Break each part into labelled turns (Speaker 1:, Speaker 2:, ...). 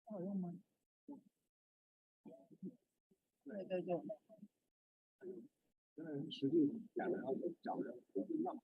Speaker 1: 好用吗？对对对。
Speaker 2: 实际讲的，然后讲的不一样。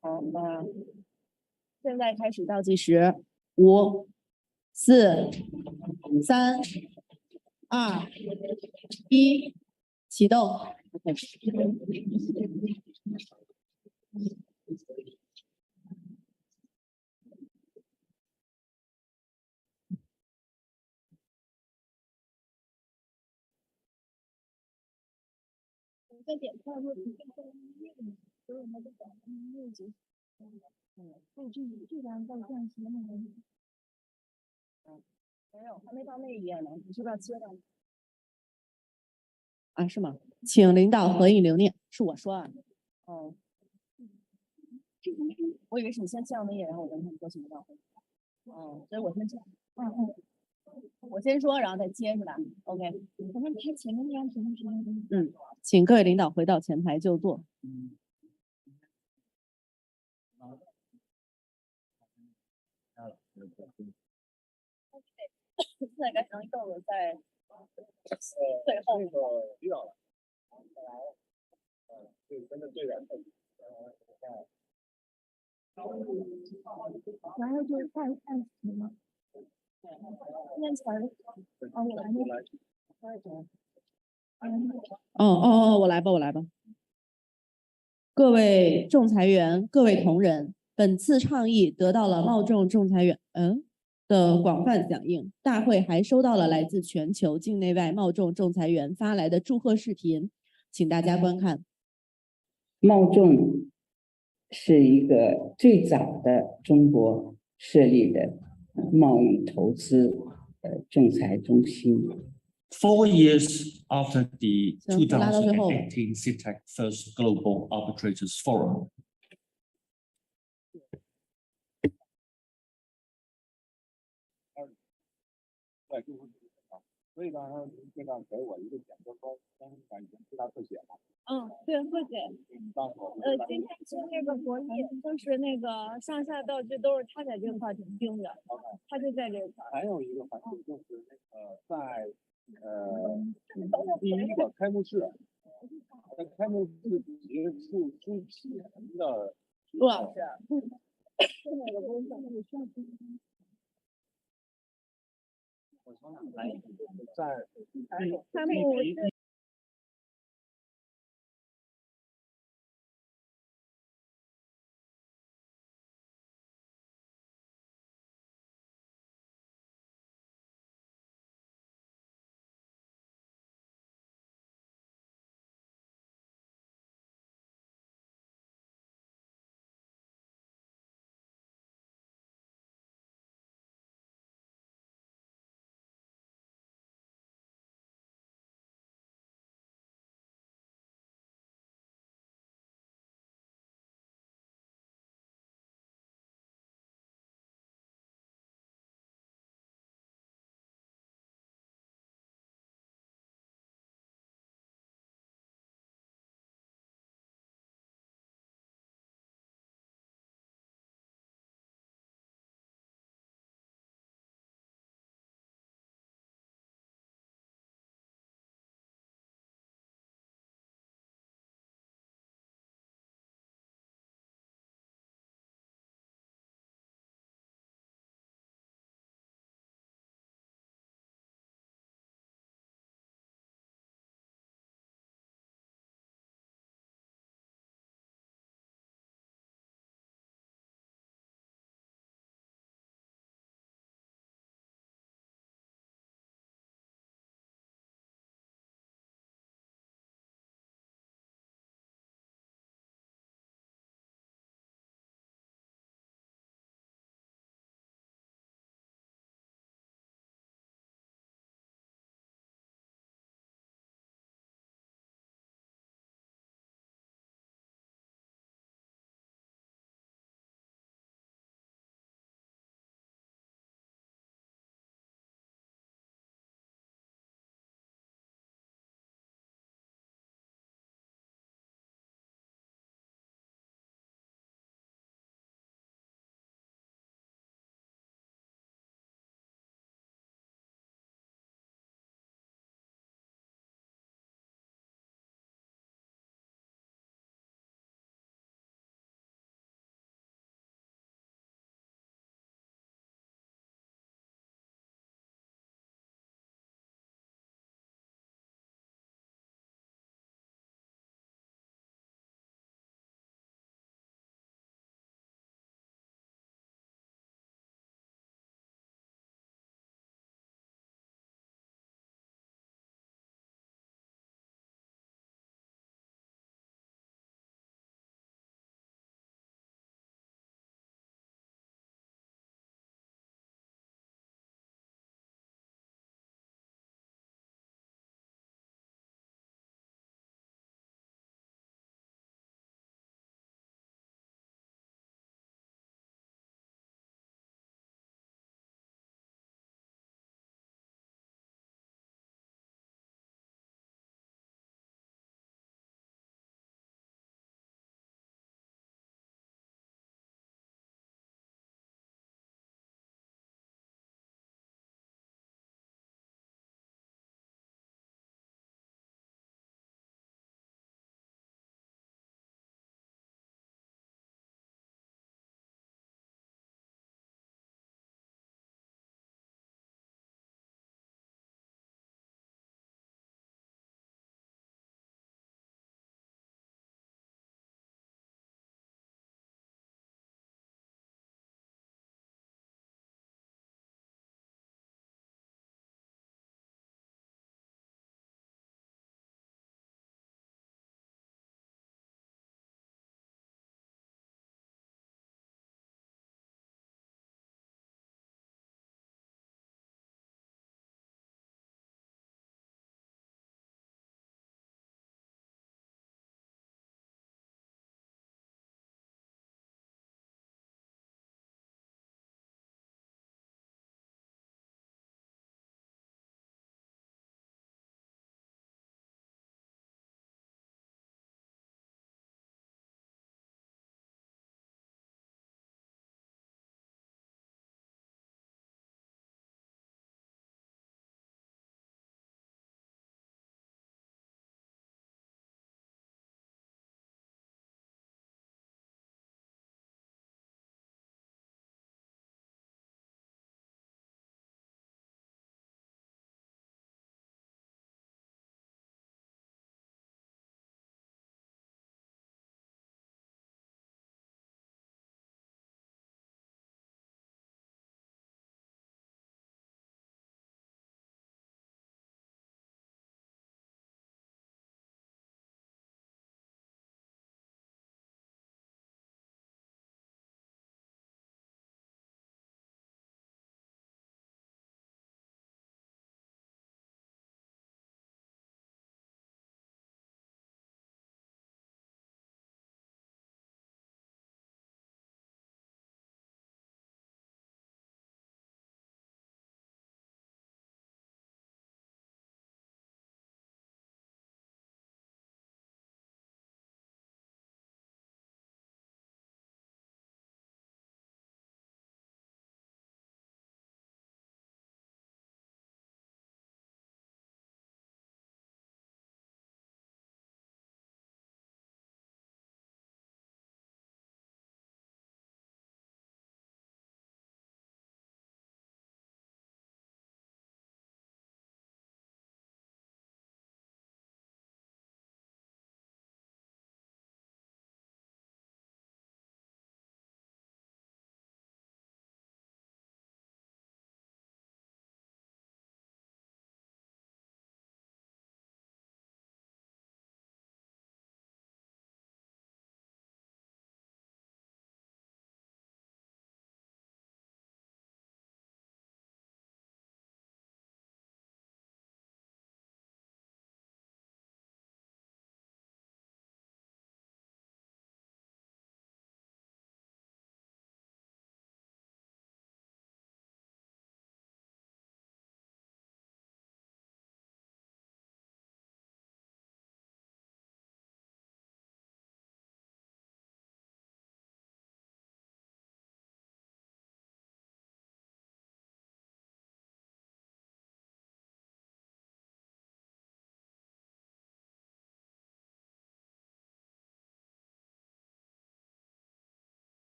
Speaker 1: 好，那现在开始倒计时，5、4、3、2、1，启动。在点菜或者在音乐里，所有人都讲音乐节。这张照片是那个。没有，还没到那一页呢，你是不是要切到？啊，是吗？请领导合影留念，是我说啊。哦。我以为是你先切到那页，然后我跟他们说请领导合影。哦，所以我先切。我先说，然后再接是吧 ？OK。我们拍前面那张什么？请各位领导回到前台就坐。现在该让豆子在最后。那个需要了。对，跟着队员。然后就是看什么？面前。我来。我来吧。各位仲裁员，各位同仁，本次倡议得到了冒众仲裁员的广泛响应。大会还收到了来自全球境内外冒众仲裁员发来的祝贺视频，请大家观看。
Speaker 3: 冒众是一个最早的中国设立的贸易投资仲裁中心。
Speaker 4: 4 years after the 2018 CITEC First Global Arbitrators Forum.
Speaker 2: 所以呢，这个给我一个简单说，已经知道特写了。
Speaker 5: 对，会给。今天是那个博弈，就是那个上下道具都是他在这块盯着，他就在这块。
Speaker 2: 还有一个环境就是那个在第一个开幕式，在开幕式结束之前的。
Speaker 1: 陆老师。
Speaker 2: 我想想，在
Speaker 5: 开幕式。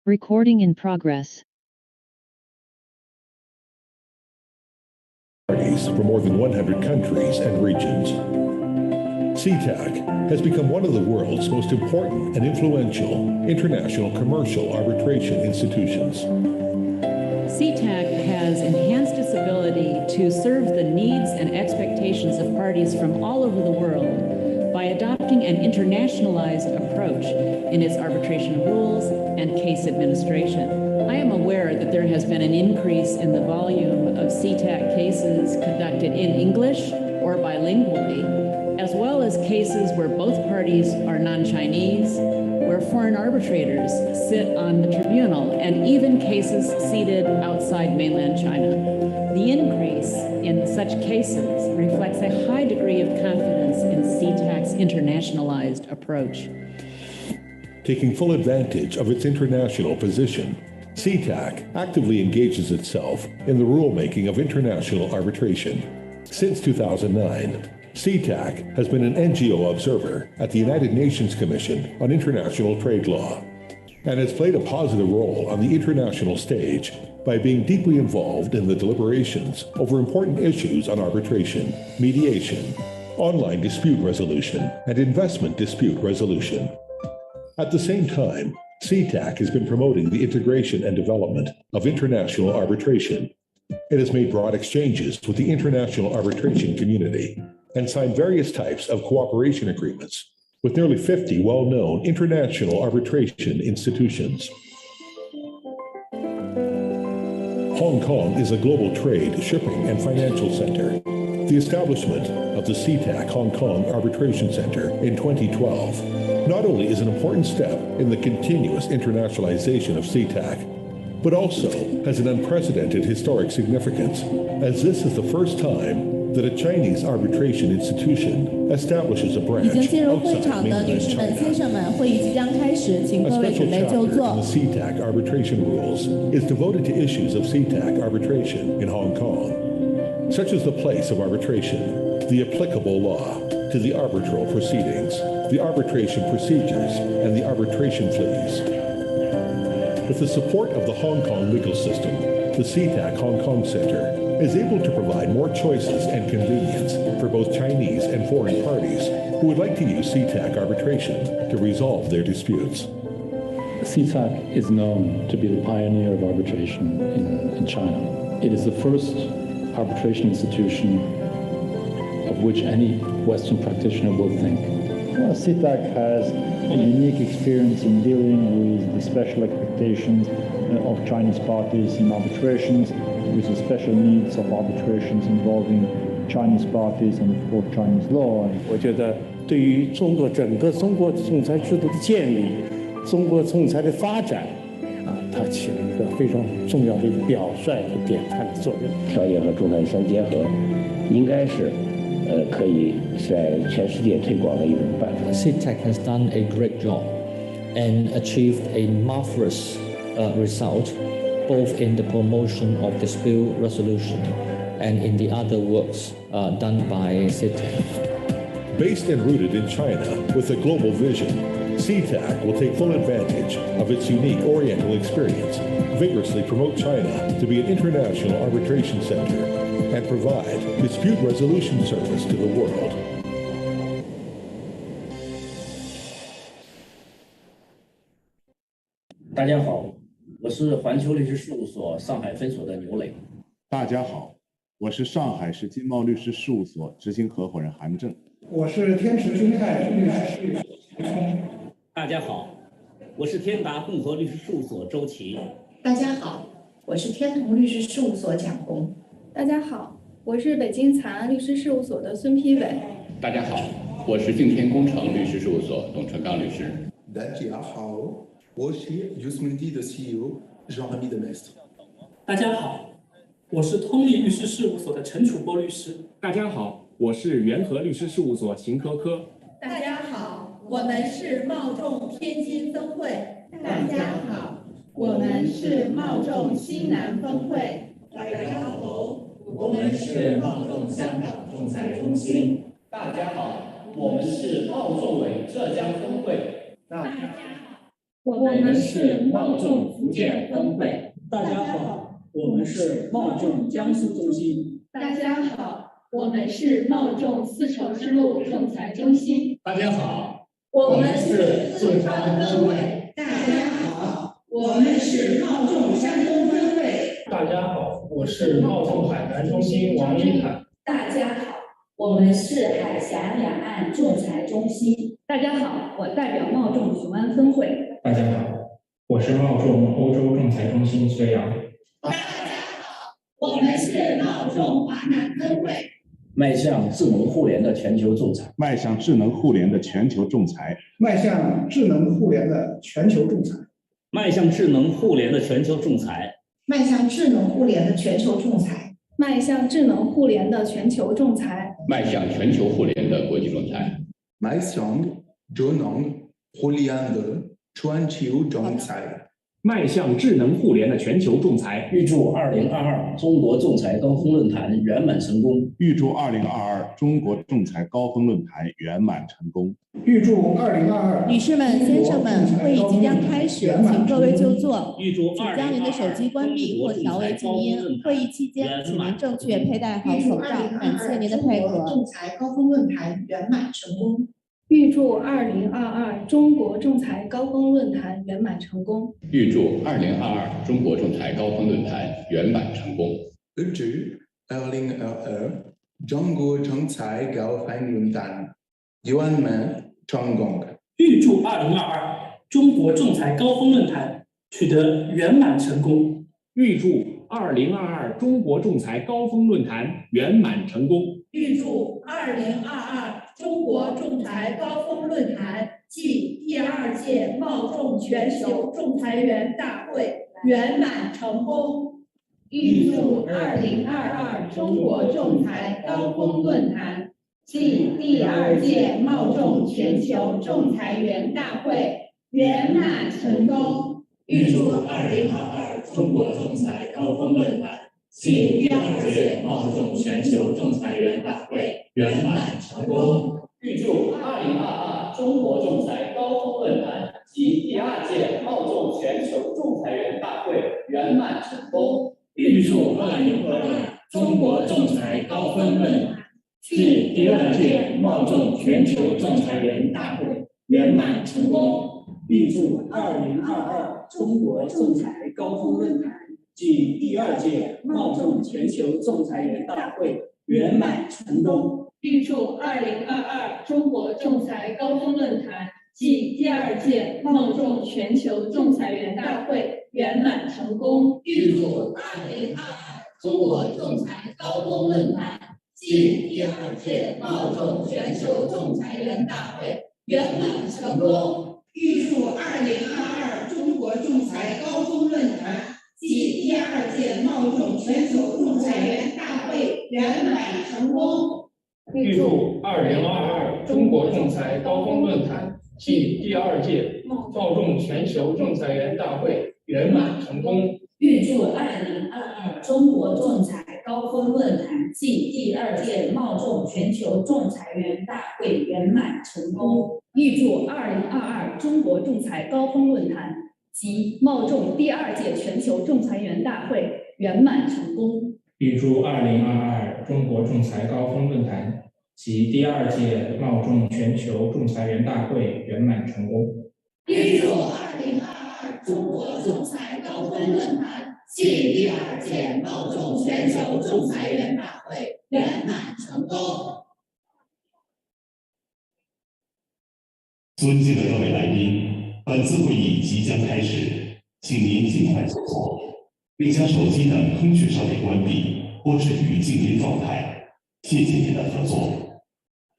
Speaker 6: Recording in progress.
Speaker 7: Parties from more than 100 countries and regions. CTAC has become one of the world's most important and influential international commercial arbitration institutions.
Speaker 8: CTAC has enhanced its ability to serve the needs and expectations of parties from all over the world by adopting an internationalized approach in its arbitration rules and case administration. I am aware that there has been an increase in the volume of CTAC cases conducted in English or bilingually, as well as cases where both parties are non-Chinese, where foreign arbitrators sit on the tribunal, and even cases seated outside mainland China. The increase in such cases reflects a high degree of confidence in CTAC's internationalized approach.
Speaker 7: Taking full advantage of its international position, CTAC actively engages itself in the rulemaking of international arbitration. Since 2009, CTAC has been an NGO observer at the United Nations Commission on International Trade Law and has played a positive role on the international stage by being deeply involved in the deliberations over important issues on arbitration, mediation, online dispute resolution, and investment dispute resolution. At the same time, CTAC has been promoting the integration and development of international arbitration. It has made broad exchanges with the international arbitration community and signed various types of cooperation agreements with nearly 50 well-known international arbitration institutions. Hong Kong is a global trade, shipping, and financial center. The establishment of the CTAC Hong Kong Arbitration Center in 2012 not only is an important step in the continuous internationalization of CTAC, but also has an unprecedented historic significance, as this is the first time that a Chinese arbitration institution establishes a branch
Speaker 1: 已经进入会
Speaker 7: outside
Speaker 1: 场的
Speaker 7: mainland
Speaker 1: 女士们、先
Speaker 7: China.
Speaker 1: 生们，会议即将开始，请
Speaker 7: A
Speaker 1: 各位
Speaker 7: special
Speaker 1: 准备
Speaker 7: chapter
Speaker 1: 就
Speaker 7: in
Speaker 1: 座
Speaker 7: the。CTAC arbitration rules is devoted to issues of CTAC arbitration in Hong Kong, such as the place of arbitration, the applicable law to the arbitral proceedings, the arbitration procedures, and the arbitration fees. With the support of the Hong Kong legal system, the CTAC Hong Kong Center is able to provide more choices and convenience for both Chinese and foreign parties who would like to use CTAC arbitration to resolve their disputes.
Speaker 9: CTAC is known to be the pioneer of arbitration in China. It is the first arbitration institution of which any Western practitioner will think.
Speaker 10: CTAC has a unique experience in dealing with the special expectations of Chinese parties in arbitrations, with the special needs of arbitrations involving Chinese parties and, of course, Chinese law.
Speaker 11: 我觉得对于整个中国仲裁制度的建立，中国仲裁的发展，它起了一个非常重要的表率和典范的作用。
Speaker 12: 调解和仲裁相结合，应该是可以在全世界推广的一种办法。
Speaker 13: CTAC has done a great job and achieved a marvelous result, both in the promotion of dispute resolution and in the other works done by CTAC.
Speaker 7: Based and rooted in China with a global vision, CTAC will take full advantage of its unique Oriental experience, vigorously promote China to be an international arbitration center, and provide dispute resolution service to the world.
Speaker 14: 大家好，我是环球律师事务所上海分所的牛磊。
Speaker 15: 大家好，我是上海市经贸律师事务所执行合伙人韩正。
Speaker 16: 我是天池君泰律师事务所陈冲。
Speaker 17: 大家好，我是天达共和律师事务所周琦。
Speaker 18: 大家好，我是天同律师事务所蒋红。
Speaker 19: 大家好，我是北京彩安律师事务所的孙丕伟。
Speaker 20: 大家好，我是敬天工程律师事务所董成刚律师。
Speaker 21: 大家好，我是 Jusmindi 的 CEO Jean-Remy de Mestre。
Speaker 22: 大家好，我是通力律师事务所的陈楚波律师。
Speaker 23: 大家好，我是元和律师事务所邢科科。
Speaker 24: 大家好，我们是茂众天津分会。
Speaker 25: 大家好，我们是茂众西南分会。
Speaker 26: 大家好，我们是茂众香港仲裁中心。
Speaker 27: 大家好，我们是茂众委浙江分会。
Speaker 26: 大家好。我们是茂众福建分会。
Speaker 22: 大家好，我们是茂众江苏中心。
Speaker 25: 大家好，我们是茂众丝绸之路仲裁中心。
Speaker 20: 大家好，
Speaker 25: 我们是四川分会。大家好，我们是茂众山东分会。
Speaker 22: 大家好，我是茂众海南中心王一坦。
Speaker 18: 大家好，我们是海峡两岸仲裁中心。
Speaker 2: 大家好，我代表茂众雄安分会。
Speaker 3: 大家好，我是茂众欧洲仲裁中心薛阳。
Speaker 25: 大家好，我们是茂众华南分会。
Speaker 14: 迈向智能互联的全球仲裁，
Speaker 15: 迈向智能互联的全球仲裁，
Speaker 16: 迈向智能互联的全球仲裁，
Speaker 17: 迈向智能互联的全球仲裁，
Speaker 18: 迈向智能互联的全球仲裁，
Speaker 19: 迈向智能互联的全球仲裁，
Speaker 20: 迈向全球互联的国际仲裁，
Speaker 21: 迈向智能互联的全球仲裁。
Speaker 23: 迈向智能互联的全球仲裁，
Speaker 14: 预祝2022中国仲裁高峰论坛圆满成功。
Speaker 15: 预祝2022中国仲裁高峰论坛圆满成功。
Speaker 16: 预祝2022。
Speaker 1: 女士们、先生们，会议即将开始，请各位就座。
Speaker 17: 预祝
Speaker 1: 请将您的手机关闭或调为静音。会议期间，请您正确佩戴好口罩。感谢您的配合。
Speaker 18: 仲裁高峰论坛圆满成功。
Speaker 19: 预祝2022中国仲裁高峰论坛圆满成功。
Speaker 20: 预祝2022中国仲裁高峰论坛圆满成功。
Speaker 21: 预祝2022中国仲裁高峰论坛圆满成功。
Speaker 22: 预祝2022中国仲裁高峰论坛取得圆满成功。
Speaker 23: 预祝2022中国仲裁高峰论坛圆满成功。
Speaker 24: 预祝2022中国仲裁高峰论坛暨第2届茂众全球仲裁员大会圆满成功。
Speaker 25: 预祝2022中国仲裁高峰论坛暨第2届茂众全球仲裁员大会圆满成功。
Speaker 26: 预祝2022中国仲裁高峰论坛暨第2届茂众全球仲裁员大会圆满成功。
Speaker 22: 预祝2022中国仲裁高峰论坛及第2届茂众全球仲裁员大会圆满成功。
Speaker 26: 预祝2022中国仲裁高峰论坛暨第2届茂众全球仲裁员大会圆满成功。
Speaker 22: 预祝2022中国仲裁高峰论坛暨第2届茂众全球仲裁员大会圆满成功。
Speaker 25: 预祝2022中国仲裁高峰论坛暨第2届茂众全球仲裁员大会圆满成功。
Speaker 26: 预祝2022中国仲裁高峰论坛暨第2届茂众全球仲裁员大会圆满成功。
Speaker 25: 预祝2022中国仲裁高峰论坛暨第2届茂众全球仲裁员大会圆满成功。
Speaker 3: 预祝2022中国仲裁高峰论坛暨第2届茂众全球仲裁员大会圆满成功。
Speaker 18: 预祝2022中国仲裁高峰论坛暨第2届茂众全球仲裁员大会圆满成功。
Speaker 2: 预祝2022中国仲裁高峰论坛及茂众第2届全球仲裁员大会圆满成功。
Speaker 3: 预祝2022中国仲裁高峰论坛及第2届茂众全球仲裁员大会圆满成功。
Speaker 26: 预祝2022中国仲裁高峰论坛暨第2届茂众全球仲裁员大会圆满成功。
Speaker 4: 尊敬的各位来宾，本次会议即将开始，请您尽快就座，并将手机等通讯设备关闭或置于静音状态。谢谢您的合作。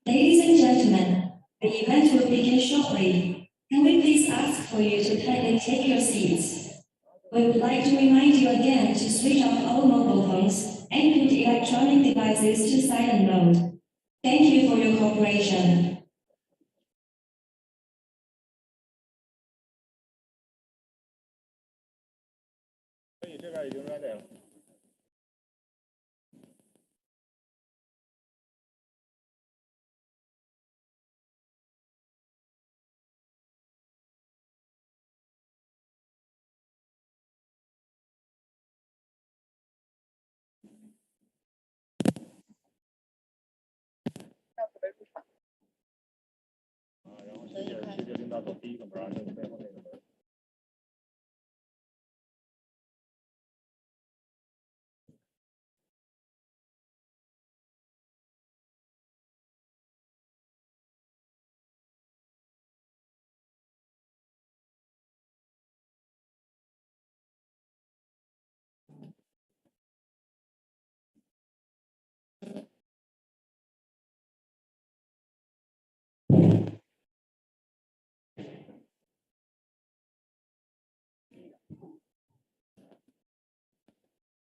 Speaker 5: Ladies and gentlemen, the event will begin shortly. Can we please ask for you to kindly take your seats? We would like to remind you again to switch off all mobile phones and put electronic devices to silent mode. Thank you for your cooperation.
Speaker 1: 世界领导走第一个门，然后背后那个门。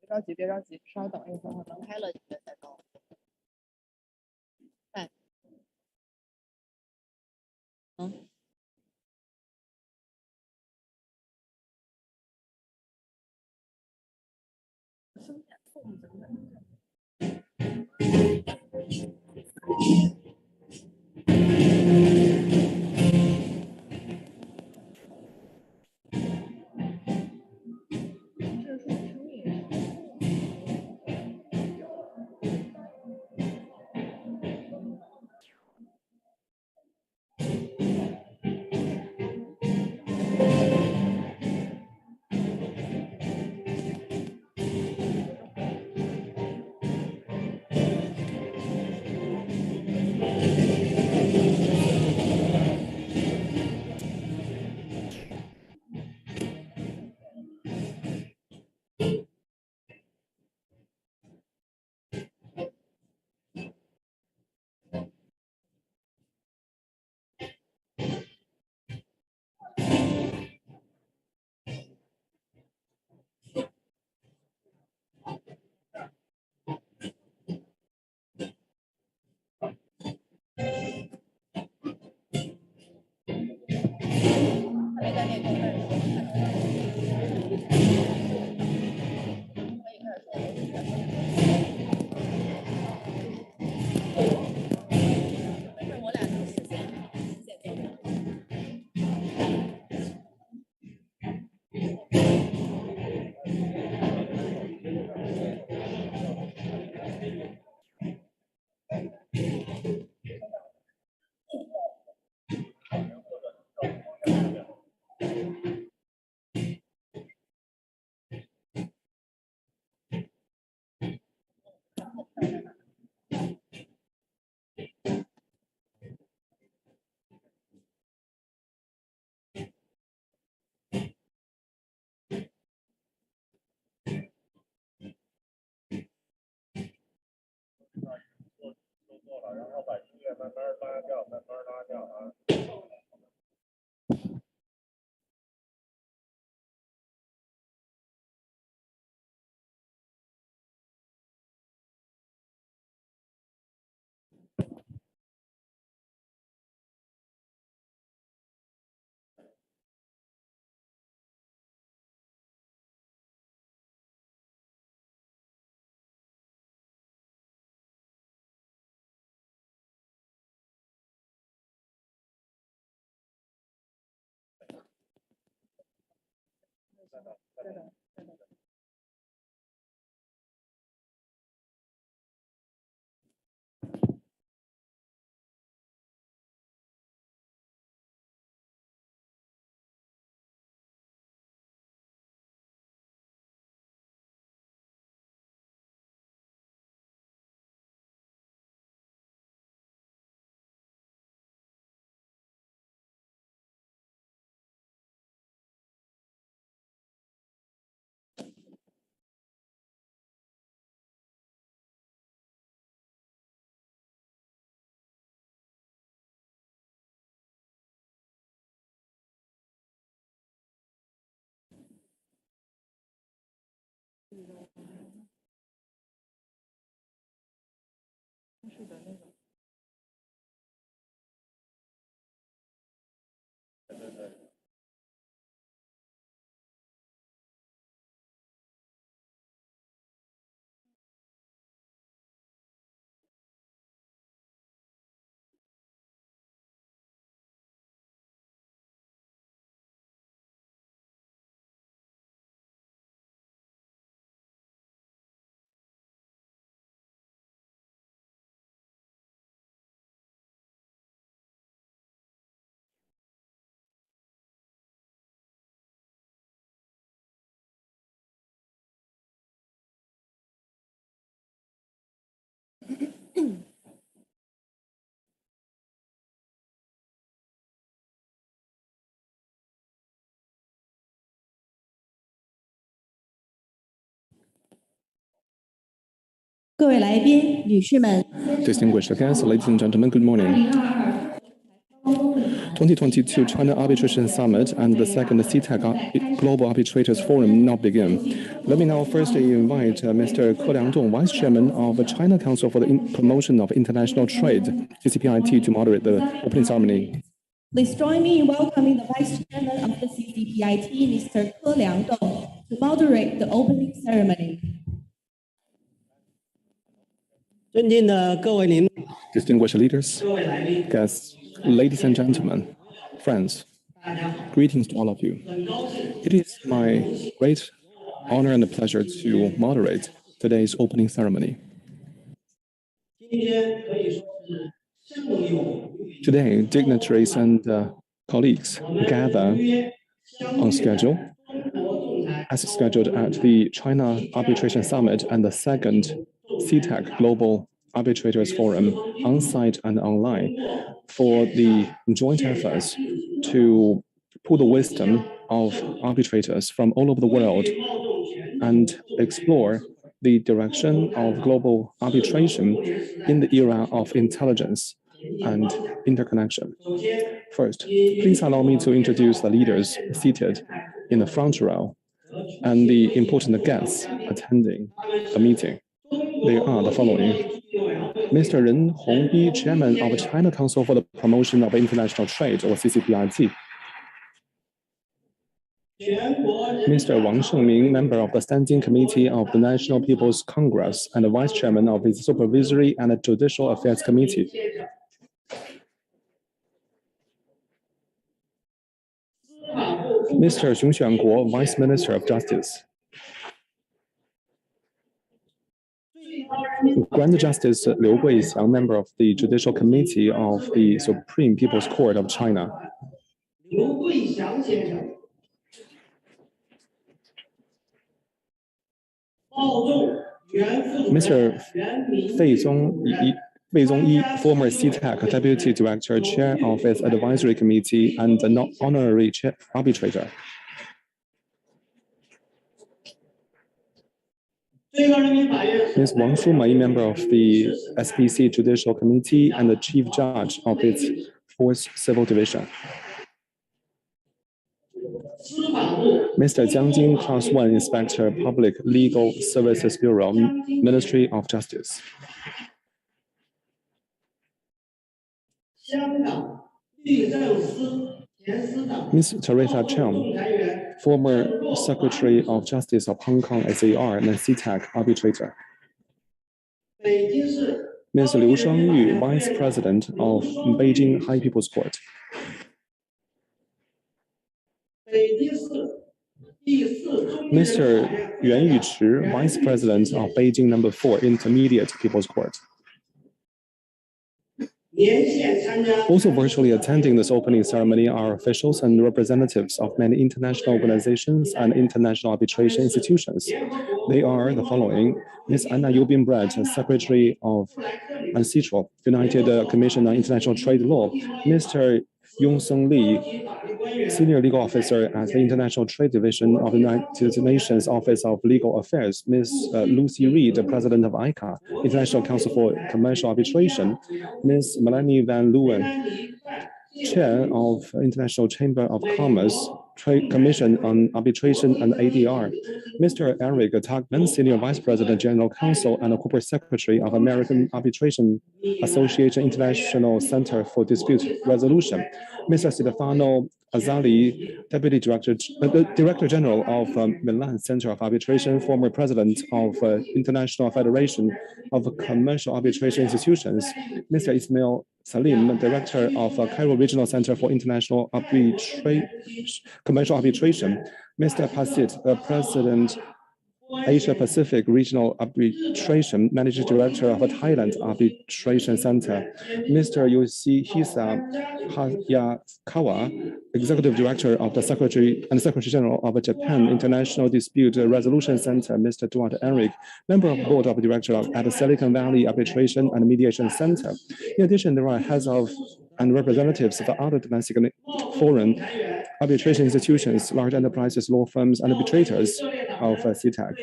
Speaker 1: 别着急，别着急，稍等一会儿，门开了你们再高。哎，嗯。声点控制的。都做了，然后把音乐慢慢拉掉，慢慢拉掉啊。再等。是的，那个。对对对。各位来宾、女士们，
Speaker 6: Distinguished guests, ladies and gentlemen, good morning. 2022 China Arbitration Summit and the second CTAC Global Arbitrators Forum now begin. Let me now first invite Mr. Ke Liangdong, Vice Chairman of the China Council for the Promotion of International Trade, CCPIT, to moderate the opening ceremony.
Speaker 1: Please join me in welcoming the Vice Chairman of the CCPIT, Mr. Ke Liangdong, to moderate the opening ceremony.
Speaker 6: Distinguished leaders, guests, ladies and gentlemen, friends, greetings to all of you. It is my great honor and pleasure to moderate today's opening ceremony. Today, dignitaries and colleagues gather on schedule, as scheduled at the China Arbitration Summit and the second CTAC Global Arbitrators Forum, on-site and online, for the joint efforts to pull the wisdom of arbitrators from all over the world and explore the direction of global arbitration in the era of intelligence and interconnection. First, please allow me to introduce the leaders seated in the front row and the important guests attending the meeting. They are the following: Mr. Ren Hongbi, Chairman of the China Council for the Promotion of International Trade, or CCPIT. Mr. Wang Shengming, Member of the Standing Committee of the National People's Congress and the Vice Chairman of the Supervisory and Judicial Affairs Committee. Mr. Xiong Xuanguo, Vice Minister of Justice. Grand Justice Liu Guixiang, Member of the Judicial Committee of the Supreme People's Court of China. Mr. Fei Zongyi, former CTAC Deputy Director, Chair of its Advisory Committee, and an honorary arbitrator. Ms. Wang Shumei, member of the SPC Judicial Committee and the Chief Judge of its 4th Civil Division. Mr. Jiang Jing, Class 1 Inspector, Public Legal Services Bureau, Ministry of Justice. Ms. Teresa Cheng, former Secretary of Justice of Hong Kong SAR and CTAC arbitrator. Ms. Liu Shangyu, Vice President of Beijing High People's Court. Mr. Yuan Yuchi, Vice President of Beijing No. 4 Intermediate People's Court. Also virtually attending this opening ceremony are officials and representatives of many international organizations and international arbitration institutions. They are the following: Ms. Anna Yubin Brett, Secretary of UNCITRAL, United Commission on International Trade Law; Mr. Yong Sung Lee, Senior Legal Officer at the International Trade Division of the United Nations Office of Legal Affairs; Ms. Lucy Reed, President of ICA, International Council for Commercial Arbitration; Ms. Melanie Van Leeuwen, Chair of International Chamber of Commerce Trade Commission on Arbitration and ADR; Mr. Eric Tagman, Senior Vice President, General Counsel, and Corporate Secretary of American Arbitration Association International Center for Dispute Resolution; Mr. Stefano Azzali, Deputy Director General of Milan Center of Arbitration, former President of International Federation of Commercial Arbitration Institutions; Mr. Ismail Salim, Director of Cairo Regional Center for International Commercial Arbitration; Mr. Pasit, President, Asia Pacific Regional Arbitration, Managing Director of Thailand Arbitration Center; Mr. Yoshihisa Hayakawa, Executive Director of the Secretary General of Japan International Dispute Resolution Center; Mr. Duarte Enrique, Member of Board of Directors at the Silicon Valley Arbitration and Mediation Center. In addition, there are heads of and representatives of other domestic and foreign arbitration institutions, large enterprises, law firms, and arbitrators of CTAC.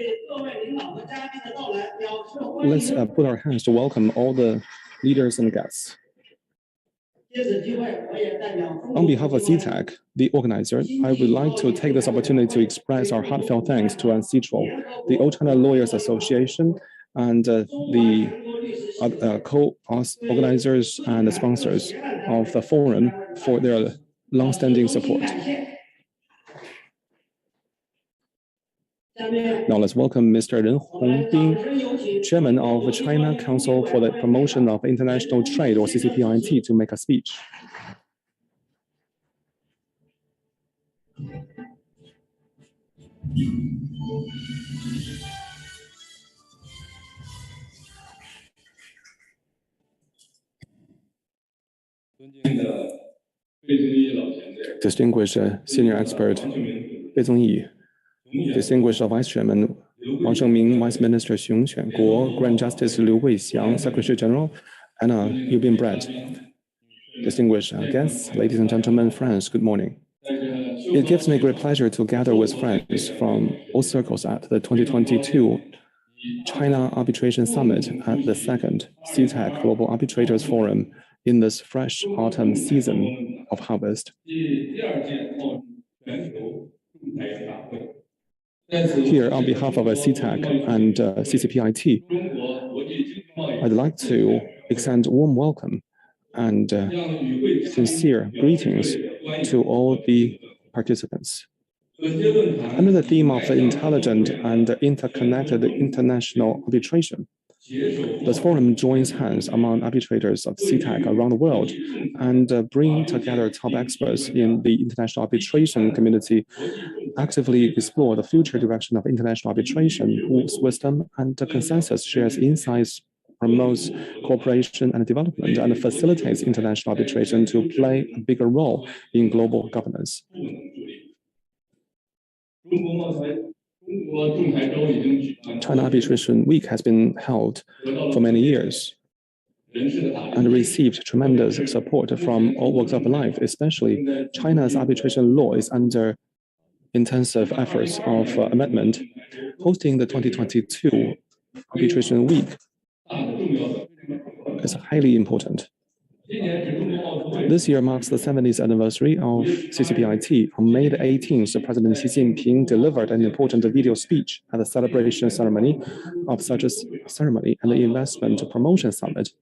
Speaker 6: let's put our hands to welcome all the leaders and guests. On behalf of CTAC, the organizer, I would like to take this opportunity to express our heartfelt thanks to Ancitral, the All China Lawyers Association, and the co-organizers and the sponsors of the forum for their long-standing support. Now let's welcome Mr. Ren Hongbin, Chairman of China Council for the Promotion of International Trade, or CCPIT, to make a speech. Distinguished Senior Expert Bei Zongyi, Distinguished Vice Chairman Wang Shengming, Vice Minister Xiong Quanguo, Grand Justice Liu Guixiang, Secretary General Anna Yubin Brett, distinguished guests, ladies and gentlemen, friends, good morning. It gives me great pleasure to gather with friends from all circles at the 2022 China Arbitration Summit at the second CTAC Global Arbitrators Forum in this fresh autumn season of harvest. Here, on behalf of CTAC and CCPIT, I'd like to extend a warm welcome and sincere greetings to all the participants. Under the theme of intelligent and interconnected international arbitration, this forum joins hands among arbitrators of CTAC around the world and bring together top experts in the international arbitration community, actively explore the future direction of international arbitration, whose wisdom and consensus shares insights, promotes cooperation and development, and facilitates international arbitration to play a bigger role in global governance. China Arbitration Week has been held for many years and received tremendous support from all walks of life, especially China's arbitration law is under intensive efforts of amendment. Hosting the 2022 Arbitration Week is highly important. This year marks the 70th anniversary of CCPIT. On May the 18th, President Xi Jinping delivered an important video speech at the celebration ceremony of such a ceremony and the Investment Promotion Summit.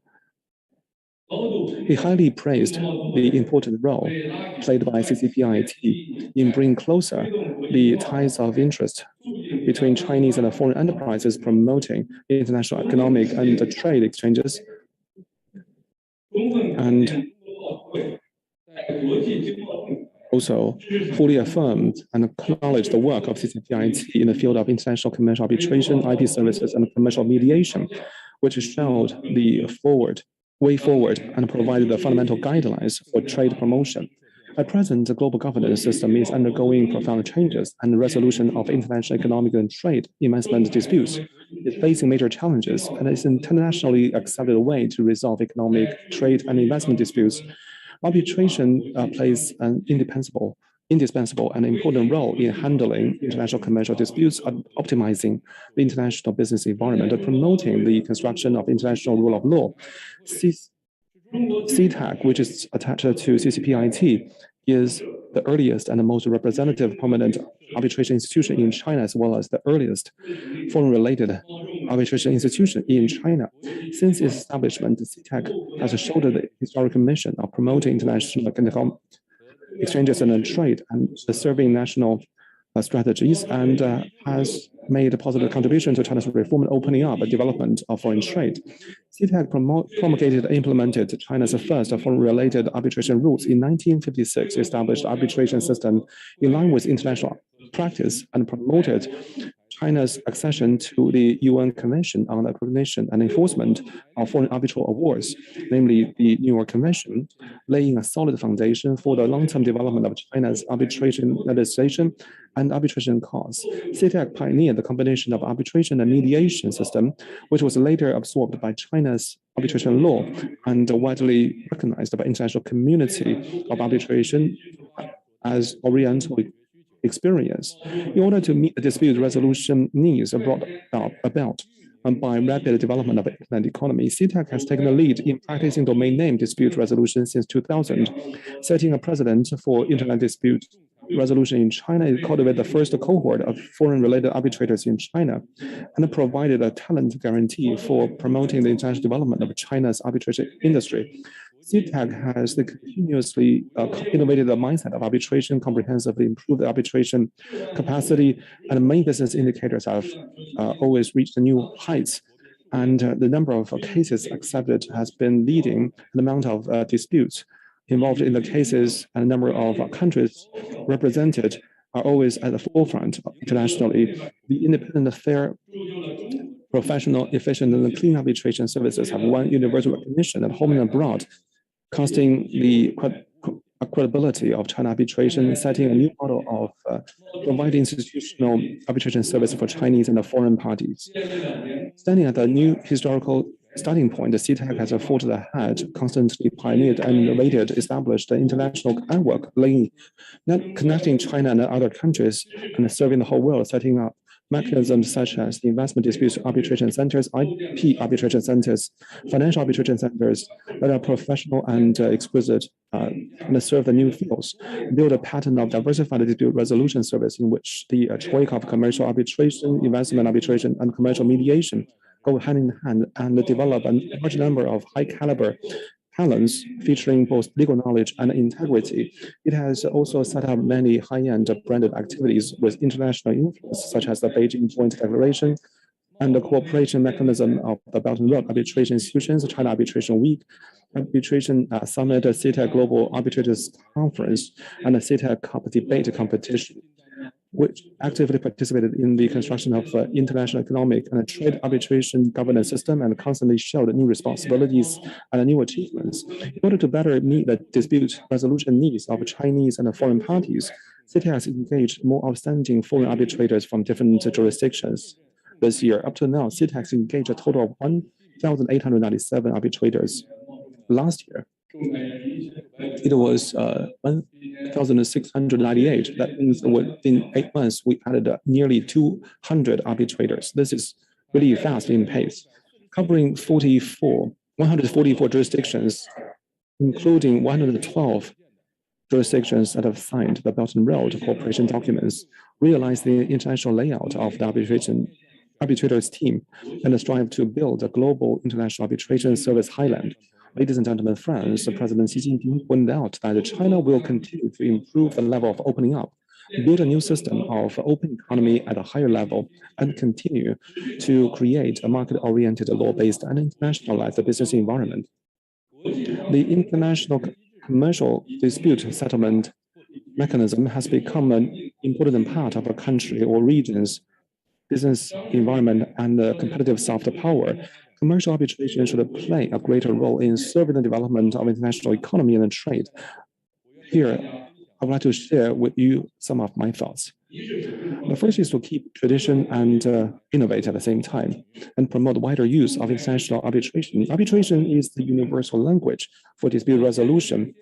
Speaker 6: He highly praised the important role played by CCPIT in bringing closer the ties of interest between Chinese and foreign enterprises, promoting international economic and trade exchanges, and also fully affirmed and acknowledged the work of CCPIT in the field of international commercial arbitration, IP services, and commercial mediation, which showed the way forward and provided the fundamental guidelines for trade promotion. At present, the global governance system is undergoing profound changes, and the resolution of international economic and trade investment disputes is facing major challenges, and is an internationally accepted way to resolve economic, trade, and investment disputes. Arbitration plays an indispensable and important role in handling international commercial disputes, optimizing the international business environment, and promoting the construction of international rule of law. CTAC, which is attached to CCPIT, is the earliest and the most representative prominent arbitration institution in China, as well as the earliest foreign-related arbitration institution in China. Since its establishment, CTAC has shouldered the historical mission of promoting international exchanges and trade and serving national strategies, and has made a positive contribution to China's reform and opening up and development of foreign trade. CTAC promulgated and implemented China's first foreign-related arbitration rules in 1956, established arbitration system in line with international practice, and promoted China's accession to the UN Convention on the Recognition and Enforcement of Foreign Arbitral Awards, namely the New York Convention, laying a solid foundation for the long-term development of China's arbitration legislation and arbitration cause. CTAC pioneered the combination of arbitration and mediation system, which was later absorbed by China's arbitration law and widely recognized by international community of arbitration as Oriental experience. In order to meet the dispute resolution needs brought about by rapid development of the internet economy, CTAC has taken the lead in practicing domain name dispute resolution since 2000, setting a precedent for internet dispute resolution in China. It cultivated the first cohort of foreign-related arbitrators in China and provided a talent guarantee for promoting the international development of China's arbitration industry. CTAC has continuously innovated the mindset of arbitration, comprehensively improved the arbitration capacity, and main business indicators have always reached new heights. And the number of cases accepted has been leading the amount of disputes involved in the cases, and the number of countries represented are always at the forefront internationally. The independent, fair, professional, efficient, and clean arbitration services have won universal recognition at home and abroad, casting the credibility of China arbitration, setting a new model of providing institutional arbitration service for Chinese and foreign parties. Standing at a new historical starting point, the CTAC has forged ahead, constantly pioneered and innovated, established an international network connecting China and other countries and serving the whole world, setting up mechanisms such as the investment dispute arbitration centers, IP arbitration centers, financial arbitration centers that are professional and exquisite and serve the new fields, build a pattern of diversified dispute resolution service in which the choice of commercial arbitration, investment arbitration, and commercial mediation go hand in hand, and develop a large number of high caliber talents featuring both legal knowledge and integrity. It has also set up many high-end branded activities with international influence, such as the Beijing Joint Declaration and the cooperation mechanism of the Belt and Road Arbitration Institutions, China Arbitration Week, Arbitration Summit, CTAC Global Arbitrators Conference, and the CTAC Cup debate competition, which actively participated in the construction of international economic and trade arbitration governance system and constantly showed new responsibilities and new achievements. In order to better meet the dispute resolution needs of Chinese and foreign parties, CTAC has engaged more outstanding foreign arbitrators from different jurisdictions. This year, up to now, CTAC has engaged a total of 1,897 arbitrators. Last year, it was 1,698. That means within 8 months, we added nearly 200 arbitrators. This is really fast in pace, covering 144 jurisdictions, including 112 jurisdictions that have signed the Belt and Road cooperation documents, realize the international layout of the arbitrators team, and strive to build a global international arbitration service highland. Ladies and gentlemen, friends, President Xi Jinping pointed out that China will continue to improve the level of opening up, build a new system of open economy at a higher level, and continue to create a market-oriented, law-based, and internationalized business environment. The international commercial dispute settlement mechanism has become an important part of a country or region's business environment and competitive soft power. Commercial arbitration should play a greater role in serving the development of international economy and trade. Here, I would like to share with you some of my thoughts. The first is to keep tradition and innovate at the same time, and promote wider use of international arbitration. Arbitration is the universal language for dispute resolution.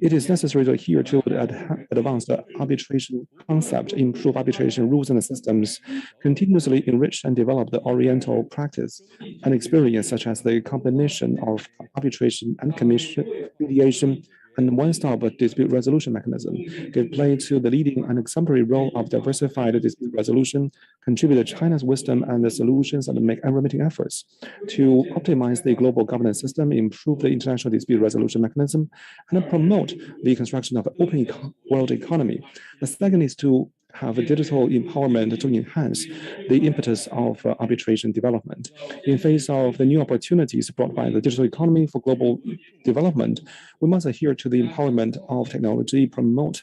Speaker 6: It is necessary to adhere to the advanced arbitration concept, improve arbitration rules and systems, continuously enrich and develop the Oriental practice and experience, such as the combination of arbitration and commission mediation and one-stop dispute resolution mechanism, give play to the leading and exemplary role of diversified dispute resolution, contribute to China's wisdom and the solutions, and make unremitting efforts to optimize the global governance system, improve the international dispute resolution mechanism, and promote the construction of an open world economy. The second is to have a digital empowerment to enhance the impetus of arbitration development. In face of the new opportunities brought by the digital economy for global development, we must adhere to the empowerment of technology, promote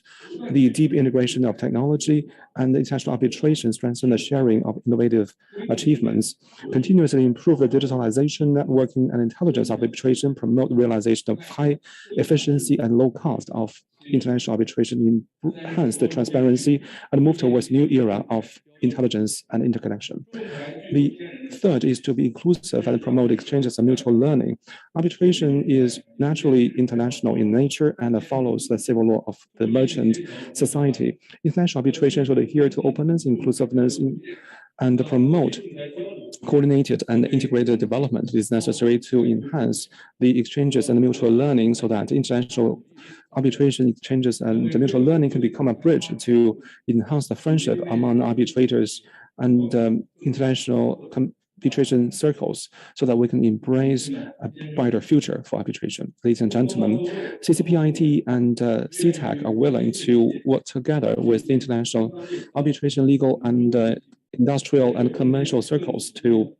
Speaker 6: the deep integration of technology and international arbitration, strengthen the sharing of innovative achievements, continuously improve the digitalization, networking, and intelligence of arbitration, promote the realization of high efficiency and low cost of international arbitration, enhance the transparency, and move towards a new era of intelligence and interconnection. The third is to be inclusive and promote exchanges of mutual learning. Arbitration is naturally international in nature and follows the civil law of the merchant society. International arbitration should adhere to openness, inclusiveness, and promote coordinated and integrated development is necessary to enhance the exchanges and mutual learning so that international arbitration exchanges and the mutual learning can become a bridge to enhance the friendship among arbitrators and international arbitration circles so that we can embrace a brighter future for arbitration. Ladies and gentlemen, CCPIT and CTAC are willing to work together with the international arbitration legal and industrial and commercial circles to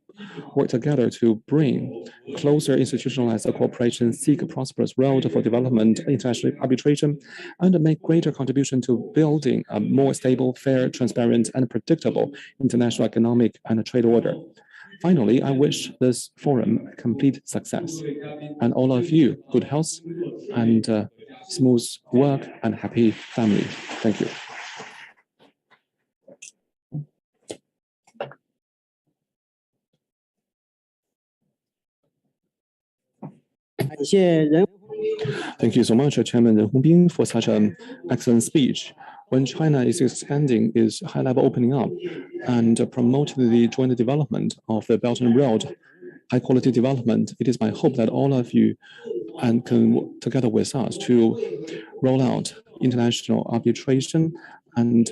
Speaker 6: work together to bring closer institutionalized cooperation, seek a prosperous road for development, international arbitration, and make greater contribution to building a more stable, fair, transparent, and predictable international economic and trade order. Finally, I wish this forum complete success and all of you good health and smooth work and happy family. Thank you. Thank you so much, Chairman Ren Hongbin, for such an excellent speech. When China is expanding its high-level opening up and promoting the joint development of the Belt and Road, high-quality development, it is my hope that all of you can work together with us to roll out international arbitration and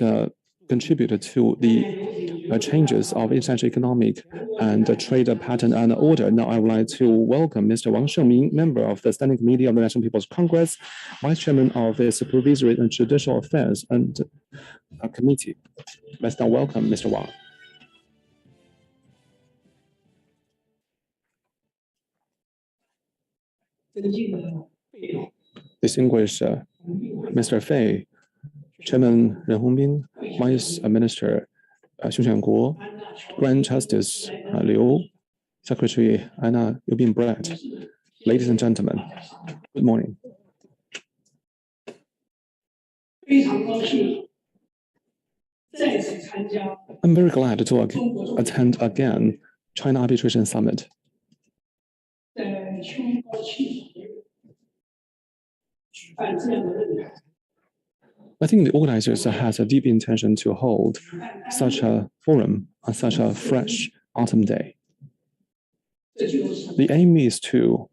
Speaker 6: contribute to the changes of international economic and trade pattern and order. Now, I would like to welcome Mr. Wang Shengming, member of the Standing Committee of the National People's Congress, Vice Chairman of the Supervisory and Judicial Affairs and Committee. Let's now welcome Mr. Wang. Distinguished Mr. Fei, Chairman Ren Hongbin, Vice Minister Xiong Xiangguo, Grand Justice Liu, Secretary Anna Yubin-Brett, ladies and gentlemen, good morning. I'm very glad to attend again China Arbitration Summit. I think the organizers has a deep intention to hold such a forum on such a fresh autumn day. The aim is to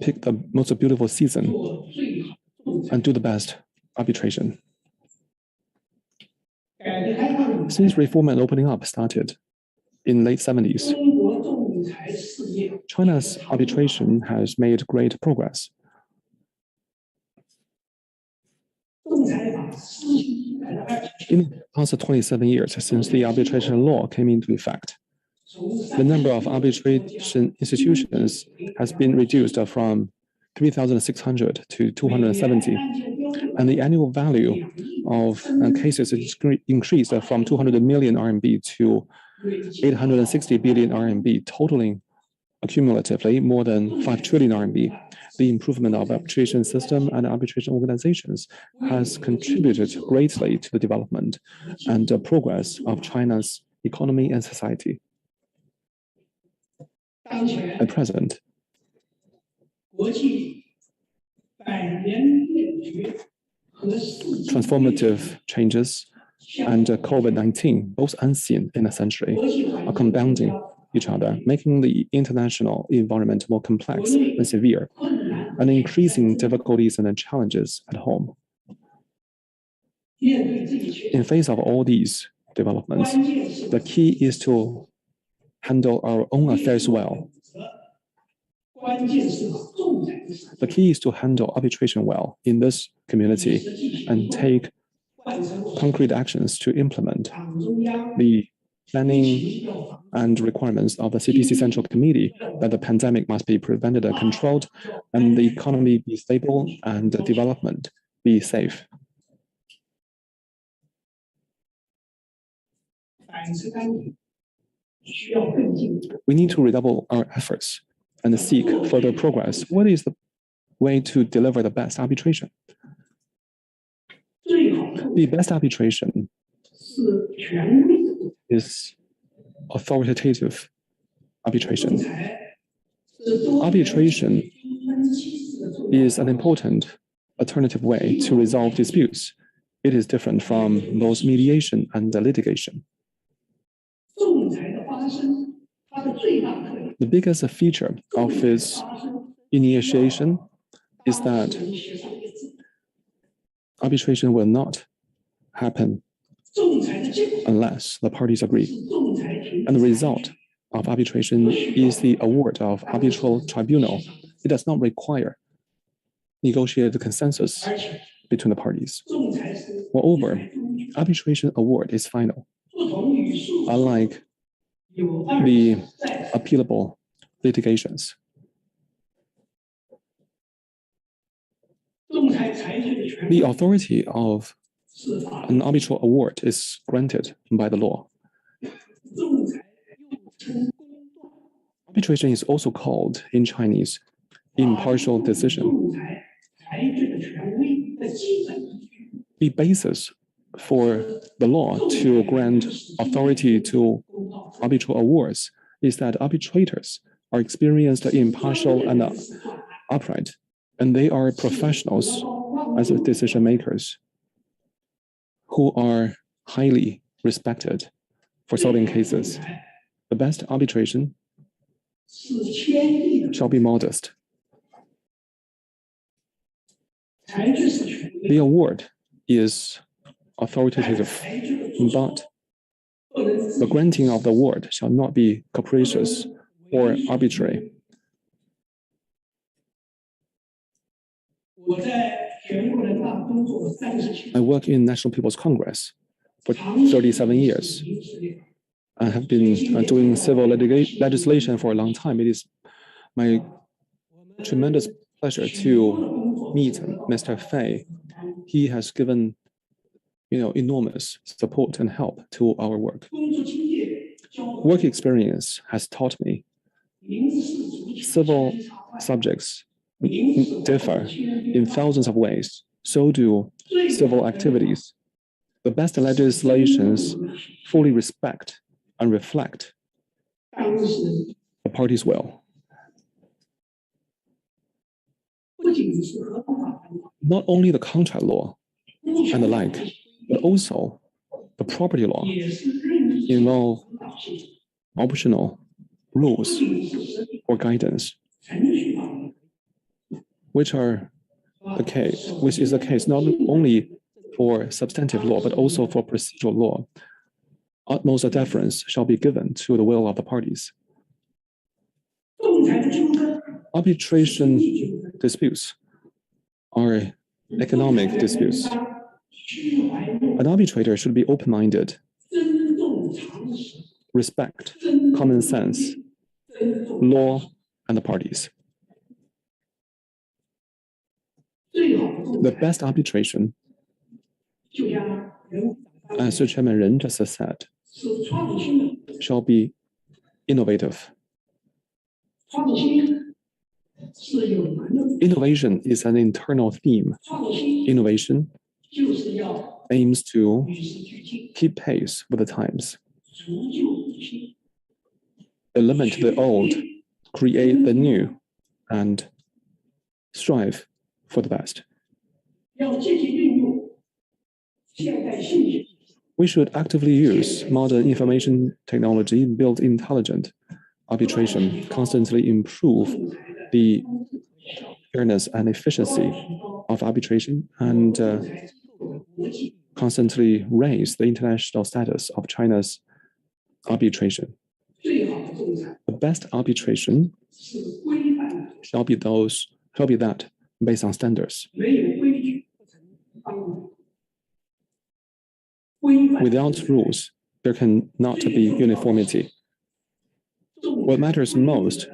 Speaker 6: pick the most beautiful season and do the best arbitration. Since reform and opening up started in late 70s, China's arbitration has made great progress. In the past 27 years since the arbitration law came into effect, the number of arbitration institutions has been reduced from 3,600 to 270, and the annual value of cases is increased from 200 million RMB to 860 billion RMB, totaling accumulatively more than 5 trillion RMB. The improvement of arbitration system and arbitration organizations has contributed greatly to the development and progress of China's economy and society. At present, transformative changes and COVID-19, both unseen in a century, are compounding each other, making the international environment more complex and severe, and increasing difficulties and challenges at home. In face of all these developments, the key is to handle our own affairs well. The key is to handle arbitration well in this community and take concrete actions to implement the planning and requirements of the CPC Central Committee that the pandemic must be prevented and controlled, and the economy be stable and the development be safe. We need to redouble our efforts and seek further progress. What is the way to deliver the best arbitration? The best arbitration is authoritative arbitration. Arbitration is an important alternative way to resolve disputes. It is different from both mediation and litigation. The biggest feature of its initiation is that arbitration will not happen unless the parties agree. And the result of arbitration is the award of arbitral tribunal. It does not require negotiated consensus between the parties. Moreover, arbitration award is final, unlike the appealable litigations. The authority of an arbitral award is granted by the law. Arbitration is also called in Chinese impartial decision. The basis for the law to grant authority to arbitral awards is that arbitrators are experienced, impartial, and upright, and they are professionals as decision makers who are highly respected for solving cases. The best arbitration shall be modest. The award is authoritative, but the granting of the award shall not be capricious or arbitrary. I work in National People's Congress for 37 years. I have been doing civil legislation for a long time. It is my tremendous pleasure to meet Mr. Fei. He has given, enormous support and help to our work. Work experience has taught me civil subjects differ in thousands of ways. So do civil activities. The best legislations fully respect and reflect the parties' will. Not only the contract law and the like, but also the property law involve optional rules or guidance, which is the case not only for substantive law, but also for procedural law. Utmost deference shall be given to the will of the parties. Arbitration disputes are economic disputes. An arbitrator should be open-minded, respect common sense, law, and the parties. The best arbitration, as the Chairman Ren just said, shall be innovative. Innovation is an internal theme. Innovation aims to keep pace with the times, eliminate the old, create the new, and strive for the best. We should actively use modern information technology, build intelligent arbitration, constantly improve the fairness and efficiency of arbitration, and constantly raise the international status of China's arbitration. The best arbitration shall be that based on standards. Without rules, there cannot be uniformity. What matters most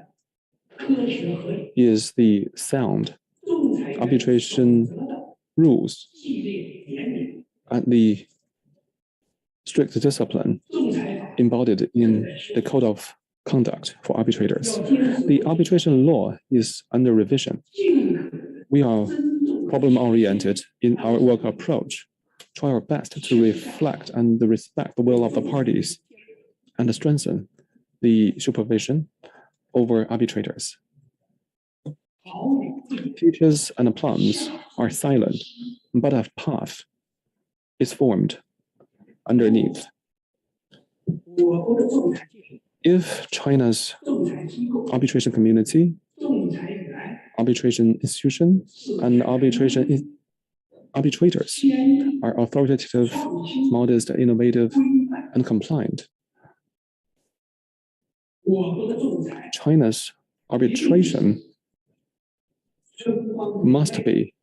Speaker 6: is the sound arbitration rules and the strict discipline embodied in the code of conduct for arbitrators. The arbitration law is under revision. We are problem-oriented in our work approach, try our best to reflect and respect the will of the parties and strengthen the supervision over arbitrators. Peaches and plums are silent, but a path is formed underneath. If China's arbitration community, arbitration institution, and arbitrators are authoritative, modest, innovative, and compliant, China's arbitration must be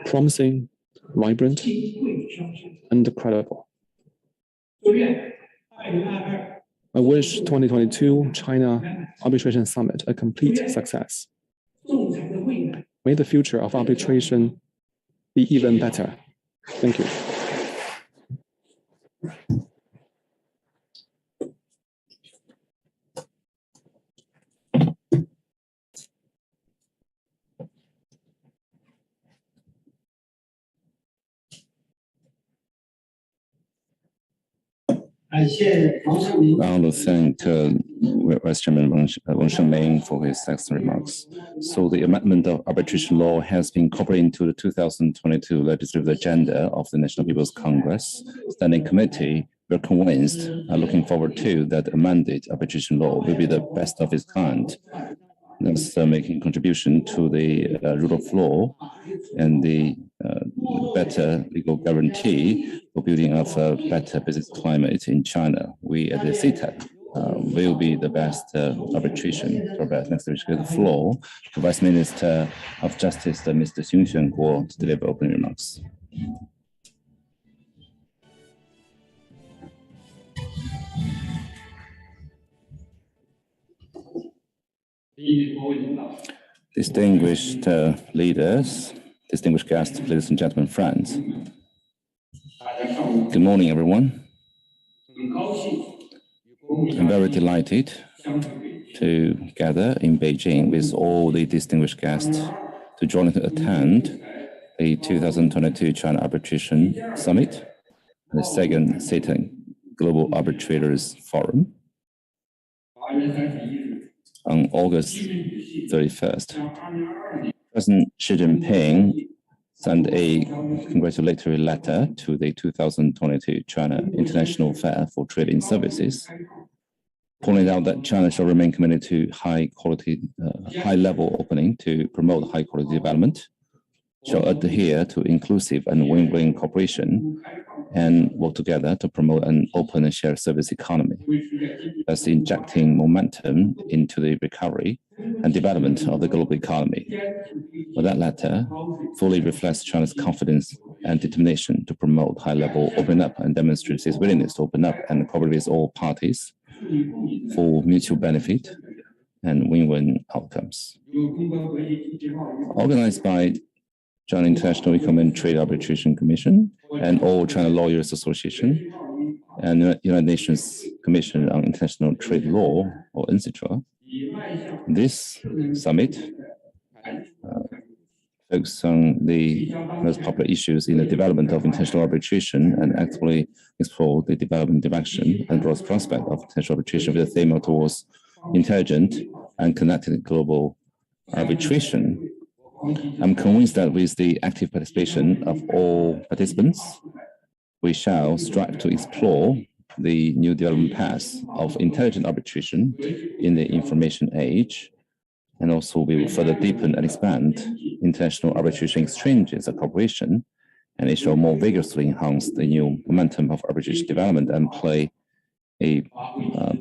Speaker 6: promising, vibrant, and credible. I wish 2022 China Arbitration Summit a complete success. May the future of arbitration be even better. Thank you.
Speaker 8: I want to thank Vice Chairman Wang Shengming for his excellent remarks. So the amendment of arbitration law has been incorporated into the 2022 legislative agenda of the National People's Congress Standing Committee. We're convinced, looking forward to, that amended arbitration law will be the best of its kind. Thus, making contribution to the rule of law and the better legal guarantee for building up a better business climate in China. We at the CTAC will be the best arbitration. Next, we give the floor to Vice Minister of Justice, Mr. Xun Xuanguo, to deliver opening remarks. Distinguished leaders, distinguished guests, ladies and gentlemen, friends. Good morning, everyone. I'm very delighted to gather in Beijing with all the distinguished guests to join and attend the 2022 China Arbitration Summit, the second CITIC Global Arbitrators Forum on August 31st. President Xi Jinping sent a congratulatory letter to the 2022 China International Fair for Trade in Services, pointing out that China shall remain committed to high-level opening to promote high-quality development, shall adhere to inclusive and win-win cooperation, and work together to promote an open and shared service economy, thus injecting momentum into the recovery and development of the global economy. But that letter fully reflects China's confidence and determination to promote high-level opening up and demonstrates its willingness to open up and cooperate with all parties for mutual benefit and win-win outcomes. Organized by China International Economic and Trade Arbitration Commission and All China Lawyers Association and United Nations Commission on International Trade Law, or UNCITRAL, this summit focuses on the most popular issues in the development of international arbitration and actively explore the development direction and growth prospect of international arbitration with a theme towards intelligent and connected global arbitration. I'm convinced that with the active participation of all participants, we shall strive to explore the new development paths of intelligent arbitration in the information age, and also we will further deepen and expand international arbitration exchanges and cooperation, and it shall more vigorously enhance the new momentum of arbitration development and play a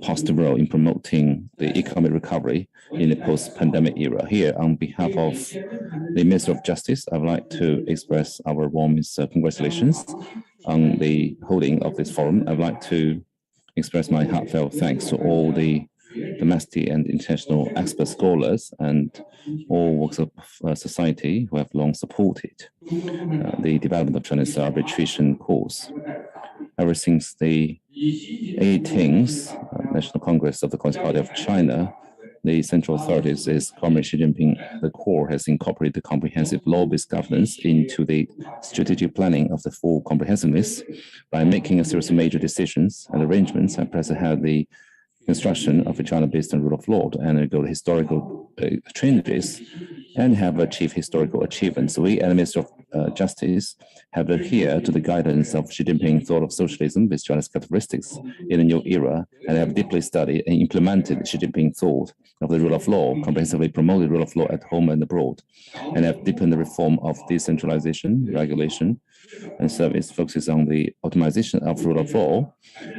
Speaker 8: positive role in promoting the economic recovery in the post-pandemic era. Here, on behalf of the Minister of Justice, I would like to express our warmest congratulations on the holding of this forum. I would like to express my heartfelt thanks to all the domestic and international expert scholars and all walks of society who have long supported the development of China's arbitration course. Ever since the 18th National Congress of the Communist Party of China, the central authorities, Comrade Xi Jinping, the core has incorporated the comprehensive law-based governance into the strategic planning of the full comprehensiveness by making a series of major decisions and arrangements and press ahead the construction of a China based on rule of law and go historical changes and have achieved historical achievements. We and the Ministry of Justice have adhered to the guidance of Xi Jinping thought of socialism with China's characteristics in the new era, and have deeply studied and implemented Xi Jinping thought of the rule of law, comprehensively promoted rule of law at home and abroad, and have deepened the reform of decentralization, regulation, and service, focuses on the optimization of rule of law,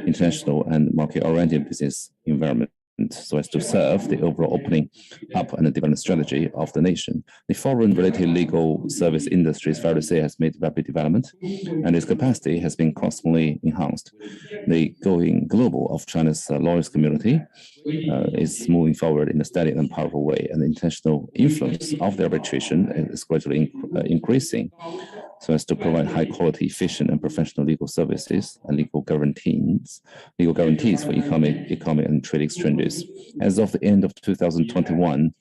Speaker 8: international and market-oriented business environment, so as to serve the overall opening up and the development strategy of the nation. The foreign-related legal service industry, it's fair to say, has made rapid development, and its capacity has been constantly enhanced. The going global of China's lawyers community is moving forward in a steady and powerful way, and the international influence of the arbitration is gradually increasing, so as to provide high-quality, efficient, and professional legal services and legal guarantees for economic and trade exchanges. As of the end of 2021,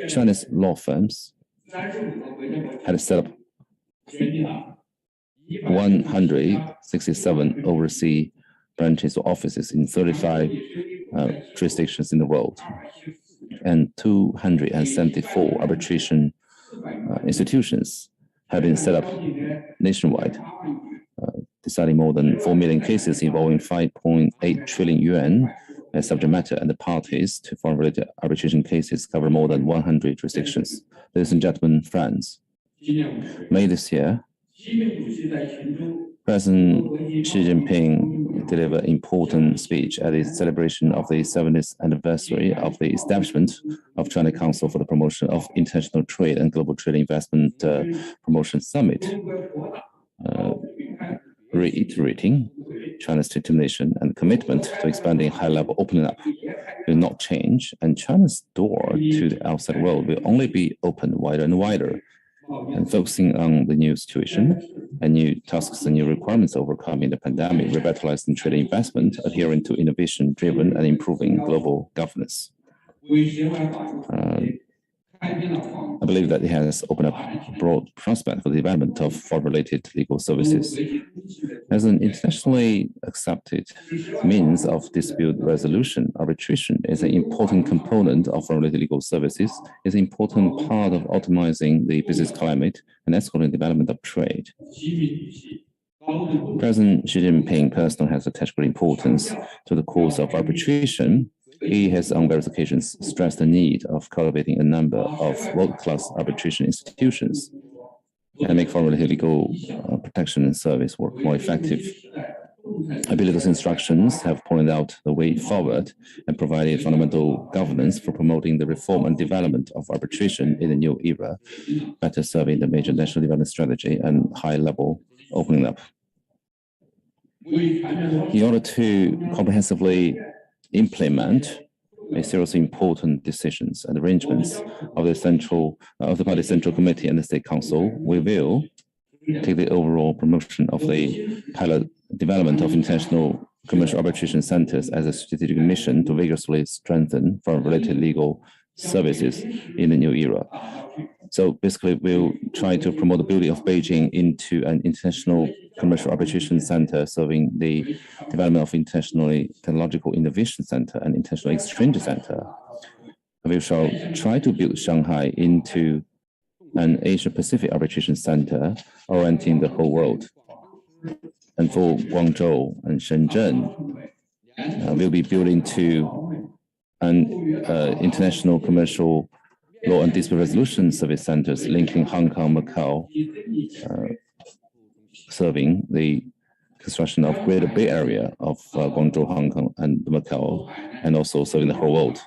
Speaker 8: China's law firms had set up 167 overseas branches or offices in 35 jurisdictions in the world, and 274 arbitration institutions have been set up nationwide, deciding more than 4 million cases involving 5.8 trillion yuan as subject matter, and the parties to foreign-related arbitration cases cover more than 100 jurisdictions. Ladies and gentlemen, friends, May this year, President Xi Jinping delivered an important speech at the celebration of the 70th anniversary of the establishment of China Council for the Promotion of International Trade and Global Trade Investment Promotion Summit, reiterating China's determination and commitment to expanding high-level opening up will not change, and China's door to the outside world will only be opened wider and wider, and focusing on the new situation and new tasks and new requirements overcoming the pandemic, revitalizing trade investment, adhering to innovation-driven and improving global governance. I believe that it has opened up a broad prospect for the development of foreign-related legal services. As an internationally accepted means of dispute resolution, arbitration is an important component of foreign-related legal services, is an important part of optimizing the business climate and escalating the development of trade. President Xi Jinping personally has attached great importance to the cause of arbitration. He has on various occasions stressed the need of cultivating a number of world-class arbitration institutions and make foreign-related legal protection and service work more effective. I believe those instructions have pointed out the way forward and provided fundamental governance for promoting the reform and development of arbitration in the new era, better serving the major national development strategy and high-level opening up. In order to comprehensively implement a series of important decisions and arrangements of the Party Central Committee and the State Council, we will take the overall promotion of the pilot development of international commercial arbitration centers as a strategic mission to vigorously strengthen foreign-related legal services in the new era. So basically, we'll try to promote the building of Beijing into an international commercial arbitration center, serving the development of internationally technological innovation center and international exchange center. We shall try to build Shanghai into an Asia-Pacific arbitration center orienting the whole world. And for Guangzhou and Shenzhen, we'll be building to an international commercial law and dispute resolution service centers linking Hong Kong, Macau, serving the construction of Greater Bay Area of Guangzhou, Hong Kong, and Macau, and also serving the whole world.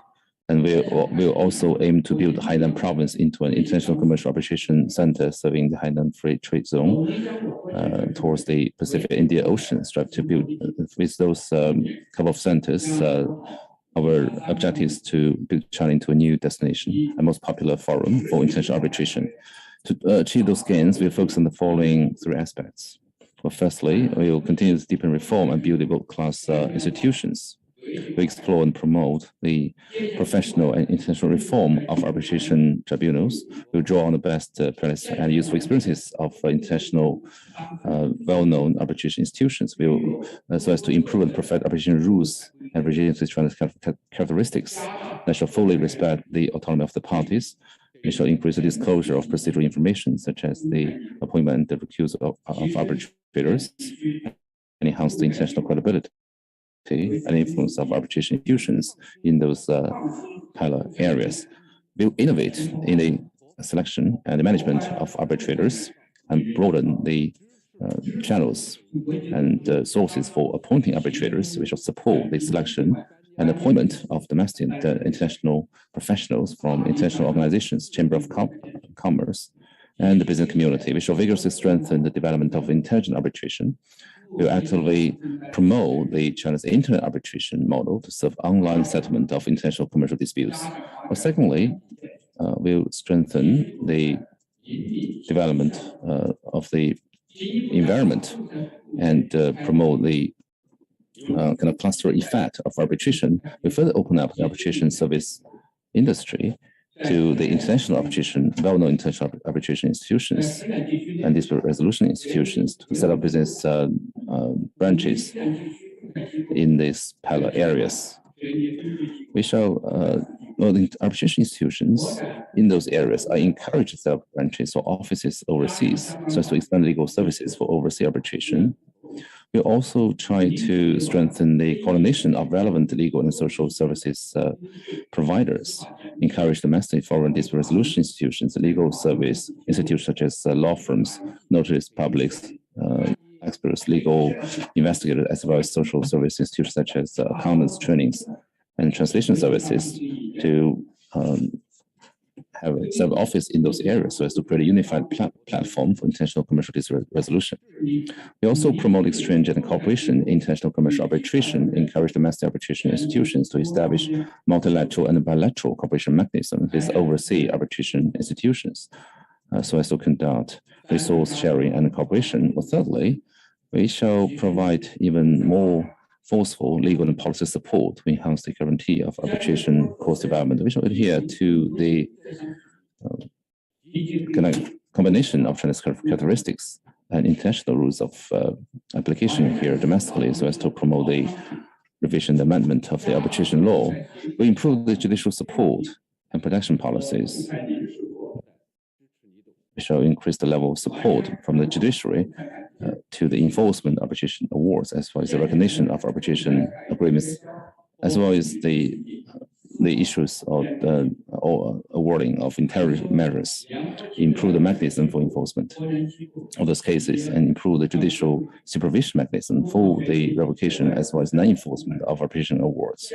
Speaker 8: And we'll also aim to build Hainan province into an international commercial arbitration center serving the Hainan Free Trade Zone towards the Pacific Indian Ocean. Strive to build with those couple of centers. Our objective is to build China into a new destination, a most popular forum for international arbitration. To achieve those gains, we'll focus on the following three aspects. Well, firstly, we will continue to deepen reform and build world-class institutions. We explore and promote the professional and international reform of arbitration tribunals. We'll draw on the best practice and useful experiences of international well-known arbitration institutions. We'll, so as to improve and perfect arbitration rules and regimes with China's characteristics that shall fully respect the autonomy of the parties, We shall increase the disclosure of procedural information, such as the appointment, the recusal of arbitrators, and enhance the international credibility and influence of arbitration institutions in those pillar areas. We will innovate in the selection and the management of arbitrators and broaden the channels and sources for appointing arbitrators, which will support the selection and appointment of domestic and international professionals from international organizations, Chamber of Commerce, and the business community. We shall vigorously strengthen the development of intelligent arbitration. We will actively promote the China's internet arbitration model to serve online settlement of international commercial disputes. Secondly, we'll strengthen the development of the environment and promote the kind of cluster effect of arbitration. We further open up the arbitration service industry to the international arbitration, well-known international arbitration institutions and dispute resolution institutions to set up business branches in these pillar areas. We shall, the arbitration institutions in those areas are encouraged to set up branches or offices overseas so as to expand legal services for overseas arbitration. We also try to strengthen the coordination of relevant legal and social services providers, encourage domestic foreign dispute resolution institutions, legal service institutions such as law firms, notaries publics, experts, legal investigators, as well as social service institutions such as accountants, trainings, and translation services to have a set office in those areas so as to create a unified platform for international commercial dispute resolution. We also promote exchange and cooperation in international commercial arbitration, encourage domestic arbitration institutions to establish multilateral and bilateral cooperation mechanisms with overseas arbitration institutions so as to conduct resource sharing and cooperation. Thirdly, we shall provide even more forceful legal and policy support to enhance the guarantee of arbitration course development. We shall adhere to the combination of China's characteristics and international rules of application here domestically so as to promote the revision and amendment of the arbitration law. We improve the judicial support and protection policies. We shall increase the level of support from the judiciary to the enforcement arbitration awards, as well as the recognition of arbitration agreements, as well as the issues of the awarding of interim measures, improve the mechanism for enforcement of those cases, and improve the judicial supervision mechanism for the revocation as well as non-enforcement of arbitration awards.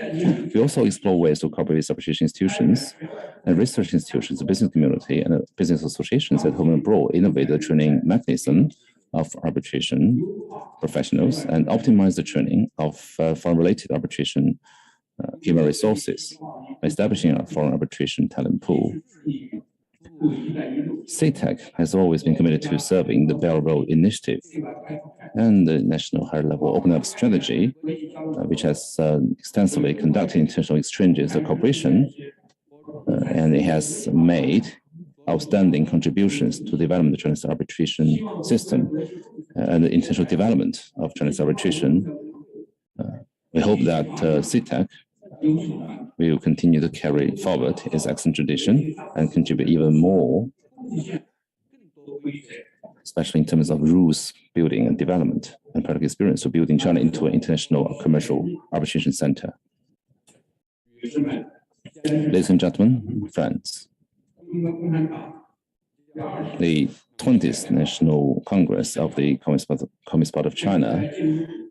Speaker 8: We also explore ways to cooperate with arbitration institutions and research institutions, the business community, and business associations at home and abroad, innovate the training mechanism of arbitration professionals and optimize the training of foreign-related arbitration human resources by establishing a foreign arbitration talent pool. CTEC has always been committed to serving the Belt and Road Initiative and the National Higher Level Open Up Strategy, which has extensively conducted international exchanges of cooperation, and it has made outstanding contributions to the development of the Chinese arbitration system and the international development of Chinese arbitration. We hope that CTEC will continue to carry forward its excellent tradition and contribute even more, especially in terms of rules building and development and practical experience, to building China into an international commercial arbitration center. Ladies and gentlemen, friends, the 20th National Congress of the Communist Party of China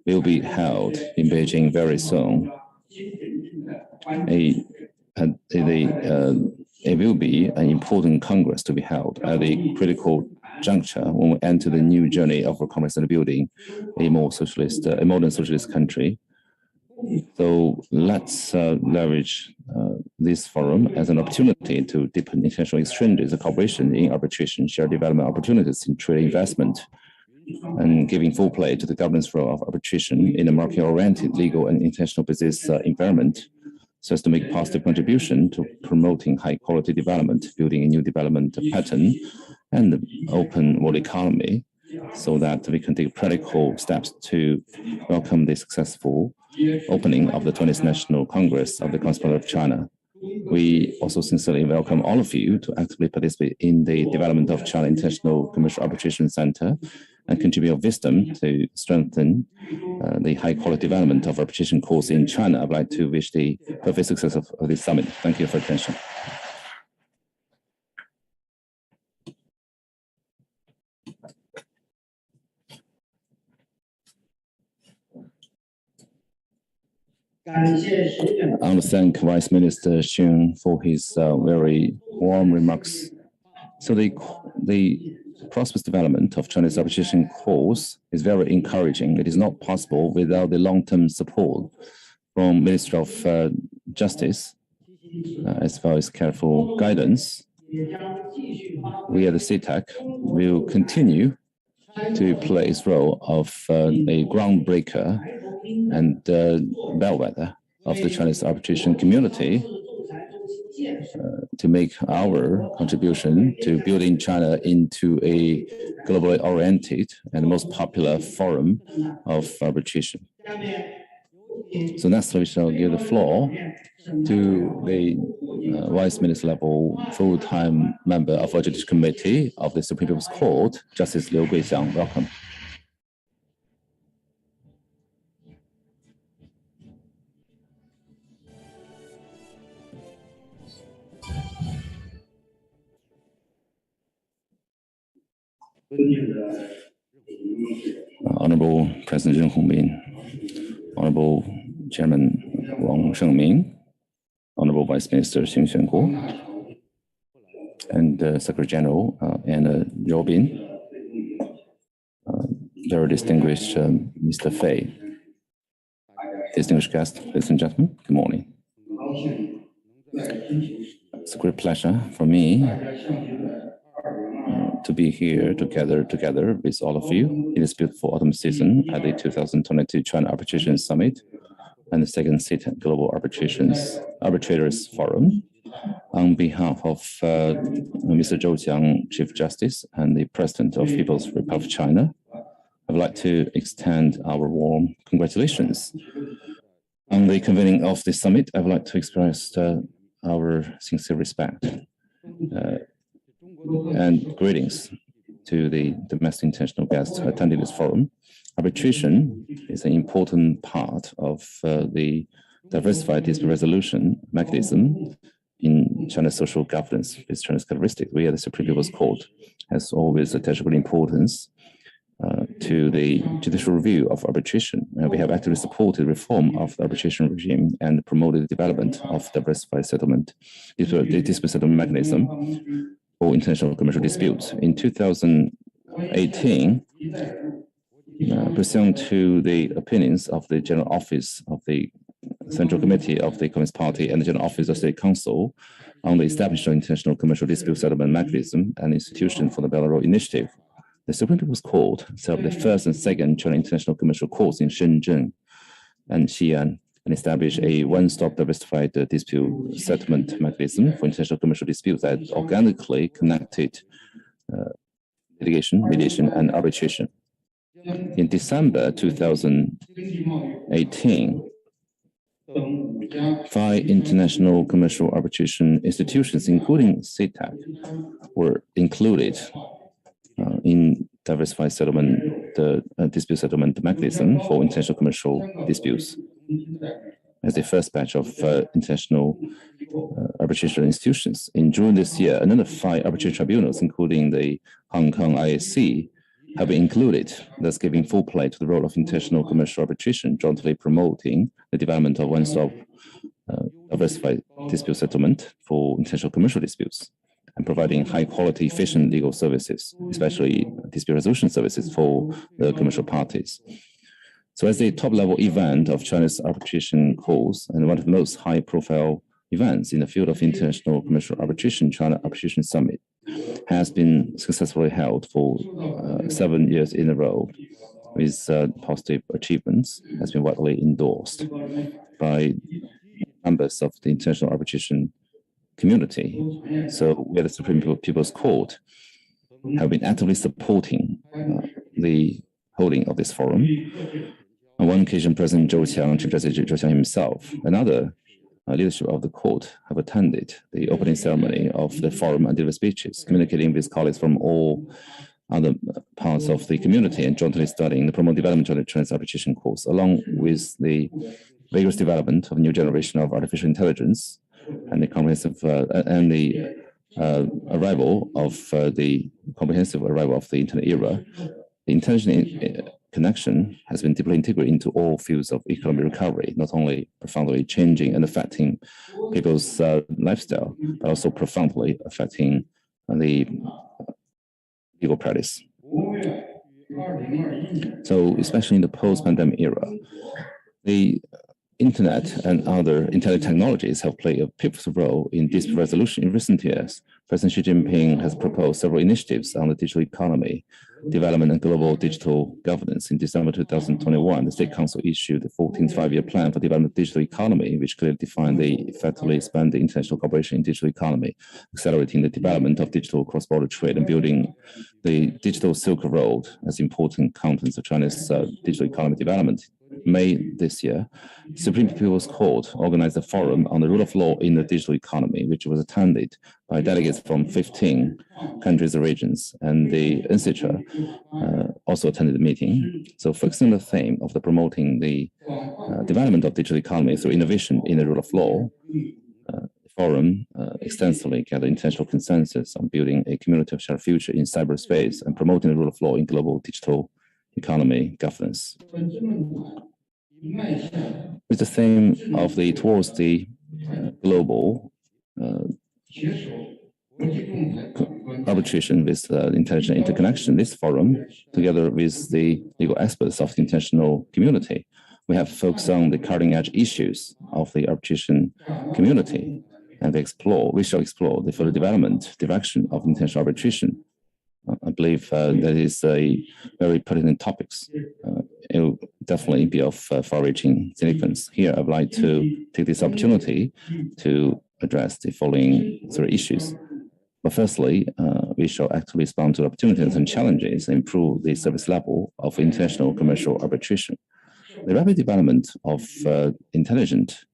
Speaker 8: will be held in Beijing very soon. It will be an important Congress to be held at a critical juncture when we enter the new journey of commerce and building a more socialist, a modern socialist country. So let's leverage this forum as an opportunity to deepen international exchanges and cooperation in arbitration, share development opportunities in trade investment, and giving full play to the governance role of arbitration in a market-oriented legal and international business environment, so as to make positive contribution to promoting high-quality development, building a new development pattern and the open world economy, so that we can take practical steps to welcome the successful opening of the 20th National Congress of the Communist Party of China. We also sincerely welcome all of you to actively participate in the development of China International Commercial Arbitration Center and contribute your wisdom to strengthen the high-quality development of arbitration courts in China. I'd like to wish the perfect success of this summit. Thank you for your attention. I want to thank Vice Minister Xun for his very warm remarks. So the prosperous development of China's arbitration courts is very encouraging. It is not possible without the long-term support from Ministry of Justice, as well as careful guidance. We at the CTAC will continue to play its role of a groundbreaker and bellwether of the Chinese arbitration community to make our contribution to building China into a globally oriented and most popular forum of arbitration. So next we shall give the floor to the Vice Minister level full-time member of the Judicial Committee of the Supreme People's Court, Justice Liu Guixiang. Welcome. Honorable President Zheng Hongmin, Honorable Chairman Wang Shengming, Honorable Vice Minister Xing Xuanguo, and Secretary General Anna Robin, very distinguished Mr. Fei, distinguished guests, ladies and gentlemen, good morning. It's a great pleasure for me to be here together with all of you in this beautiful autumn season at the 2022 China Arbitration Summit and the second CTAC Global Arbitrators Forum. On behalf of Mr. Zhou Jiang, Chief Justice and the President of People's Republic of China, I would like to extend our warm congratulations. On the convening of this summit, I would like to express our sincere respect and greetings to the domestic international guests attending this forum. Arbitration is an important part of the diversified dispute resolution mechanism in China's social governance. With China's characteristics, we at the Supreme People's Court has always attached great importance to the judicial review of arbitration. We have actively supported reform of the arbitration regime and promoted the development of diversified settlement, dispute settlement mechanism for international commercial disputes. In 2018, pursuant to the opinions of the General Office of the Central Committee of the Communist Party and the General Office of the State Council on the establishment of international commercial dispute settlement mechanism and institution for the Belt and Road Initiative, the Supreme People's Court set up the first and second China International Commercial Courts in Shenzhen and Xi'an, and establish a one-stop diversified dispute settlement mechanism for international commercial disputes that organically connected litigation, mediation, and arbitration. In December 2018, 5 international commercial arbitration institutions, including CTAC, were included in diversified settlement, the dispute settlement mechanism for international commercial disputes as the first batch of international arbitration institutions. In June this year, another 5 arbitration tribunals, including the Hong Kong IAC, have been included, thus giving full play to the role of international commercial arbitration, jointly promoting the development of one-stop diversified dispute settlement for international commercial disputes, and providing high-quality, efficient legal services, especially dispute resolution services for the commercial parties. So as the top-level event of China's arbitration courts and one of the most high-profile events in the field of international commercial arbitration, China Arbitration Summit has been successfully held for 7 years in a row with positive achievements, has been widely endorsed by members of the international arbitration community. So we at the Supreme People's Court have been actively supporting the holding of this forum. On one occasion, President Zhou Qiang, Chief Justice Zhou Qiang himself, and other leadership of the court have attended the opening ceremony of the forum and delivered speeches, communicating with colleagues from all other parts of the community and jointly studying the promote development of the Chinese arbitration course, along with the vigorous development of a new generation of artificial intelligence and the comprehensive arrival of the comprehensive arrival of the internet era. The intelligent connection has been deeply integrated into all fields of economic recovery, not only profoundly changing and affecting people's lifestyle, but also profoundly affecting the legal practice. So, especially in the post-pandemic era, the internet and other intelligent technologies have played a pivotal role in dispute resolution in recent years. President Xi Jinping has proposed several initiatives on the digital economy, development and global digital governance. In December 2021, the State Council issued the 14th Five-Year Plan for Development of the Digital Economy, which clearly defined the effectively expand the international cooperation in digital economy, accelerating the development of digital cross-border trade and building the digital Silk Road as important contents of China's digital economy development. May this year, Supreme People's Court organized a forum on the rule of law in the digital economy, which was attended by delegates from 15 countries and regions, and the institute also attended the meeting. So focusing on the theme of the promoting the development of digital economy through innovation in the rule of law, the forum extensively gathered international consensus on building a community of shared future in cyberspace and promoting the rule of law in global digital economy governance. With the theme of the towards the global arbitration with intelligent interconnection, this forum, together with the legal experts of the international community, we have focused on the cutting edge issues of the arbitration community, and we shall explore the further development direction of international arbitration. I believe that is a very pertinent topic. It will definitely be of far-reaching significance. Here, I would like to take this opportunity to address the following three issues. But firstly, we shall actively respond to opportunities and challenges and improve the service level of international commercial arbitration. The rapid development of intelligent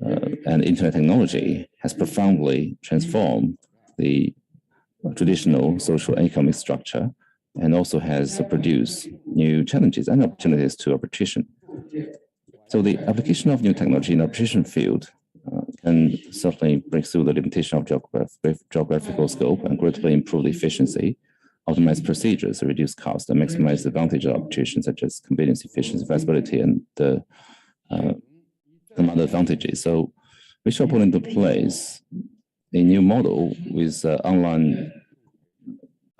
Speaker 8: and internet technology has profoundly transformed the traditional social and economic structure and also has produced new challenges and opportunities to arbitration. So the application of new technology in the arbitration field can certainly break through the limitation of geographical scope and greatly improve the efficiency, optimize procedures, reduce cost, and maximize the advantage of arbitration, such as convenience, efficiency, flexibility, and some other advantages. So we shall put into place a new model with online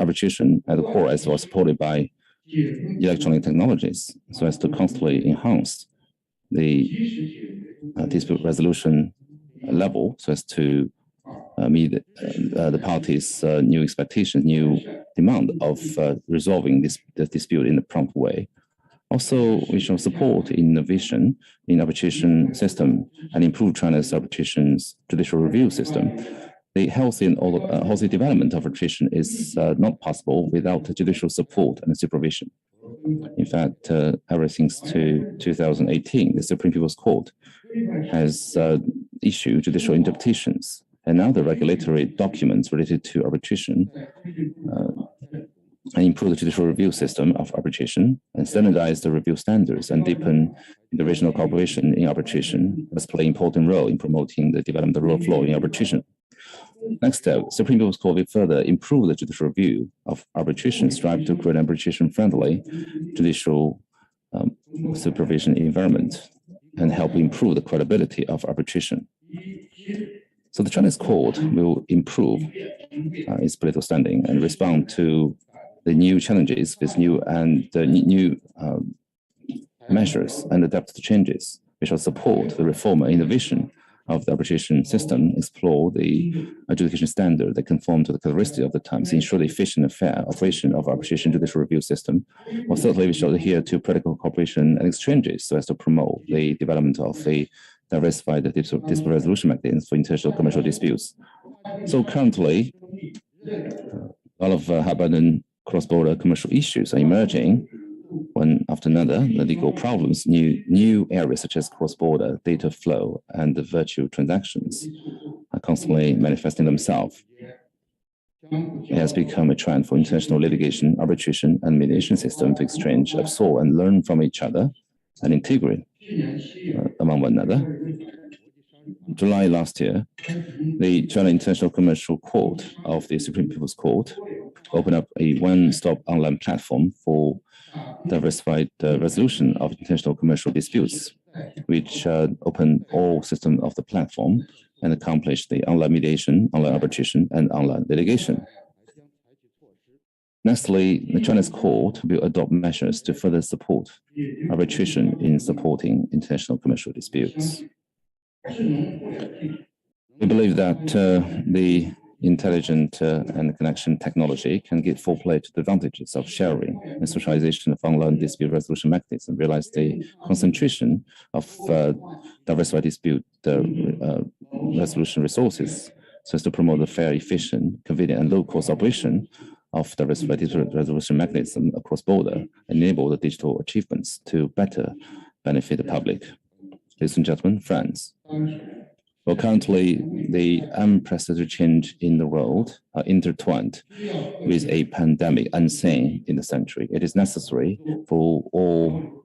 Speaker 8: arbitration at the core, as well as supported by electronic technologies, so as to constantly enhance the dispute resolution level, so as to meet the parties' new expectations, new demand of resolving this dispute in a prompt way. Also, we shall support innovation in arbitration system and improve China's arbitration's judicial review system. The healthy development of arbitration is not possible without judicial support and supervision. In fact, ever since 2018, the Supreme People's Court has issued judicial interpretations and other regulatory documents related to arbitration and improve the judicial review system of arbitration and standardize the review standards and deepen the regional cooperation in arbitration, thus play an important role in promoting the development of the rule of law in arbitration. Next step, Supreme People's Court will further improve the judicial review of arbitration, strive to create an arbitration-friendly judicial supervision environment, and help improve the credibility of arbitration. So the Chinese court will improve its political standing and respond to the new challenges with new measures and adapt to changes. We shall support the reform and innovation of the arbitration system, explore the adjudication standard that conform to the characteristics of the times, ensure the efficient and fair operation of arbitration judicial review system. Well, thirdly, we shall adhere to practical cooperation and exchanges so as to promote the development of a diversified dispute resolution mechanisms for international commercial disputes. So currently, a lot of high-burden cross-border commercial issues are emerging one after another, the legal problems, new areas such as cross-border data flow and the virtual transactions are constantly manifesting themselves. It has become a trend for international litigation, arbitration, and mediation system to exchange, absorb, and learn from each other and integrate among one another. July last year, the China International Commercial Court of the Supreme People's Court opened up a one-stop online platform for diversified resolution of international commercial disputes, which opened all systems of the platform and accomplished the online mediation, online arbitration, and online litigation. Nextly, the Chinese court will adopt measures to further support arbitration in supporting international commercial disputes. We believe that the intelligent and connection technology can give full play to the advantages of sharing and socialization of online dispute resolution mechanisms, realize the concentration of diversified dispute resolution resources, so as to promote the fair, efficient, convenient, and low-cost operation of diversified dispute resolution mechanism across border, enable the digital achievements to better benefit the public. Ladies and gentlemen, friends. Well, currently, the unprecedented change in the world are intertwined with a pandemic unseen in the century. It is necessary for all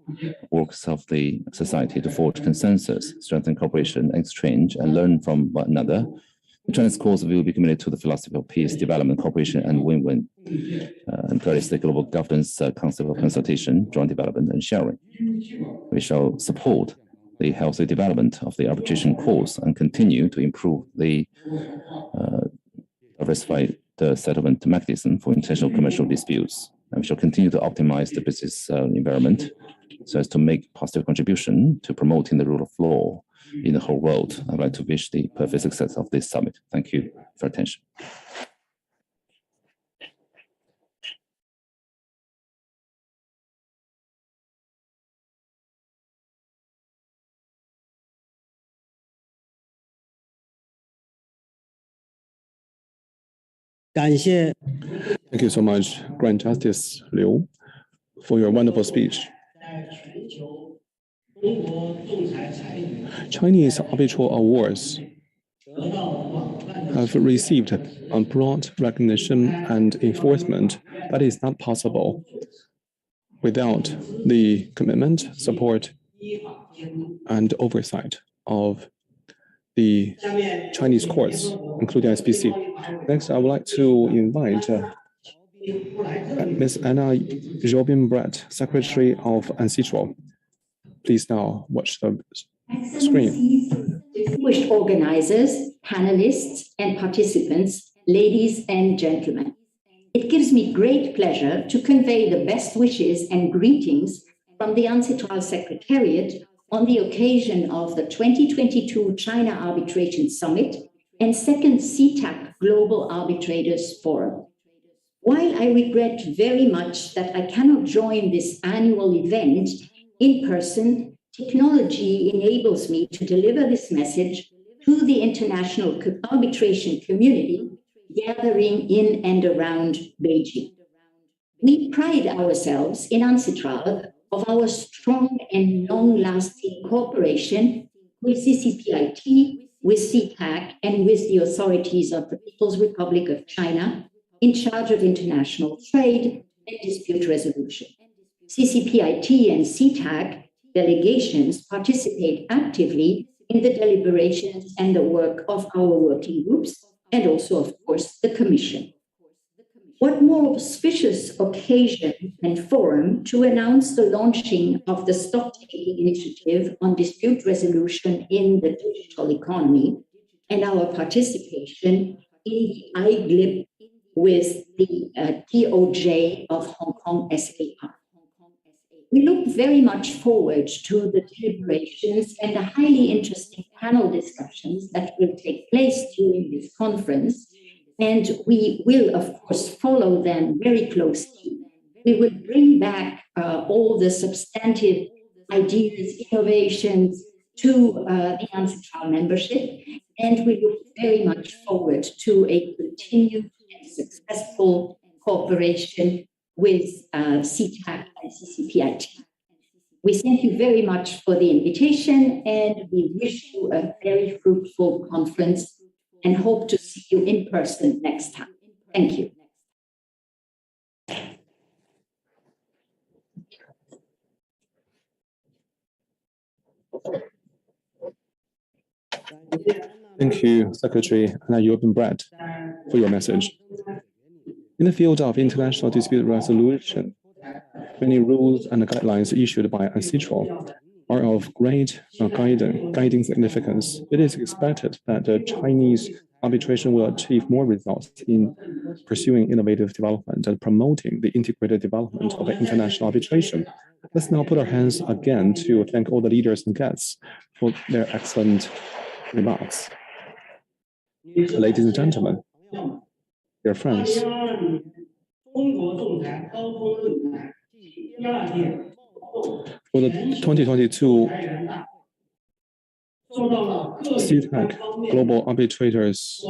Speaker 8: works of the society to forge consensus, strengthen cooperation, exchange, and learn from one another. The Chinese course will be committed to the philosophy of peace, development, cooperation, and win-win. And third is the global governance concept of consultation, joint development, and sharing. We shall support the healthy development of the arbitration course and continue to improve the diversified settlement mechanism for international commercial disputes. And we shall continue to optimize the business environment so as to make positive contribution to promoting the rule of law in the whole world. I'd like to wish the perfect success of this summit. Thank you for attention.
Speaker 6: Thank you so much, Grand Justice Liu, for your wonderful speech. Chinese arbitral awards have received a broad recognition and enforcement that is not possible without the commitment, support, and oversight of the Chinese courts, including SPC. Next, I would like to invite Ms. Anna Jobin-Brett, Secretary of Ancestral. Please now watch the screen.
Speaker 7: Distinguished organizers, panelists, and participants, ladies and gentlemen. It gives me great pleasure to convey the best wishes and greetings from the Ancestral Secretariat on the occasion of the 2022 China Arbitration Summit and second CTAC Global Arbitrators Forum. While I regret very much that I cannot join this annual event in person, technology enables me to deliver this message to the international arbitration community gathering in and around Beijing. We pride ourselves in Ancestral of our strong and long-lasting cooperation with CCPIT, with CTAC, and with the authorities of the People's Republic of China in charge of international trade and dispute resolution. CCPIT and CTAC delegations participate actively in the deliberations and the work of our working groups, and also, of course, the Commission. What more auspicious occasion and forum to announce the launching of the Stocktaking Initiative on Dispute Resolution in the Digital Economy and our participation in the IGLIP with the DOJ of Hong Kong SAR. We look very much forward to the deliberations and the highly interesting panel discussions that will take place during this conference. And we will, of course, follow them very closely. We will bring back all the substantive ideas, innovations to the Ancestral membership. And we look very much forward to a continued and successful cooperation with CTAC and CCPIT. We thank you very much for the invitation, and we wish you a very fruitful conference and hope to see you in person next time. Thank you.
Speaker 6: Thank you, Secretary Anna Brett, for your message. In the field of international dispute resolution, many rules and guidelines issued by UNCITRAL are of great guiding significance. It is expected that the Chinese arbitration will achieve more results in pursuing innovative development and promoting the integrated development of international arbitration. Let's now put our hands again to thank all the leaders and guests for their excellent remarks. Ladies and gentlemen, dear friends, for the 2022 CTAC Global Arbitrators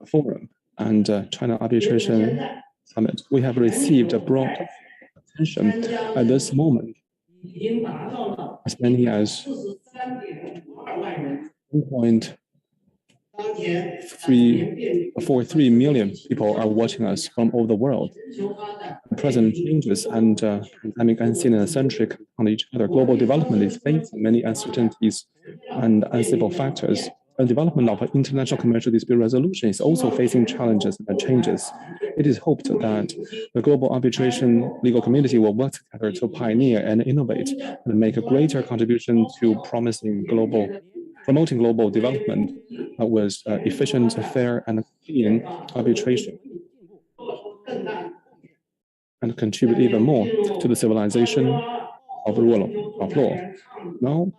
Speaker 6: Forum and China Arbitration Summit, we have received a broad attention at this moment. As many as 1.43 million people are watching us from all the world. The present changes and pandemic unseen and eccentric on each other. Global development is facing many uncertainties and unstable factors. The development of international commercial dispute resolution is also facing challenges and changes. It is hoped that the global arbitration legal community will work together to pioneer and innovate and make a greater contribution to promoting global development with efficient, fair, and clean arbitration, and contribute even more to the civilization of the rule of law. Now,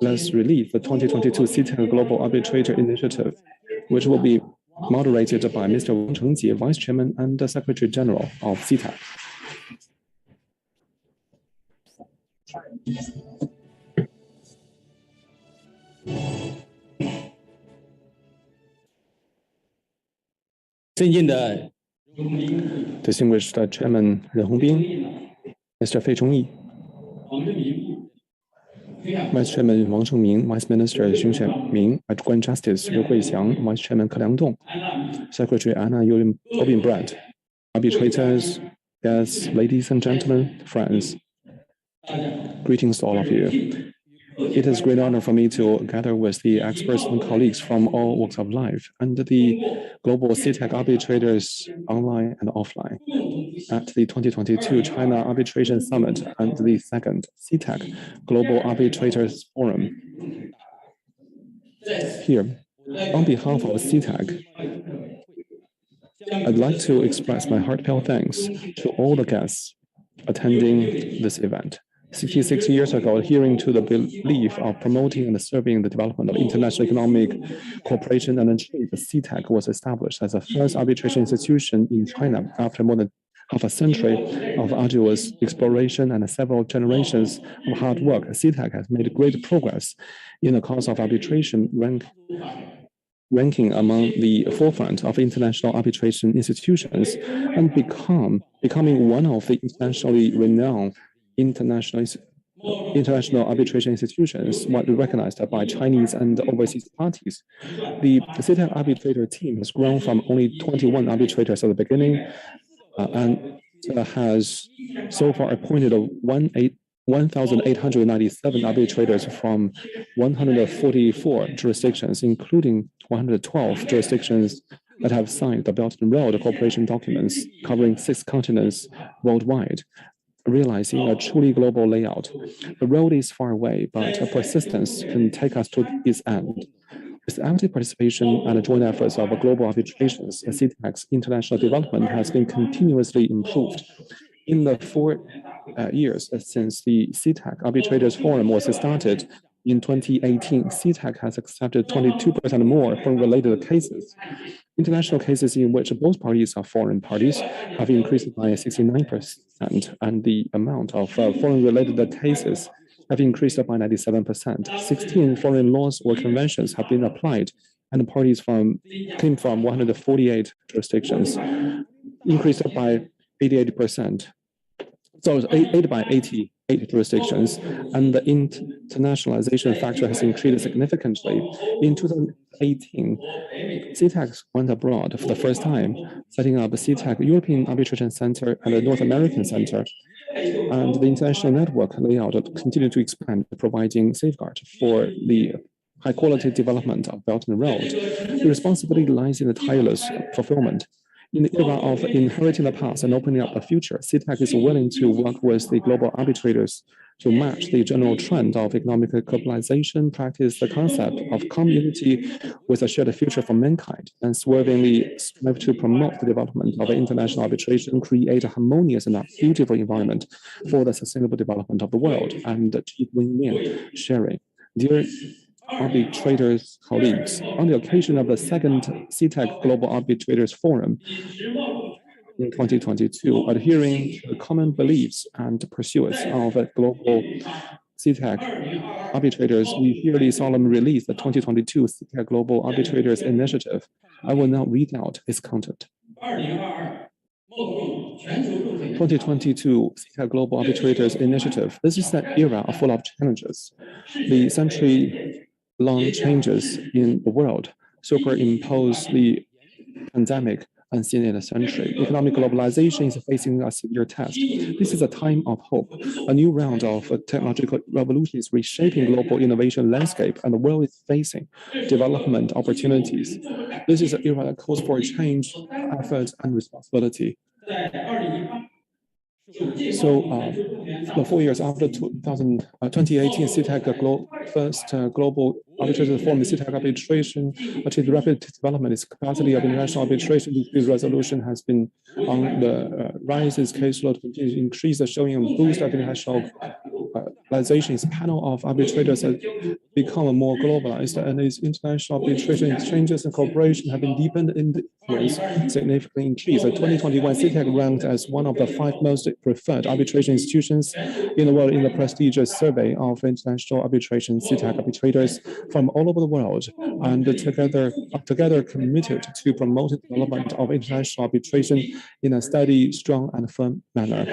Speaker 6: let's release the 2022 CTAC Global Arbitrator Initiative, which will be moderated by Mr. Wang Chengjie, Vice Chairman and Secretary General of CTAC. Distinguished Chairman Ren Hongbin, Mr. Fei Chongyi, Vice Chairman Wang Shengming, Vice Minister Xun Xianming, Grand Justice Liu Guixiang, Vice Chairman Ke Liangdong, Secretary Anna Brett, arbitrators, guests, ladies and gentlemen, friends. Greetings to all of you. It is a great honor for me to gather with the experts and colleagues from all walks of life and the global CTAC arbitrators online and offline at the 2022 China Arbitration Summit and the second CTAC Global Arbitrators Forum. Here, on behalf of CTAC, I'd like to express my heartfelt thanks to all the guests attending this event. 66 years ago, adhering to the belief of promoting and serving the development of international economic cooperation and trade, the CTAC was established as the first arbitration institution in China after more than half a century of arduous exploration and several generations of hard work. CTAC has made great progress in the cause of arbitration, ranking among the forefront of international arbitration institutions and becoming one of the internationally renowned international arbitration institutions, widely recognized by Chinese and overseas parties. The CTAC arbitrator team has grown from only 21 arbitrators at the beginning and has so far appointed 1,897 arbitrators from 144 jurisdictions, including 112 jurisdictions that have signed the Belt and Road cooperation documents covering 6 continents worldwide, realizing a truly global layout. The road is far away, but persistence can take us to its end. With active participation and joint efforts of global arbitrations, CTAC's international development has been continuously improved. In the 4 years since the CTAC Arbitrators Forum was started in 2018, CTAC has accepted 22% more foreign-related cases. International cases in which both parties are foreign parties have increased by 69%, and the amount of foreign-related cases have increased by 97%. 16 foreign laws or conventions have been applied, and the parties came from 148 jurisdictions, increased by 88%. So 8 by 88 jurisdictions, and the internationalization factor has increased significantly. In 2018, CTAC went abroad for the first time, setting up a CTAC European Arbitration Center and a North American Center. And the international network layout continued to expand, providing safeguard for the high-quality development of Belt and Road. The responsibility lies in the tireless fulfillment. In the era of inheriting the past and opening up the future, CTAC is willing to work with the global arbitrators to match the general trend of economic globalization, practice the concept of community with a shared future for mankind, and swervingly strive to promote the development of international arbitration, create a harmonious and beautiful environment for the sustainable development of the world, and achieve win-win sharing. Dear arbitrators, colleagues, on the occasion of the second CTAC Global Arbitrators Forum in 2022, adhering to the common beliefs and pursuits of global CTAC arbitrators, we hereby solemnly release the 2022 CTAC Global Arbitrators Initiative. I will now read out its content. 2022 CTAC Global Arbitrators Initiative. This is an era full of challenges. The century-long changes in the world superimpose the pandemic unseen in a century. Economic globalization is facing a severe test. This is a time of hope. A new round of technological revolution is reshaping global innovation landscape, and the world is facing development opportunities. This is an era that calls for change, effort, and responsibility. So, the 4 years after 2018 CTAC first global arbitration forum, CTAC arbitration achieved rapid development. Its capacity of international arbitration dispute resolution has been on the rise. Its caseload continues to increase, showing a boost of international globalization. Its panel of arbitrators has become more globalized, and its international arbitration exchanges and cooperation have been deepened in the influence significantly increased. In 2021, CTAC ranked as one of the 5 most preferred arbitration institutions in the world in the prestigious survey of international arbitration CTAC arbitrators from all over the world, and together committed to promote the development of international arbitration in a steady, strong, and firm manner.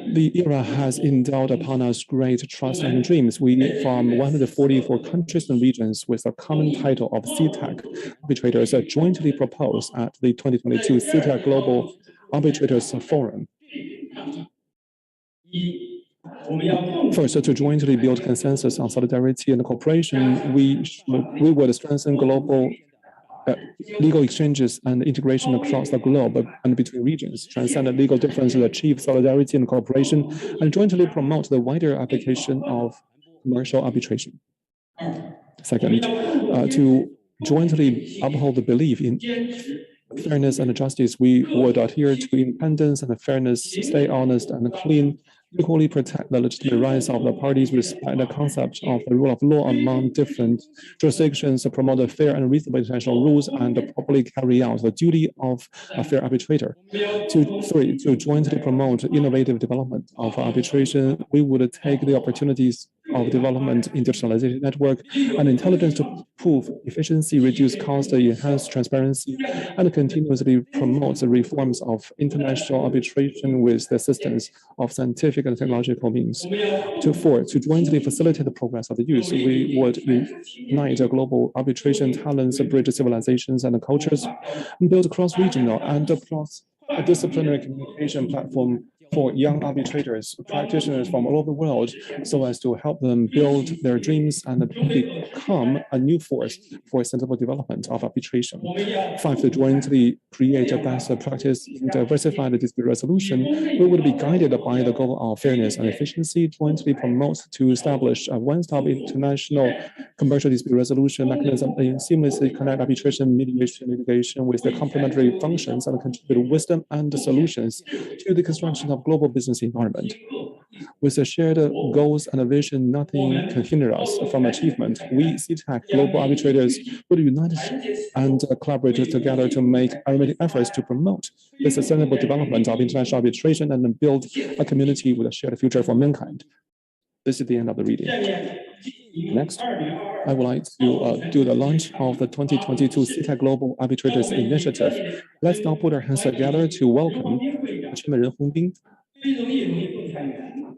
Speaker 6: The era has endowed upon us great trust and dreams. We, from 144 countries and regions with a common title of CTAC arbitrators, jointly proposed at the 2022 CTAC Global Arbitrators Forum. First, to jointly build consensus on solidarity and cooperation, we would strengthen global legal exchanges and integration across the globe and between regions, transcend legal differences, achieve solidarity and cooperation, and jointly promote the wider application of commercial arbitration. Second, to jointly uphold the belief in fairness and justice, we would adhere to independence and fairness, stay honest and clean, equally protect the legitimate rights of the parties, respect the concept of the rule of law among different jurisdictions, promote the fair and reasonable international rules, and properly carry out the duty of a fair arbitrator. Three, to jointly promote innovative development of arbitration, we would take the opportunities of development in digitalization network and intelligence to improve efficiency, reduce cost, enhance transparency, and continuously promote the reforms of international arbitration with the assistance of scientific and technological means. Four, to jointly facilitate the progress of the youth, we would unite global arbitration talents, bridge civilizations and cultures, and build cross-regional and cross-disciplinary communication platform for young arbitrators, practitioners from all over the world, so as to help them build their dreams and become a new force for sensible development of arbitration. Five, to jointly create a best practice in diversified dispute resolution, we would be guided by the goal of fairness and efficiency, jointly promote to establish a one-stop international commercial dispute resolution mechanism and seamlessly connect arbitration, mediation, litigation with the complementary functions and contribute wisdom and solutions to the construction of global business environment. With the shared goals and a vision, nothing can hinder us from achievement. We, CTAC Global Arbitrators, would unite and collaborate together to make aromatic efforts to promote the sustainable development of international arbitration and build a community with a shared future for mankind. This is the end of the reading. Next, I would like to do the launch of the 2022 CTAC Global Arbitrators Initiative. Let's now put our hands together to welcome Chairman Ren Hongbin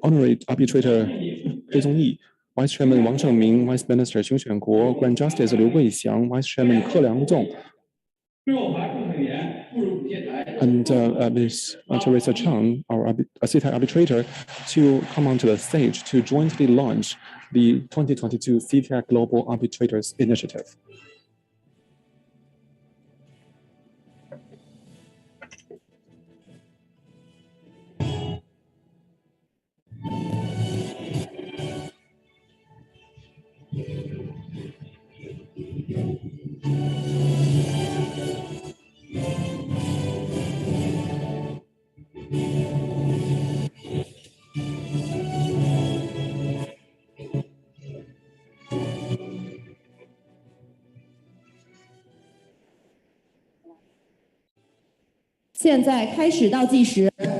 Speaker 6: Honorary Arbitrator 费宗义 Vice Chairman 王正明 Vice Minister 熊选国 Grand Justice 刘桂祥 Vice Chairman 柯良仲 and Ms. Teresa Chang, our CTAC arbitrator, to come onto the stage to jointly launch the 2022 CTAC Global Arbitrators Initiative.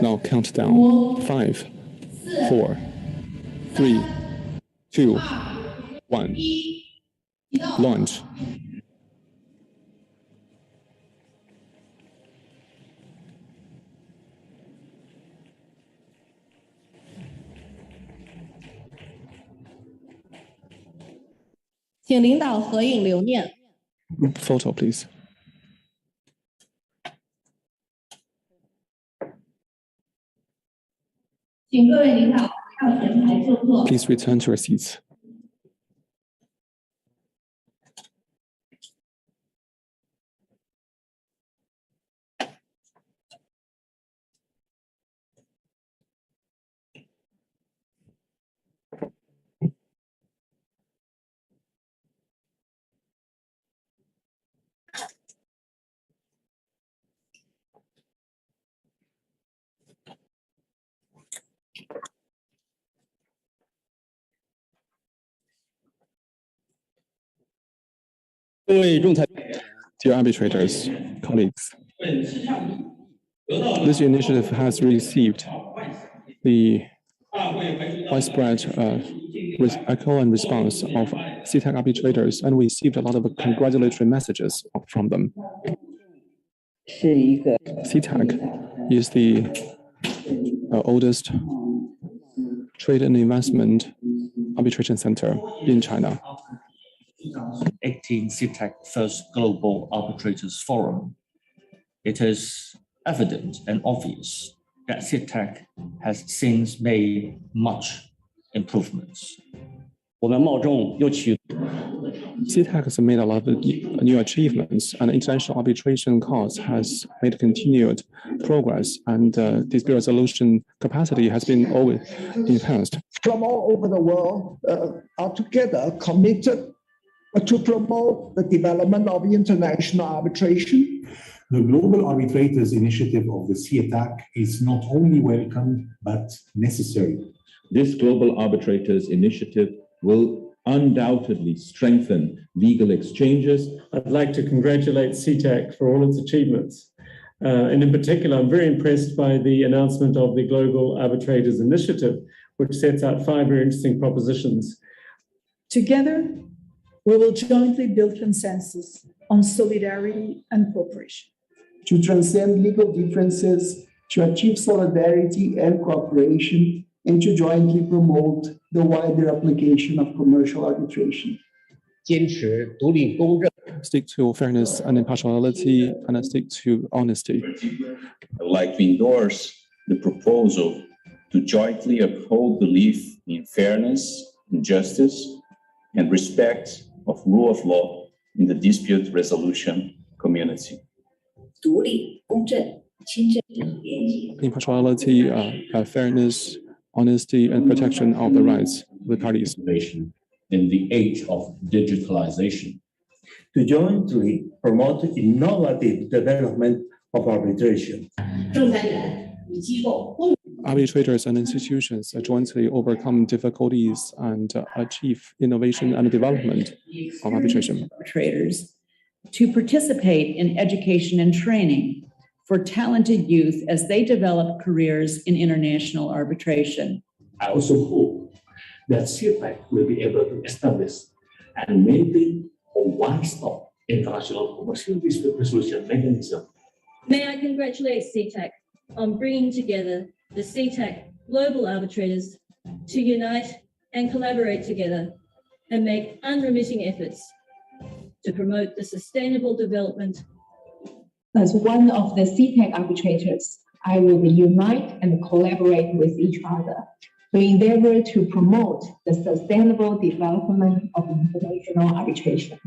Speaker 6: Now count down 5, 4, 3, 2, 1. Launch. Group photo, please. Please return to your seats. Dear arbitrators, colleagues, this initiative has received the widespread echo and response of CTAC arbitrators, and we received a lot of congratulatory messages from them. CTAC is the oldest trade and investment arbitration center in China.
Speaker 9: 2018 CTAC First Global Arbitrators Forum. It is evident and obvious that CTAC has since made much improvements.
Speaker 6: CTAC has made a lot of new achievements, and international arbitration cause has made continued progress, and dispute resolution capacity has been always enhanced.
Speaker 10: From all over the world are together committed to promote the development of international arbitration.
Speaker 11: The Global Arbitrators Initiative of the CTAC is not only welcome, but necessary.
Speaker 20: This Global Arbitrators Initiative will undoubtedly strengthen legal exchanges.
Speaker 12: I'd like to congratulate CTAC for all its achievements. And in particular, I'm very impressed by the announcement of the Global Arbitrators Initiative, which sets out 5 very interesting propositions.
Speaker 13: Together, we will jointly build consensus on solidarity and cooperation.
Speaker 10: To transcend legal differences, to achieve solidarity and cooperation, and to jointly promote the wider application of commercial arbitration.
Speaker 6: Stick to fairness and impartiality, and stick to honesty.
Speaker 14: I would like to endorse the proposal to jointly uphold belief in fairness, justice, and respect of rule of law in the dispute resolution community.
Speaker 6: Impartiality, fairness, honesty, and protection of the rights of the parties.
Speaker 9: In the age of digitalization.
Speaker 11: To jointly promote innovative development of arbitration.
Speaker 6: Arbitrators and institutions jointly overcome difficulties and achieve innovation and development of arbitration.
Speaker 27: Arbitrators to participate in education and training for talented youth as they develop careers in international arbitration.
Speaker 11: I also hope that CTAC will be able to establish and maintain a one-stop international commercial dispute resolution mechanism.
Speaker 28: May I congratulate CTAC on bringing together
Speaker 15: the CTAC global arbitrators to unite and collaborate together and make unremitting efforts to promote the sustainable development.
Speaker 16: As one of the CTAC arbitrators, I will unite and collaborate with each other to endeavor to promote the sustainable development of international arbitration.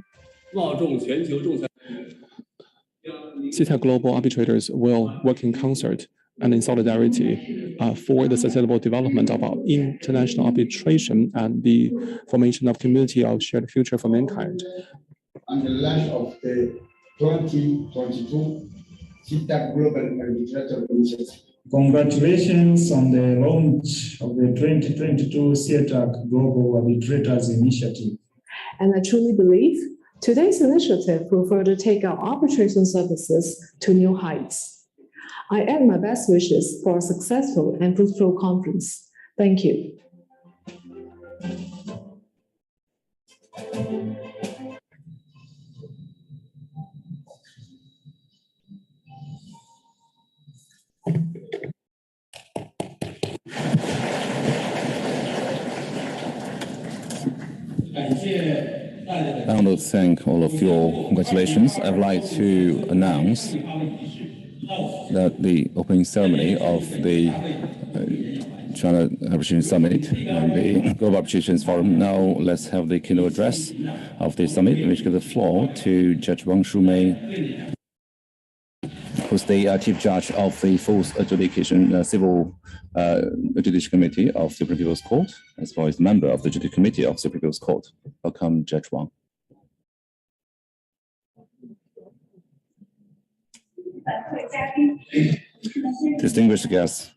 Speaker 6: CTAC global arbitrators will work in concert and in solidarity for the sustainable development of our international arbitration and the formation of community of shared future for mankind.
Speaker 17: On the launch of the 2022 CTAC Global Arbitrator Initiative.
Speaker 19: Congratulations on the launch of the 2022 CTAC Global Arbitrators Initiative.
Speaker 21: And I truly believe today's initiative will further take our arbitration services to new heights. I add my best wishes for a successful and fruitful conference. Thank you.
Speaker 8: I want to thank all of your congratulations. I'd like to announce that the opening ceremony of the China Arbitration Summit and the Global Arbitrations Forum. Now let's have the keynote address of the summit, which gives the floor to Judge Wang Shumei, who's the Chief Judge of the Fourth Adjudication Civil Judicial Committee of the Supreme People's Court, as well as member of the Judicial Committee of the Supreme People's Court. Welcome, Judge Wang. Distinguished guests,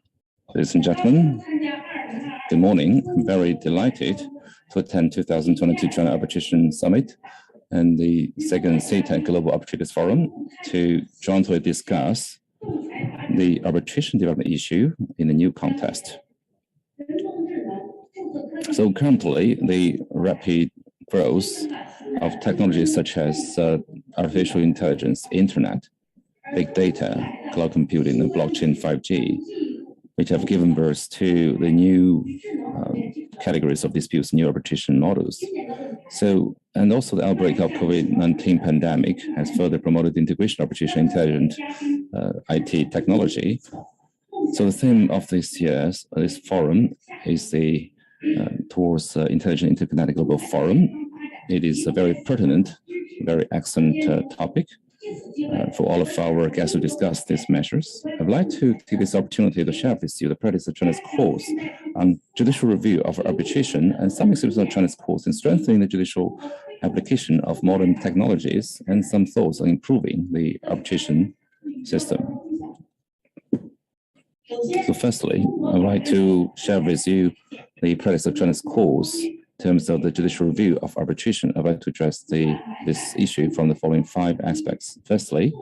Speaker 8: ladies and gentlemen, good morning. I'm very delighted to attend 2022 China Arbitration Summit and the second CTAC Global Arbitrators Forum to jointly discuss the arbitration development issue in a new context. So currently, the rapid growth of technologies such as artificial intelligence, internet, big data, cloud computing, and blockchain 5G, which have given birth to the new categories of disputes, new arbitration models. So, and also the outbreak of COVID-19 pandemic has further promoted the integration of artificial intelligent IT technology. So the theme of this year's this forum is the towards Intelligent Interconnected Global Forum. It is a very pertinent, very excellent topic for all of our guests to discuss these measures. I'd like to take this opportunity to share with you the practice of China's course on judicial review of arbitration and some examples of China's course in strengthening the judicial application of modern technologies and some thoughts on improving the arbitration system. So firstly, I'd like to share with you the practice of China's course in terms of the judicial review of arbitration. I'd like to address this issue from the following 5 aspects. Firstly,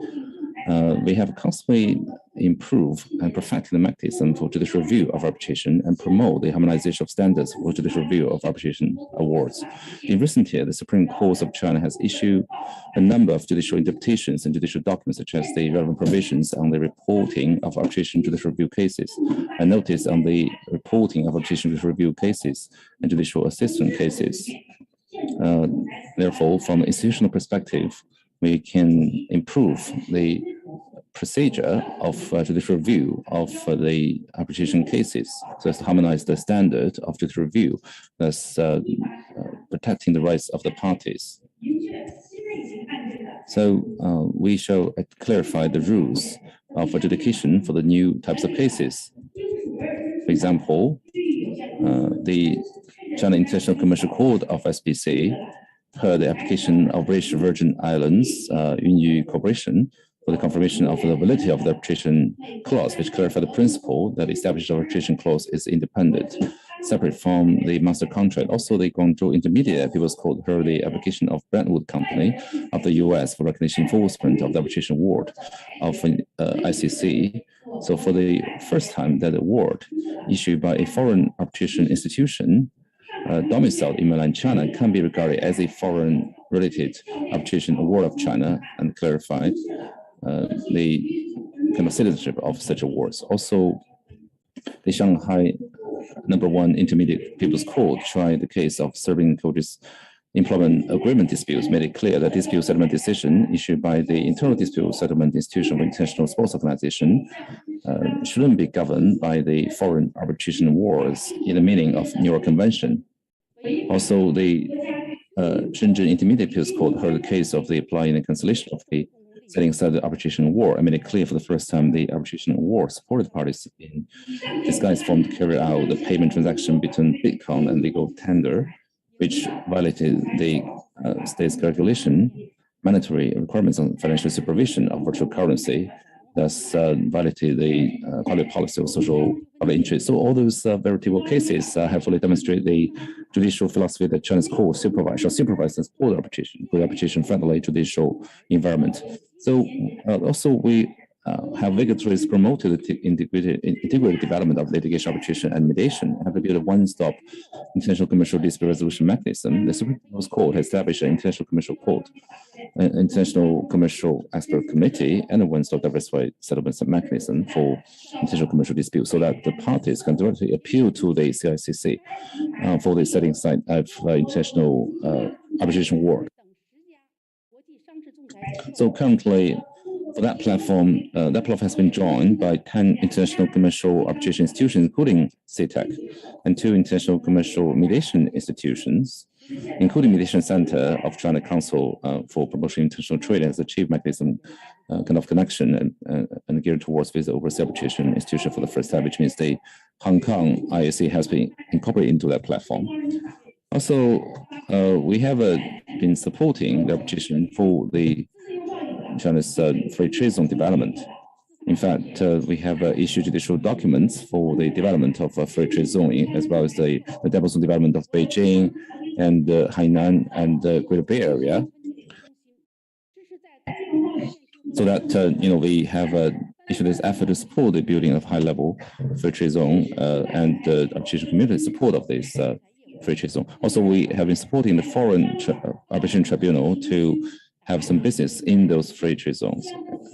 Speaker 8: we have constantly improved and perfected the mechanism for judicial review of arbitration and promote the harmonization of standards for judicial review of arbitration awards. In recent years, the Supreme Court of China has issued a number of judicial interpretations and judicial documents, such as the relevant provisions on the reporting of arbitration judicial review cases, and notice on the reporting of arbitration judicial review cases and judicial assistance cases. Therefore, from an institutional perspective, we can improve the procedure of judicial review of the arbitration cases, so as to harmonize the standard of judicial review, thus protecting the rights of the parties. So we shall clarify the rules of adjudication for the new types of cases. For example, the China International Commercial Court of SPC heard the application of British Virgin Islands Yunyu Corporation for the confirmation of the validity of the arbitration clause, which clarified the principle that the established arbitration clause is independent, separate from the master contract. Also, the Guangzhou Intermediate People's Court heard the application of Brentwood Company of the US for recognition enforcement of the arbitration award of ICC. So for the first time, that award issued by a foreign arbitration institution domiciled in mainland China can be regarded as a foreign-related arbitration award of China, and clarified the kind of citizenship of such awards. Also, The Shanghai #1 Intermediate People's Court tried the case of serving coaches employment agreement disputes, made it clear that dispute settlement decision issued by the Internal Dispute Settlement Institution of International Sports Organization shouldn't be governed by the foreign arbitration awards in the meaning of New York Convention. Also, the Shenzhen Intermediate Appeals Court heard the case of the applying and cancellation of the setting aside the arbitration award and made it clear for the first time the arbitration award supported parties in disguised form to carry out the payment transaction between Bitcoin and legal tender, which violated the state's regulation, mandatory requirements on financial supervision of virtual currency, thus violated the public policy of social public interest. So all those very typical cases have fully demonstrated the judicial philosophy that China's court shall supervise and support arbitration friendly judicial environment. So also we have vigorously promoted the integrated development of litigation, arbitration, and mediation, have built a one-stop international commercial dispute resolution mechanism. The Supreme Court has established an international commercial court, an international commercial expert committee, and a one-stop diversified settlement mechanism for international commercial disputes, so that the parties can directly appeal to the CICC for the setting aside of international arbitration award. So currently, for that platform has been joined by 10 international commercial arbitration institutions, including CITEC, and 2 international commercial mediation institutions, including Mediation Center of China Council for Promotion of International Trade as a chief mechanism kind of connection and geared towards with the overseas arbitration institution for the first time, which means the Hong Kong IAC has been incorporated into that platform. Also, we have been supporting the arbitration for the China's free trade zone development. In fact, we have issued judicial documents for the development of a free trade zone, as well as the development development of Beijing and Hainan and the Greater Bay Area. So that we have issued this effort to support the building of high-level free trade zone and the arbitration community support of this free trade zone. Also, we have been supporting the foreign arbitration tribunal to have some business in those free trade zones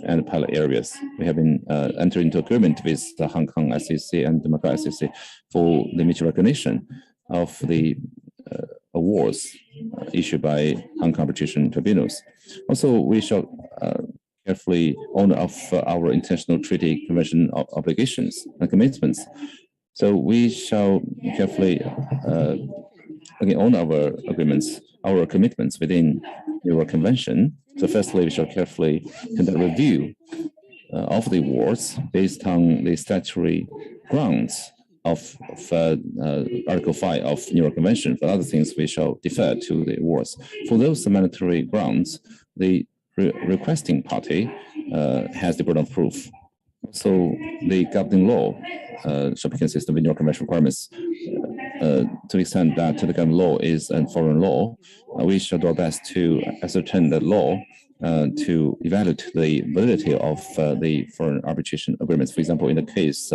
Speaker 8: and pilot areas. We have been entering into agreement with the Hong Kong SEC and the Macau SEC for the mutual recognition of the awards issued by Hong Kong arbitration tribunals. Also, we shall carefully honor of our international treaty convention obligations and commitments. So we shall carefully honor our agreements, our commitments within your convention. So firstly, we shall carefully conduct a review of the awards based on the statutory grounds of Article 5 of New York Convention. For other things, we shall defer to the awards. For those mandatory grounds, the requesting party has the burden of proof. So the governing law shall be consistent with New York Convention requirements. To the extent that the governing law is a foreign law, we shall do our best to ascertain the law to evaluate the validity of the foreign arbitration agreements. For example, in the case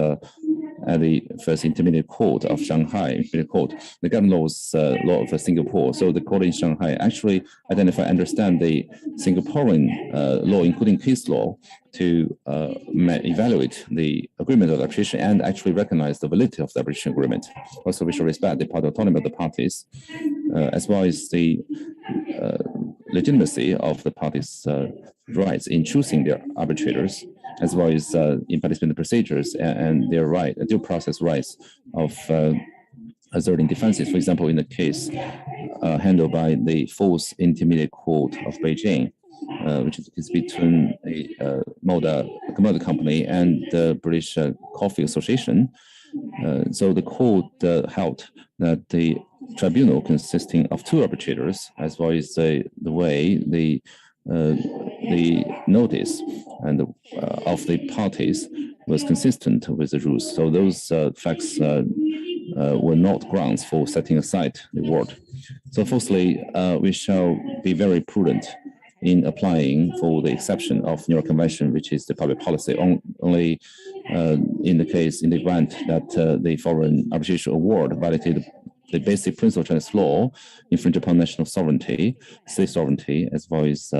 Speaker 8: at the first intermediate court of Shanghai, the governing law was law of Singapore. So the court in Shanghai actually understand the Singaporean law, including case law, to evaluate the agreement of arbitration and actually recognize the validity of the arbitration agreement. Also, we should respect the party autonomy of the parties, as well as the legitimacy of the parties' rights in choosing their arbitrators, as well as in participating procedures and their due process rights of asserting defenses. For example, in the case handled by the Fourth Intermediate Court of Beijing, which is between a commodity company and the British Coffee Association. So the court held that the tribunal consisting of 2 arbitrators, as well as the way the notice and of the parties was consistent with the rules. So those facts were not grounds for setting aside the award. So firstly, we shall be very prudent in applying for the exception of New York Convention, which is the public policy, only in the event that the foreign arbitration award violated the basic principle of Chinese law infringe upon national sovereignty, state sovereignty, as well as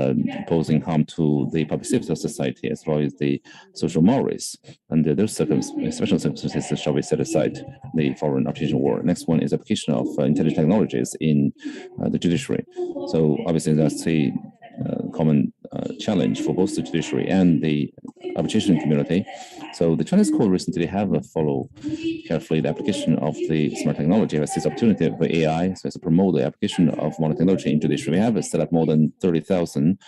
Speaker 8: posing harm to the public safety of society, as well as the social mores. Under those special circumstances, shall we set aside the foreign arbitration award. Next one is application of intelligent technologies in the judiciary. So obviously that's a common challenge for both the judiciary and the arbitration community. So the Chinese court recently have followed carefully the application of the smart technology as this opportunity for AI, so as to promote the application of modern technology in judiciary. We have set up more than 30,000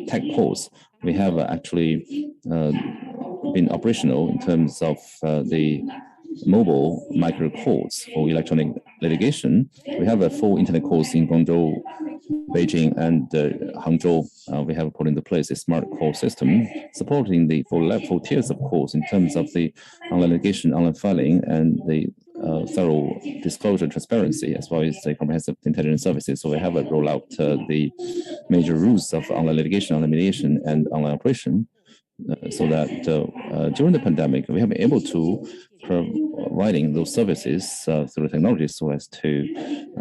Speaker 8: tech courts. We have actually been operational in terms of the mobile micro courts for electronic litigation. We have a full internet courts in Guangzhou, Beijing, and Hangzhou. We have put into place a smart court system supporting the full tiers of courts in terms of the online litigation, online filing, and the thorough disclosure transparency, as well as the comprehensive intelligence services. So we have rolled out the major rules of online litigation, online mediation, and online operation. So that during the pandemic, we have been able to providing those services through technology so as to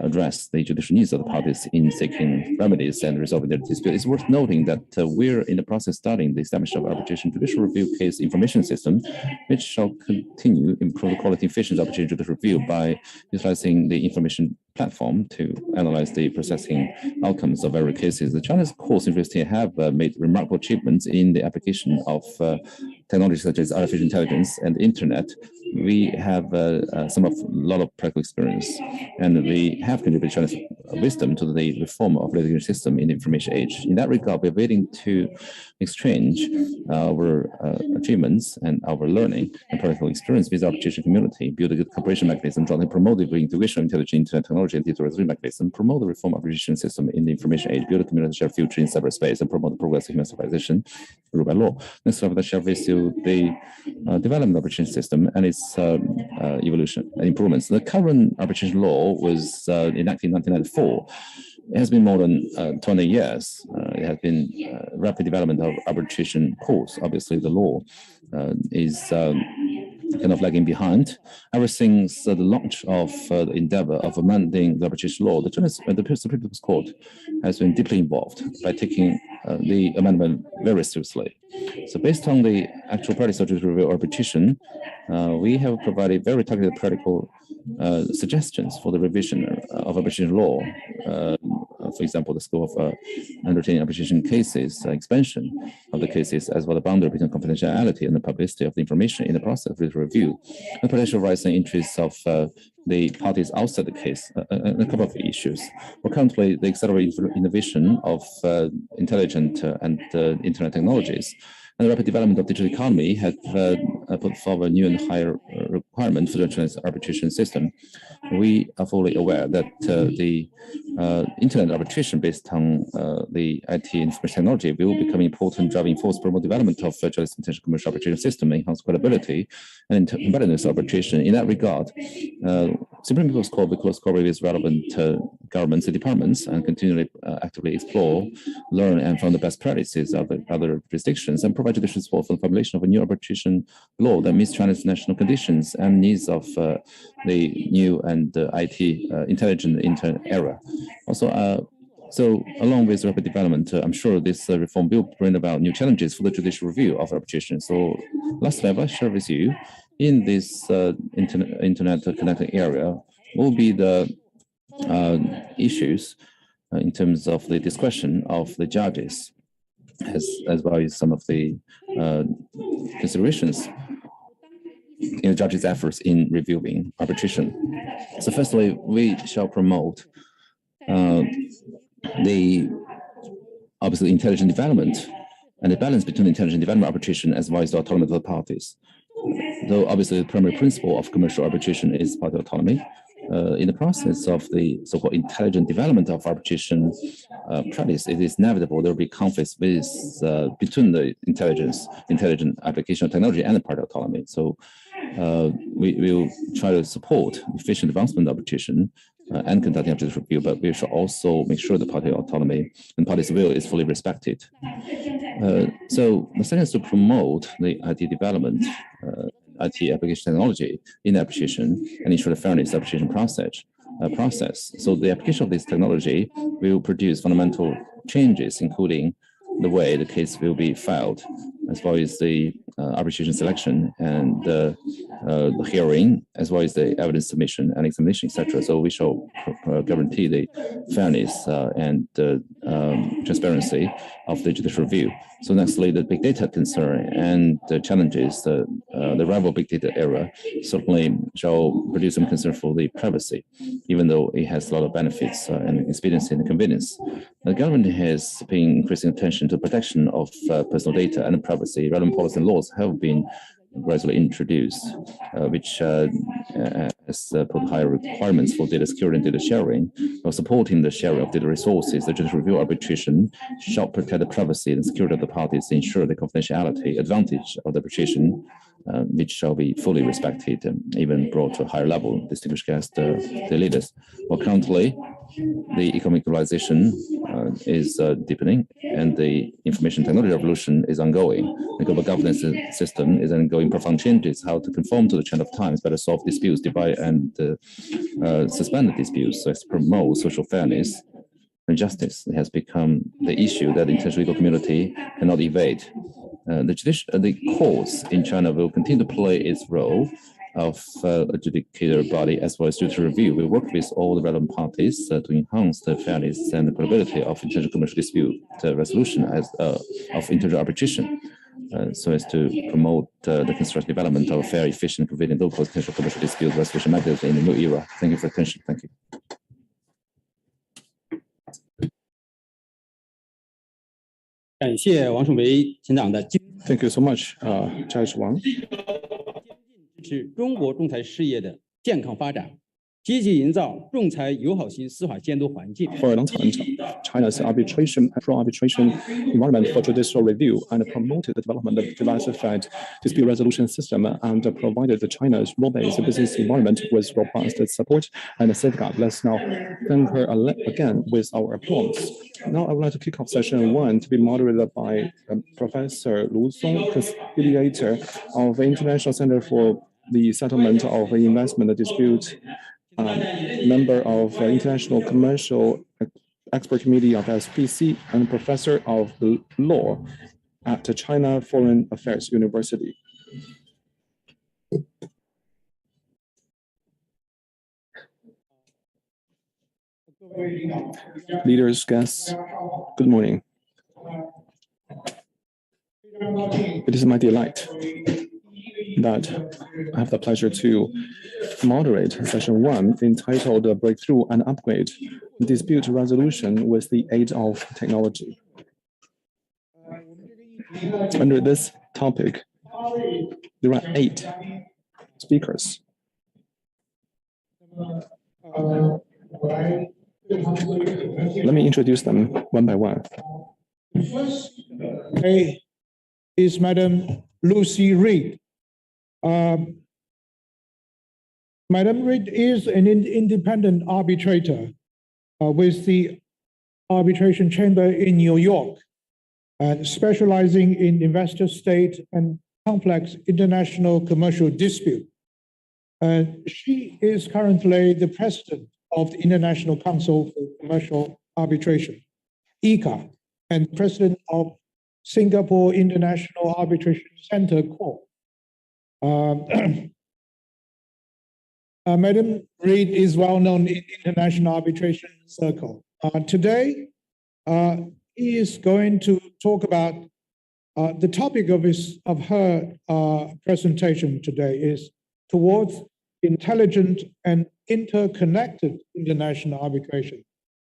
Speaker 8: address the judicial needs of the parties in seeking remedies and resolving their dispute. It's worth noting that we're in the process starting the establishment of arbitration judicial review case information system, which shall continue improve the quality and efficiency of arbitration judicial review by utilizing the information platform to analyze the processing outcomes of every cases. The Chinese courts university have made remarkable achievements in the application of technologies such as artificial intelligence and internet. We have a lot of practical experience, and we have contributed China's wisdom to the reform of litigation system in the information age. In that regard, we're waiting to exchange our achievements and our learning and practical experience with the arbitration community, build a good cooperation mechanism, jointly promote the integration of intelligent internet technology and digital resolution mechanism, promote the reform of arbitration system in the information age, build a community shared future in cyberspace, and promote the progress of human civilization rule by law. Next, I share with you the development of arbitration system and its evolution and improvements. The current arbitration law was enacted in 1994. It has been more than 20 years. It has been rapid development of arbitration courts. Obviously, the law is kind of lagging behind. Ever since the launch of the endeavor of amending the arbitration law, the Supreme Court has been deeply involved by taking the amendment very seriously. So based on the actual practice of judicial review arbitration, we have provided very targeted practical suggestions for the revision of arbitration law. For example, the scope of entertaining arbitration cases, expansion of the cases, as well as the boundary between confidentiality and the publicity of the information in the process of review, and potential rights and interests of the parties outside the case, a couple of issues. Well, currently, the accelerated innovation of intelligent and internet technologies and the rapid development of digital economy have put forward new and higher requirements for the Chinese arbitration system. We are fully aware that the internet arbitration based on the IT information technology will become an important driving force for more development of Chinese international commercial arbitration system, enhance credibility and competitiveness of arbitration. In that regard, Supreme People's Court will close cooperate with relevant governments and departments and continually actively explore, learn, and from the best practices of the other jurisdictions and provide judicial support for the formulation of a new arbitration law that meets China's national conditions and needs of the new and IT intelligent internet era. Also, so along with rapid development, I'm sure this reform will bring about new challenges for the judicial review of arbitration. So lastly, I will share with you in this internet connected area will be the issues in terms of the discretion of the judges, as well as some of the considerations in the judges' efforts in reviewing arbitration. So firstly, we shall promote the obviously intelligent development and the balance between intelligent development arbitration as well as the autonomy of the parties. Though obviously the primary principle of commercial arbitration is party autonomy, in the process of the so-called intelligent development of arbitration practice, it is inevitable there will be conflicts with, between the intelligent application of technology and the party autonomy. So we will try to support efficient advancement of arbitration and conducting arbitration review, but we should also make sure the party autonomy and party's will is fully respected. So the second is to promote the IT development, IT application technology in arbitration and ensure the fairness of the arbitration process. process. So the application of this technology will produce fundamental changes, including the way the case will be filed, as well as the arbitration selection and the hearing, as well as the evidence submission and examination, etc. So we shall guarantee the fairness and the transparency of the judicial review. So nextly, the big data concern and the challenges, the rival big data era certainly shall produce some concern for the privacy, even though it has a lot of benefits and expediency and convenience. The government has been increasing attention to protection of personal data and privacy. Relevant policy and laws have been gradually introduced, which has put higher requirements for data security and data sharing. While supporting the sharing of data resources, the judicial review arbitration shall protect the privacy and security of the parties, ensure the confidentiality advantage of the arbitration, which shall be fully respected and even brought to a higher level. Distinguished guests, the leaders. Well, currently, the economic globalization is deepening, and the information technology revolution is ongoing. The global governance system is undergoing profound changes. How to conform to the trend of times, better solve disputes, divide and suspend the disputes, so as to promote social fairness and justice. It has become the issue that the international legal community cannot evade. The courts in China will continue to play its role of adjudicator body as well as judicial review. We work with all the relevant parties to enhance the fairness and the credibility of international commercial dispute resolution of international arbitration, so as to promote the constructive development of fair, efficient, convenient local international commercial dispute resolution methods in the new era. Thank you for your attention. Thank you.
Speaker 6: Thank you so much, Judge Wang.
Speaker 2: 是中国仲裁事业的健康发展，积极营造仲裁友好型司法监督环境。
Speaker 6: For a long time, China's pro-arbitration environment for judicial review and promoted the development of diversified dispute resolution system and provided China's law-based business environment with robust support and safeguard. Let's now thank her again with our applause. Now I would like to kick off session 1 to be moderated by Professor Lu Song, conciliator of the International Center for the Settlement of Investment Dispute, member of the International Commercial Expert Committee of SPC, and professor of law at China Foreign Affairs University. Leaders, guests, good morning. It is my delight that I have the pleasure to moderate session 1 entitled Breakthrough and Upgrade Dispute Resolution with the Aid of Technology. Under this topic, there are 8 speakers. Let me introduce them one by one.
Speaker 3: First is Madam Lucy Reed. Madam Reed is an independent arbitrator with the Arbitration Chamber in New York, specializing in investor state and complex international commercial dispute. She is currently the president of the International Council for Commercial Arbitration, ICA, and president of Singapore International Arbitration Center, Corp. Madam Reed is well known in international arbitration circle. Today, he is going to talk about the topic of her presentation today is towards intelligent and interconnected international arbitration.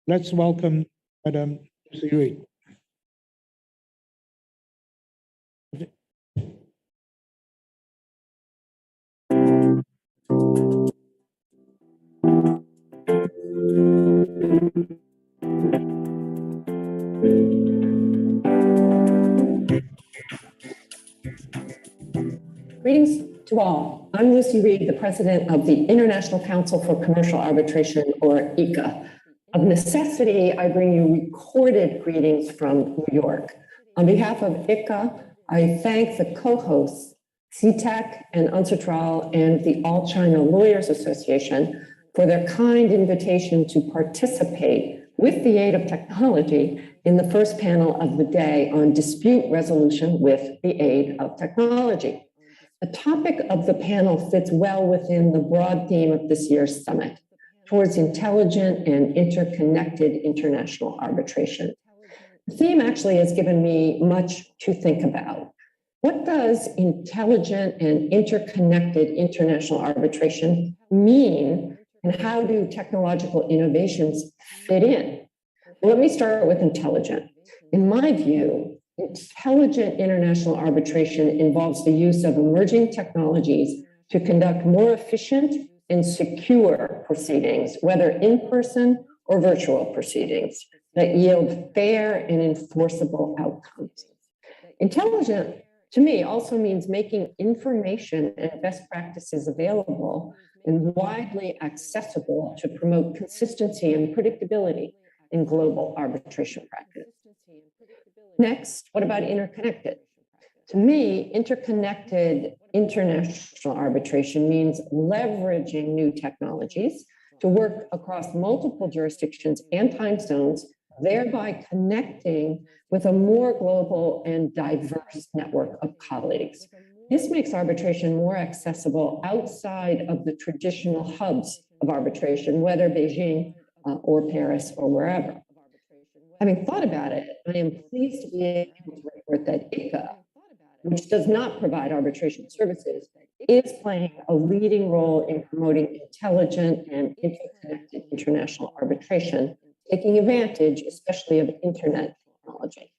Speaker 3: Let's welcome Madam Lucy Reed.
Speaker 18: Greetings to all. I'm Lucy Reed, the president of the International Council for Commercial Arbitration, or ICA. Of necessity, I bring you recorded greetings from New York. On behalf of ICA, I thank the co-hosts, CTEC and UNCITRAL and the All China Lawyers Association for their kind invitation to participate with the aid of technology in the first panel of the day on dispute resolution with the aid of technology. The topic of the panel fits well within the broad theme of this year's summit, towards intelligent and interconnected international arbitration. The theme actually has given me much to think about. What does intelligent and interconnected international arbitration mean, and how do technological innovations fit in? Well, let me start with intelligent. In my view, intelligent international arbitration involves the use of emerging technologies to conduct more efficient and secure proceedings, whether in person or virtual proceedings, that yield fair and enforceable outcomes. Intelligent, to me, also means making information and best practices available and widely accessible to promote consistency and predictability in global arbitration practice. Next, what about interconnected? To me, interconnected international arbitration means leveraging new technologies to work across multiple jurisdictions and time zones, thereby connecting with a more global and diverse network of colleagues. This makes arbitration more accessible outside of the traditional hubs of arbitration, whether Beijing or Paris or wherever. Having thought about it, I am pleased to be able to report that ICA, which does not provide arbitration services, is playing a leading role in promoting intelligent and interconnected international arbitration, taking advantage especially of internet technology.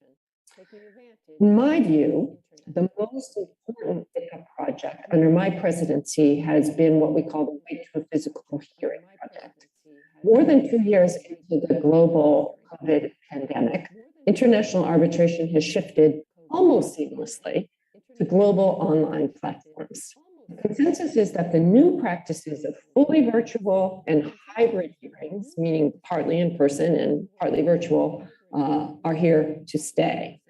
Speaker 18: In my view, the most important ICA project under my presidency has been what we call the Right to a Physical Hearing project. More than 2 years into the global COVID pandemic, international arbitration has shifted almost seamlessly to global online platforms. The consensus is that the new practices of fully virtual and hybrid hearings, meaning partly in person and partly virtual, are here to stay.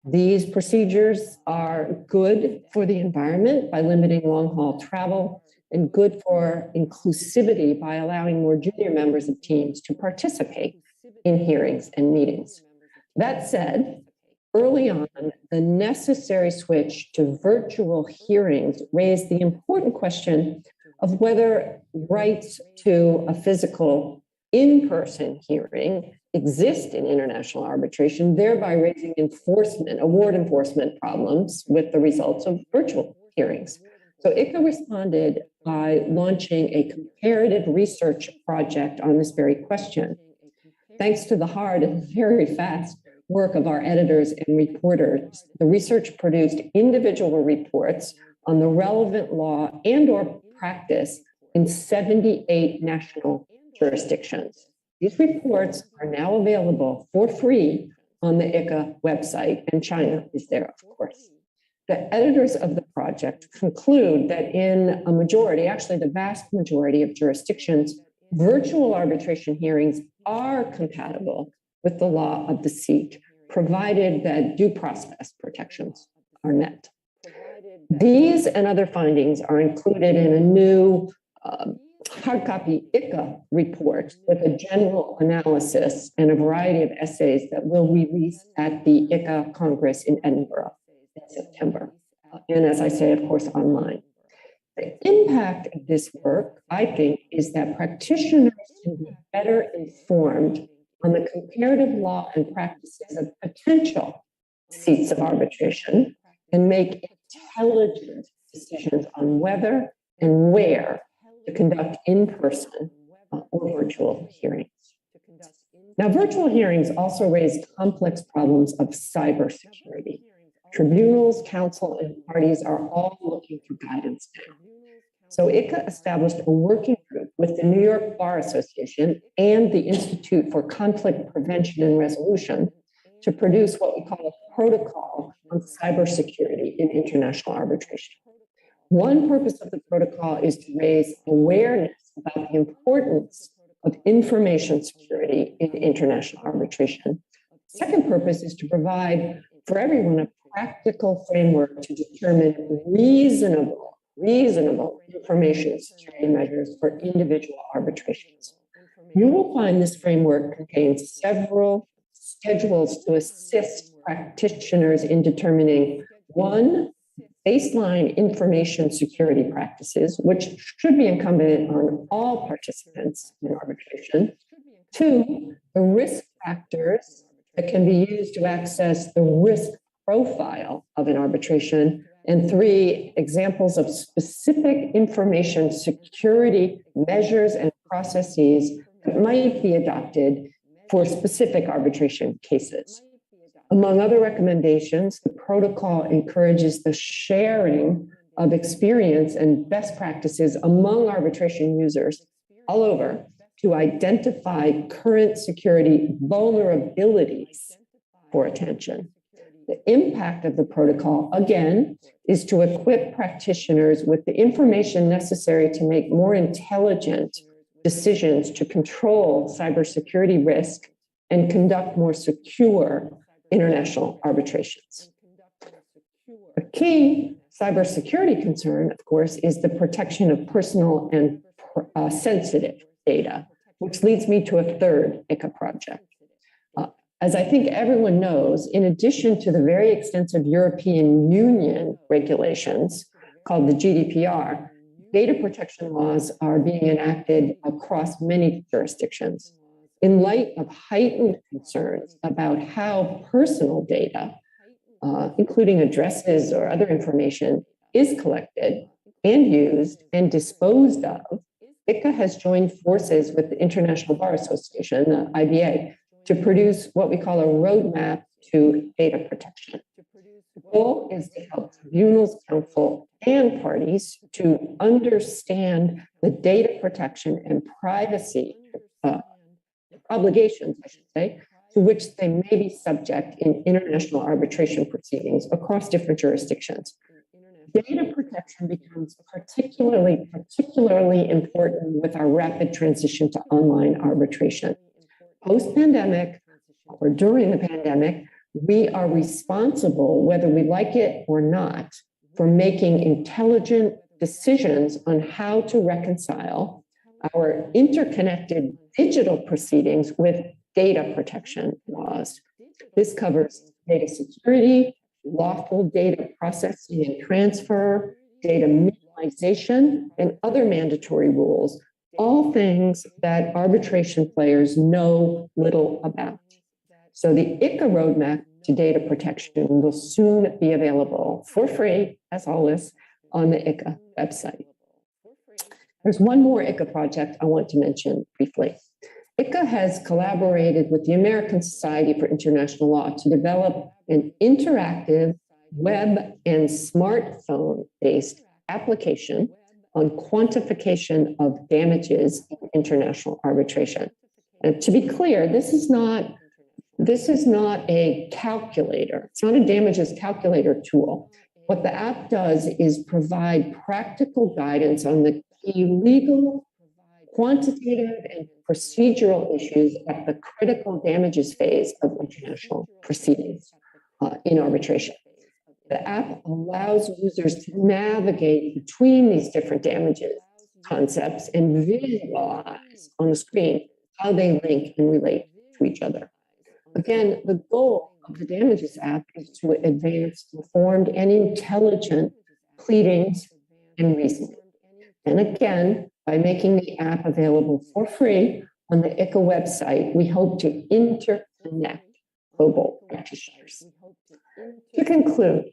Speaker 18: These procedures are good for the environment by limiting long-haul travel, and good for inclusivity by allowing more junior members of teams to participate in hearings and meetings. That said, early on, the necessary switch to virtual hearings raised the important question of whether rights to a physical in-person hearing exist in international arbitration, thereby raising award enforcement problems with the results of virtual hearings. So ICA responded by launching a comparative research project on this very question. Thanks to the hard and very fast work of our editors and reporters, the research produced individual reports on the relevant law and/or practice in 78 national jurisdictions. These reports are now available for free on the ICA website, and China is there, of course. The editors of the project conclude that in a majority, actually the vast majority of jurisdictions, virtual arbitration hearings are compatible with the law of the seat, provided that due process protections are met. These and other findings are included in a new hard copy ICA report with a general analysis and a variety of essays that will release at the ICA Congress in Edinburgh in September. And as I say, of course, online. The impact of this work, I think, is that practitioners can be better informed on the comparative law and practices of potential seats of arbitration and make intelligent decisions on whether and where to conduct in-person or virtual hearings. Now, virtual hearings also raise complex problems of cybersecurity. Tribunals, counsel, and parties are all looking for guidance now. So ICA established a working group with the New York Bar Association and the Institute for Conflict Prevention and Resolution to produce what we call a protocol on cybersecurity in international arbitration. One purpose of the protocol is to raise awareness about the importance of information security in international arbitration. Second purpose is to provide for everyone a practical framework to determine reasonable reasonable information security measures for individual arbitrations. You will find this framework contains several schedules to assist practitioners in determining one, baseline information security practices, which should be incumbent on all participants in arbitration. Two, the risk factors that can be used to access the risk profile of an arbitration. And three, examples of specific information security measures and processes that might be adopted for specific arbitration cases. Among other recommendations, the protocol encourages the sharing of experience and best practices among arbitration users all over to identify current security vulnerabilities for attention. The impact of the protocol, again, is to equip practitioners with the information necessary to make more intelligent decisions to control cybersecurity risk and conduct more secure international arbitrations. A key cybersecurity concern, of course, is the protection of personal and sensitive data, which leads me to a third ICA project. As I think everyone knows, in addition to the very extensive European Union regulations called the GDPR, data protection laws are being enacted across many jurisdictions. In light of heightened concerns about how personal data, including addresses or other information, is collected and used and disposed of, ICA has joined forces with the International Bar Association, the IBA, to produce what we call a roadmap to data protection. The goal is to help tribunals, counsel, and parties to understand the data protection and privacy obligations, I should say, to which they may be subject in international arbitration proceedings across different jurisdictions. Data protection becomes particularly important with our rapid transition to online arbitration. Post-pandemic or during the pandemic, we are responsible, whether we like it or not, for making intelligent decisions on how to reconcile our interconnected digital proceedings with data protection laws. This covers data security, lawful data processing and transfer, data minimization, and other mandatory rules, all things that arbitration players know little about. So the ICA roadmap to data protection will soon be available for free, as always, on the ICA website. There's one more ICA project I want to mention briefly. ICA has collaborated with the American Society for International Law to develop an interactive web and smartphone-based application on quantification of damages in international arbitration. And to be clear, this is not a calculator. It's not a damages calculator tool. What the app does is provide practical guidance on the key legal, quantitative, and procedural issues at the critical damages phase of international proceedings in arbitration. The app allows users to navigate between these different damages concepts and visualize on the screen how they link and relate to each other. Again, the goal of the damages app is to advance informed and intelligent pleadings and reasoning. And again, by making the app available for free on the ICA website, we hope to interconnect global practitioners. To conclude,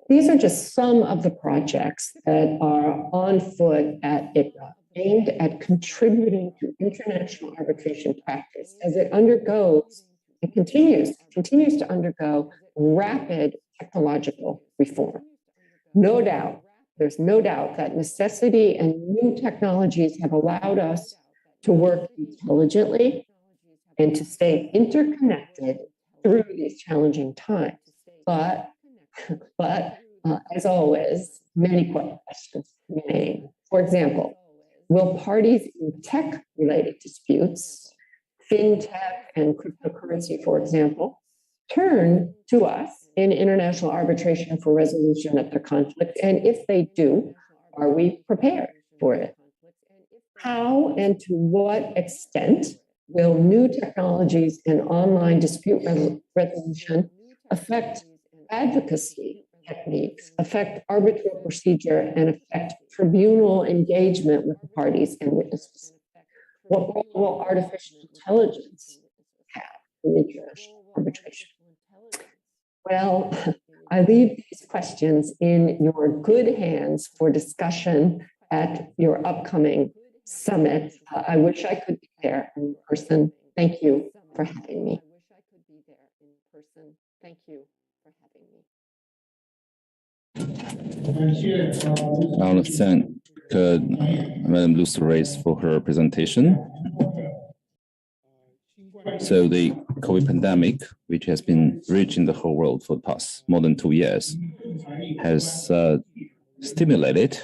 Speaker 18: these are just some of the projects that are on foot at ICA, aimed at contributing to international arbitration practice as it undergoes and continues to undergo rapid technological reform. There's no doubt that necessity and new technologies have allowed us to work intelligently and to stay interconnected through these challenging times. But as always, many questions remain. For example, will parties in tech-related disputes, fintech and cryptocurrency, for example, turn to us in international arbitration for resolution of their conflict? And if they do, Are we prepared for it? How and to what extent will new technologies and online dispute resolution affect advocacy techniques, affect arbitral procedure, and affect tribunal engagement with the parties and witnesses? What role will artificial intelligence have in international arbitration? Well, I leave these questions in your good hands for discussion at your upcoming summit. I wish I could be there in person. Thank you for having me. Thank you for having me.
Speaker 8: I want to thank Madam Lucy Reyes for her presentation. So the COVID pandemic, which has been reaching the whole world for the past more than 2 years, has stimulated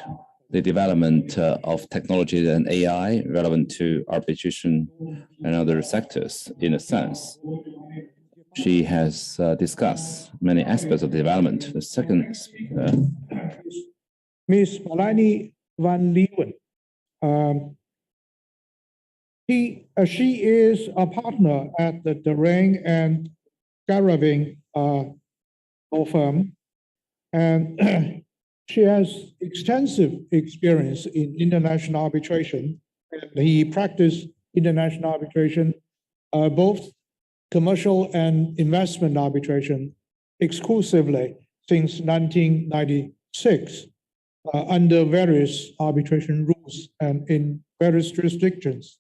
Speaker 8: the development of technology and AI relevant to arbitration and other sectors. In a sense, she has discussed many aspects of the development. The second
Speaker 3: Ms. Melanie van Leeuwen. She is a partner at the Durang and Garaving law firm, and she has extensive experience in international arbitration. He practiced international arbitration, both commercial and investment arbitration, exclusively since 1996, under various arbitration rules and in various jurisdictions.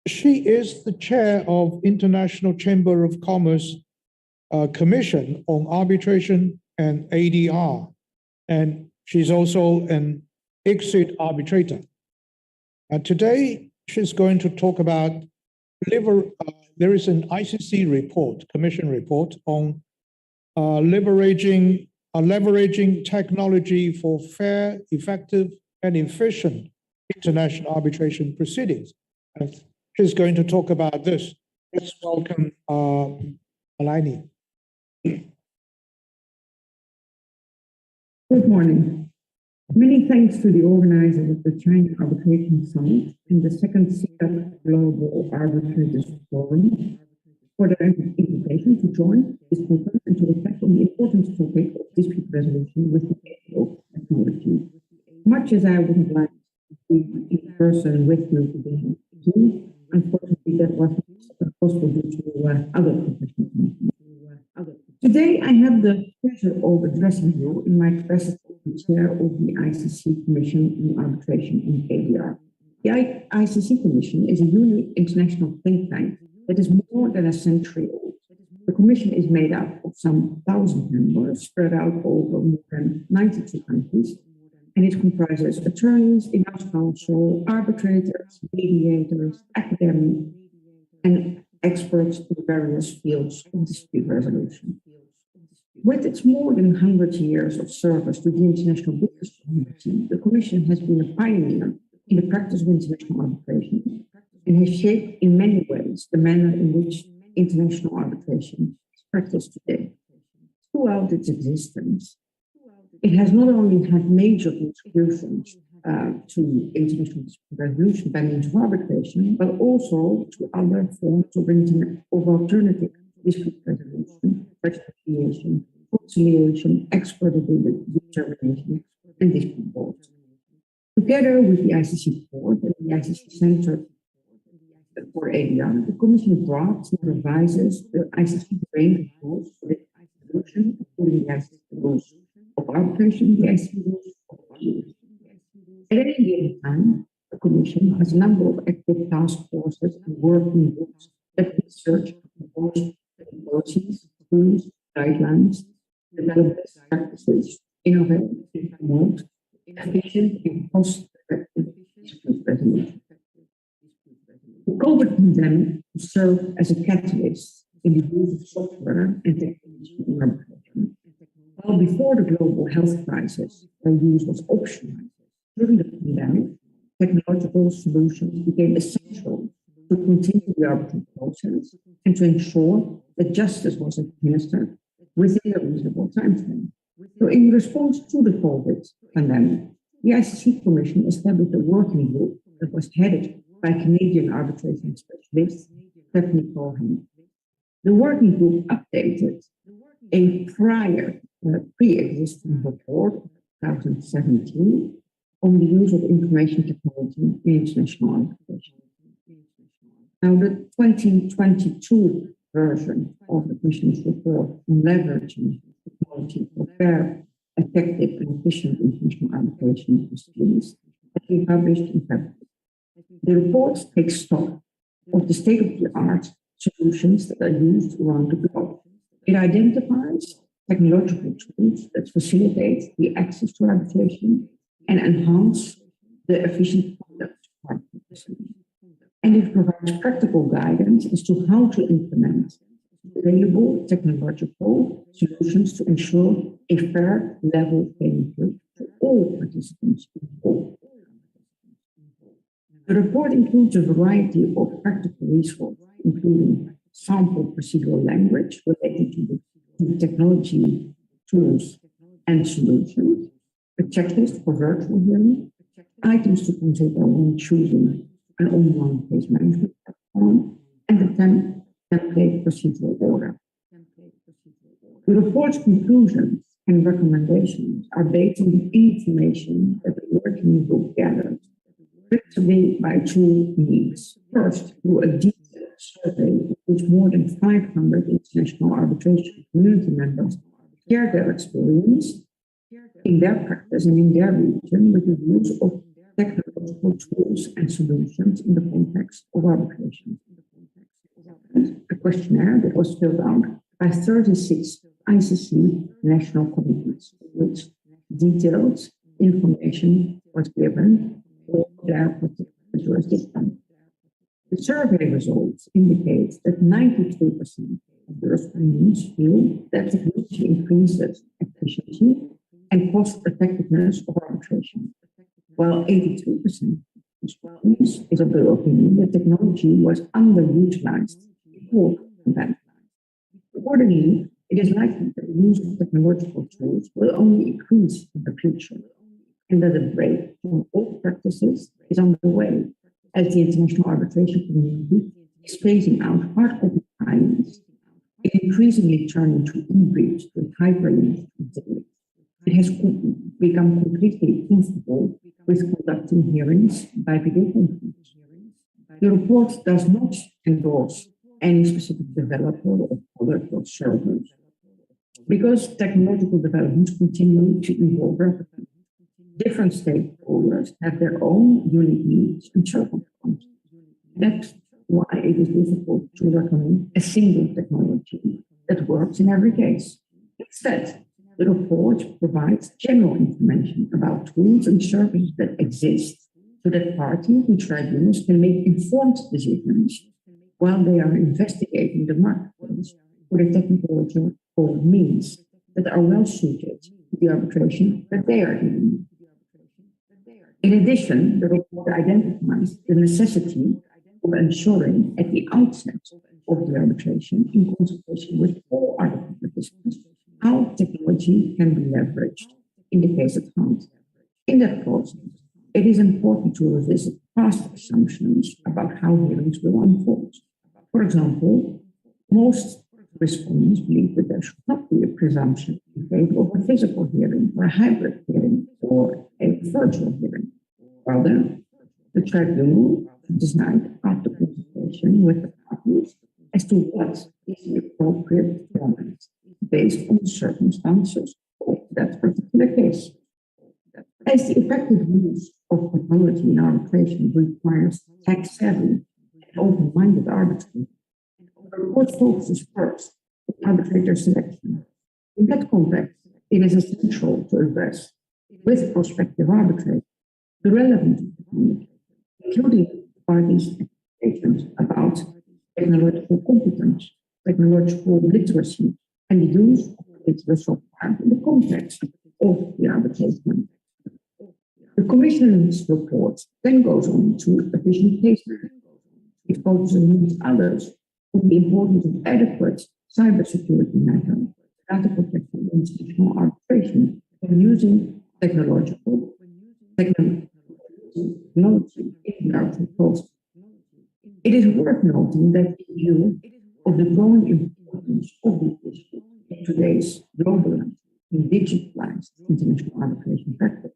Speaker 3: She is the chair of International Chamber of Commerce Commission on Arbitration and ADR, and she's also an exit arbitrator. Today, she's going to talk about there is an ICC report, commission report on leveraging technology for fair, effective, and efficient international arbitration proceedings. And she's going to talk about this. Let's welcome Melanie.
Speaker 4: Good morning. Many thanks to the organizers of the China Arbitration Summit and the second CEDAW Global Arbitrators Forum for their invitation to join this conference and to reflect on the important topic of dispute resolution with the aid of technology. Much as I would have liked to be in person with you today, unfortunately that wasn't possible due to other professional commitments. Today, I have the pleasure of addressing you in my capacity as chair of the ICC Commission on Arbitration and ADR. The ICC Commission is a unique international think tank that is more than a century old. The Commission is made up of some 1,000 members spread out over more than 92 countries, and it comprises attorneys, in-house counsel, arbitrators, mediators, academics, and experts in various fields of dispute resolution. With its more than 100 years of service to the international business community, the Commission has been a pioneer in the practice of international arbitration and has shaped in many ways the manner in which international arbitration is practiced today. Throughout its existence, it has not only had major contributions to international dispute resolution by means of arbitration, but also to other forms of alternative dispute resolution, reconciliation, conciliation, expert determination, and dispute boards. Together with the ICC Court and the ICC Center for ADR, the Commission drafts and revises the ICC range of rules for the resolution, including the ICC rules of arbitration, the ICC rules of arbitration. At any given time, the Commission has a number of active task forces and working groups that research, propose policies, tools, guidelines, develop best practices, innovate, and promote efficient and cost-effective dispute resolution. The COVID pandemic served as a catalyst in the use of software and technology in arbitration. While before the global health crisis, their use was optional, during the pandemic, technological solutions became essential to continue the arbitration process and to ensure that justice was administered within a reasonable time frame. So in response to the COVID pandemic, the ICC Commission established a working group that was headed by Canadian arbitration specialist Stephanie Cohen. The working group updated a prior pre-existing report of 2017 on the use of information technology in international arbitration. Now, the 2022 version of the Commission's report on leveraging technology for fair, effective, and efficient international arbitration proceedings has been published in February. The report takes stock of the state-of-the-art solutions that are used around the globe. It identifies technological tools that facilitate the access to arbitration and enhance the efficient conduct of arbitration. And it provides practical guidance as to how to implement available technological solutions to ensure a fair, level playing field to all participants involved. The report includes a variety of practical resources, including sample procedural language related to the technology, tools, and solutions, a checklist for virtual hearing, items to consider when choosing an online case management platform, and the template procedural order. The report's conclusions and recommendations are based on the information that the working group gathered, principally by two means. First, through a detailed survey in which more than 500 international arbitration community members shared their experience in their practice and in their region with the use of technological tools and solutions in the context of arbitration. A questionnaire that was filled out by 36 ICC national committees, in which detailed information was given for their particular jurisdiction. The survey results indicate that 93% of the respondents feel that technology increases efficiency and cost effectiveness of arbitration, while 83% is of the opinion that technology was underutilized before the pandemic. Accordingly, it is likely that the use of technological tools will only increase in the future, and that a break from old practices is underway as the international arbitration community is phasing out hard copy filings. It increasingly turned into e-briefs with hyperlinks to data. It has become completely comfortable with conducting hearings by video conference. The report does not endorse any specific developer or product or service because technological developments continue to evolve rapidly. Different stakeholders have their own unique needs and circumstances. That's why it is difficult to recommend a single technology that works in every case. Instead, the report provides general information about tools and services that exist so that parties and tribunals can make informed decisions while they are investigating the marketplace for the technological means that are well suited to the arbitration that they are in. In addition, the report identifies the necessity of ensuring at the outset of the arbitration, in consultation with all other participants, how technology can be leveraged in the case at hand. In that process, it is important to revisit past assumptions about how hearings will unfold. For example, most respondents believe that there should not be a presumption in favor of a physical hearing or a hybrid hearing or a virtual hearing. Rather, the tribunal decide after consultation with the parties as to what is the appropriate format based on the circumstances of that particular case. As the effective use of technology in arbitration requires tech-savvy and open-minded arbitrators, the report focuses first on arbitrator selection. In that context, it is essential to address with prospective arbitrators the relevant technology, including parties' expectations about technological competence, technological literacy, and the use of particular software in the context of the arbitration. The Commission's report then goes on to efficient case management. It focuses, amongst others, on the importance of adequate cybersecurity measures data protection in international arbitration when using technology in the arbitration process. It is worth noting that in view of the growing importance of this issue in today's globalized and digitalized international arbitration practice,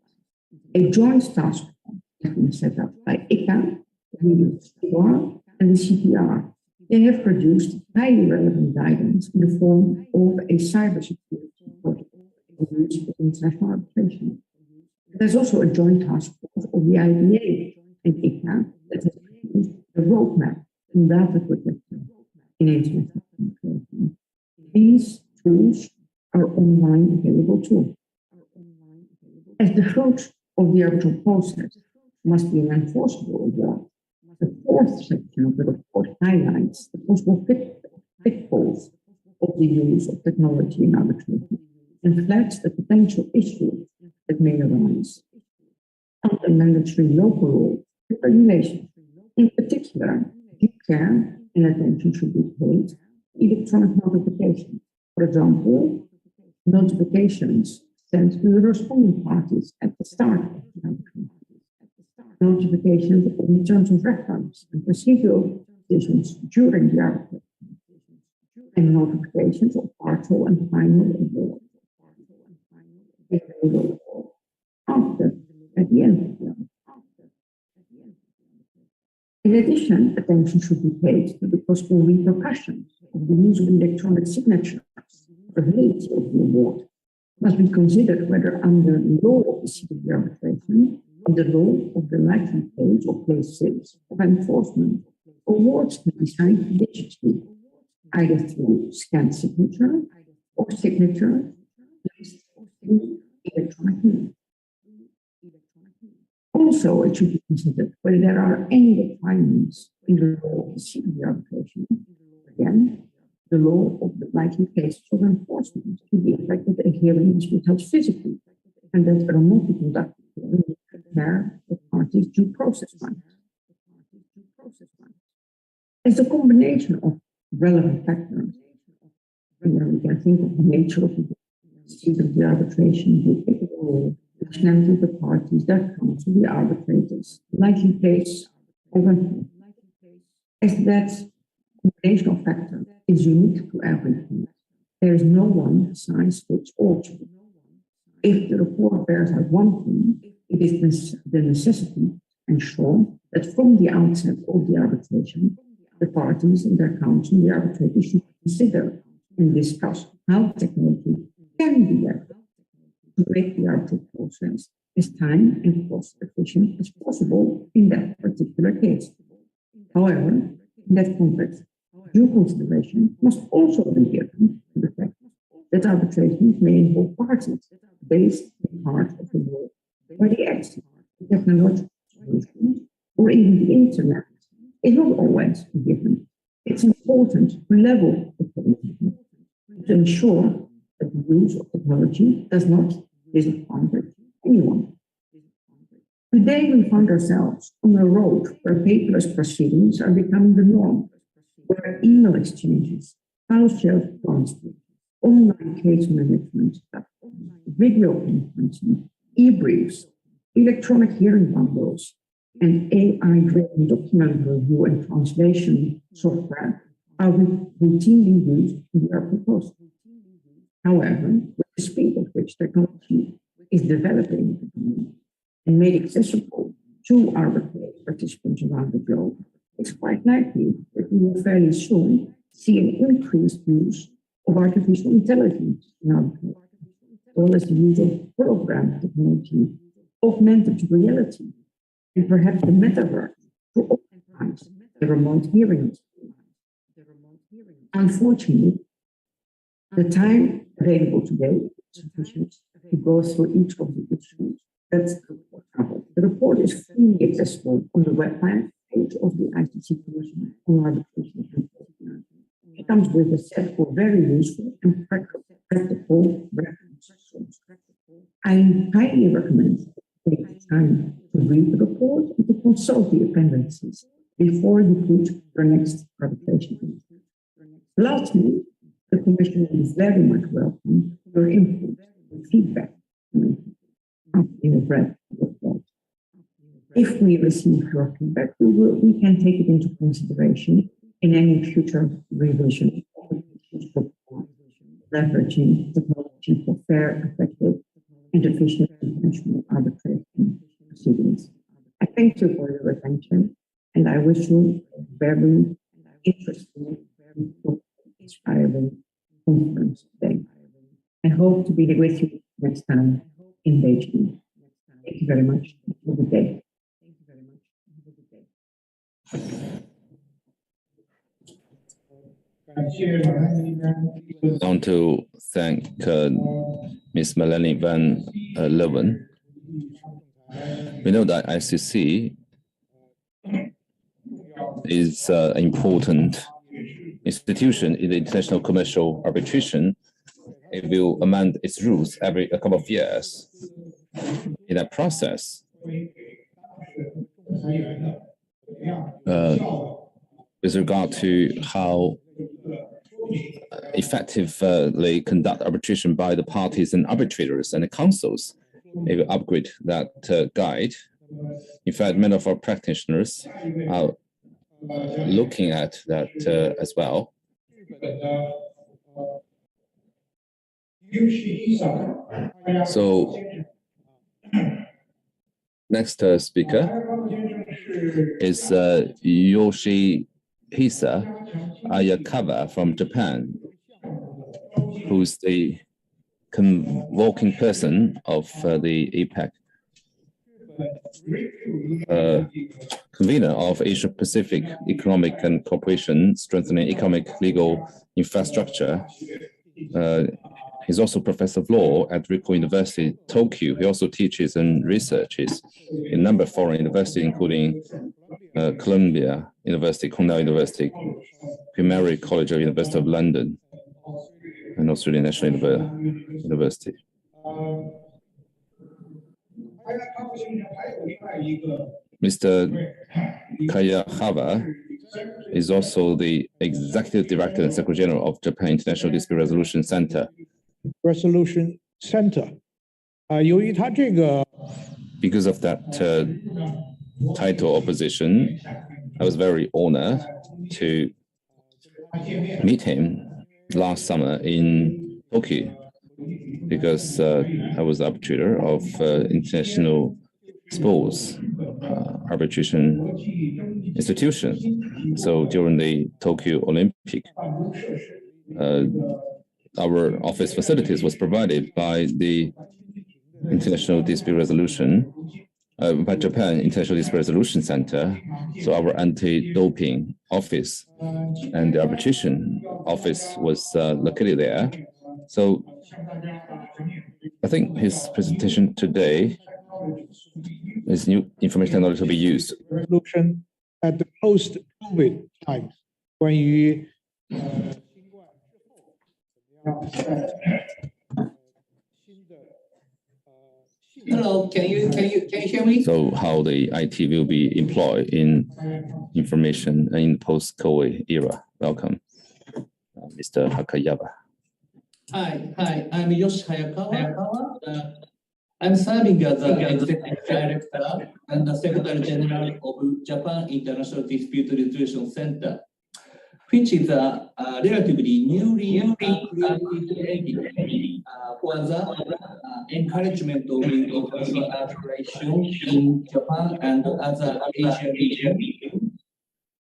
Speaker 4: a joint task force has been set up by ICA, the CPR, and the CPR. They have produced highly relevant guidance in the form of a cybersecurity protocol for use of international arbitration. There's also a joint task force of the IBA and ICA that has produced a roadmap in data protection in international arbitration. These tools are online available too. As the fruit of the arbitral process must be an enforceable award, the fourth section of the report highlights the possible pitfalls of the use of technology in arbitration and flags the potential issues that may arise under mandatory local law regulations. In particular, due care and attention should be paid to electronic notifications. For example, notifications sent to the responding parties at the start of the arbitration. Notifications on terms of reference and procedural decisions during the arbitration, and notifications of partial and final award after, at the end of the arbitration. In addition, attention should be paid to the possible repercussions of the use of electronic signatures for validity of the award. It must be considered whether under the law of the seat of the arbitration or the law of the likely case or places of enforcement, awards can be signed digitally, either through scanned signature or signature placed through electronic means. Also, it should be considered whether there are any requirements in the law of the seat of the arbitration, again, the law of the likely cases of enforcement to the effect that a hearing must be held physically and that a remotely conducted hearing will prepare the parties' due process rights. As a combination of relevant factors, we can think of the nature of the seat of the arbitration, the applicable law, the nationality of the parties, their counsel, the arbitrators, likely case of enforcement. As that combination of factors is unique to every case, there is no one size fits all. If the report bears out one thing, it is the necessity to ensure that from the outset of the arbitration, the parties and their counsel, the arbitrators, should consider and discuss how technology can be leveraged to make the arbitral process as time and cost efficient as possible in that particular case. However, in that context, due consideration must also be given to the fact that arbitrations may involve parties based in part of the world where the access to technological solutions or even the internet is not always given. It's important to level the playing field to ensure that the use of technology does not disadvantage anyone. Today, we find ourselves on a road where paperless proceedings are becoming the norm, where email exchanges, file share transfer, online case management, video conferencing, e-briefs, electronic hearing bundles, and AI-driven document review and translation software are routinely used in the arbitral process. However, with the speed at which technology is developing and made accessible to arbitral participants around the globe, it's quite likely that we will fairly soon see an increased use of artificial intelligence in arbitration, as well as the use of hologram technology, augmented reality, and perhaps the metaverse to optimize the remote hearings. Unfortunately, the time available today is sufficient to go through each of the issues. That's the report. The report is freely accessible on the website page of the ICC Commission on Arbitration. It comes with a set of very useful and practical references. I highly recommend take the time to read the report and to consult the appendices before you put your next arbitration. Lastly, The Commission is very much welcome your input and feedback after you have read the report. If we receive your feedback, we can take it into consideration in any future revision, leveraging technology for fair, effective, and efficient international arbitration proceedings. I thank you for your attention, and I wish you a very interesting, very inspiring conference today. I hope to be with you next time in Beijing. Thank you very much. Have a good day.
Speaker 8: I want to thank Ms. Melanie Van Leeuwen. We know that ICC is an important institution in the international commercial arbitration. It will amend its rules every couple of years. In that process, with regard to how effectively conduct arbitration by the parties and arbitrators and the councils, it will upgrade that guide. In fact, many of our practitioners are looking at that as well. So, next speaker is Yoshihisa Ayakawa from Japan, who's the convoking person of the APEC, convener of Asia Pacific Economic and Cooperation, strengthening economic legal infrastructure. He's also professor of law at Rikko University, Tokyo. He also teaches and researches in a number of foreign universities, including Columbia University, Cornell University, Queen Mary College of University of London, and Australian National University. Mr. Kayahara is also the Executive Director and Secretary General of Japan International Dispute Resolution Center.
Speaker 3: Resolution Center.
Speaker 8: Because of that title or position, I was very honored to meet him last summer in Tokyo, because I was the arbitrator of international sports arbitration institution. So during the Tokyo Olympic, our office facilities was provided by the International Dispute Resolution, by Japan International Dispute Resolution Center. So our anti-doping office and the arbitration office was located there. So I think his presentation today is new information technology to be used.
Speaker 3: Resolution at the post-COVID times, when you
Speaker 1: Hello, can you hear me?
Speaker 8: So how the IT will be employed in information in post-COVID era. Welcome, Mr. Hakayaba.
Speaker 1: Hi, I'm Yoshi Hayakawa. I'm serving as the Executive Director and the Secretary General of Japan International Dispute Resolution Center, which is a relatively newly created entity for the encouragement of international arbitration in Japan and other Asian regions.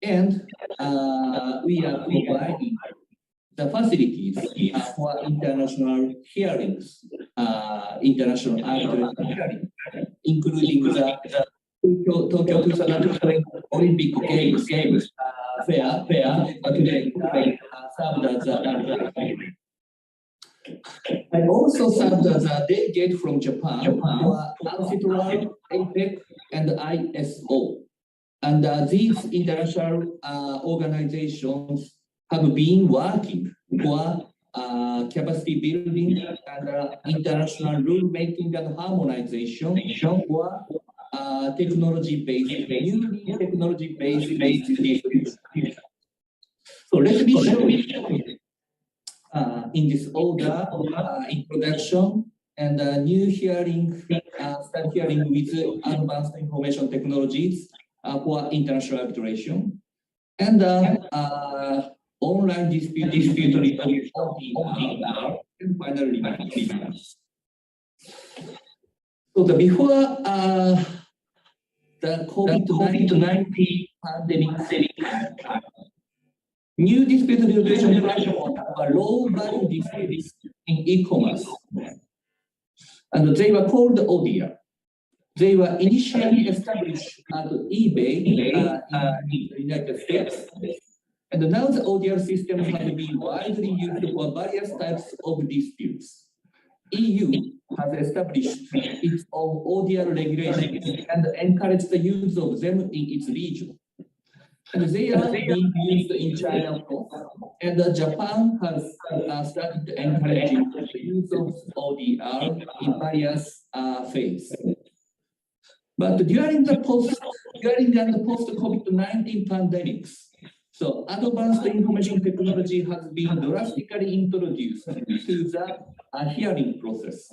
Speaker 1: And we are providing the facilities for international hearings, international arbitration hearings, including the Tokyo 2020 Olympic Games fair today served as I also served as a delegate from Japan for ANSITRA, APEC, and ISO. And these international organizations have been working for capacity building and international rule making and harmonization for technology-based institutions. So let me show you in this order, introduction, and new hearing, start hearing with advanced information technologies for international arbitration, and online dispute resolution, ODR, and finally remarks. So before the COVID-19 pandemic, new dispute resolution platform are low-value disputes in e-commerce, and they were called ODR. They were initially established at eBay in the United States, and now the ODR systems have been widely used for various types of disputes. EU has established its own ODR regulations and encouraged the use of them in its region. And they are being used in China, and Japan has started encouraging the use of ODR in various phases. But during and post-COVID-19 pandemics, so advanced information technology has been drastically introduced to the hearing process.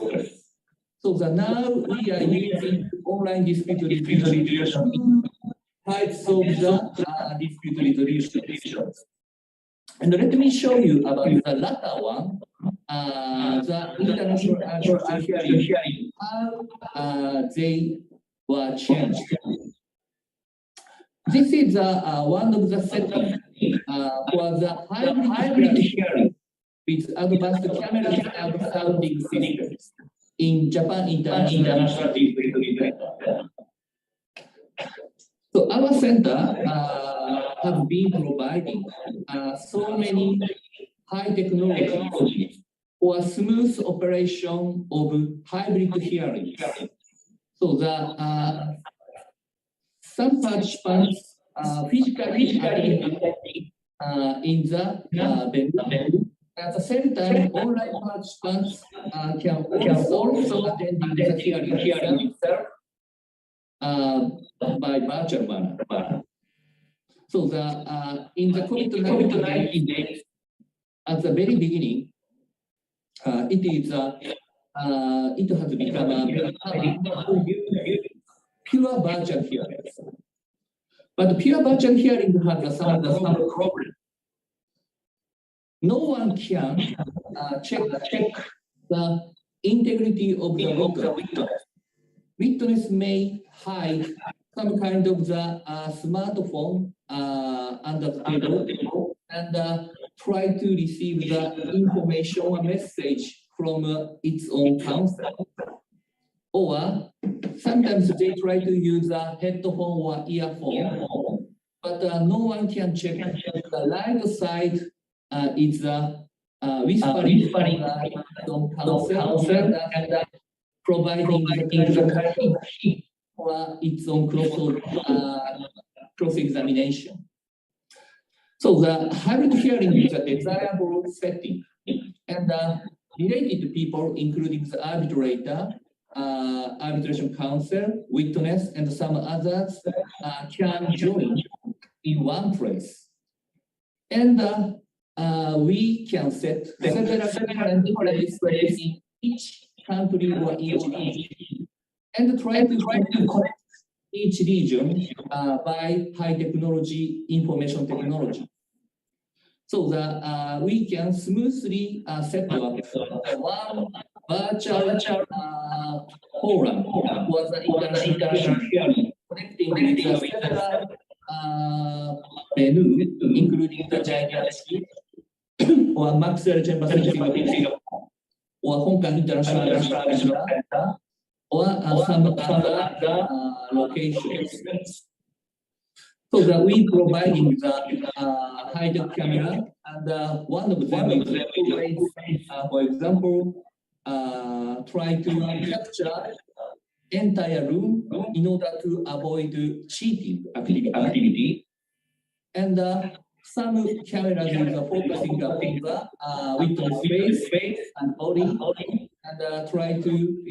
Speaker 1: So now we are using online dispute resolution types of the dispute resolution. And let me show you about the latter one, the international arbitration hearing, how they were changed. This is one of the settings for the hybrid hearing with advanced cameras and sounding systems in Japan International Dispute Center. So our center has been providing so many high technologies for smooth operation of hybrid hearings. So the some participants physically attending in the venue. At the same time, online participants can also attend the hearing itself by virtual manner. So the in the COVID-19 days, at the very beginning, it has become a very common to use pure virtual hearings. But pure virtual hearing has some problem. No one can check the integrity of the witness. Witness may hide some kind of the smartphone under the table and try to receive the information or message from its own counsel. Or sometimes they try to use a headphone or earphone, but no one can check the right side is whispering from counsel and providing the key for its own cross-examination. So the hybrid hearing is a desirable setting, and related people, including the arbitrator, arbitration counsel, witness, and some others can join in one place. And we can set several different places in each country or each region, and try to connect each region by high technology, information technology. So that we can smoothly set up one virtual forum for the international hearing, connecting with several venues, including the JIDRC or Maxwell Chambers in Singapore, or Hong Kong International Arbitration Center, or some other locations. So that we providing the high-tech camera, and one of them is, for example, try to capture entire room in order to avoid cheating activity. And some cameras are focusing on the witness face and body, and try to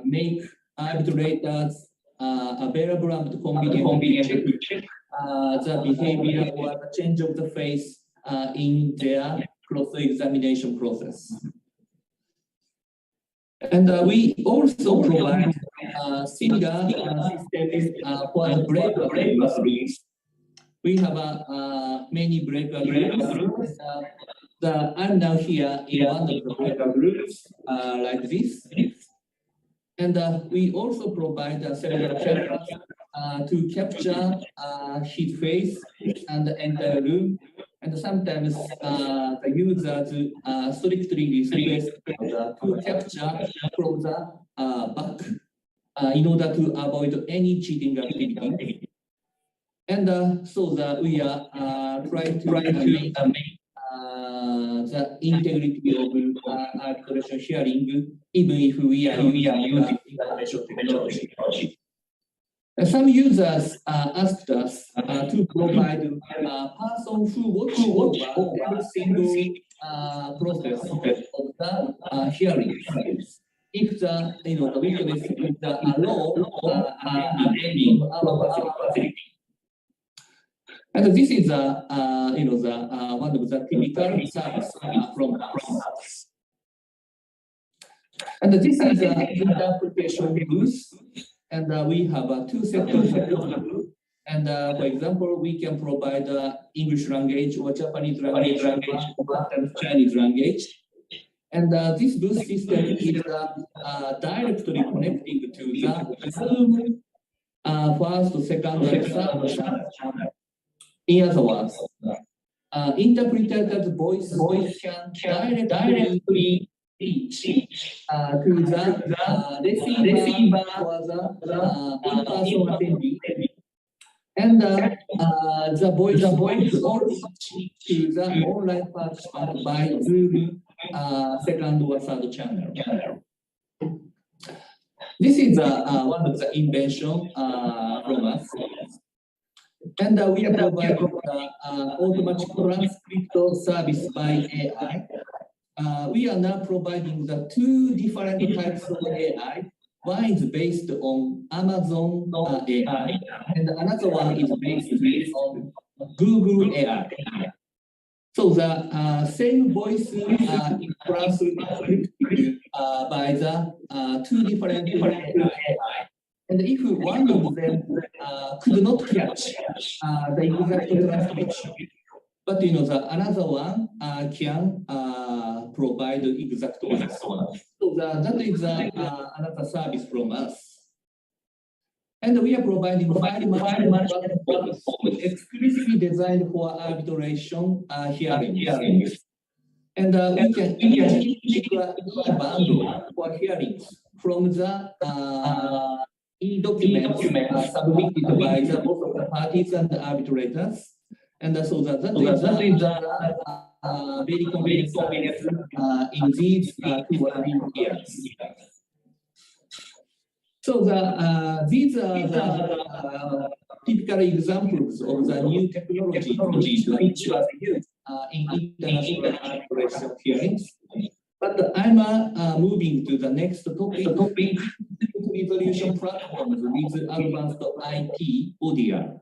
Speaker 1: make arbitrators available and convenient to check the behavior or the change of the face in their cross-examination process. And we also provide similar systems for the breakout groups. We have many breakout groups. I'm now here in one of the breakout groups like this. And we also provide several cameras to capture his face and the entire room. And sometimes the users strictly request to capture from the back in order to avoid any cheating activity. And so that we are trying to make the integrity of arbitration hearing, even if we are using information technology. Some users asked us to provide a person who watches over every single process of the hearing. If the the witness is alone attending our facility. And this is the one of the typical service from us. And this is the interpretation booth. And we have two sets of tools. And for example, we can provide English language or Japanese language or Chinese language. And this booth system is directly connecting to the Zoom first, second, and third channel. In other words, interpreter's voice can directly reach to the receiver for the in-person attendee, and the voice also to the online participant by Zoom second or third channel. This is one of the inventions from us. And we are providing automatic transcript service by AI. We are now providing the two different types of AI. One is based on Amazon AI, and another one is based on Google AI. So the same voice is transcribed by the two different AI. And if one of them could not catch the exact transcription, but the another one can provide the exact one. So that is another service from us. And we are providing file management platform exclusively designed for arbitration hearings. And we can easily make an e-bundle for hearings from the e-documents submitted by both of the parties and the arbitrators. And so that is very convenient in these two working years. So these are the typical examples of the new technology which was used in international arbitration hearings. But I'm moving to the next topic, resolution platforms with advanced IP ODR.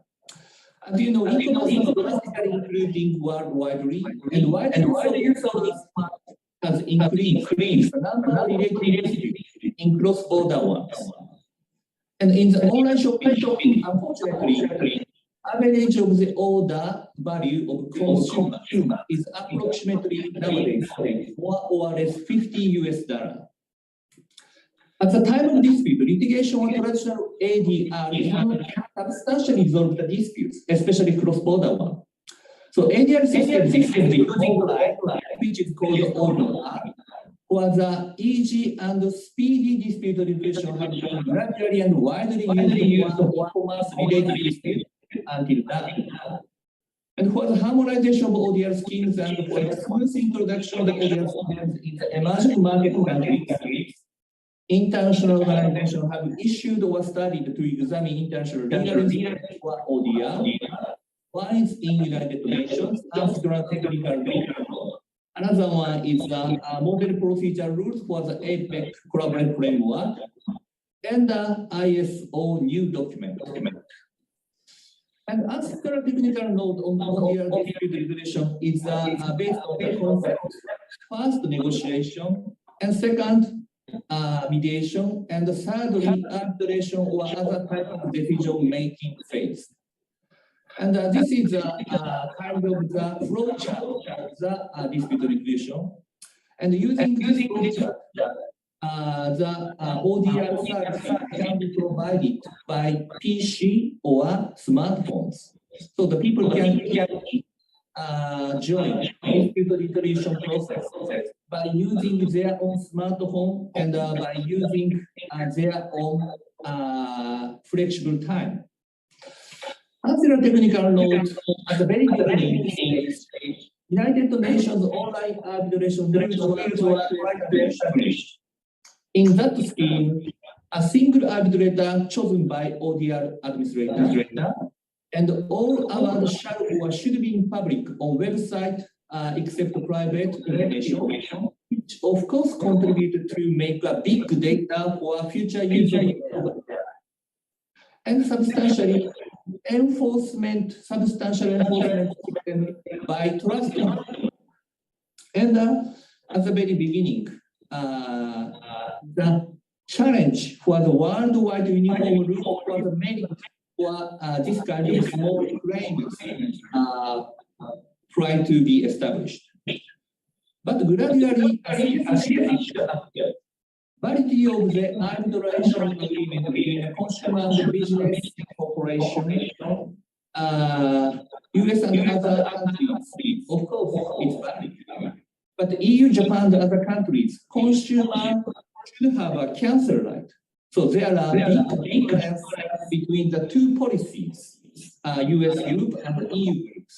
Speaker 1: As you know, e-commerce is drastically improving worldwide, and while the use of this has increased, the number of related disputes in cross-border ones. And in the online shopping, unfortunately, average of the order value of consumer is approximately nowadays more or less $50. At the time of dispute, litigation or traditional ADR cannot substantially resolve the disputes, especially cross-border one. So ADR system using online, which is called ODR, for the easy and speedy dispute resolution have been gradually and widely used for e-commerce-related disputes until now. And for the harmonization of ODR schemes and for the smooth introduction of the ODR schemes in the emerging market countries, international organizations have issued or studied to examine international legal for ODR. One is in United Nations, Amsterdam Technical Law. Another one is the model procedure rules for the APEC collaborative framework and the ISO new document. And ancestral technical note on ODR dispute resolution is based on the concept: first, negotiation, and second, mediation, and thirdly, arbitration or other type of decision-making phase. And this is kind of the flow chart of the dispute resolution. And using this flow chart, the ODR service can be provided by PC or smartphones. So the people can join dispute resolution process by using their own smartphone and by using their own flexible time. Another technical note at the very beginning stage, United Nations online arbitration rules were established. In that scheme, a single arbitrator chosen by ODR administrator, and all awards shall or should be in public on website except private information, which of course contributed to make a big data for future use of and substantial enforcement system by trust. And at the very beginning, the challenge for the worldwide uniform rule for the merit for this kind of small claims try to be established. But gradually, validity of the arbitration agreement between a consumer and business corporation, US and other countries, of course, it's valid. But EU, Japan, and other countries, consumers should have a cancel right. So there are big differences between the two policies, US group and EU groups.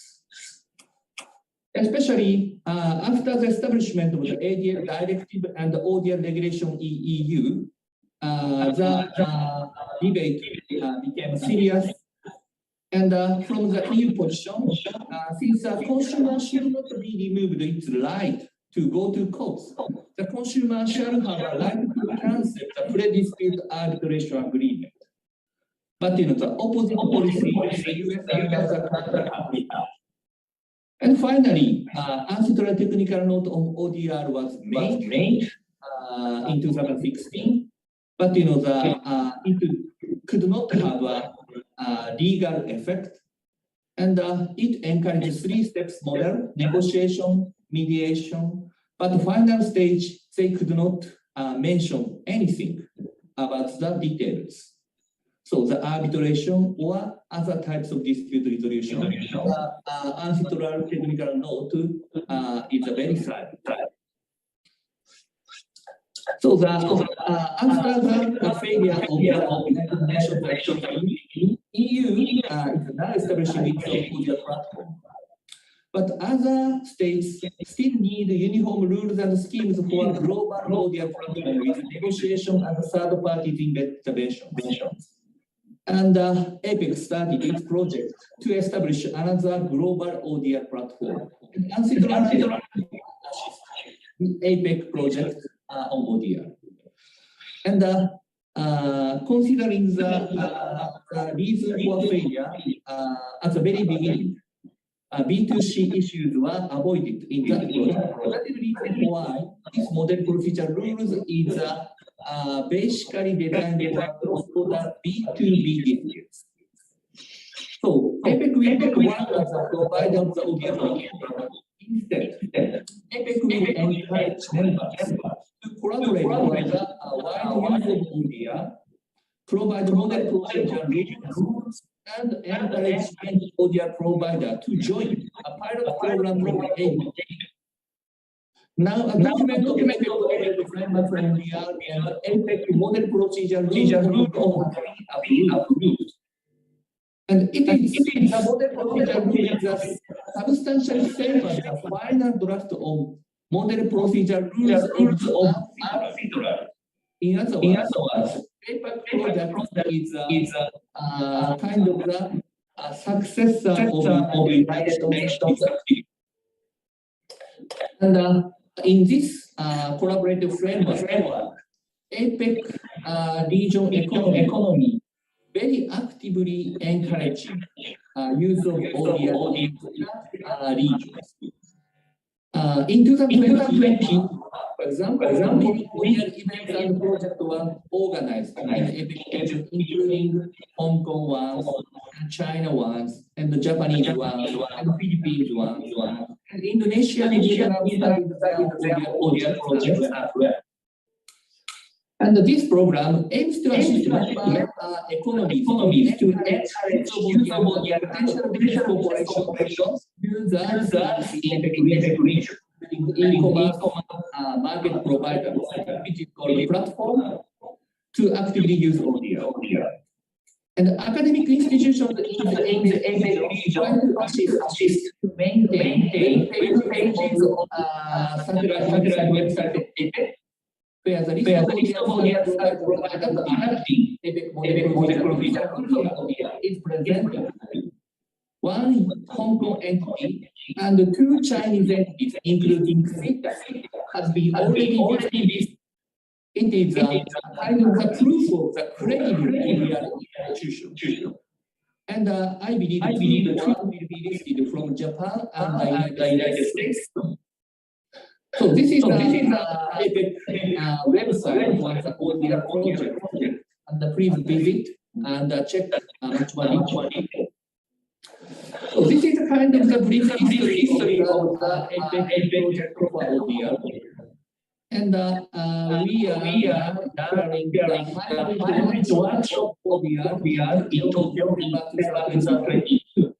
Speaker 1: Especially after the establishment of the ADL directive and the ODR regulation in EU, the debate became serious. And from the EU position, since the consumer should not be removed its right to go to courts, the consumer shall have a right to cancel the pre-dispute arbitration agreement. But the opposite policy in the US and other countries. And finally, ancestral technical note on ODR was made in 2016, but it could not have a legal effect, and it encourages 3 steps model: negotiation, mediation, but the final stage they could not mention anything about the details. So the arbitration or other types of dispute resolution, the ancestral technical note is a very silent. So the after the failure of the United Nations action, EU is now establishing its ODR platform. But other states still need uniform rules and schemes for global ODR platform with negotiation and third parties intervention. And APEC started its project to establish another global ODR platform. And ancestral the APEC project on ODR. And considering the reason for failure at the very beginning, B2C issues were avoided in that project. That is the reason why this model procedure rules is basically designed for cross-border B2B disputes. So APEC will work as a provider of the ODR platform. Instead, APEC will encourage members to collaborate with a wide use of ODR, provide model procedure rules, and encourage any ODR provider to join a pilot program with APEC. Now, a document of APEC framework for ODR and APEC model procedure rule approved. And it is the model procedure rule is substantially same as the final draft of model procedure rules of arbitration. In other words, APEC project is kind of the successor of United Nations. And in this collaborative framework, APEC region economy very actively encouraging use of ODR in regions. In 2020, for example, ODR events and projects were organized in epic regions, including Hong Kong ones, and China ones, and the Japanese ones, and Philippines ones, and Indonesia started their ODR projects as well. And this program aims to assist member economies to encourage use of ODR potential business corporations, users in epic region, e-commerce market providers, which is called a platform, to actively use ODR. And academic institutions in the APEC region to assist to maintain pages of satellite website APEC, where the list of ODR providers adapting APEC model is presented. One Hong Kong entity and two Chinese entities, including CETA, has been already listed. It is a kind of a proof of the credibility of the institution. And I believe the two will be listed from Japan and the United States. So this is the website for the ODR project. And please visit and check much more detail. So this is a kind of the brief history of the project for ODR. And we are running the hybrid workshop for ODR in Tokyo in 2022.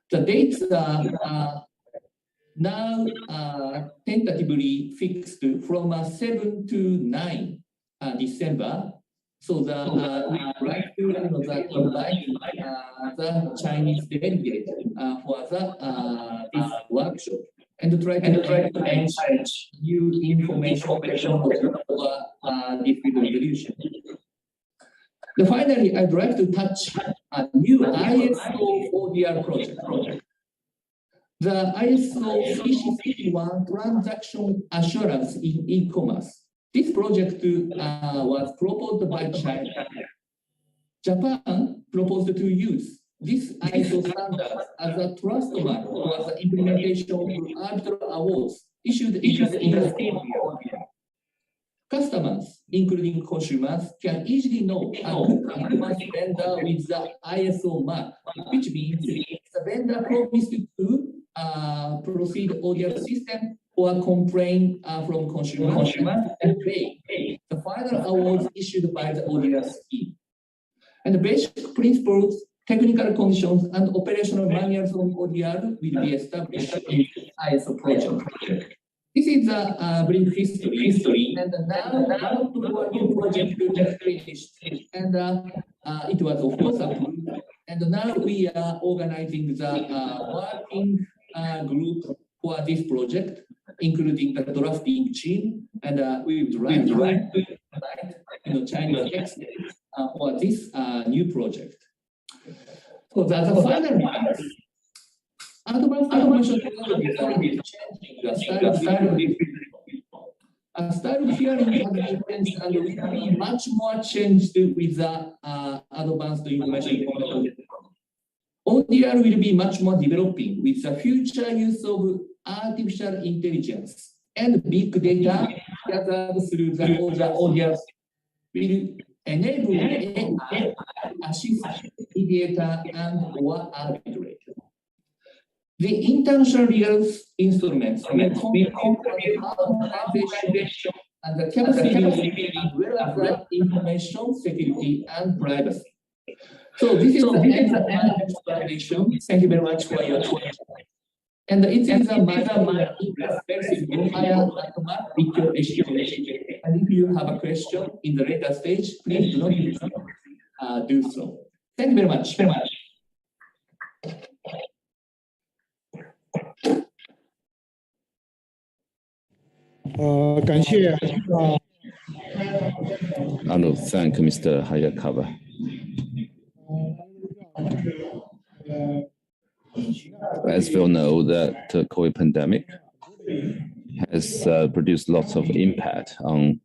Speaker 1: The dates are now tentatively fixed from 7 to 9 December. So we would like to invite the Chinese delegate for this workshop and try to encourage new information for this resolution. Finally, I'd like to touch a new ISO ODR project. The ISO 361 transaction assurance in e-commerce. This project was proposed by China. Japan proposed to use this ISO standard as a trust mark for the implementation of arbitral awards issued in the same year. Customers, including consumers, can easily know a good e-commerce vendor with the ISO mark, which means the vendor promised to proceed ODR system or complain from consumers and pay the final awards issued by the ODR scheme. And the basic principles, technical conditions, and operational manuals of ODR will be established in ISO project. This is a brief history, and now a new project is finished, and it was of course approved. And now we are organizing the working group for this project, including the drafting team, and we would like to invite Chinese experts for this new project. So that's the final part. Advanced information technology is changing the style of this business. Style of hearing has been changed and will be much more changed with the advanced information technology. ODR will be much more developing with the future use of artificial intelligence and big data gathered through the ODR will enable AI assist mediator and or arbitrator. The international legal instruments will contribute harmonization and the capacity as well as the information security and privacy. So this is the end of my explanation. Thank you very much for your attention. And it is a matter and if you have a question in the later stage, please do not do so. Thank you very much.
Speaker 3: I
Speaker 8: want to thank Mr. Hayakawa. As we all know, that COVID pandemic has produced lots of impact on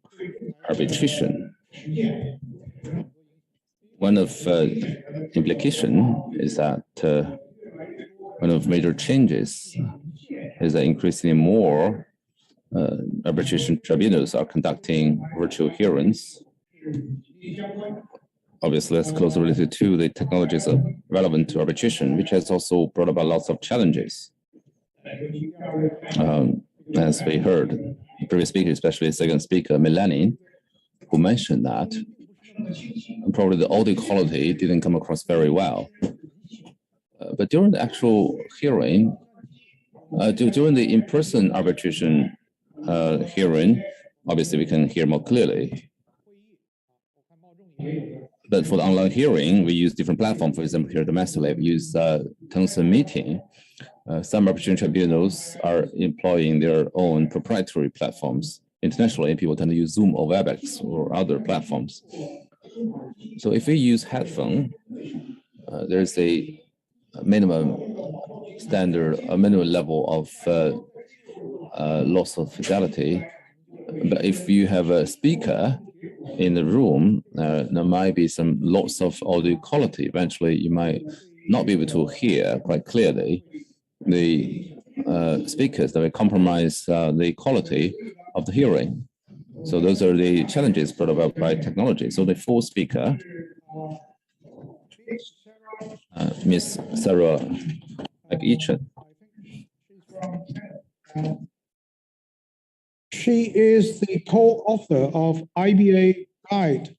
Speaker 8: arbitration. one of implication is that one of major changes is that increasingly more arbitration tribunals are conducting virtual hearings. Obviously, that's closely related to the technologies relevant to arbitration, which has also brought about lots of challenges. As we heard, the previous speaker, especially the second speaker, Melanie, who mentioned that probably the audio quality didn't come across very well. But during the actual hearing, during the in-person arbitration hearing, obviously we can hear more clearly. But for the online hearing, we use different platforms. For example, here domestically, we use Tencent Meeting. Some arbitration tribunals are employing their own proprietary platforms. Internationally, people tend to use Zoom or WebEx or other platforms. So if we use headphone, there's a minimum standard, a minimum level of loss of fidelity. But if you have a speaker in the room, there might be some loss of audio quality. Eventually, you might not be able to hear quite clearly the speakers that will compromise the quality of the hearing. So those are the challenges brought about by technology. So the fourth speaker, Ms. Sarah McEachin.
Speaker 3: She is the co-author of IBA Guide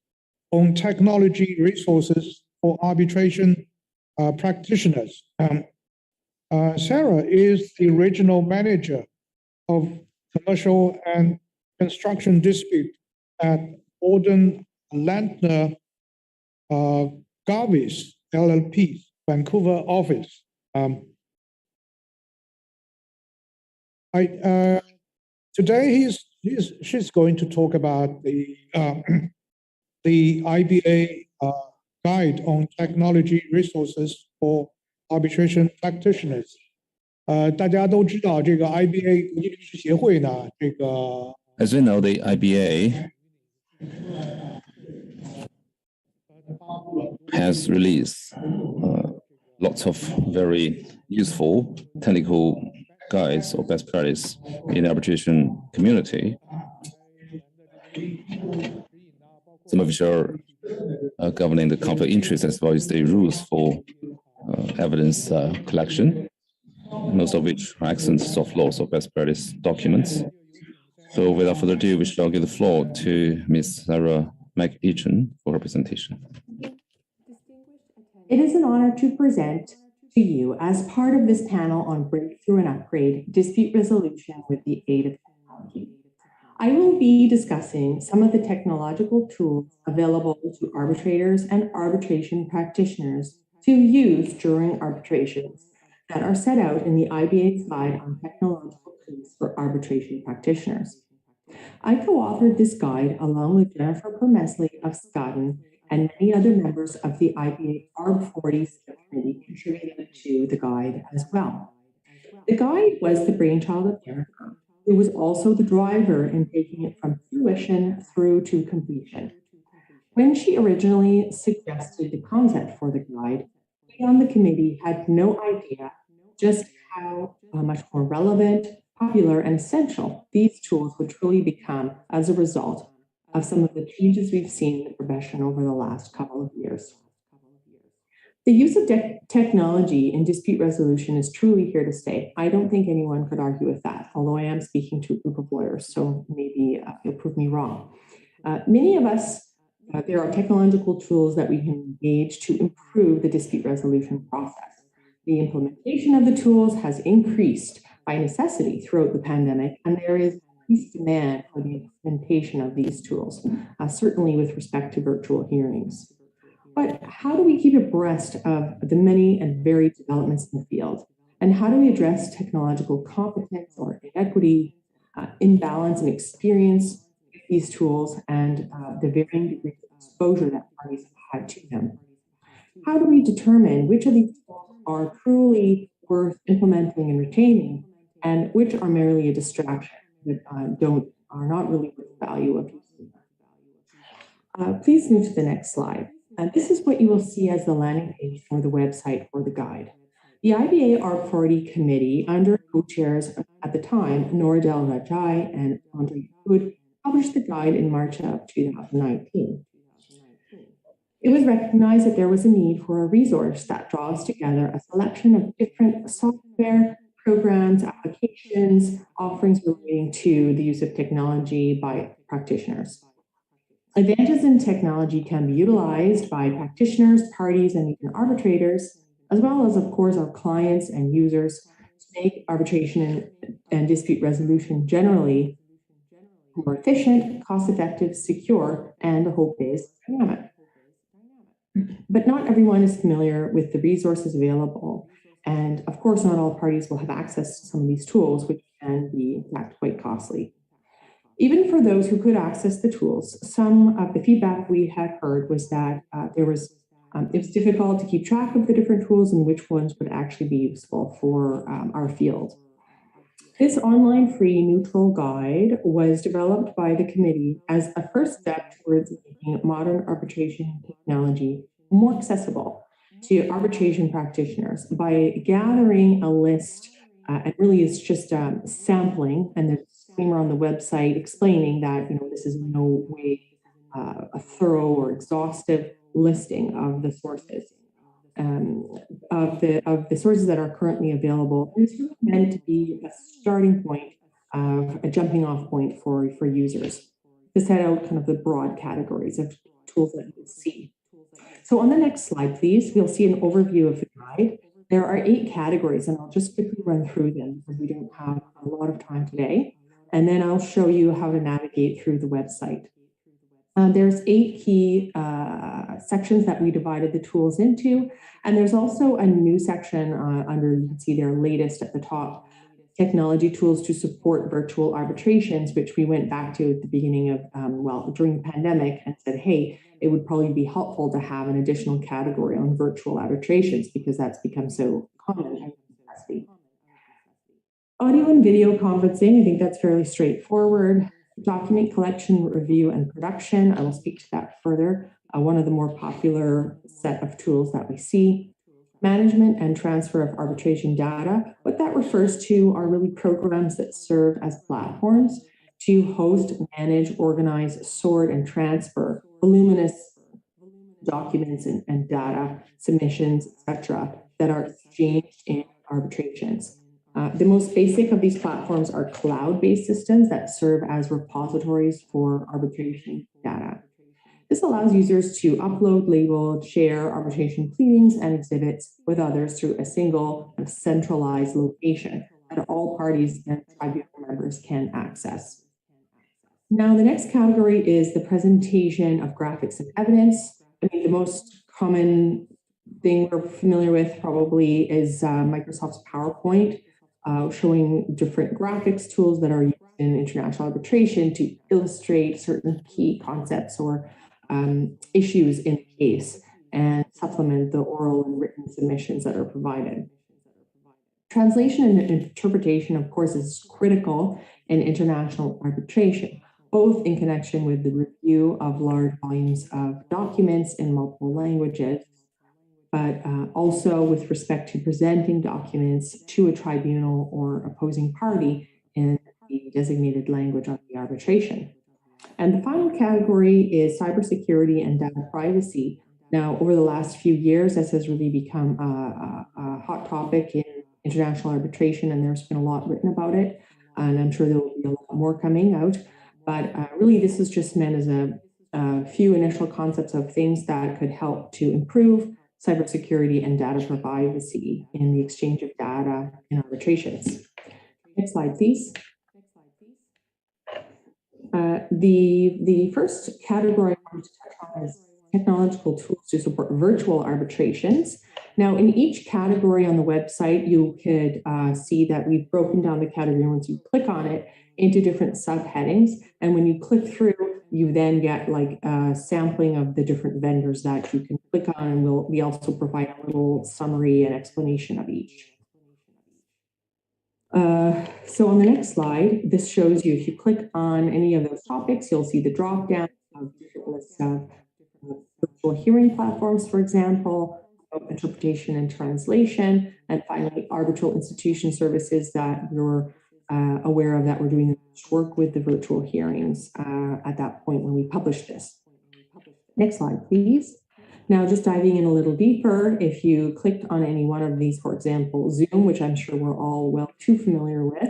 Speaker 3: on Technology Resources for Arbitration Practitioners. Sarah is the regional manager of commercial and construction dispute at Orden Landner Garvis LLP, Vancouver office. Today she's going to talk about the IBA Guide on Technology Resources for Arbitration Practitioners。大家都知道这个 IBA 国际律师协会呢，这个
Speaker 8: As we know, the IBA has released lots of very useful technical guides or best practice in the arbitration community. Some of which are governing the conflict interest as well as the rules for evidence collection, most of which are excellent soft laws or best practice documents. So without further ado, we shall give the floor to Ms. Sarah McEachin for her presentation.
Speaker 5: It is an honor to present to you as part of this panel on breakthrough and upgrade dispute resolution with the aid of technology. I will be discussing some of the technological tools available to arbitrators and arbitration practitioners to use during arbitrations that are set out in the IBA's Guide on Technological Tools for Arbitration Practitioners. I co-authored this guide along with Jennifer Permesley of Scotland and many other members of the IBA ARB 40 subcommittee contributed to the guide as well. The guide was the brainchild of Jennifer, who was also the driver in taking it from fruition through to completion. When she originally suggested the concept for the guide, we on the committee had no idea just how much more relevant, popular, and essential these tools would truly become as a result of some of the changes we've seen in the profession over the last couple of years. The use of technology in dispute resolution is truly here to stay. I don't think anyone could argue with that, although I am speaking to a group of lawyers, so maybe you'll prove me wrong. Many of us, there are technological tools that we can engage to improve the dispute resolution process. The implementation of the tools has increased by necessity throughout the pandemic, and there is increased demand for the implementation of these tools, certainly with respect to virtual hearings. But how do we keep abreast of the many and varied developments in the field? And how do we address technological competence or inequity, imbalance in experience with these tools, and the varying degrees of exposure that parties have had to them? How do we determine which of these tools are truly worth implementing and retaining, and which are merely a distraction that are not really worth the value of using? Please move to the next slide. And this is what you will see as the landing page for the website for the guide. The IBA Arb Authority Committee, under co-chairs at the time, Noradel Rajai and Andre Hood, published the guide in March of 2019. It was recognized that there was a need for a resource that draws together a selection of different software, programs, applications, offerings relating to the use of technology by practitioners. Advances in technology can be utilized by practitioners, parties, and even arbitrators, as well as, of course, our clients and users to make arbitration and dispute resolution generally more efficient, cost-effective, secure, and the hope is dynamic. But not everyone is familiar with the resources available. And of course, not all parties will have access to some of these tools, which can be, in fact, quite costly. Even for those who could access the tools, some of the feedback we had heard was that it was difficult to keep track of the different tools and which ones would actually be useful for our field. This online free neutral guide was developed by the committee as a first step towards making modern arbitration technology more accessible to arbitration practitioners by gathering a list, and really it's just sampling, and there's a disclaimer on the website explaining that this is in no way a thorough or exhaustive listing of the sources. Of the sources that are currently available. It's really meant to be a starting point, a jumping off point for users to set out kind of the broad categories of tools that you see. So on the next slide, please, we'll see an overview of the guide. There are 8 categories, and I'll just quickly run through them because we don't have a lot of time today. And then I'll show you how to navigate through the website. There's 8 key sections that we divided the tools into. And there's also a new section under, you can see their latest at the top, technology tools to support virtual arbitrations, which we went back to at the beginning of, during the pandemic and said, hey, it would probably be helpful to have an additional category on virtual arbitrations because that's become so common. Audio and video conferencing, I think that's fairly straightforward. Document collection, review, and production. I will speak to that further. One of the more popular set of tools that we see. Management and transfer of arbitration data. What that refers to are really programs that serve as platforms to host, manage, organize, sort, and transfer voluminous documents and data, submissions, etc., that are exchanged in arbitrations. The most basic of these platforms are cloud-based systems that serve as repositories for arbitration data. This allows users to upload, label, share arbitration pleadings and exhibits with others through a single centralized location that all parties and tribunal members can access. Now, the next category is the presentation of graphics and evidence. I mean, the most common thing we're familiar with probably is Microsoft's PowerPoint, showing different graphics tools that are used in international arbitration to illustrate certain key concepts or issues in the case and supplement the oral and written submissions that are provided. Translation and interpretation, of course, is critical in international arbitration, both in connection with the review of large volumes of documents in multiple languages, but also with respect to presenting documents to a tribunal or opposing party in the designated language of the arbitration. And the final category is cybersecurity and data privacy. Now, over the last few years, this has really become a hot topic in international arbitration, and there's been a lot written about it, and I'm sure there will be a lot more coming out. But really, this is just meant as a few initial concepts of things that could help to improve cybersecurity and data privacy in the exchange of data in arbitrations. Next slide, please. The first category I want to touch on is technological tools to support virtual arbitrations. Now, in each category on the website, you could see that we've broken down the category once you click on it into different subheadings. And when you click through, you then get like a sampling of the different vendors that you can click on, and we also provide a little summary and explanation of each. So on the next slide, this shows you if you click on any of those topics, you'll see the drop down of different lists of virtual hearing platforms, for example, interpretation and translation, and finally, arbitral institution services that you're aware of that we're doing work with the virtual hearings at that point when we published this. Next slide, please. Now, just diving in a little deeper, if you clicked on any one of these, for example, Zoom, which I'm sure we're all well too familiar with,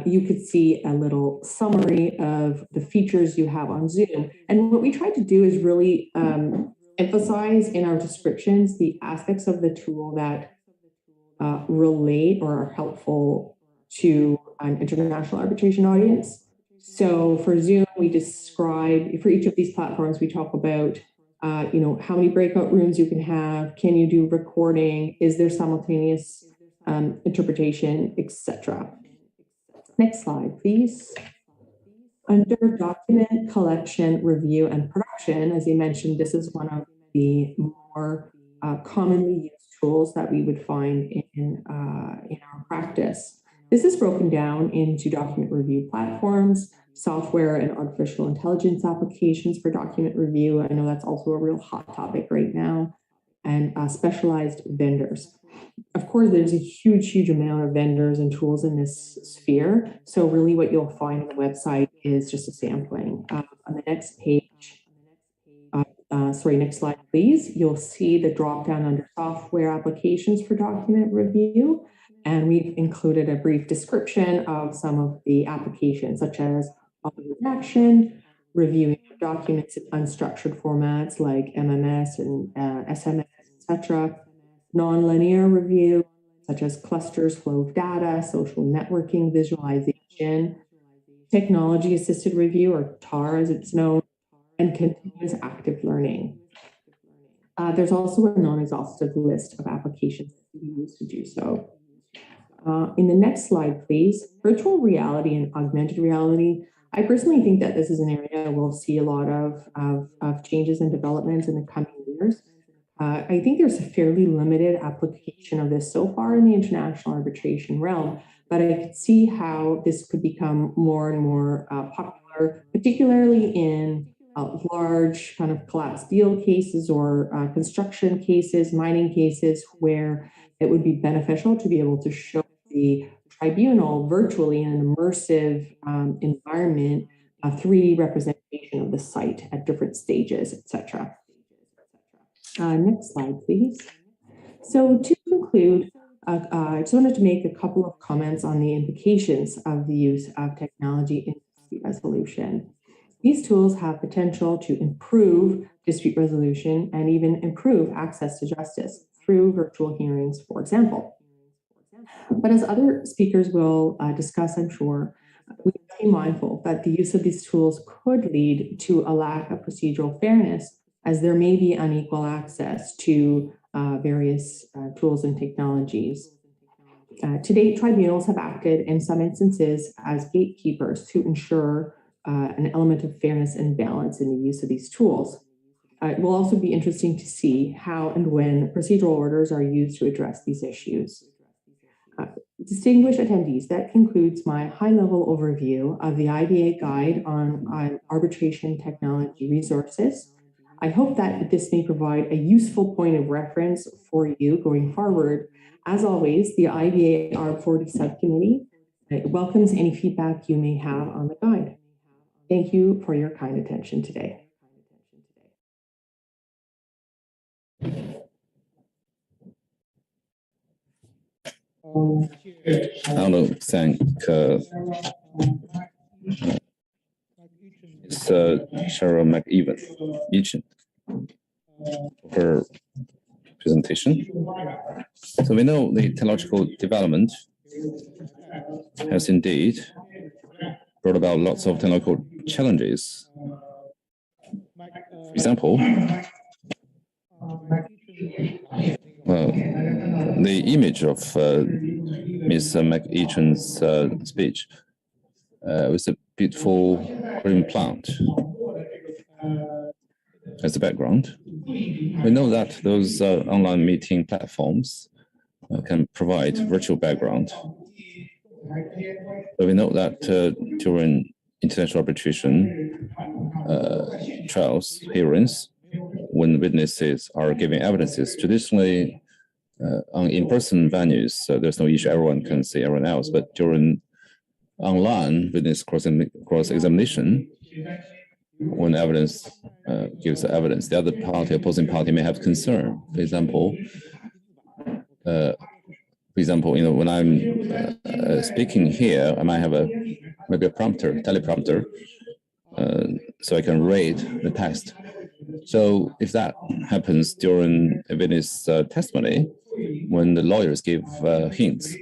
Speaker 5: you could see a little summary of the features you have on Zoom. And what we tried to do is really emphasize in our descriptions the aspects of the tool that relate or are helpful to an international arbitration audience. So for Zoom, we describe, for each of these platforms, we talk about how many breakout rooms you can have, can you do recording, is there simultaneous interpretation, etc. Next slide, please. Under document collection, review, and production, as you mentioned, this is one of the more commonly used tools that we would find in our practice. This is broken down into document review platforms, software and artificial intelligence applications for document review. I know that's also a real hot topic right now, and specialized vendors. Of course, there's a huge amount of vendors and tools in this sphere. So really what you'll find on the website is just a sampling. On the next page, next slide, please. You'll see the drop down under software applications for document review. And we've included a brief description of some of the applications, such as auto-redaction, reviewing documents in unstructured formats like MMS and SMS, etc. Non-linear review, such as clusters, flow of data, social networking, visualization, technology-assisted review, or TAR as it's known, and continuous active learning. There's also a non-exhaustive list of applications that we use to do so. In the next slide, please, virtual reality and augmented reality. I personally think that this is an area we'll see a lot of changes and developments in the coming years. I think there's a fairly limited application of this so far in the international arbitration realm, but I could see how this could become more and more popular, particularly in large kind of collapsed deal cases or construction cases, mining cases, where it would be beneficial to be able to show the tribunal virtually in an immersive environment, a 3D representation of the site at different stages, etc. Next slide, please. So to conclude, I just wanted to make a couple of comments on the implications of the use of technology in dispute resolution. These tools have potential to improve dispute resolution and even improve access to justice through virtual hearings, for example. But as other speakers will discuss, I'm sure, we have to be mindful that the use of these tools could lead to a lack of procedural fairness, as there may be unequal access to various tools and technologies. To date, tribunals have acted in some instances as gatekeepers to ensure an element of fairness and balance in the use of these tools. It will also be interesting to see how and when procedural orders are used to address these issues. Distinguished attendees, that concludes my high-level overview of the IBA Guide on Arbitration Technology Resources. I hope that this may provide a useful point of reference for you going forward. As always, the IBA ARB40 Subcommittee welcomes any feedback you may have on the guide. Thank you for your kind attention today.
Speaker 8: I want to thank Cheryl McEachin for her presentation. So we know the technological development has indeed brought about lots of technical challenges. For example, the image of Ms. McEachin's speech with a beautiful green plant as the background. We know that those online meeting platforms can provide virtual background. But we know that during international arbitration trials, hearings, when witnesses are giving evidences. Traditionally, on in-person venues, there's no issue. Everyone can see everyone else. But during online witness cross-examination, when evidence gives evidence, the other party, opposing party, may have concern. For example, when I'm speaking here, I might have maybe a teleprompter, so I can read the text. So if that happens during a witness testimony, when the lawyers give hints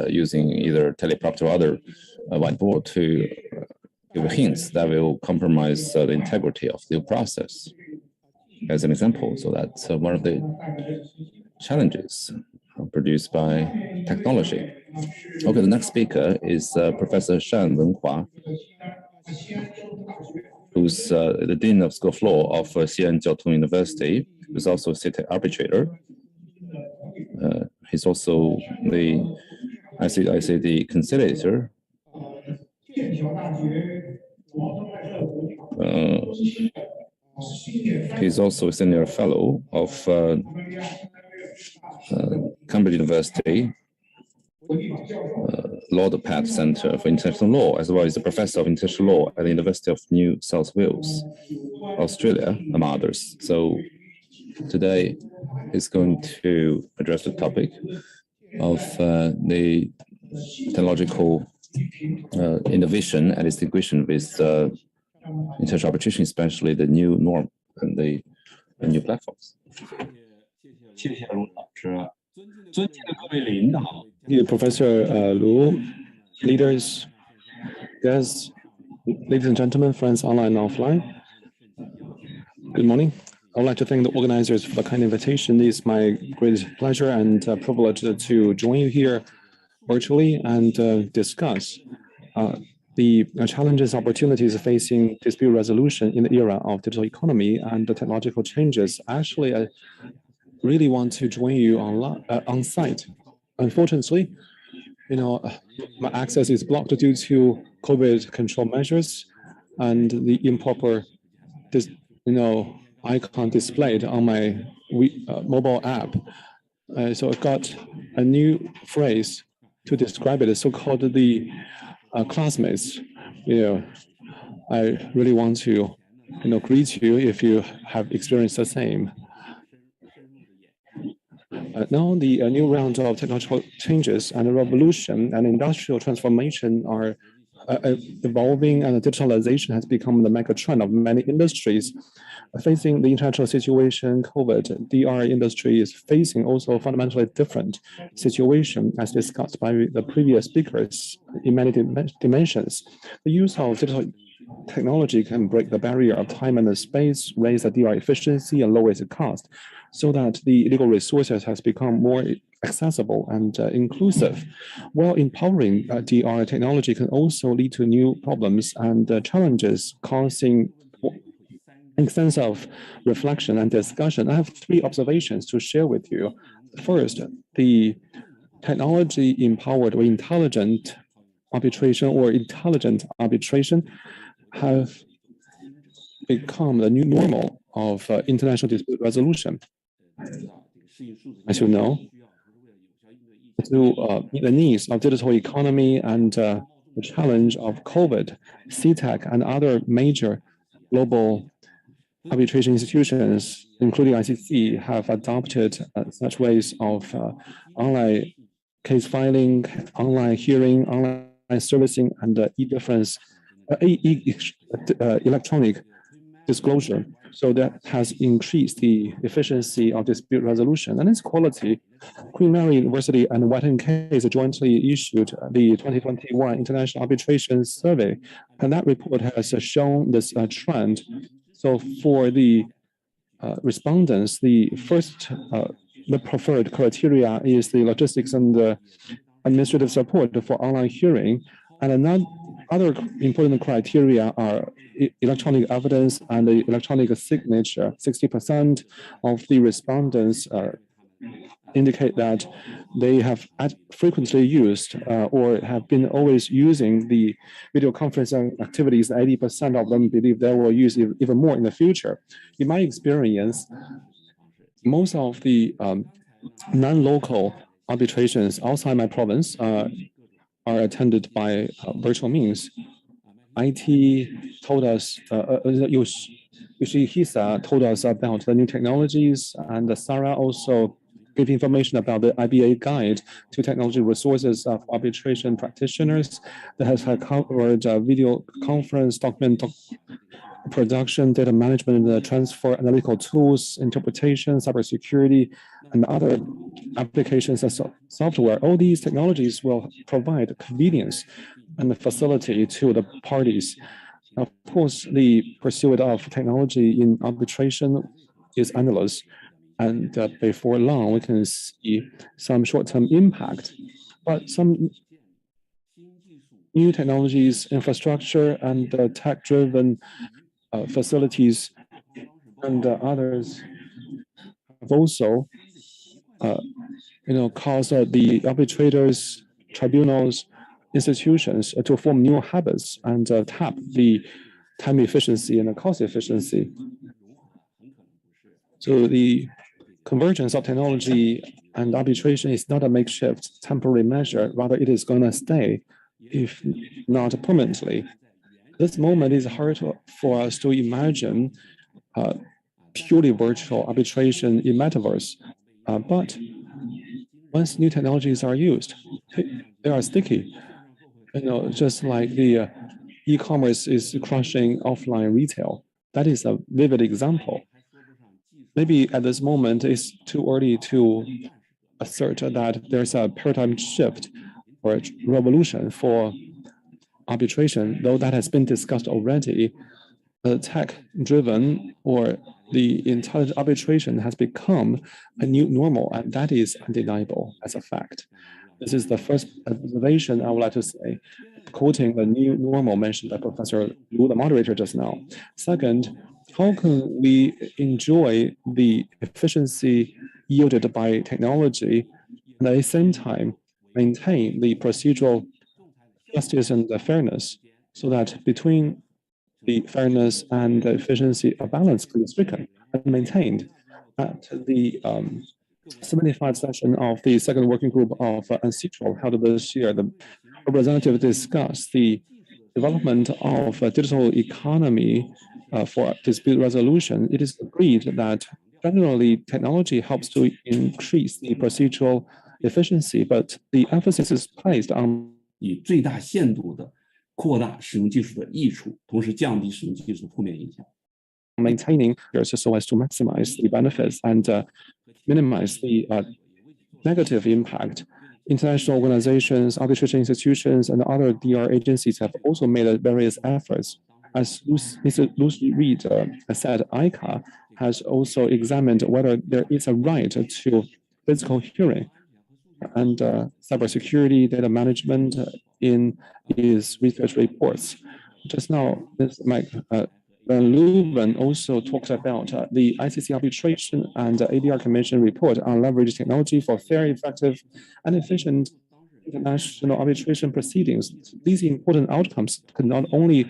Speaker 8: using either teleprompter or other whiteboard to give hints, that will compromise the integrity of the process. As an example, so that's one of the challenges produced by technology. Okay, the next speaker is Professor Shan Wenhua, who's the Dean of School of Law of Xi'an Jiaotong University, who's also a CITEC arbitrator. He's also the the conciliator. He's also a senior fellow of Cambridge University Laudpath Center for International Law, as well as a professor of international law at the University of New South Wales, Australia, among others. So today he's going to address the topic of the technological innovation and distinction with international arbitration, especially the new norm and the new platforms.
Speaker 6: Thank you, Professor Lu, leaders, guests, ladies and gentlemen, friends online and offline. Good morning. I would like to thank the organizers for the kind invitation. It is my great pleasure and privilege to join you here virtually and discuss the challenges, opportunities facing dispute resolution in the era of digital economy and the technological changes. Actually, I really want to join you on site. Unfortunately, my access is blocked due to COVID control measures and the improper, icon displayed on my mobile app. So I got a new phrase to describe it, so-called the classmates. I really want to, greet you if you have experienced the same. Now the new round of technological changes and revolution and industrial transformation are evolving, and digitalization has become the mega trend of many industries. Facing the international situation, COVID, DR industry is facing also a fundamentally different situation, as discussed by the previous speakers in many dimensions. The use of digital technology can break the barrier of time and space, raise the DR efficiency, and lower its cost, so that the legal resources has become more accessible and inclusive. While empowering DR technology can also lead to new problems and challenges, causing extensive reflection and discussion. I have three observations to share with you. First, the technology-empowered or intelligent arbitration have become the new normal of international dispute resolution. As you know, to meet the needs of digital economy and the challenge of COVID, CITEC and other major global arbitration institutions, including ICC, have adopted such ways of online case filing, online hearing, online servicing, and e-difference, electronic disclosure. So that has increased the efficiency of dispute resolution and its quality. Queen Mary University and White & Case jointly issued the 2021 International Arbitration Survey, and that report has shown this trend. So for the respondents, the preferred criteria is the logistics and the administrative support for online hearing, and other important criteria are electronic evidence and the electronic signature. 60% of the respondents indicate that they have frequently used or have been always using the video conferencing activities. 80% of them believe they will use even more in the future. In my experience, most of the non-local arbitrations outside my province are attended by virtual means. IT told us, Yoshihisa told us about the new technologies, and Sarah also gave information about the IBA guide to technology resources of arbitration practitioners that has covered video conference, document production, data management, transfer, analytical tools, interpretation, cybersecurity, and other applications and software. All these technologies will provide convenience and facility to the parties. Of course, the pursuit of technology in arbitration is endless, and before long, we can see some short-term impact. But some new technologies, infrastructure, and tech-driven facilities and others have also, caused the arbitrators, tribunals, institutions to form new habits and tap the time efficiency and the cost efficiency. So the convergence of technology and arbitration is not a makeshift temporary measure, rather it is going to stay, if not permanently. This moment is hard for us to imagine purely virtual arbitration in metaverse, but once new technologies are used, they are sticky. Just like the e-commerce is crushing offline retail. That is a vivid example. Maybe at this moment, it's too early to assert that there's a paradigm shift or a revolution for arbitration, though that has been discussed already. The tech-driven or the intelligent arbitration has become a new normal, and that is undeniable as a fact. This is the first observation I would like to say, quoting the new normal mentioned by Professor Lu, the moderator just now. Second, how can we enjoy the efficiency yielded by technology and at the same time maintain the procedural justice and the fairness, so that between the fairness and the efficiency, a balance can be stricken and maintained? At the 75th session of the second working group of UNCITRAL held this year, the representative discussed the development of a digital economy for dispute resolution. It is agreed that generally technology helps to increase the procedural efficiency, but the emphasis is placed on
Speaker 7: 以最大限度的扩大使用技术的益处，同时降低使用技术的负面影响。
Speaker 6: maintaining so as to maximize the benefits and minimize the negative impact. International organizations, arbitration institutions, and other DR agencies have also made various efforts. As Mr. Lucy Reed said, ICA has also examined whether there is a right to physical hearing and cybersecurity data management in his research reports. Just now, Mike Van Leuven also talks about the ICC arbitration and ADR Commission report on leverage technology for fair, effective, and efficient international arbitration proceedings. These important outcomes can not only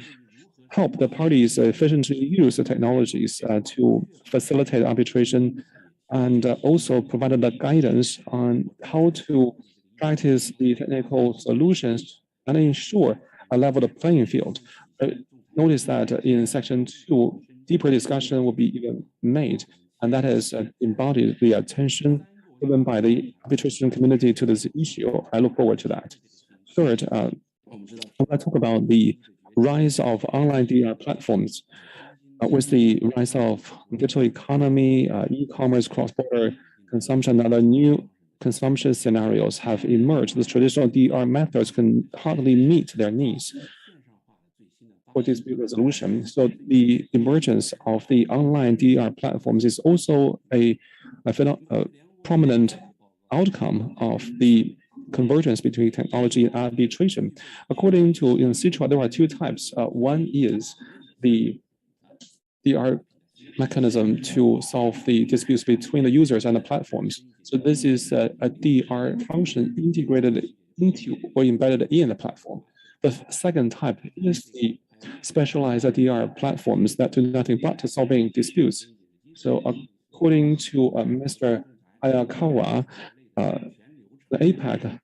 Speaker 6: help the parties efficiently use the technologies to facilitate arbitration, and also provided the guidance on how to practice the technical solutions and ensure a level playing field. Notice that in section 2, deeper discussion will be even made, and that has embodied the attention given by the arbitration community to this issue. I look forward to that. Third, I want to talk about the rise of online DR platforms. With the rise of digital economy, e-commerce, cross-border consumption, and other new consumption scenarios have emerged. The traditional DR methods can hardly meet their needs for dispute resolution. So the emergence of the online DR platforms is also a prominent outcome of the convergence between technology and arbitration. According to UNCITRAL, there are two types. One is the DR mechanism to solve the disputes between the users and the platforms. So this is a DR function integrated into or embedded in the platform. The second type is the specialized DR platforms that do nothing but solving disputes. So according to Mr. Ayakawa, the APEC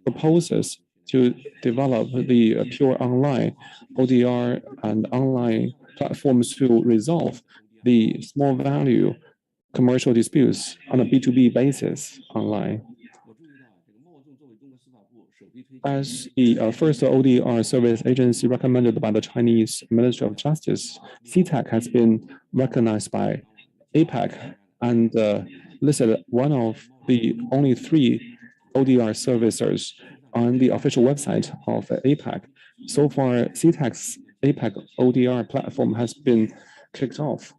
Speaker 6: proposes to develop the pure online ODR and online platforms to resolve the small value commercial disputes on a B2B basis online. As the first ODR service agency recommended by the Chinese Ministry of Justice, CTAC has been recognized by APEC and listed one of the only 3 ODR servicers on the official website of APEC. So far, CTAC's APEC ODR platform has been kicked off.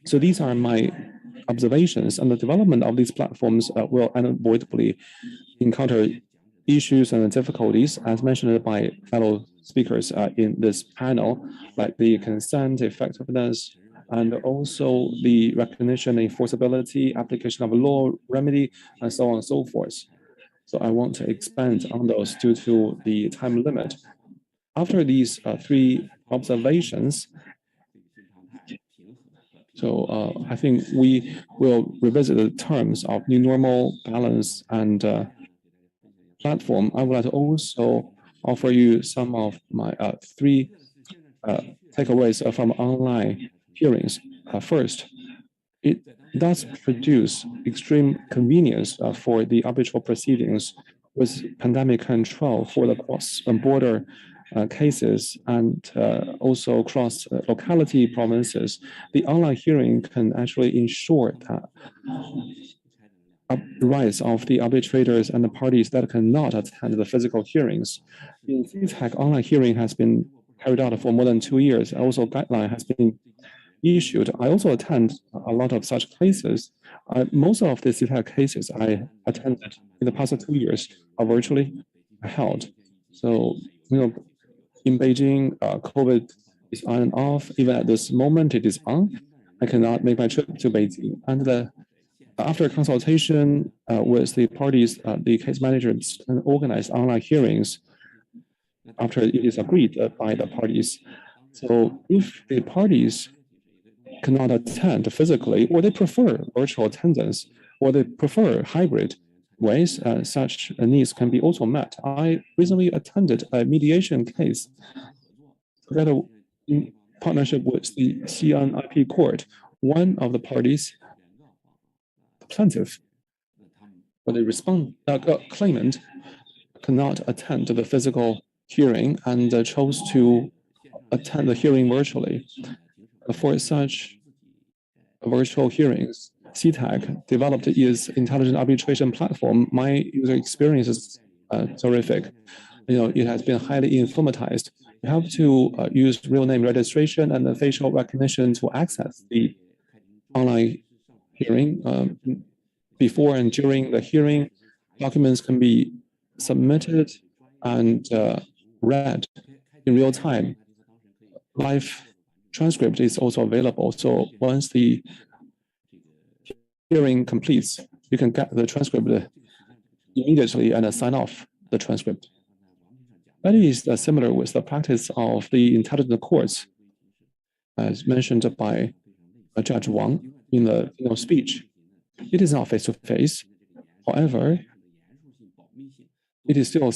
Speaker 6: So these are my observations, and the development of these platforms will unavoidably encounter issues and difficulties, as mentioned by fellow speakers in this panel, like the consent effectiveness, and also the recognition, enforceability, application of law, remedy, and so on and so forth. So I want to expand on those due to the time limit. After these 3 observations, so I think we will revisit the terms of new normal, balance, and platform. I would like to also offer you some of my 3 takeaways from online hearings. First, it does produce extreme convenience for the arbitral proceedings with pandemic control for the cross-border cases and also cross locality provinces. The online hearing can actually ensure that rights of the arbitrators and the parties that cannot attend the physical hearings. In CTAC, online hearing has been carried out for more than 2 years. Also, guideline has been issued. I also attend a lot of such cases. Most of the CTAC cases I attended in the past 2 years are virtually held. So, in Beijing, COVID is on and off. Even at this moment, it is on. I cannot make my trip to Beijing. And after consultation with the parties, the case managers can organize online hearings after it is agreed by the parties. So if the parties cannot attend physically, or they prefer virtual attendance, or they prefer hybrid ways, such needs can be also met. I recently attended a mediation case together in partnership with the Xi'an IP Court. One of the parties, the plaintiff, or the claimant, cannot attend the physical hearing and chose to attend the hearing virtually. For such virtual hearings, CTAC developed its intelligent arbitration platform. My user experience is terrific. It has been highly informatized. You have to use real name registration and the facial recognition to access the online hearing. Before and during the hearing, documents can be submitted and read in real time. Live transcript is also available. So once the hearing completes, you can get the transcript immediately and sign off the transcript. That is similar with the practice of the intelligent courts, as mentioned by Judge Wang in the speech. It is not face-to-face. However, it is still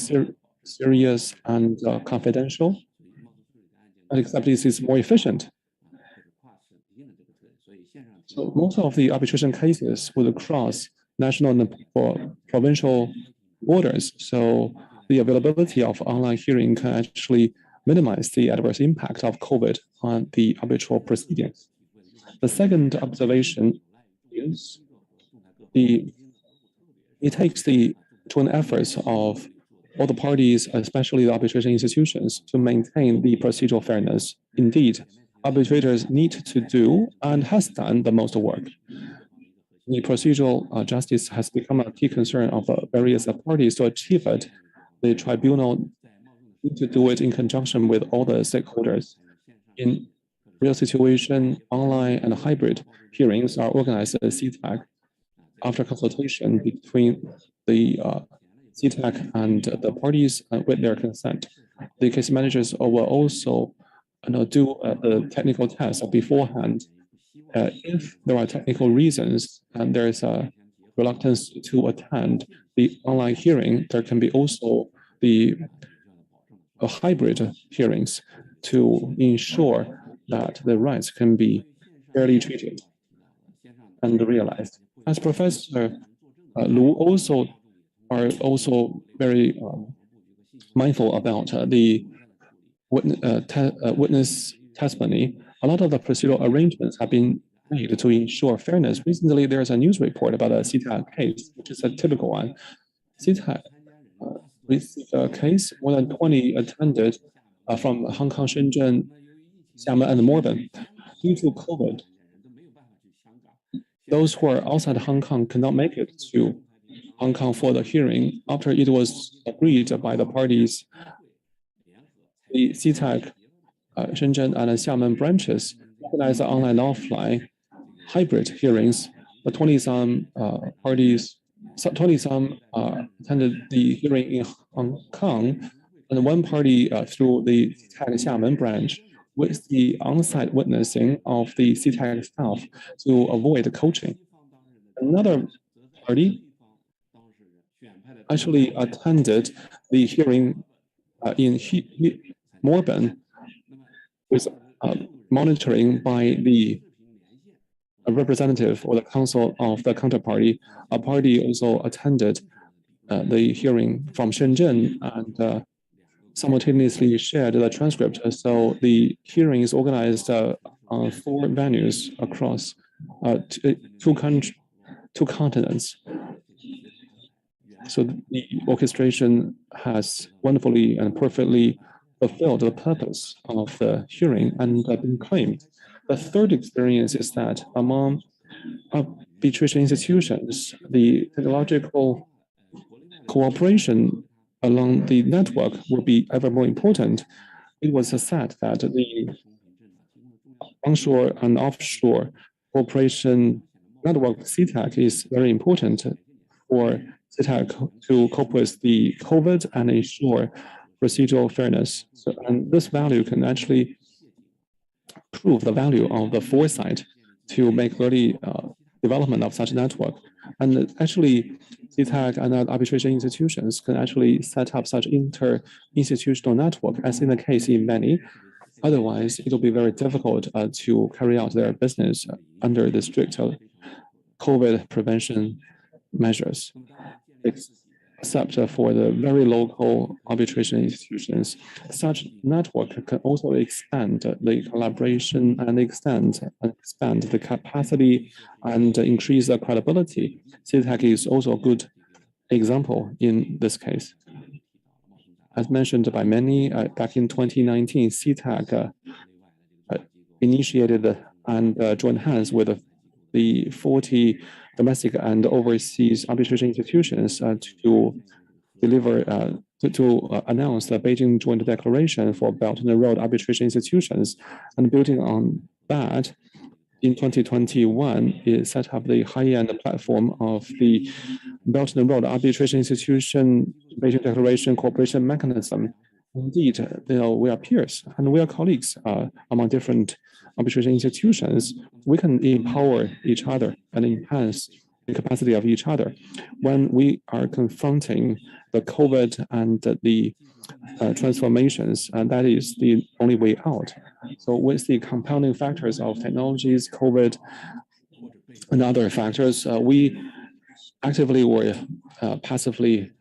Speaker 6: serious and confidential, except this is more efficient. So most of the arbitration cases would cross national and provincial borders. So the availability of online hearing can actually minimize the adverse impact of COVID on the arbitral proceedings. The second observation is it takes the joint efforts of all the parties, especially the arbitration institutions, to maintain the procedural fairness. Indeed, arbitrators need to do and has done the most work. The procedural justice has become a key concern of various parties. To achieve it, the tribunal need to do it in conjunction with all the stakeholders. In real situation, online, and hybrid hearings are organized at CTAC after consultation between the CTAC and the parties with their consent. The case managers will also do the technical tests beforehand. If there are technical reasons and there is a reluctance to attend the online hearing, there can be also the hybrid hearings to ensure that the rights can be fairly treated and realized. As Professor Lu are also very mindful about the witness testimony. A lot of the procedural arrangements have been made to ensure fairness. Recently, there's a news report about a CTAC case, which is a typical one. CTAC received a case, more than 20 attended from Hong Kong, Shenzhen, Xiamen, and Melbourne. Due to COVID, those who are outside Hong Kong cannot make it to Hong Kong for the hearing. After it was agreed by the parties, the CTAC Shenzhen and Xiamen branches organized online and offline hybrid hearings. The 20-some parties, 20-some attended the hearing in Hong Kong, and one party through the CTAC Xiamen branch with the on-site witnessing of the CTAC staff to avoid coaching. Another party actually attended the hearing in Melbourne with monitoring by the representative or the counsel of the counterparty. A party also attended the hearing from Shenzhen and simultaneously shared the transcript. So the hearing is organized on 4 venues across two continents. So the orchestration has wonderfully and perfectly fulfilled the purpose of the hearing and been claimed. The third experience is that among arbitration institutions, the technological cooperation along the network will be ever more important. It was said that the onshore and offshore cooperation network CTAC is very important for CTAC to cope with the COVID and ensure procedural fairness. So, and this value can actually prove the value of the foresight to make early development of such a network. And actually, CTAC and arbitration institutions can actually set up such inter-institutional network, as in the case in many. Otherwise, it will be very difficult to carry out their business under the strict COVID prevention measures, except for the very local arbitration institutions. Such network can also expand the collaboration and expand the capacity and increase the credibility. CTAC is also a good example in this case. As mentioned by many, back in 2019, CTAC initiated and joined hands with the 40 domestic and overseas arbitration institutions to deliver, to announce the Beijing Joint Declaration for Belt and Road arbitration institutions. And building on that, in 2021, it set up the high-end platform of the Belt and Road Arbitration Institution Beijing Declaration Cooperation Mechanism. Indeed, we are peers and we are colleagues among different arbitration institutions. We can empower each other and enhance the capacity of each other when we are confronting the COVID and the transformations, and that is the only way out. So with the compounding factors of technologies, COVID, and other factors, we actively or passively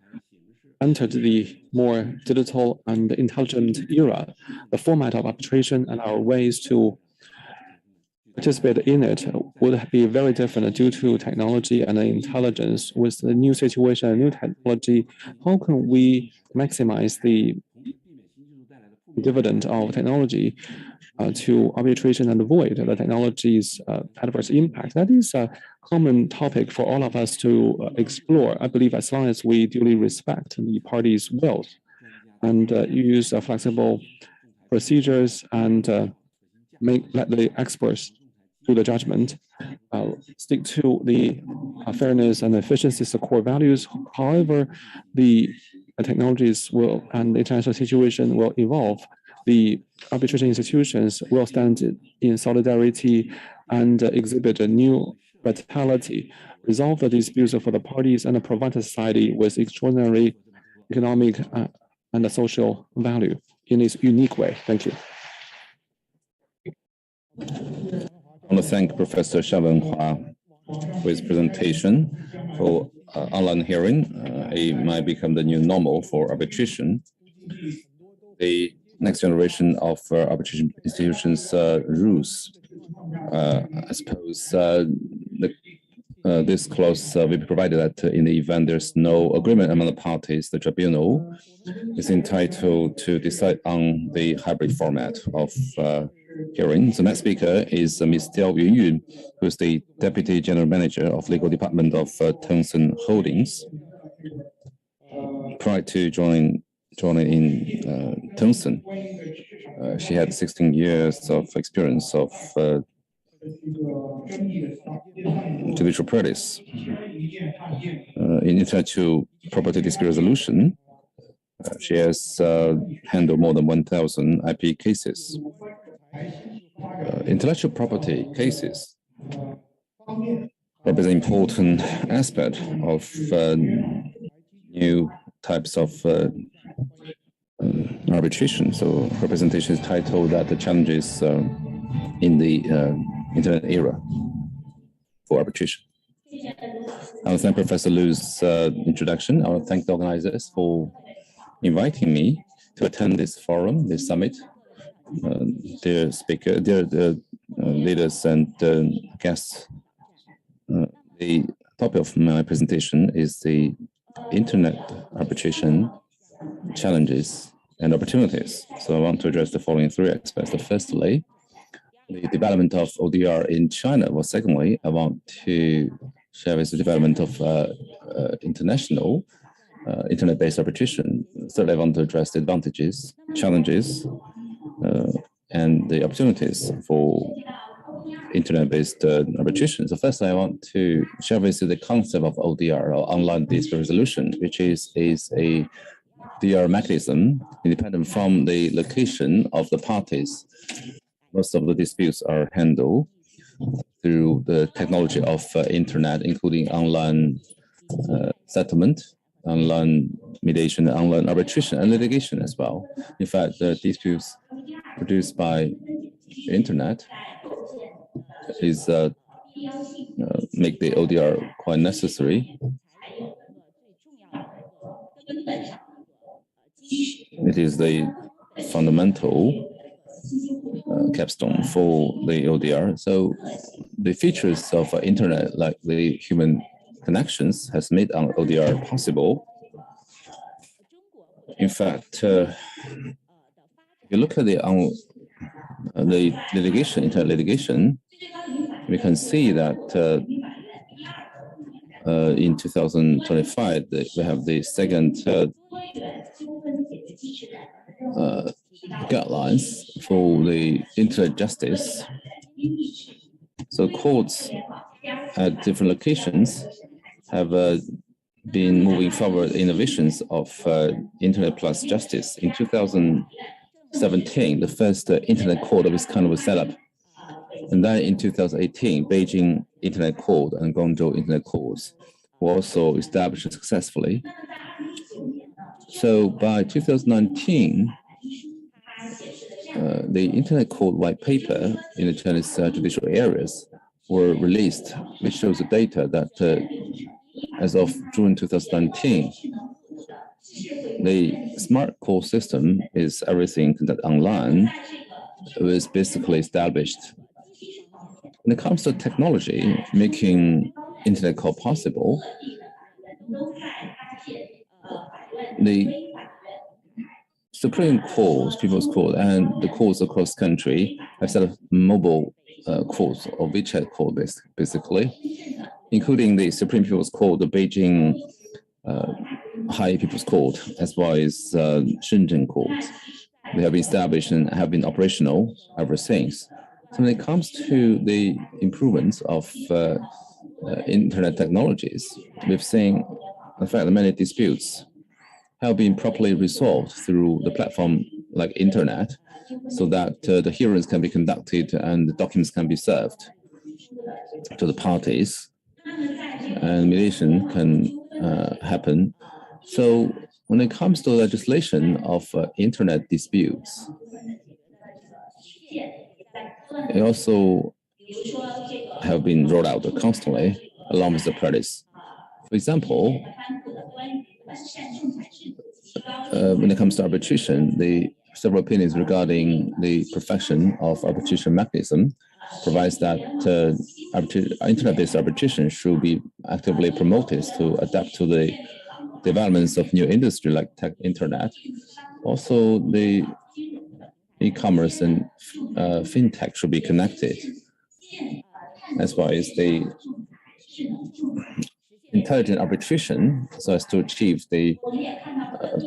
Speaker 6: entered the more digital and intelligent era. The format of arbitration and our ways to participate in it would be very different due to technology and intelligence. With the new situation and new technology, how can we maximize the dividend of technology to arbitration and avoid the technology's adverse impact? That is a common topic for all of us to explore. I believe as long as we duly respect the parties' wills and use flexible procedures and let the experts do the judgment, stick to the fairness and efficiency as the core values. However, the technologies will and the international situation will evolve. The arbitration institutions will stand in solidarity and exhibit a new vitality, resolve the disputes for the parties, and provide society with extraordinary economic and social value in its unique way. Thank you.
Speaker 8: I want to thank Professor Xiaowen Hua for his presentation. For online hearing, it might become the new normal for arbitration. The next generation of arbitration institutions rules, I suppose this clause will be provided that in the event there's no agreement among the parties, the tribunal is entitled to decide on the hybrid format of hearing. The next speaker is Ms. Diao Yunyun, who is the Deputy General Manager of Legal Department of Tencent Holdings. Prior to joining in Tencent, she had 16 years of experience of judicial practice in intellectual property dispute resolution. She has handled more than 1,000 IP cases. Intellectual property cases represent an important aspect of new types of arbitration. So representation is titled that the challenges in the internet era for arbitration. I want to thank Professor Liu's introduction. I want to thank the organizers for inviting me to attend this forum, this summit. Dear speaker, dear leaders and guests, the topic of my presentation is the internet arbitration challenges and opportunities. So I want to address the following three aspects. So firstly, the development of ODR in China. Well, secondly, I want to share with the development of international internet-based arbitration. Thirdly, I want to address the advantages, challenges, and the opportunities for internet-based arbitration. So first, I want to share with you the concept of ODR, or online dispute resolution, which is a DR mechanism independent from the location of the parties. Most of the disputes are handled through the technology of internet, including online settlement, online mediation, online arbitration, and litigation as well. In fact, the disputes produced by internet is make the ODR quite necessary. It is the fundamental capstone for the ODR. So the features of internet, like the human connections, has made ODR possible. In fact, if you look at the litigation, internet litigation, we can see that in 2025, we have the second guidelines for the internet justice. So courts at different locations have been moving forward innovations of internet plus justice. In 2017, the first internet court of its kind was set up. And then in 2018, Beijing Internet Court and Guangzhou Internet Courts were also established successfully. So by 2019, the Internet Court white paper in the Chinese judicial areas were released, which shows the data that as of June 2019, the smart court system is everything that online was basically established. When it comes to technology making internet court possible, the Supreme Court, People's Court, and the courts across the country have set up mobile courts or WeChat court, basically, including the Supreme People's Court, the Beijing High People's Court, as well as Shenzhen Court. They have been established and have been operational ever since. So when it comes to the improvements of internet technologies, we've seen the fact that many disputes have been properly resolved through the platform like internet, so that the hearings can be conducted and the documents can be served to the parties, and mediation can happen. So when it comes to legislation of internet disputes, it also have been rolled out constantly along with the practice. For example, when it comes to arbitration, the several opinions regarding the perfection of arbitration mechanism provides that internet-based arbitration should be actively promoted to adapt to the developments of new industry like tech internet. Also, the e-commerce and fintech should be connected, as well as the intelligent arbitration, so as to achieve the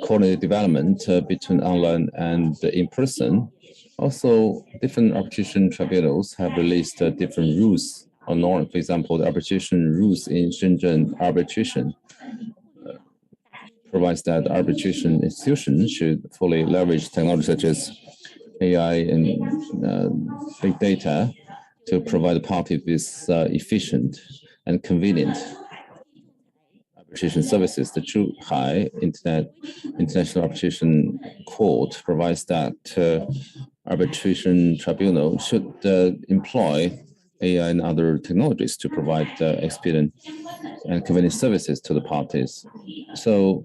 Speaker 8: coordinated development between online and in person. Also, different arbitration tribunals have released different rules or norms. For example, the arbitration rules in Shenzhen arbitration provides that arbitration institutions should fully leverage technology such as AI and big data to provide the party with efficient and convenient arbitration services. The Zhuhai International Arbitration Court provides that arbitration tribunal should employ AI and other technologies to provide expedient and convenient services to the parties. So,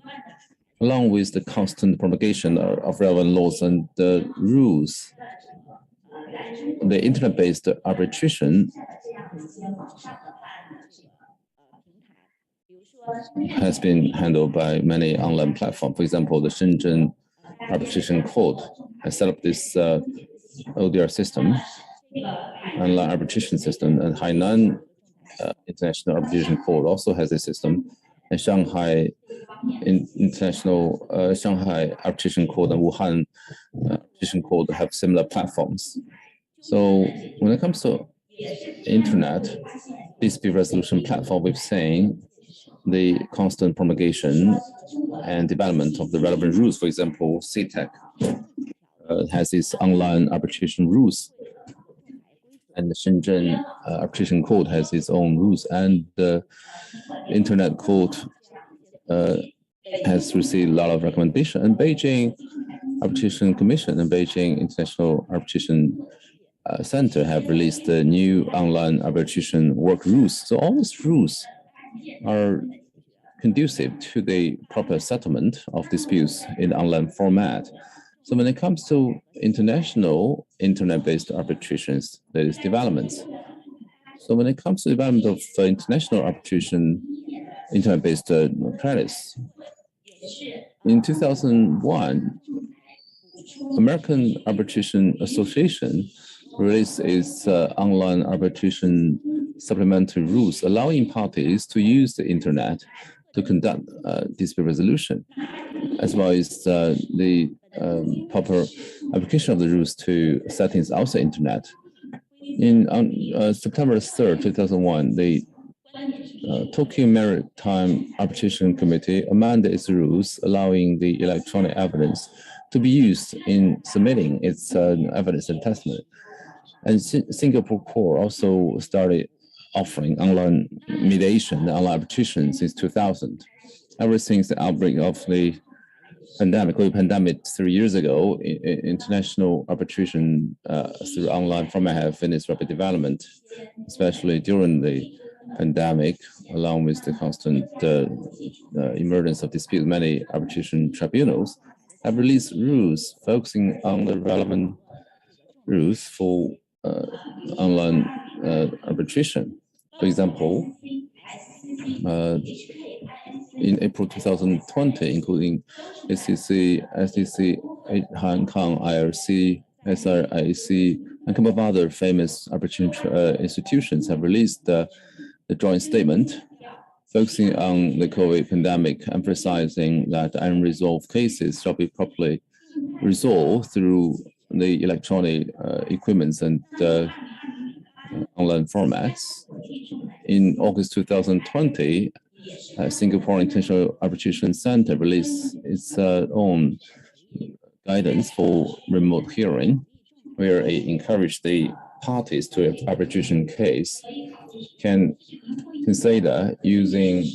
Speaker 8: along with the constant promulgation of relevant laws and rules, the internet-based arbitration has been handled by many online platforms. For example, the Shenzhen Arbitration Court has set up this ODR system, online arbitration system, and Hainan International Arbitration Court also has a system, and Shanghai Shanghai Arbitration Court and Wuhan Arbitration Court have similar platforms. So when it comes to internet dispute resolution platform, we've seen the constant promulgation and development of the relevant rules. For example, CTEC has its online arbitration rules, and the Shenzhen Arbitration Court has its own rules, and the Internet Court has received a lot of recommendation. And Beijing Arbitration Commission and Beijing International Arbitration Center have released the new online arbitration work rules. So all these rules are conducive to the proper settlement of disputes in online format. So when it comes to international internet-based arbitrations, there is developments. So when it comes to development of international arbitration, internet-based practice, in 2001, American Arbitration Association released its online arbitration supplementary rules, allowing parties to use the internet to conduct dispute resolution, as well as the proper application of the rules to settings outside internet. On September 3rd, 2001, the Tokyo Maritime Arbitration Committee amended its rules, allowing the electronic evidence to be used in submitting its evidence and testimony. And Singapore Court also started offering online mediation and online arbitration since 2000. Ever since the outbreak of the COVID pandemic 3 years ago, international arbitration through online format have finished rapid development, especially during the pandemic, along with the constant emergence of disputes. Many arbitration tribunals have released rules focusing on the relevant rules for online arbitration. For example, in April 2020, including ACC, SDC, Hong Kong, IRC, SRIC, and a couple of other famous arbitration institutions have released the joint statement focusing on the COVID pandemic, emphasizing that unresolved cases shall be properly resolved through the electronic equipments and online formats. In August 2020, Singapore International Arbitration Center released its own guidance for remote hearing, where it encouraged the parties to an arbitration case can consider using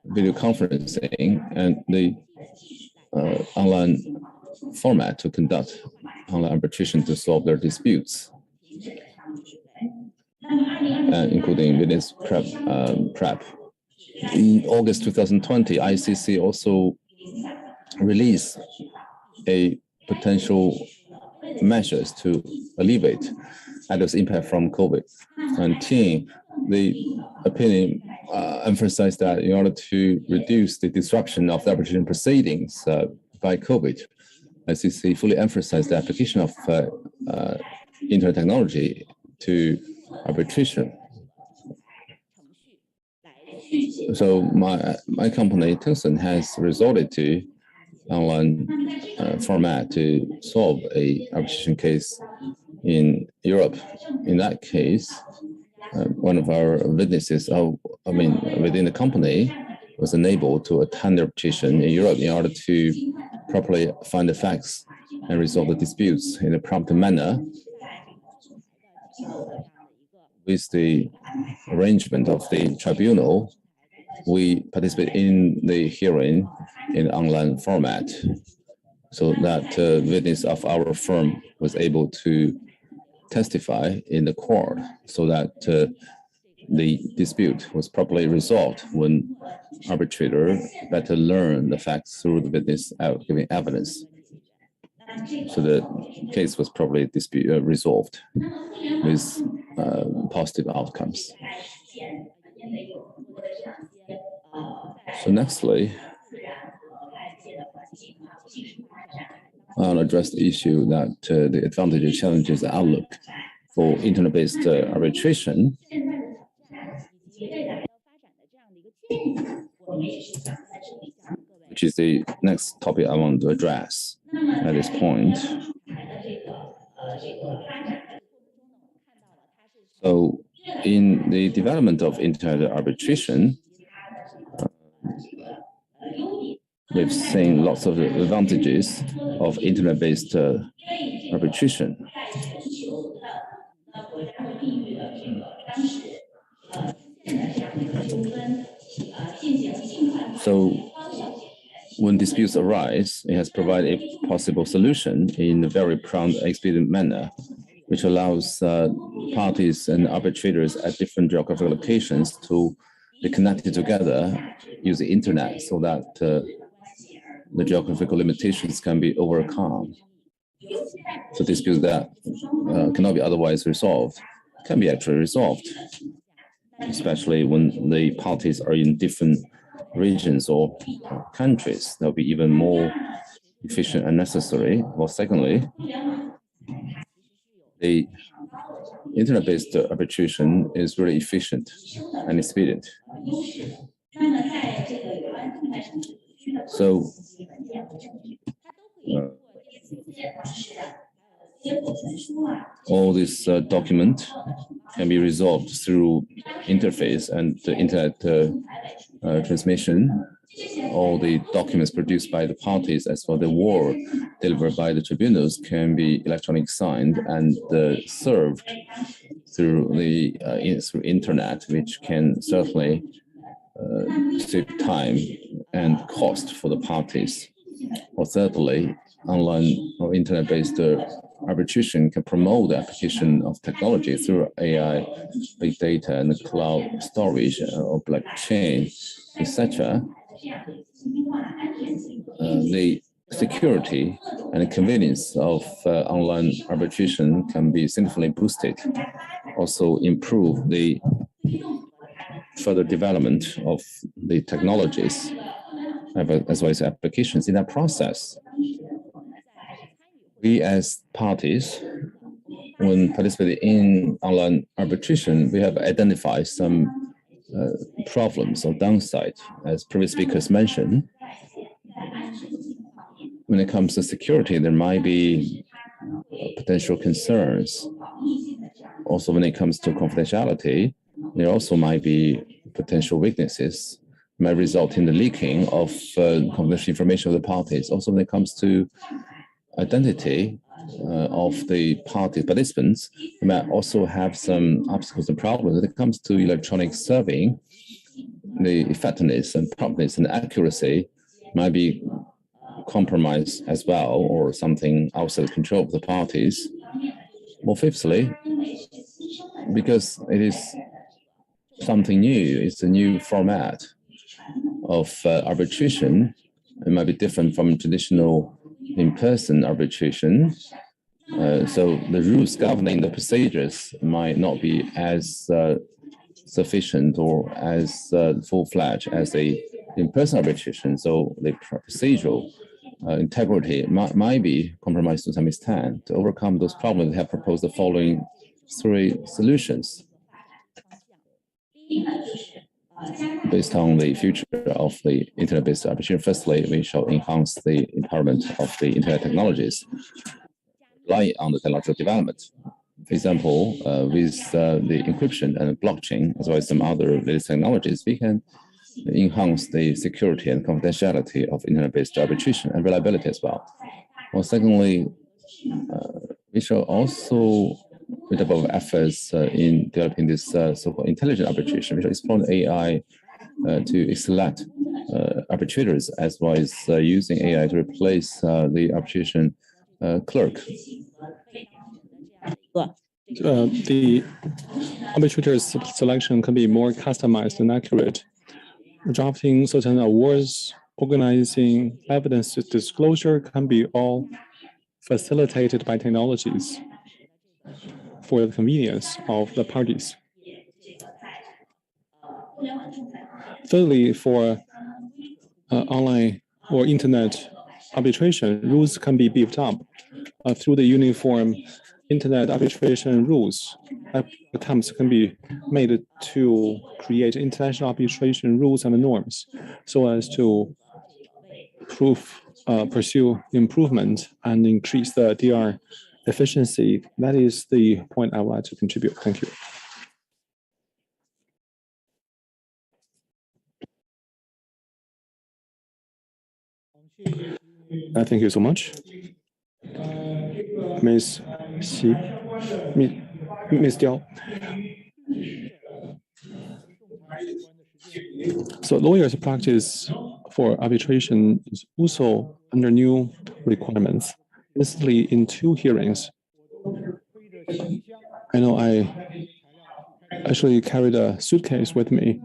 Speaker 8: video conferencing and the online format to conduct online arbitration to solve their disputes, including witness prep. In August 2020, ICC also released a potential measures to alleviate adverse impact from COVID-19. The opinion emphasized that in order to reduce the disruption of the arbitration proceedings by COVID, ICC fully emphasized the application of internet technology to arbitration. So my company, Tencent, has resorted to online format to solve a arbitration case in Europe. In that case, one of our witnesses, within the company, was enabled to attend the arbitration in Europe in order to properly find the facts and resolve the disputes in a prompt manner. With the arrangement of the tribunal, we participate in the hearing in online format, so that witness of our firm was able to testify in the court, so that the dispute was properly resolved when arbitrator better learn the facts through the witness giving evidence. So the case was properly resolved with positive outcomes. So nextly, I'll address the issue that the advantages, challenges, and outlook for internet-based arbitration. Which is the next topic I want to address at this point. So in the development of internet arbitration, we've seen lots of advantages of internet-based arbitration. So when disputes arise, it has provided a possible solution in a very prompt, expedient manner, which allows parties and arbitrators at different geographical locations to be connected together using the internet, so that the geographical limitations can be overcome. So disputes that cannot be otherwise resolved can be actually resolved, especially when the parties are in different regions or countries. They'll be even more efficient and necessary. Well, secondly, the internet-based arbitration is really efficient and expedient. So all this document can be resolved through interface and the internet transmission. All the documents produced by the parties as for the award delivered by the tribunals can be electronically signed and served through the through internet, which can certainly save time and cost for the parties. Or thirdly, online or internet-based arbitration can promote the application of technology through AI, big data, and the cloud storage or blockchain, etc. The security and the convenience of online arbitration can be significantly boosted. Also improve the further development of the technologies as well as applications in that process. We as parties, when participating in online arbitration, we have identified some problems or downside, as previous speakers mentioned. When it comes to security, there might be potential concerns also when it comes to confidentiality, there also might be potential weaknesses, might result in the leaking of confidential information of the parties. Also, when it comes to identity of the party participants, we might also have some obstacles and problems when it comes to electronic surveying. The effectiveness and promptness and accuracy might be compromised as well, or something outside the control of the parties. More fifthly, because it is something new, it's a new format of arbitration. It might be different from traditional in-person arbitration. So the rules governing the procedures might not be as sufficient or as full-fledged as a in-person arbitration. So the procedural integrity might be compromised to some extent. To overcome those problems, we have proposed the following 3 solutions based on the future of the internet-based arbitration. Firstly, we shall enhance the empowerment of the internet technologies, rely on the technological development. For example, with the encryption and blockchain, as well as some other latest technologies, we can enhance the security and confidentiality of internet-based arbitration and reliability as well. Well, secondly, we shall also redouble efforts in developing this so-called intelligent arbitration. We shall explore AI to select arbitrators, as well as using AI to replace the arbitration clerk.
Speaker 6: The arbitrator's selection can be more customized and accurate. Drafting certain awards, organizing evidence disclosure can be all facilitated by technologies for the convenience of the parties. Thirdly, for online or internet arbitration, rules can be beefed up through the uniform internet arbitration rules. Attempts can be made to create international arbitration rules and norms so as to pursue improvement and increase the DR efficiency. That is the point I would like to contribute. Thank you. Thank you so much. Ms. Xi, Ms. Diao. So lawyers' practice for arbitration is also under new requirements. Recently, in 2 hearings, I know I actually carried a suitcase with me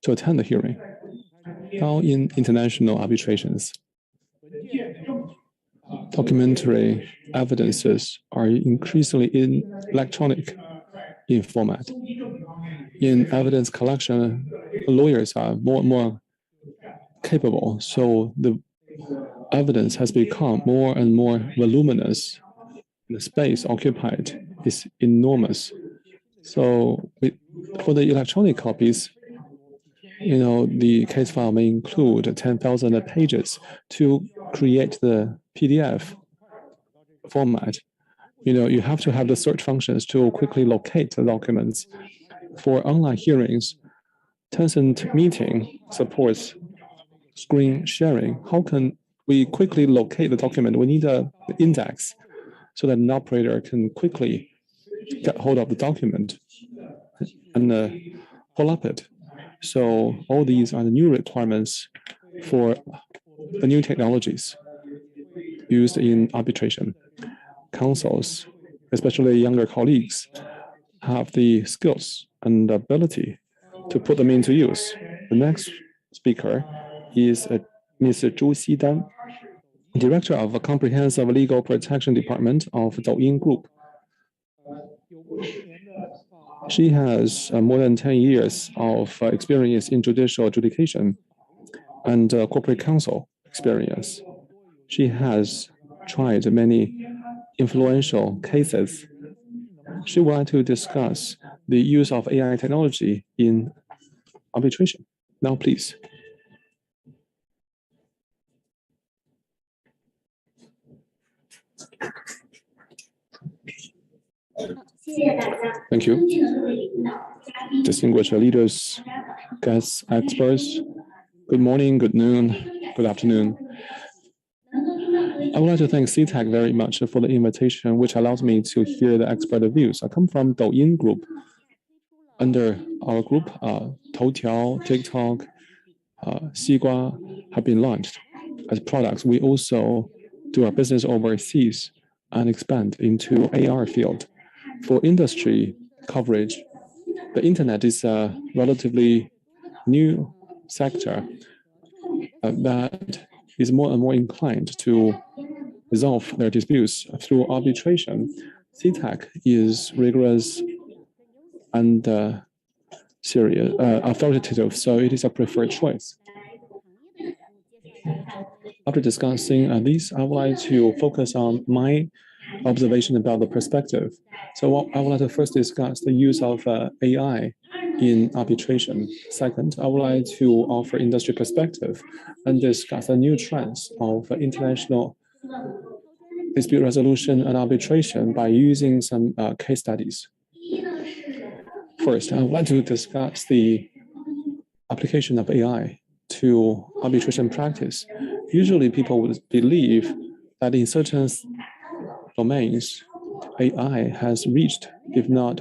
Speaker 6: to attend the hearing. Now in international arbitrations, documentary evidences are increasingly in electronic in format. In evidence collection, lawyers are more and more capable, so the evidence has become more and more voluminous. The space occupied is enormous. So for the electronic copies, the case file may include 10,000 pages. To create the PDF format, you have to have the search functions to quickly locate the documents. For online hearings, Tencent Meeting supports screen sharing. How can we quickly locate the document? We need an index so that an operator can quickly get hold of the document and pull up it. So all these are the new requirements for the new technologies used in arbitration. Counsels, especially younger colleagues, have the skills and ability to put them into use. The next speaker is Ms. Zhu Xidan, Director of a Comprehensive Legal Protection Department of Douyin Group. She has more than 10 years of experience in judicial adjudication and corporate counsel experience. She has tried many influential cases. She would like to discuss the use of AI technology in arbitration. Now, please. Thank you. Distinguished leaders, guests, experts, good morning, good noon, good afternoon. I would like to thank CTAC very much for the invitation, which allows me to hear the expert views. I come from Douyin Group. Under our group, Toutiao, TikTok, Xigua have been launched as products. We also do our business overseas and expand into AR field. For industry coverage, the internet is a relatively new sector that is more and more inclined to resolve their disputes through arbitration. CTAC is rigorous and serious, authoritative, so it is a preferred choice. After discussing this, I would like to focus on my observation about the perspective. So I would like to first discuss the use of AI in arbitration. Second, I would like to offer industry perspective and discuss the new trends of international dispute resolution and arbitration by using some case studies. First, I would like to discuss the application of AI to arbitration practice. Usually people would believe that in certain domains, AI has reached, if not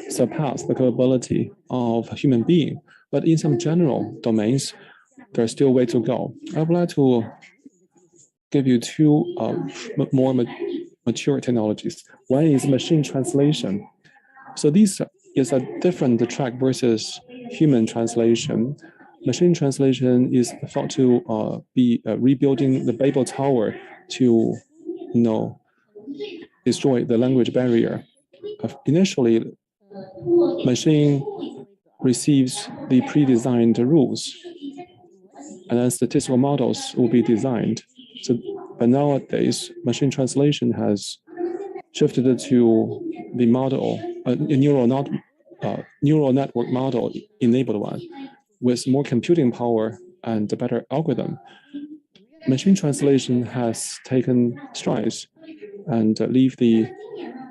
Speaker 6: surpassed, the capability of a human being. But in some general domains, there's still a way to go. I would like to give you two more mature technologies. One is machine translation. So this is a different track versus human translation. Machine translation is thought to be rebuilding the Babel Tower to, destroy the language barrier. Initially, machine receives the pre-designed rules, and then statistical models will be designed. So, but nowadays, machine translation has shifted to the model, a neural network model enabled one, with more computing power and a better algorithm. Machine translation has taken strides and leave the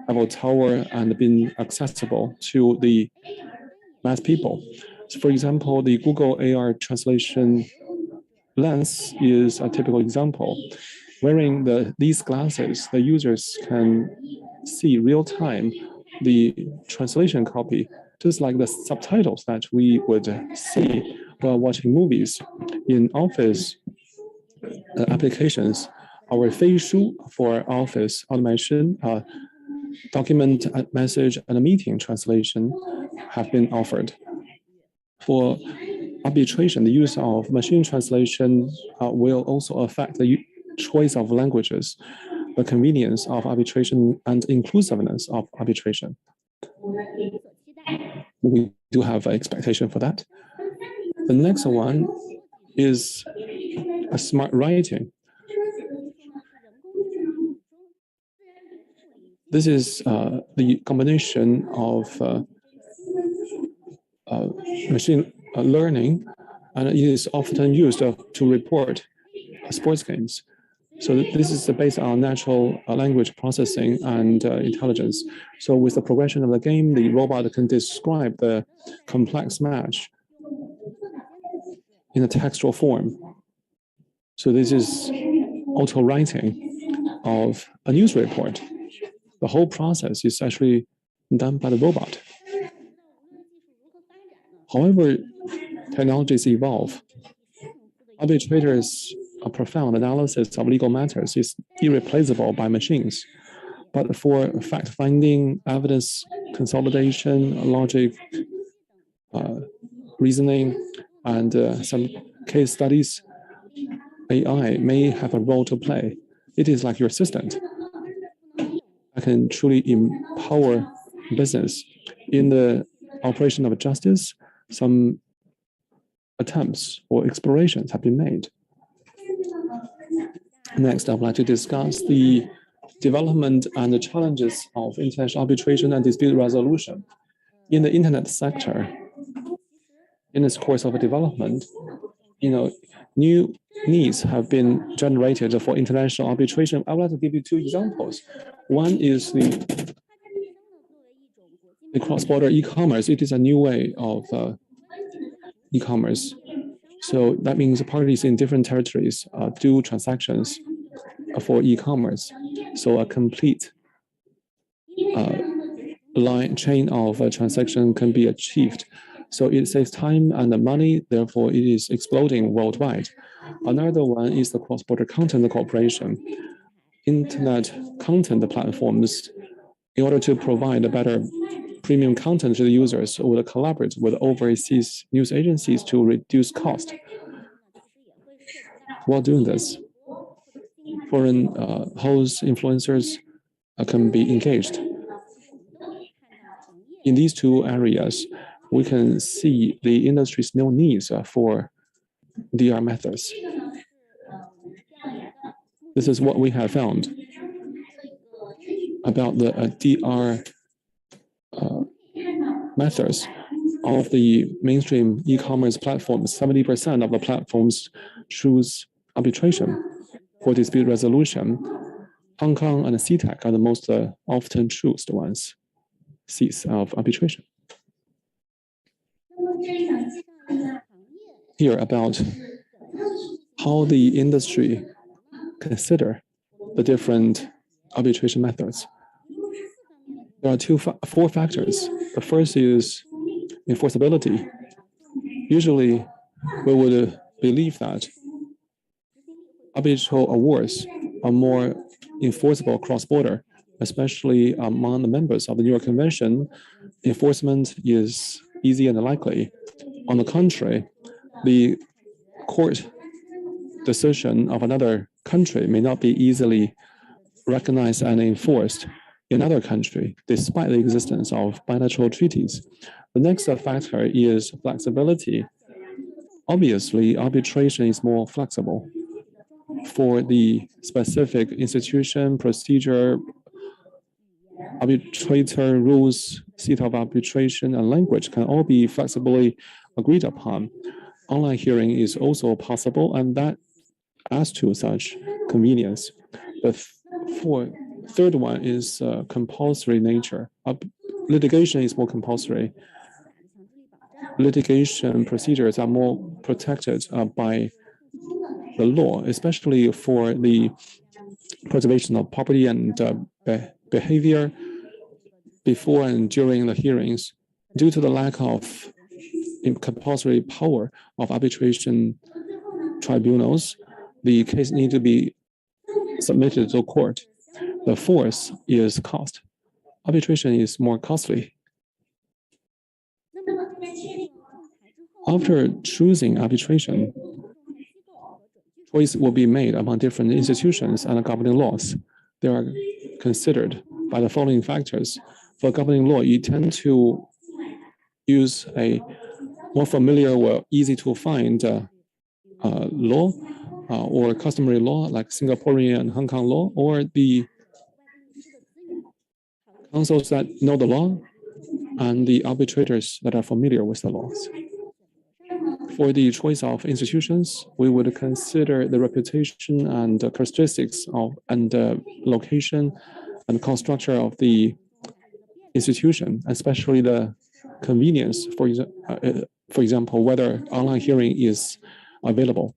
Speaker 6: Babel Tower and been accessible to the mass people. So for example, the Google AR translation lens is a typical example. Wearing these glasses, the users can see real time the translation copy, just like the subtitles that we would see while watching movies. In office applications, our 飞书 for office automation, document, message, and meeting translation have been offered. For arbitration, the use of machine translation will also affect the choice of languages, the convenience of arbitration, and inclusiveness of arbitration. We do have an expectation for that. The next one is a smart writing. This is the combination of machine learning, and it is often used to report sports games. So this is based on natural language processing and intelligence. So with the progression of the game, the robot can describe the complex match in a textual form. So this is auto writing of a news report. The whole process is actually done by the robot. However, technologies evolve. Arbitrators' profound analysis of legal matters is irreplaceable by machines. But for fact-finding, evidence consolidation, logic, reasoning, and some case studies, AI may have a role to play. It is like your assistant. I can truly empower business. In the operation of justice, some attempts or explorations have been made. Next, I would like to discuss the development and the challenges of international arbitration and dispute resolution. In the internet sector, in its course of development, new needs have been generated for international arbitration. I would like to give you two examples. One is the the cross-border e-commerce, it is a new way of e-commerce. So that means parties in different territories do transactions for e-commerce. So a complete chain of transaction can be achieved. So it saves time and money, therefore it is exploding worldwide. Another one is the cross-border content cooperation. Internet content platforms, in order to provide a better premium content to the users, would collaborate with overseas news agencies to reduce cost. While doing this, foreign hosts, influencers can be engaged. In these two areas, we can see the industry's new needs for DR methods. This is what we have found about the DR methods of the mainstream e-commerce platforms. 70% of the platforms choose arbitration for dispute resolution. Hong Kong and CTEC are the most often chosen ones, seats of arbitration. Here about how the industry consider the different arbitration methods. There are four factors. The first is enforceability. Usually, we would believe that arbitral awards are more enforceable cross-border, especially among the members of the New York Convention. Enforcement is easy and likely. On the contrary, the court decision of another country may not be easily recognized and enforced in another country, despite the existence of bilateral treaties. The next factor is flexibility. Obviously, arbitration is more flexible. For the specific institution, procedure, arbitrator rules, seat of arbitration, and language can all be flexibly agreed upon. Online hearing is also possible, and that adds to such convenience. The third one is compulsory nature. Litigation is more compulsory. Litigation procedures are more protected by the law, especially for the preservation of property and behavior before and during the hearings. Due to the lack of compulsory power of arbitration tribunals, the case needs to be submitted to court. The fourth is cost. Arbitration is more costly. After choosing arbitration, choice will be made among different institutions and governing laws. They are considered by the following factors. For governing law, you tend to use a more familiar or easy to find law or customary law like Singaporean and Hong Kong law, or the councils that know the law and the arbitrators that are familiar with the laws. For the choice of institutions, we would consider the reputation and characteristics of and location and cost structure of the institution, especially the convenience. For example, whether online hearing is available,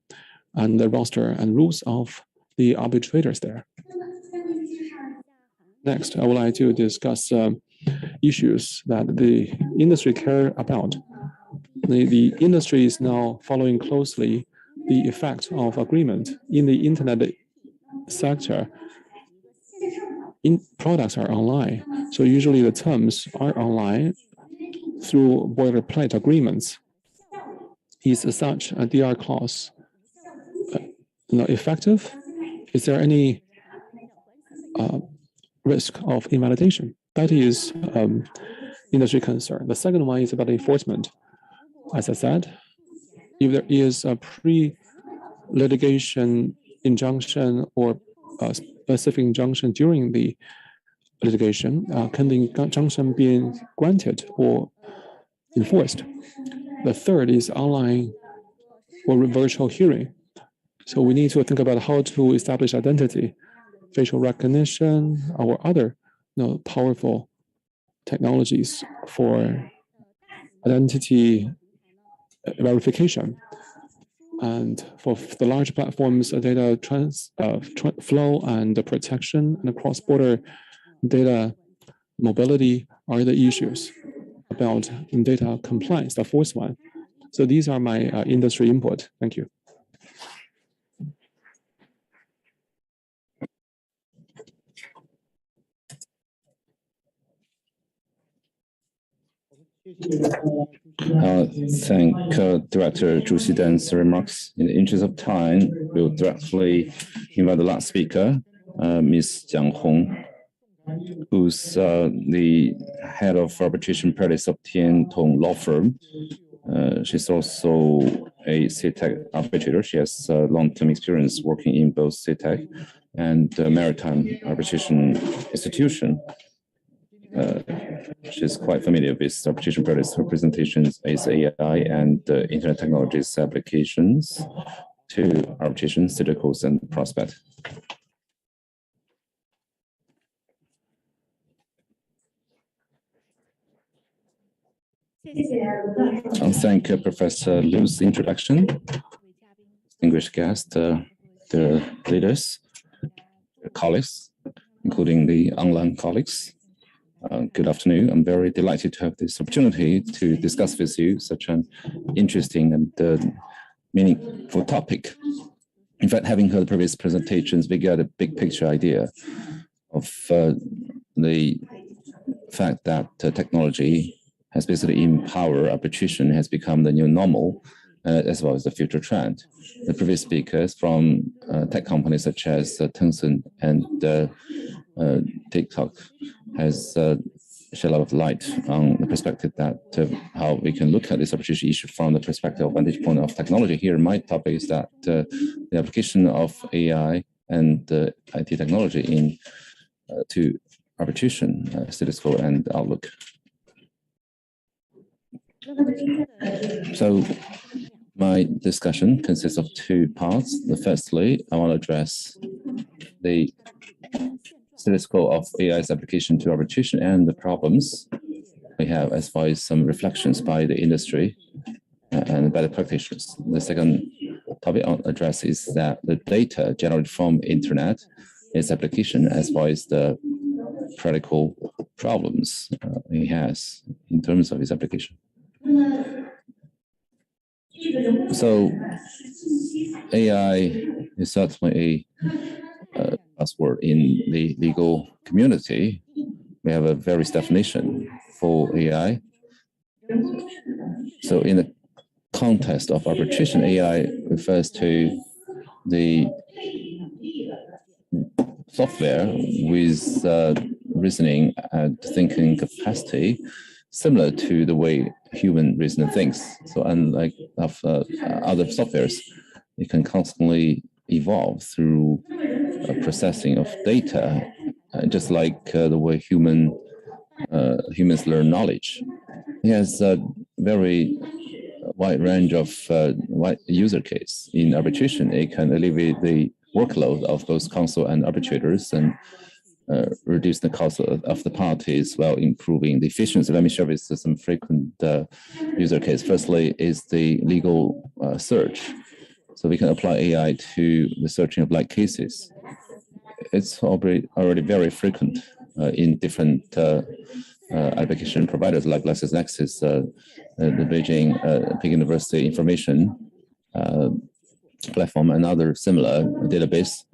Speaker 6: and the roster and rules of the arbitrators there. Next, I would like to discuss issues that the industry care about. The industry is now following closely the effect of agreement in the internet sector. Products are online, so usually the terms are online through boilerplate agreements. Is such a DR clause effective? Is there any risk of invalidation? That is industry concern. The second one is about enforcement. As I said, if there is a pre-litigation injunction or a specific injunction during the litigation, can the injunction be granted or enforced? The third is online or virtual hearing. So we need to think about how to establish identity, facial recognition, or other powerful technologies for identity verification. And for the large platforms, data flow and protection and cross-border data mobility are the issues about data compliance, the fourth one. So these are my industry input. Thank you.
Speaker 8: Thank Director Zhu Xidan's remarks. In the interest of time, we'll directly invite the last speaker, Ms. Jiang Hong, who's the head of arbitration practice of Tian Tong Law Firm. She's also a CTEC arbitrator. She has long-term experience working in both CTEC and Maritime Arbitration Institution. She's quite familiar with arbitration practice representations as AI and internet technologies applications to arbitration, cyclicals, and prospect. Thank Professor Liu's introduction. Distinguished guests, their leaders, their colleagues, including the online colleagues. Good afternoon. I'm very delighted to have this opportunity to discuss with you such an interesting and meaningful topic. In fact, having heard previous presentations, we got a big picture idea of the fact that technology has basically empowered arbitration, has become the new normal, as well as the future trend. The previous speakers from tech companies such as Tencent and TikTok has shed a lot of light on the perspective that how we can look at this arbitration issue from the perspective of vantage point of technology. Here, my topic is that the application of AI and IT technology in to arbitration, status quo and outlook. So my discussion consists of two parts. Firstly, I want to address the status quo of AI's application to arbitration and the problems we have, as well as some reflections by the industry and by the practitioners. The second topic I'll address is that the data generated from internet, its application, as well as the practical problems it has in terms of its application. So AI is certainly a buzzword in the legal community. We have a various definition for AI. So in the context of arbitration, AI refers to the software with reasoning and thinking capacity similar to the way human reason thinks. So unlike other softwares, it can constantly evolve through processing of data, just like the way humans learn knowledge. It has a very wide range of wide user case. In arbitration, it can alleviate the workload of both counsel and arbitrators and reduce the cost of the parties while improving the efficiency. Let me share with some frequent user case. Firstly is the legal search. So we can apply AI to the searching of like cases. It's already very frequent in different application providers like LexisNexis, the Beijing Peking University Information Platform, and other similar database.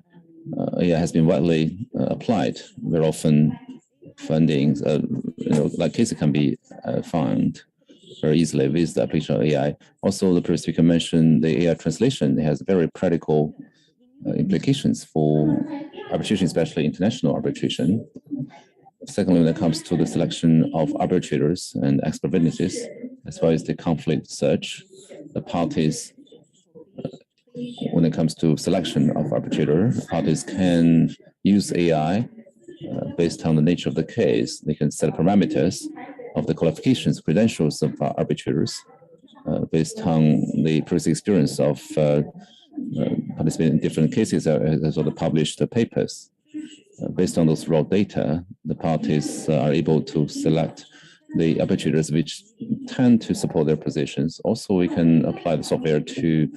Speaker 8: AI has been widely applied. Very often, findings, like cases can be found very easily with the application of AI. Also, the previous speaker mentioned the AI translation. It has very practical implications for arbitration, especially international arbitration. Secondly, when it comes to the selection of arbitrators and expert witnesses, as well as the conflict search, the parties, when it comes to selection of arbitrator, parties can use AI based on the nature of the case. They can set parameters of the qualifications, credentials of arbitrators based on the previous experience of participating in different cases as well as published papers. based on those raw data, the parties are able to select the arbitrators which tend to support their positions. Also, we can apply the software to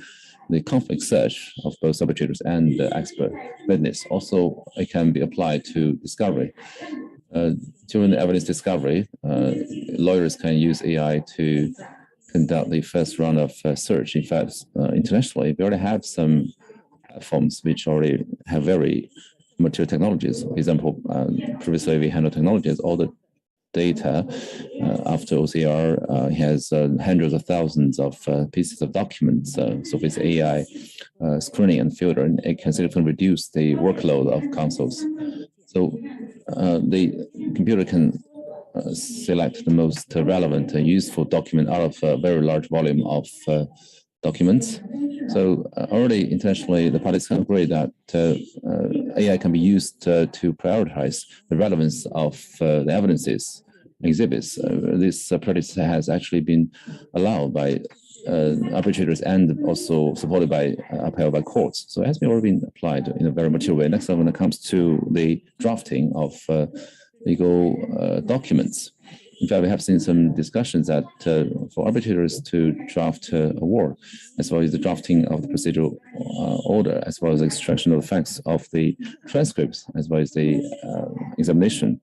Speaker 8: the conflict search of both arbitrators and the expert witness. Also, it can be applied to discovery. During the evidence discovery, lawyers can use AI to conduct the first round of search. In fact, internationally, we already have some platforms which already have very mature technologies. For example, previously we handled technologies, all the data after OCR has hundreds of thousands of pieces of documents. So with AI screening and filtering, it can significantly reduce the workload of counsels. So the computer can select the most relevant and useful document out of a very large volume of documents. So already internationally, the parties can agree that AI can be used to prioritize the relevance of the evidences, exhibits. This practice has actually been allowed by arbitrators and also supported by upheld by courts. So it has been already been applied in a very mature way. Next, when it comes to the drafting of legal documents. In fact, we have seen some discussions that for arbitrators to draft a award, as well as the drafting of the procedural order, as well as the extraction of the facts of the transcripts, as well as the examination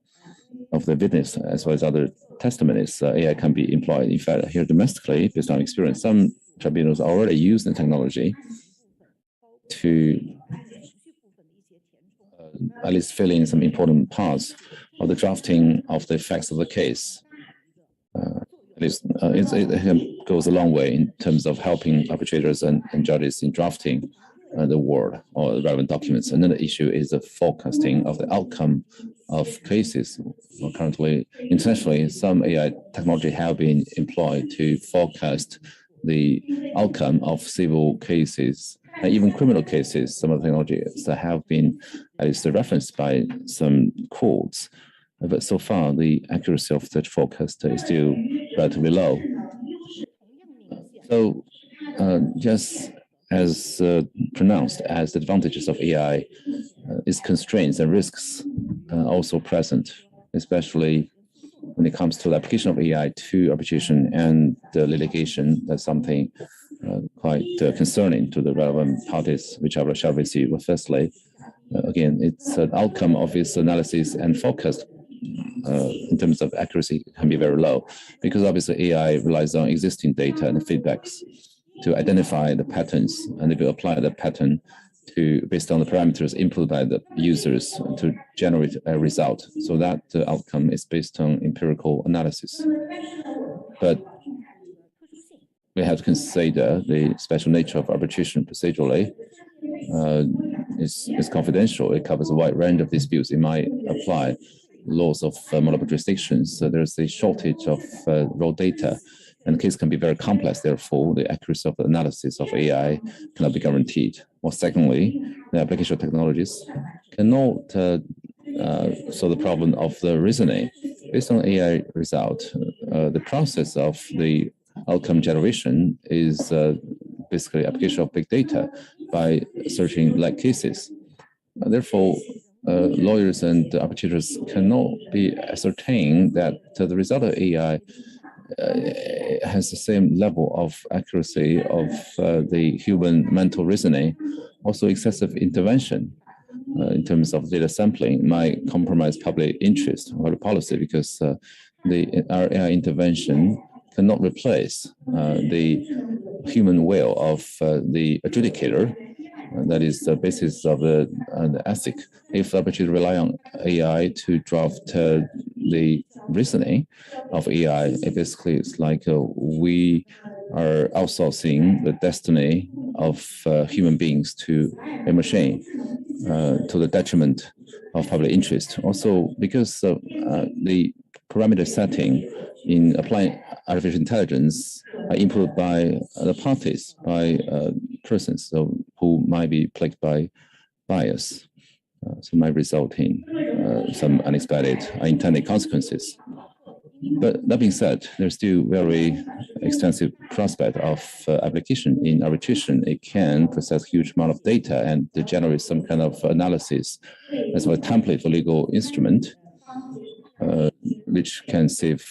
Speaker 8: of the witness, as well as other testimonies, AI can be employed. In fact, here domestically, based on experience, some tribunals are already using technology to at least fill in some important parts of the drafting of the facts of the case. At least it goes a long way in terms of helping arbitrators and judges in drafting the award or the relevant documents. Another issue is the forecasting of the outcome of cases. Well, currently, internationally, some AI technology have been employed to forecast the outcome of civil cases, and even criminal cases. Some of the technologies that have been at least referenced by some courts. But so far, the accuracy of such forecast is still relatively low. So just as pronounced as the advantages of AI, its constraints and risks also present, especially when it comes to the application of AI to arbitration and litigation. That's something quite concerning to the relevant parties, which I will share with you. Well, firstly, again, it's an outcome of its analysis and forecast in terms of accuracy can be very low, because obviously AI relies on existing data and feedbacks to identify the patterns, and if you apply the pattern to based on the parameters input by the users to generate a result. So that outcome is based on empirical analysis. But we have to consider the special nature of arbitration procedurally. It's confidential. It covers a wide range of disputes. It might apply laws of multiple jurisdictions. So there's a shortage of raw data, and the case can be very complex. Therefore, the accuracy of the analysis of AI cannot be guaranteed. Or secondly, the application of technologies cannot solve the problem of the reasoning. Based on AI result, the process of the outcome generation is basically application of big data by searching like cases. Therefore, lawyers and arbitrators cannot be ascertain that the result of AI has the same level of accuracy of the human mental reasoning. Also, excessive intervention in terms of data sampling might compromise public interest or policy, because our AI intervention cannot replace the human will of the adjudicator. That is the basis of the ethic. If arbitrators rely on AI to draft the reasoning of AI, it basically it's like we are outsourcing the destiny of human beings to a machine to the detriment of public interest. Also, because the parameter setting in applying artificial intelligence are input by the parties, by persons who might be plagued by bias, so might result in some unexpected unintended consequences. But that being said, there's still very extensive prospect of application in arbitration. It can process huge amount of data and to generate some kind of analysis as well as template for legal instrument, which can save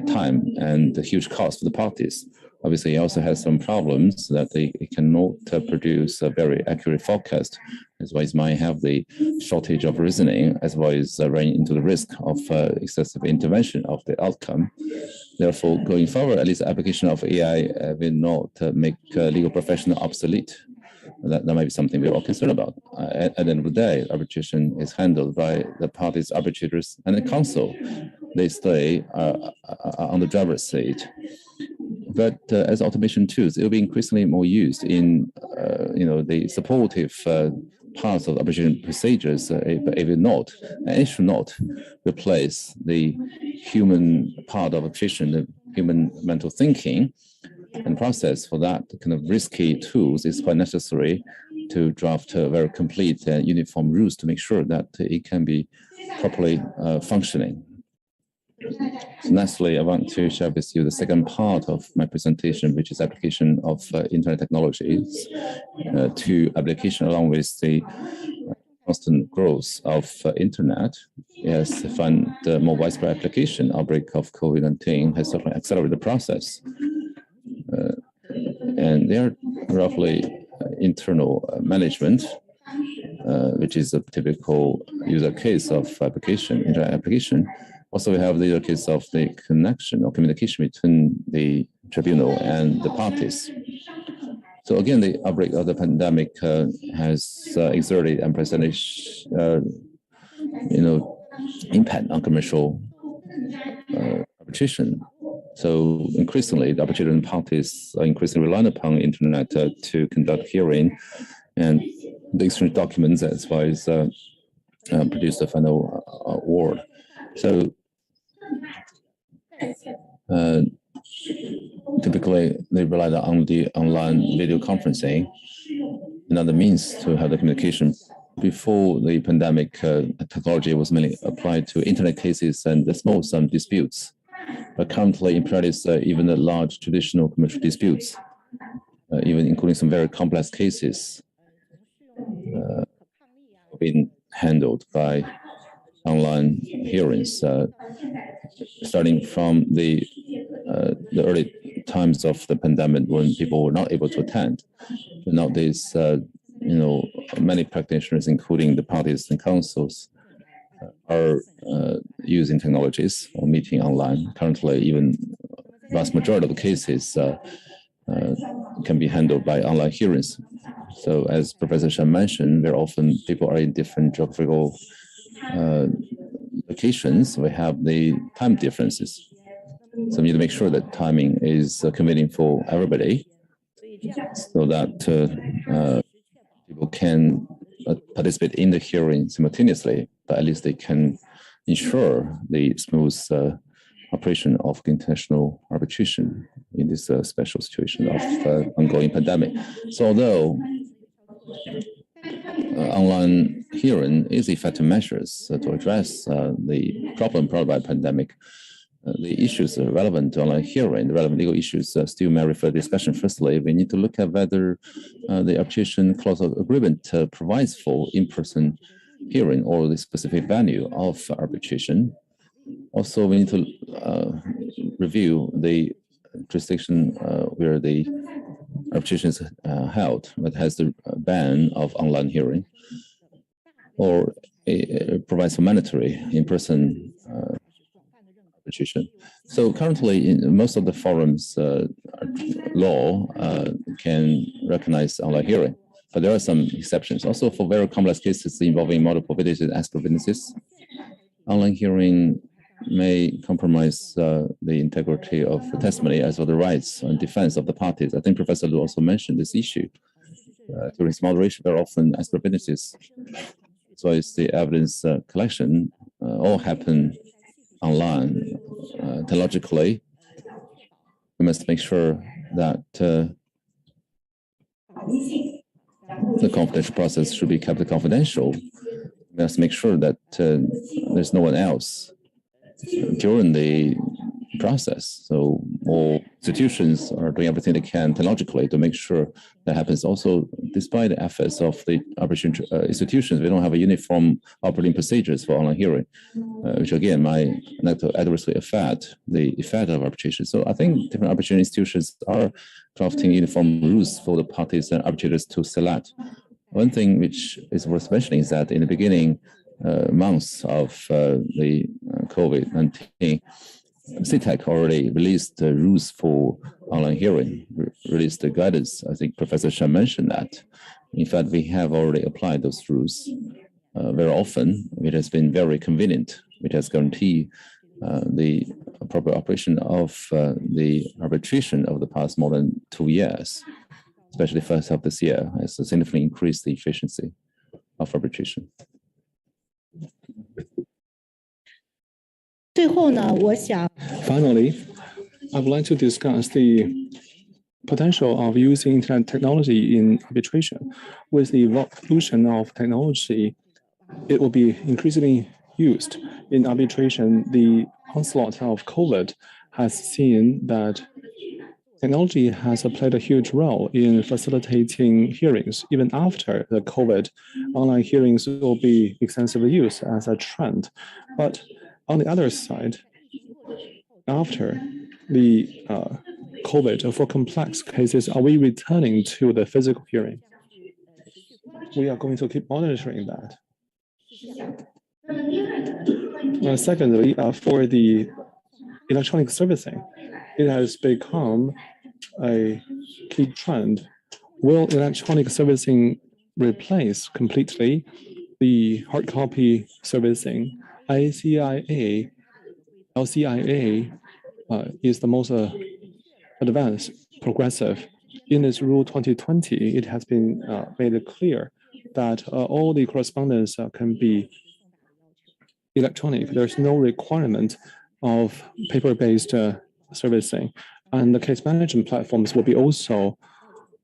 Speaker 8: time and a huge cost for the parties. Obviously, it also has some problems that it cannot produce a very accurate forecast, as well as might have the shortage of reasoning, as well as running into the risk of excessive intervention of the outcome. Therefore, going forward, at least the application of AI will not make legal professional obsolete. That might be something we're all concerned about. At the end of the day, arbitration is handled by the parties, arbitrators, and the counsel. They stay on the driver's seat. But as automation tools, it will be increasingly more used in, the supportive parts of arbitration procedures. But it will not, and it should not replace the human part of arbitration, the human mental thinking and process. For that kind of risky tools is quite necessary to draft very complete and uniform rules to make sure that it can be properly functioning. So lastly, I want to share with you the second part of my presentation, which is application of internet technologies to application along with the constant growth of internet. Yes, I find the more widespread application outbreak of COVID-19 has certainly accelerated the process. And there are roughly internal management, which is a typical user case of application, internet application. Also, we have the other case of the connection or communication between the tribunal and the parties. So again, the outbreak of the pandemic has exerted unprecedented, impact on commercial arbitration. So increasingly, the arbitration parties are increasingly relying upon internet to conduct hearing and the exchange documents as well as produce the final award. So typically, they rely on the online video conferencing, another means to have the communication. Before the pandemic, technology was mainly applied to internet cases and the small sum disputes. But currently, in practice, even the large traditional commercial disputes, even including some very complex cases, have been handled by online hearings, starting from the early times of the pandemic when people were not able to attend. But nowadays, many practitioners, including the parties and counsels, are using technologies or meeting online. Currently, even vast majority of the cases can be handled by online hearings. So as Professor Shan mentioned, very often people are in different geographical locations. We have the time differences. So we need to make sure that timing is convenient for everybody so that people can participate in the hearing simultaneously, but at least they can ensure the smooth operation of international arbitration in this special situation of ongoing pandemic. So although online hearing is effective measures to address the problem brought by pandemic, the issues relevant to online hearing, the relevant legal issues still merit further discussion. Firstly, we need to look at whether the arbitration clause of agreement provides for in-person hearing or the specific venue of arbitration. Also, we need to review the jurisdiction where the arbitration is held that has the ban of online hearing, or it provides for mandatory in-person arbitration. So currently, in most of the forums, law can recognize online hearing, but there are some exceptions. Also, for very complex cases involving multiple witnesses and expert witnesses, online hearing may compromise the integrity of the testimony as well as the rights and defense of the parties. I think Professor Lu also mentioned this issue. During his moderation, very often expert witnesses, as well as the evidence collection, all happen online. Technologically, we must make sure that the confidential process should be kept confidential. We must make sure that there's no one else during the process. So all institutions are doing everything they can technologically to make sure that happens. Also, despite the efforts of the arbitration institutions, we don't have a uniform operating procedures for online hearing, which again might adversely affect the effect of arbitration. So I think different arbitration institutions are crafting uniform rules for the parties and arbitrators to select. One thing which is worth mentioning is that in the beginning months of the COVID-19, CTEC already released the rules for online hearing, released the guidance. I think Professor Shen mentioned that. In fact, we have already applied those rules very often. It has been very convenient. It has guaranteed the proper operation of the arbitration over the past more than 2 years, especially first half this year, has significantly increased the efficiency of arbitration.
Speaker 6: Finally, I would like to discuss the potential of using internet technology in arbitration. With the evolution of technology, it will be increasingly used in arbitration. The onslaught of COVID has seen that technology has played a huge role in facilitating hearings. Even after the COVID, online hearings will be extensively used as a trend. But on the other side, after the COVID, for complex cases, are we returning to the physical hearing? We are going to keep monitoring that. Secondly, for the electronic servicing, it has become a key trend. Will electronic servicing replace completely the hard copy servicing? ICIA, LCIA is the most advanced, progressive. In its Rule 2020, it has been made clear that all the correspondence can be electronic. There's no requirement of paper-based servicing. And the case management platforms will be also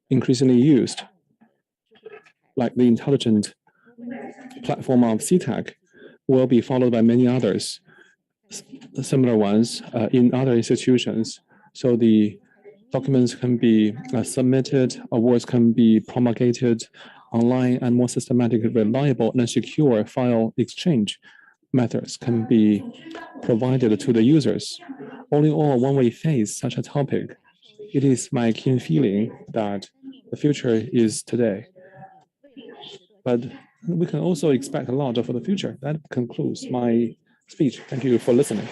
Speaker 6: increasingly used, like the intelligent platform of CTEC will be followed by many others, similar ones in other institutions. So the documents can be submitted, awards can be promulgated online, and more systematic, reliable, and secure file exchange methods can be provided to the users. All in all, when we face such a topic, it is my keen feeling that the future is today. But we can also expect a lot for the future. That concludes my speech. Thank you for listening.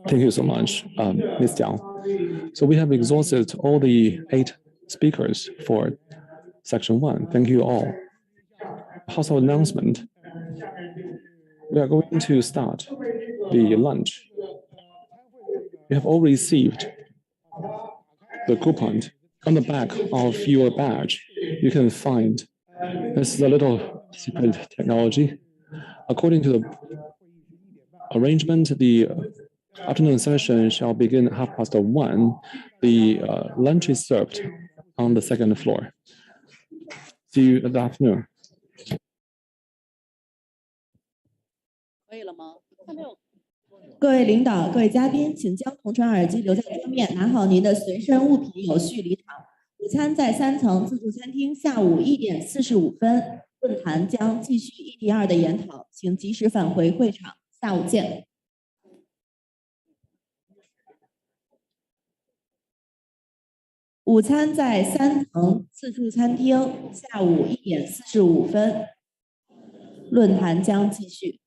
Speaker 6: Thank you so much, Ms. Jiang. So we have exhausted all the 8 speakers for section 1. Thank you all. Household announcement. We are going to start the lunch. You have all received the coupon. On the back of your badge, you can find this is a little secret technology. According to the arrangement, the afternoon session shall begin at 1:30. The lunch is served on the 2nd floor. See you in the afternoon.
Speaker 12: 各位领导、各位嘉宾，请将同传耳机留在桌面，拿好您的随身物品，有序离场。午餐在3层自助餐厅，下午1点45分，论坛将继续1比2的研讨，请及时返回会场。下午见。午餐在3层自助餐厅，下午1点45分，论坛将继续。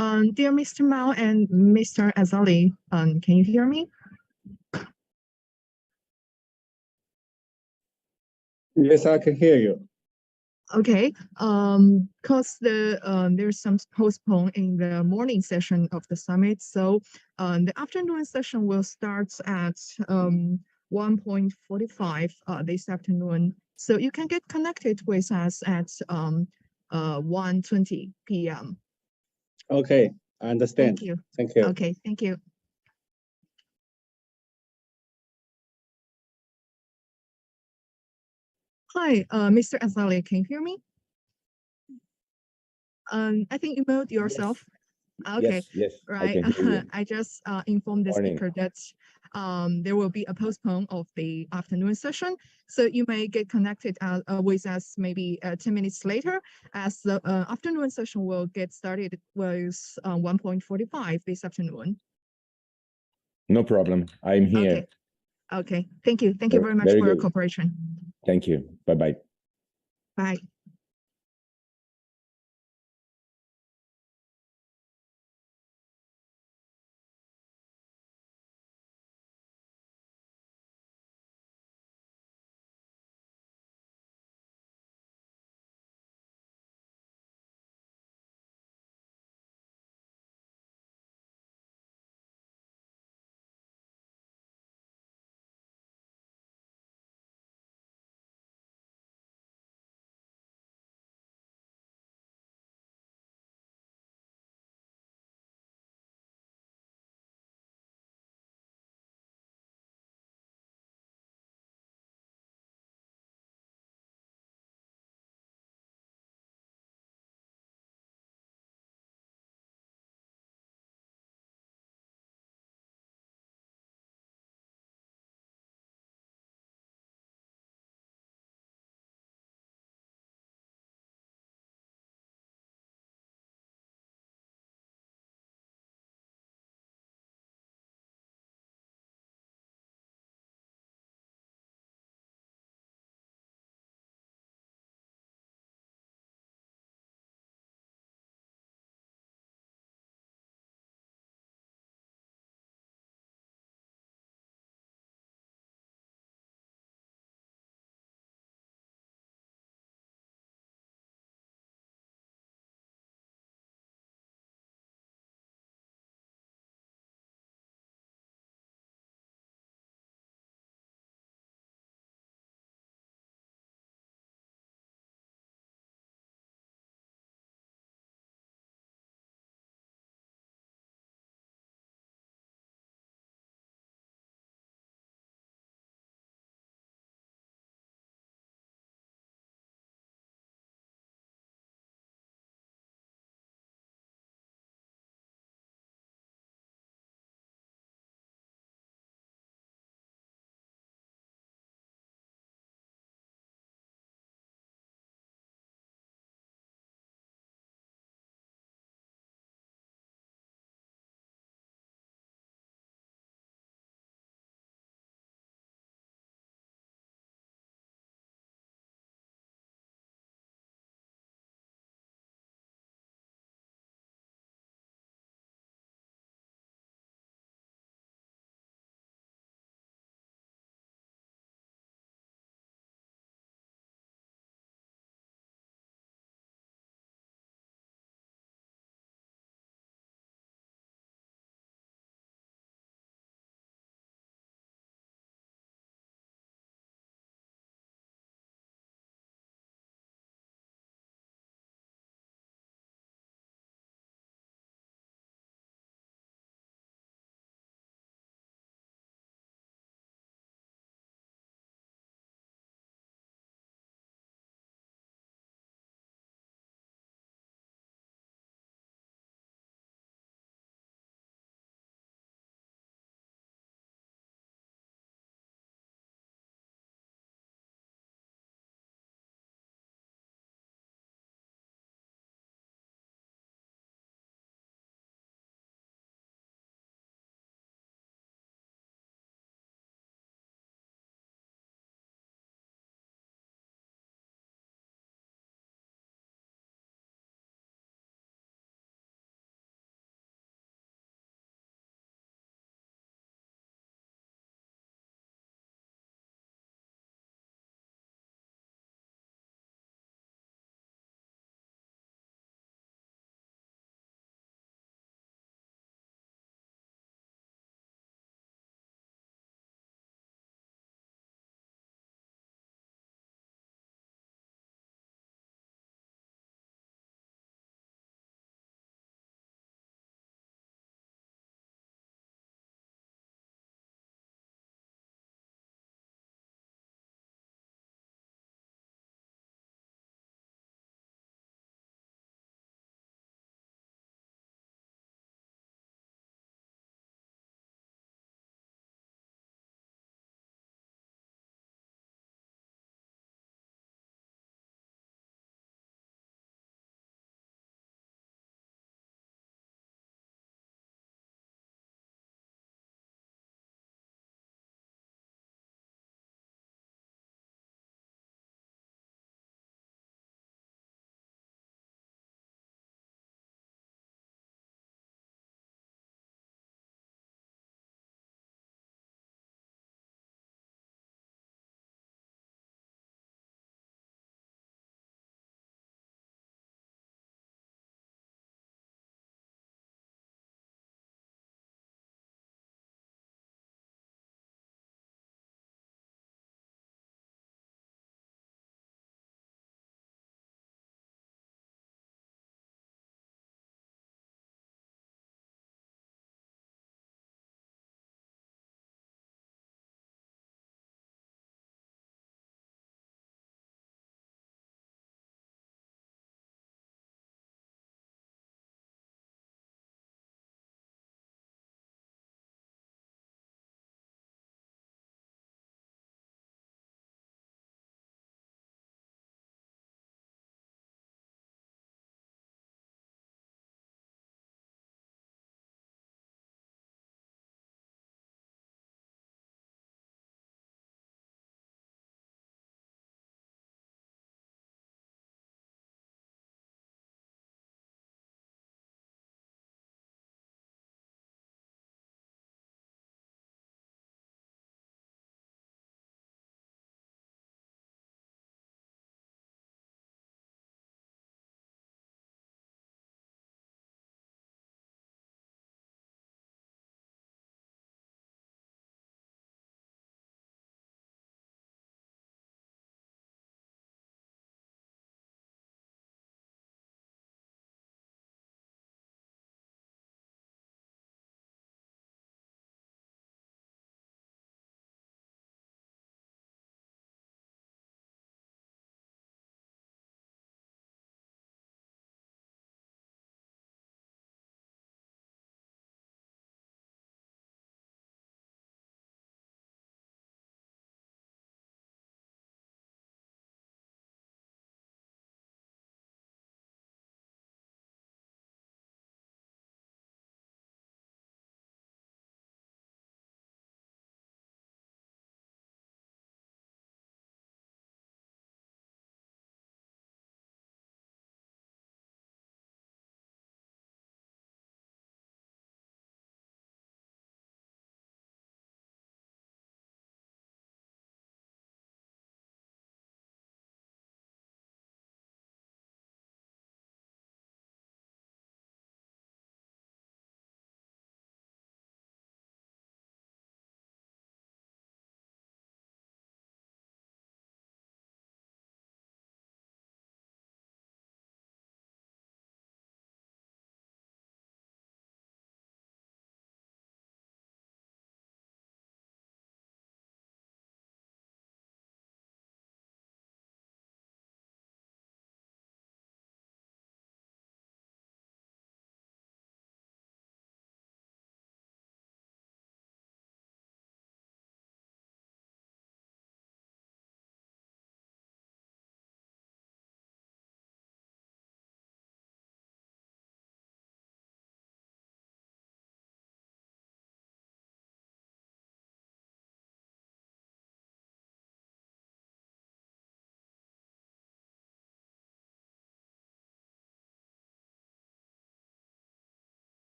Speaker 13: Dear Mr. Mao and Mr. Azali, can you hear me?
Speaker 20: Yes, I can hear you.
Speaker 13: Okay, because there's some postpone in the morning session of the summit, so the afternoon session will start at 1:45 this afternoon. So you can get connected with us at 1:20 p.m.
Speaker 20: Okay, I understand.
Speaker 13: Thank you.
Speaker 20: Thank you.
Speaker 13: Okay, thank you. Hi, Mr. Azali, can you hear me? I think you mute yourself. Okay,
Speaker 20: Yes, I
Speaker 13: right.
Speaker 20: can hear you.
Speaker 13: I just informed the
Speaker 20: Morning.
Speaker 13: speaker that there will be a postpone of the afternoon session. So you may get connected with us maybe 10 minutes later, as the afternoon session will get started with 1:45 this afternoon.
Speaker 20: No problem. I'm here.
Speaker 13: Okay. Okay. Thank you. Thank you very much
Speaker 20: Very
Speaker 13: for your
Speaker 20: good.
Speaker 13: cooperation.
Speaker 20: Thank you. Bye-bye.
Speaker 13: Bye.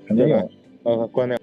Speaker 20: 肯定有，关掉。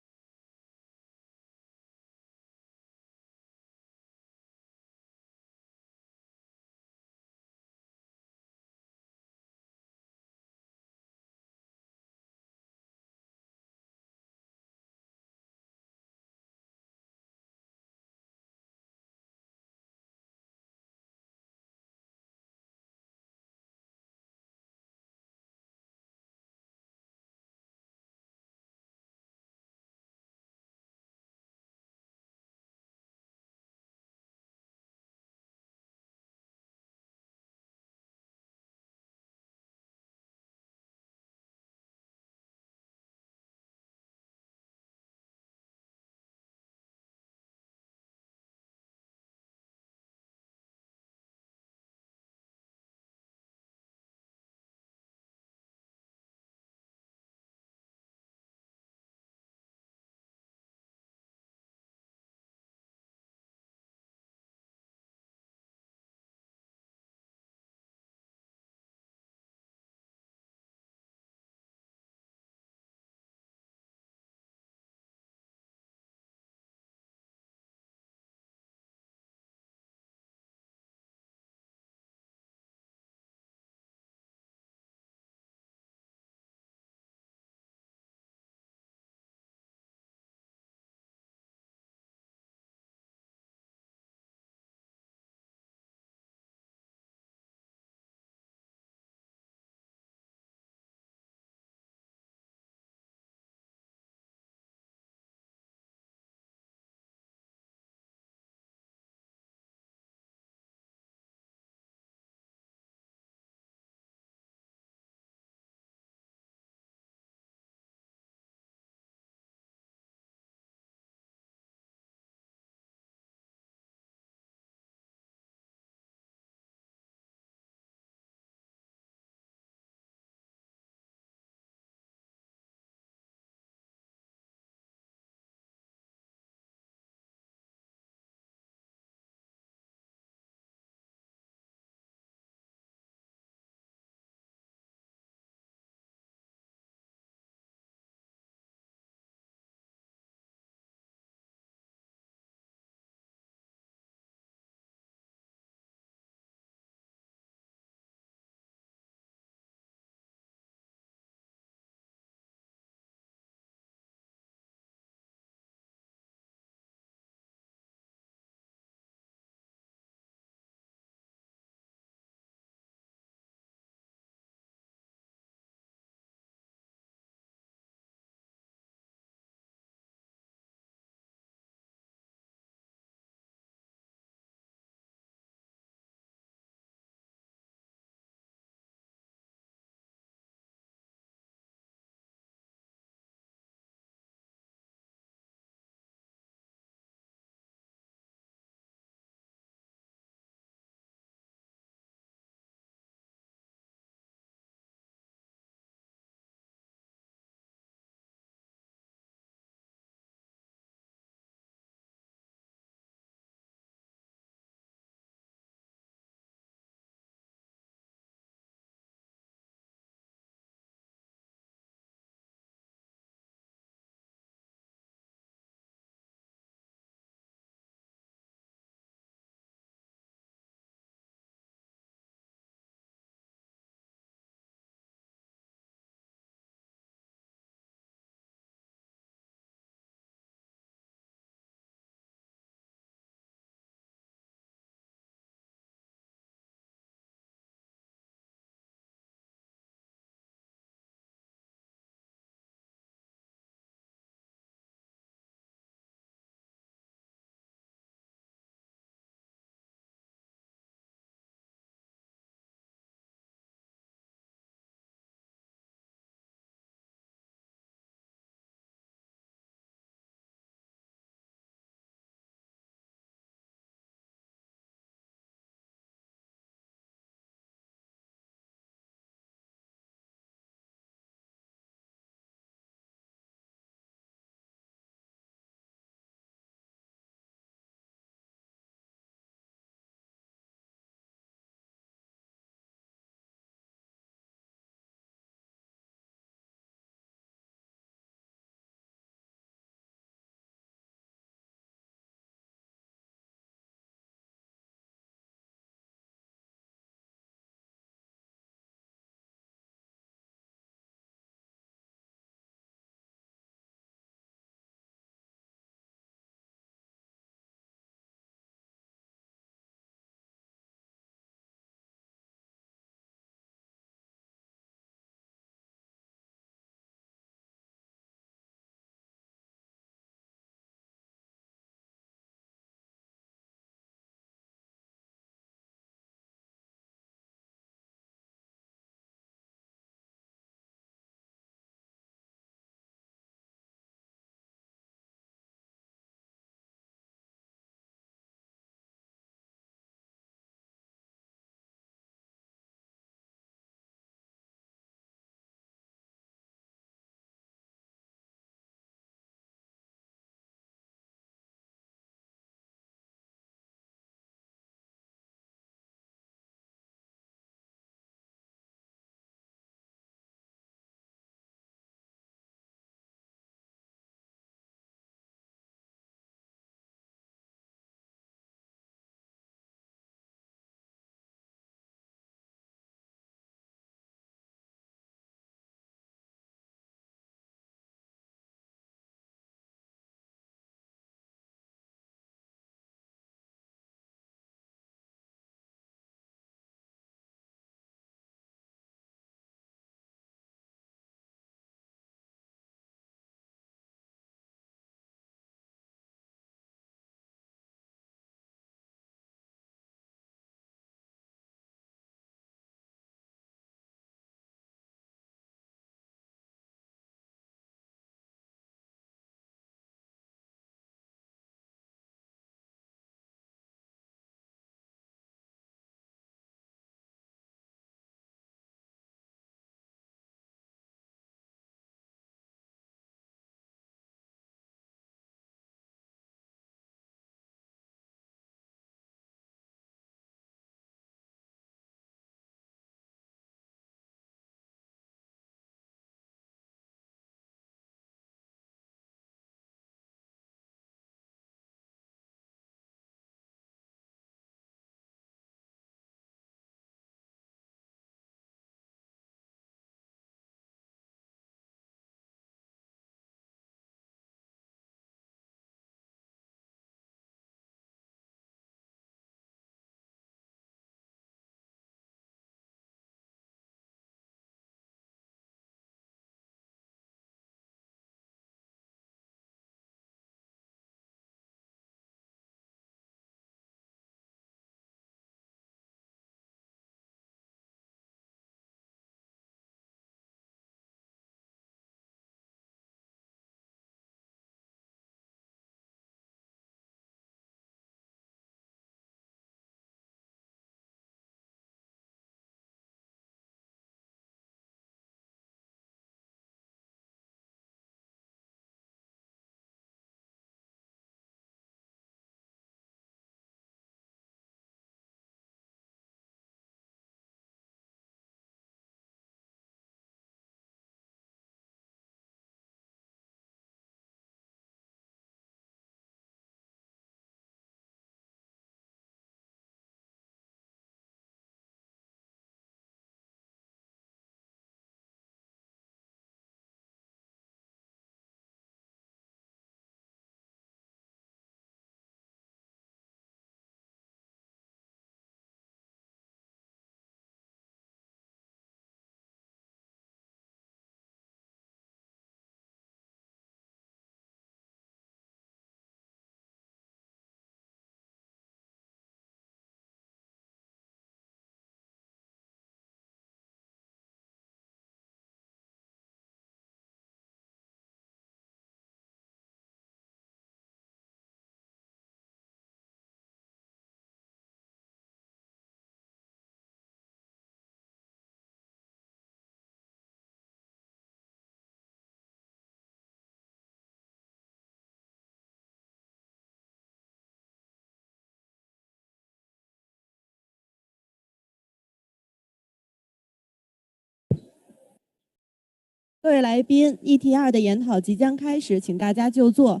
Speaker 12: 各位来宾，议题2的研讨即将开始，请大家就座。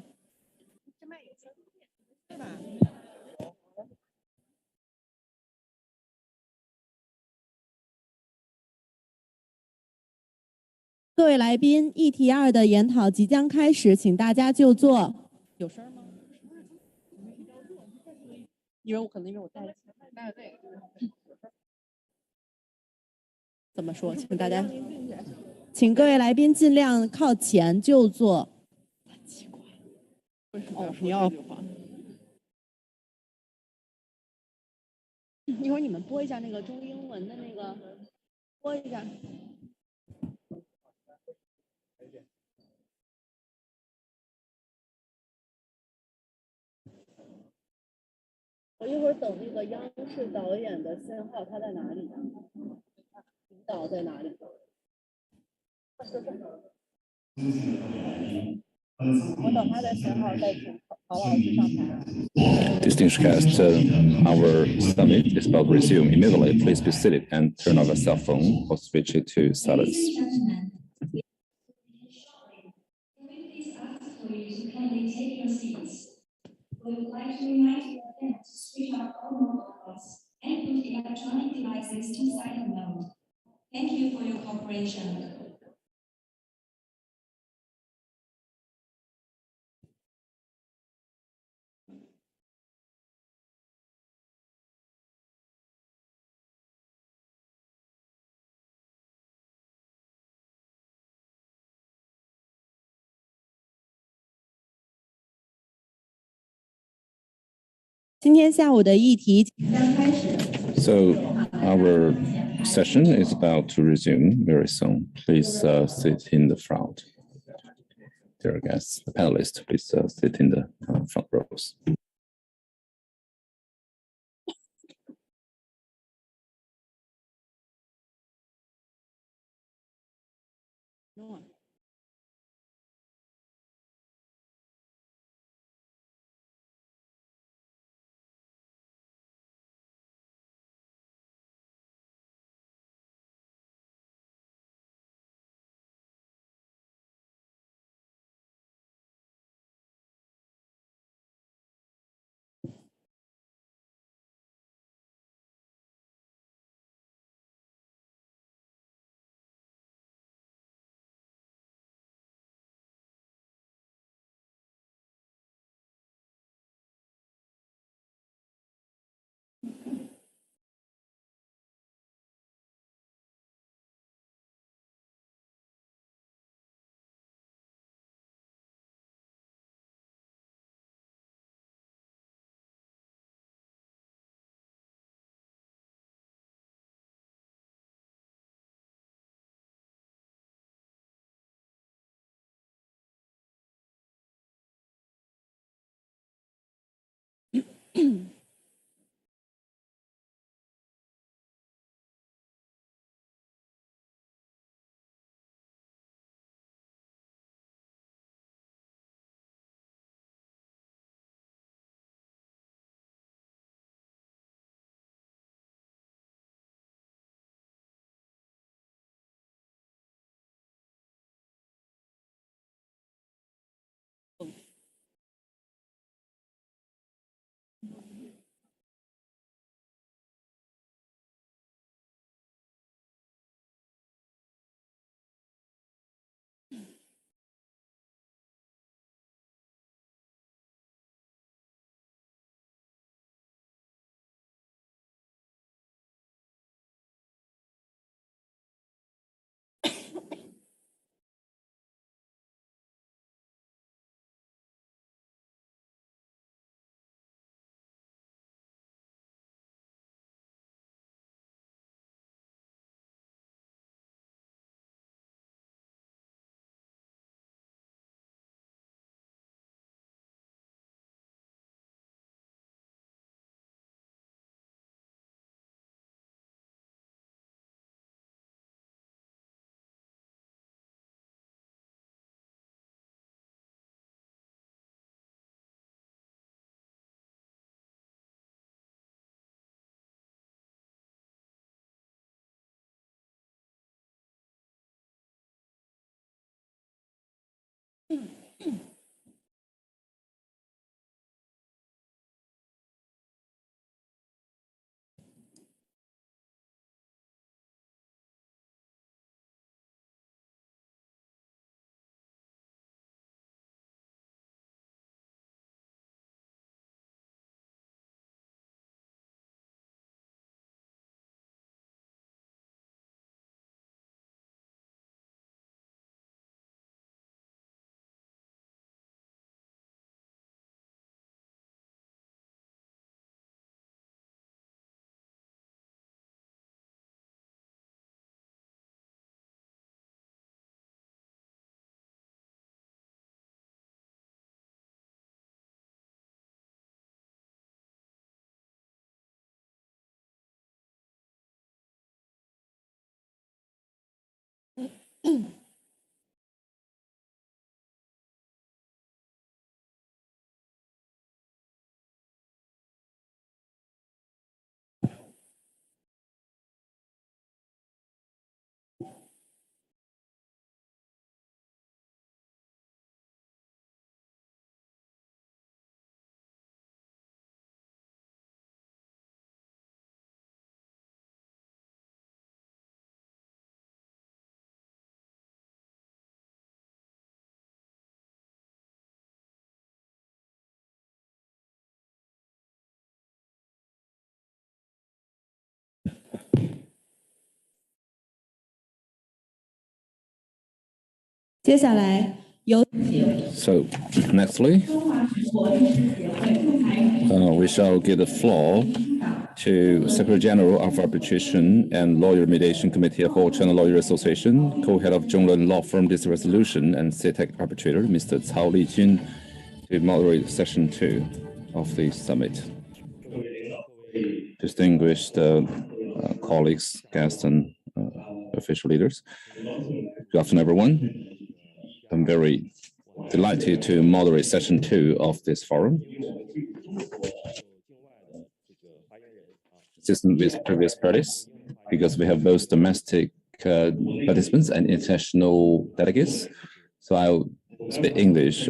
Speaker 12: 各位来宾，议题2的研讨即将开始，请大家就座。有声吗？因为我戴怎么说？请大家，请各位来宾尽量靠前就座。哦，你要一会儿你们播一下那个中英文的那个，播一下。我一会儿等那个央视导演的信号，他在哪里？领导在哪里？我等他的信号，再请曹老师上台。
Speaker 8: Distinguished guests, our summit is about to resume immediately. Please be seated and turn off your cell phone or switch it to silence.
Speaker 10: We would like to remind you again to switch off all mobile phones and put electronic devices in silent mode. Thank you for your cooperation.
Speaker 12: 今天下午的议题即将开始。
Speaker 8: So our session is about to resume very soon. Please sit in the front. Dear guests, the panelists, please sit in the front rows.
Speaker 12: No. 接下来有请
Speaker 8: So, nextly, we shall give the floor to Secretary General of Arbitration and Lawyer Mediation Committee of All China Lawyer Association, co-head of Zhonglun Law Firm Dispute Resolution and CITEC arbitrator, Mr. Cao Lijun, to moderate session 2 of the summit. Distinguished colleagues, guests, and official leaders, good afternoon, everyone. I'm very delighted to moderate session 2 of this forum. Consistent with previous practice, because we have both domestic participants and international delegates. So I'll speak English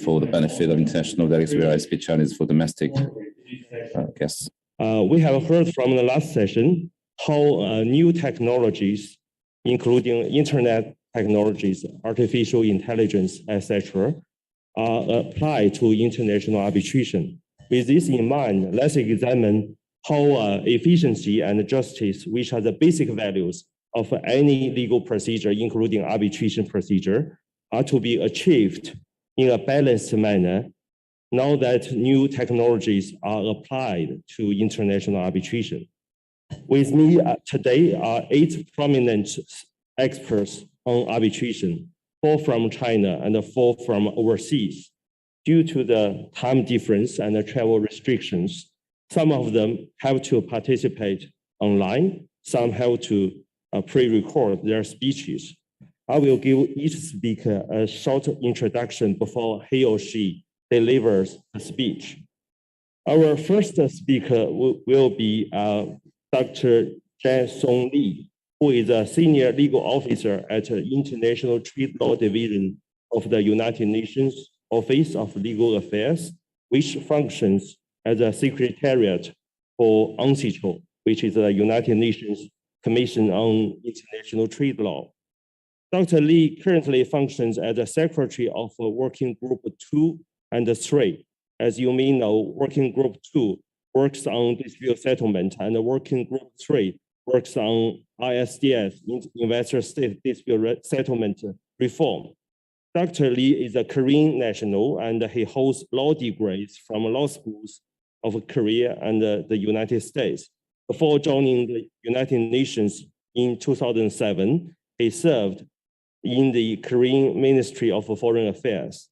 Speaker 8: for the benefit of international delegates, where I speak Chinese for domestic guests.
Speaker 9: We have heard from the last session how new technologies, including internet technologies, artificial intelligence, etc., are applied to international arbitration. With this in mind, let's examine how efficiency and justice, which are the basic values of any legal procedure, including arbitration procedure, are to be achieved in a balanced manner now that new technologies are applied to international arbitration. With me today are 8 prominent experts on arbitration, 4 from China and 4 from overseas. Due to the time difference and the travel restrictions, some of them have to participate online, some have to pre-record their speeches. I will give each speaker a short introduction before he or she delivers the speech. Our first speaker will be Dr. Zhang Song Li, who is a senior legal officer at the International Trade Law Division of the United Nations Office of Legal Affairs, which functions as a secretariat for UNCITRAL, which is the United Nations Commission on International Trade Law. Dr. Li currently functions as a secretary of Working Group 2 and 3. As you may know, Working Group 2 works on dispute settlement, and Working Group 3 works on ISDS, Investor State Dispute Settlement Reform. Dr. Li is a Korean national, and he holds law degrees from law schools of Korea and the United States. Before joining the United Nations in 2007, he served in the Korean Ministry of Foreign Affairs.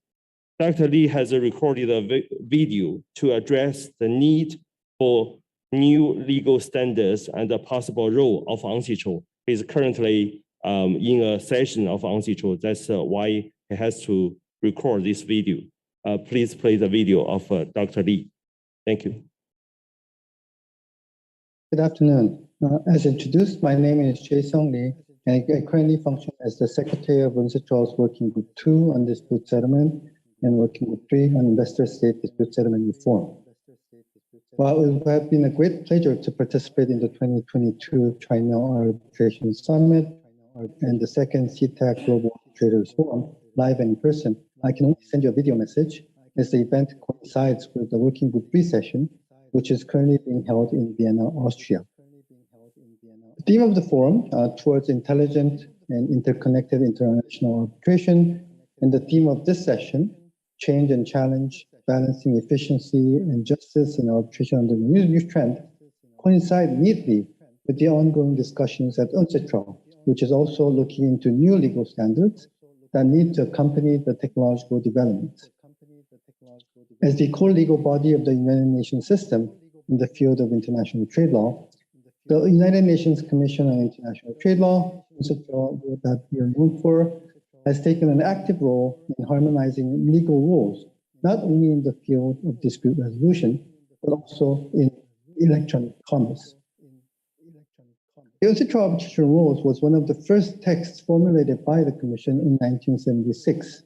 Speaker 9: Dr. Li has recorded a video to address the need for new legal standards and the possible role of UNCITRAL. He is currently in a session of UNCITRAL. That's why he has to record this video. Please play the video of Dr. Li. Thank you.
Speaker 14: Good afternoon. As introduced, my name is Jae Song Lee. and I currently function as the Secretary of UNCITRAL's Working Group 2 on Dispute Settlement and Working Group 3 on Investor-State Dispute Settlement Reform. While it would have been a great pleasure to participate in the 2022 China Arbitration Summit and the second CTAC Global Arbitrators Forum live and in person, I can only send you a video message as the event coincides with the Working Group 3 session, which is currently being held in Vienna, Austria. The theme of the forum, towards intelligent and interconnected international arbitration, and the theme of this session, change and challenge, balancing efficiency and justice in arbitration under the new trend, coincide neatly with the ongoing discussions at UNCITRAL, which is also looking into new legal standards that need to accompany the technological developments. As the core legal body of the United Nations system in the field of international trade law, the United Nations Commission on International Trade Law, UNCITRAL, that we are known for, has taken an active role in harmonizing legal rules, not only in the field of dispute resolution, but also in electronic commerce. The UNCITRAL arbitration rules was one of the first texts formulated by the Commission in 1976.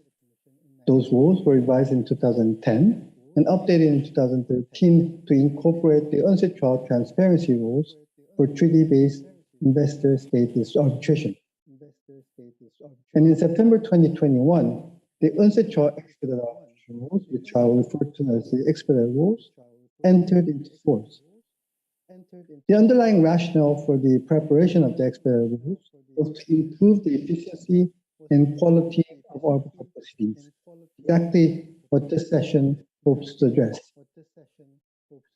Speaker 14: Those rules were revised in 2010 and updated in 2013 to incorporate the UNCITRAL transparency rules for treaty-based investor-state arbitration. And in September 2021, the UNCITRAL expedited arbitration rules, which I will refer to as the expedited rules, entered into force. The underlying rationale for the preparation of the expedited rules was to improve the efficiency and quality of arbitral proceedings, exactly what this session hopes to address.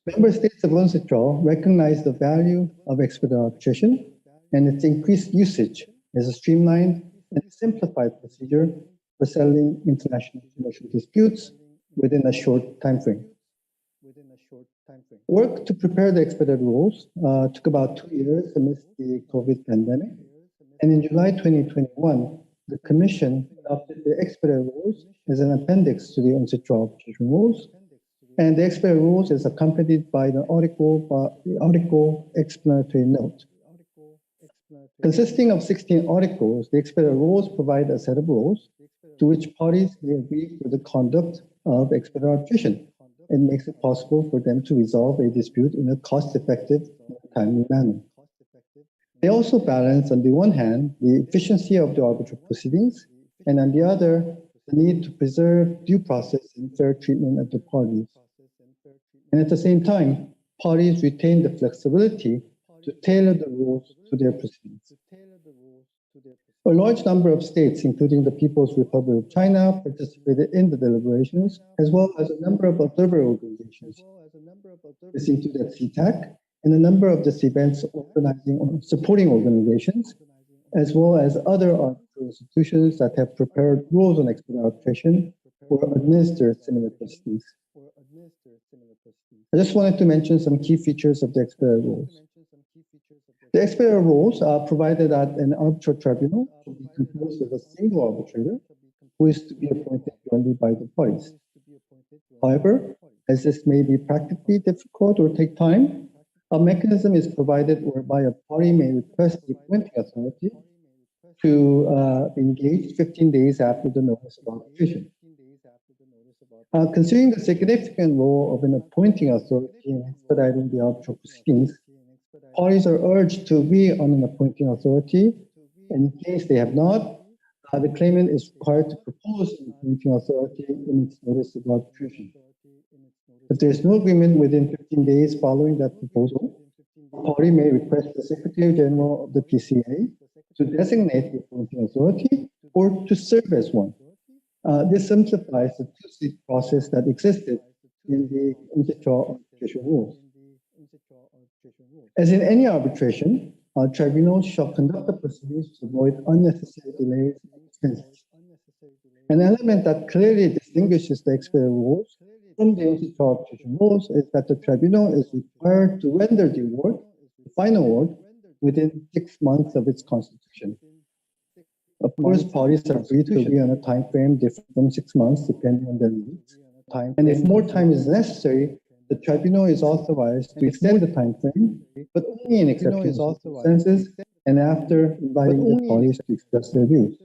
Speaker 14: Member states of UNCITRAL recognize the value of expedited arbitration and its increased usage as a streamlined and simplified procedure for settling international commercial disputes within a short time frame. Work to prepare the expedited rules took about 2 years amidst the COVID pandemic, and in July 2021, the Commission adopted the expedited rules as an appendix to the UNCITRAL arbitration rules, and the expedited rules is accompanied by the article explanatory note. Consisting of 16 articles, the expedited rules provide a set of rules to which parties may agree for the conduct of expedited arbitration. It makes it possible for them to resolve a dispute in a cost-effective and timely manner. They also balance, on the one hand, the efficiency of the arbitral proceedings, and on the other, the need to preserve due process and fair treatment of the parties. And at the same time, parties retain the flexibility to tailor the rules to their proceedings. A large number of states, including the People's Republic of China, participated in the deliberations, as well as a number of observer organizations. This included CTAC and a number of this event's organizing or supporting organizations, as well as other arbitral institutions that have prepared rules on expedited arbitration or administered similar proceedings. I just wanted to mention some key features of the expedited rules. The expedited rules provided that an arbitral tribunal should be composed of a single arbitrator who is to be appointed only by the parties. However, as this may be practically difficult or take time, a mechanism is provided whereby a party may request the appointing authority to engage 15 days after the notice of arbitration. Considering the significant role of an appointing authority in expediting the arbitral proceedings, parties are urged to agree on an appointing authority, and in case they have not, the claimant is required to propose an appointing authority in its notice of arbitration. If there is no agreement within 15 days following that proposal, the party may request the Secretary General of the PCA to designate the appointing authority or to serve as one. This simplifies the two-stage process that existed in the UNCITRAL arbitration rules. As in any arbitration, tribunals shall conduct the proceedings to avoid unnecessary delays and expenses. An element that clearly distinguishes the expedited rules from the UNCITRAL arbitration rules is that the tribunal is required to render the award, the final award, within 6 months of its constitution. Of course, parties are free to agree on a time frame different from 6 months, depending on their needs. And if more time is necessary, the tribunal is authorized to extend the time frame, but only in exceptional circumstances and after inviting the parties to express their views.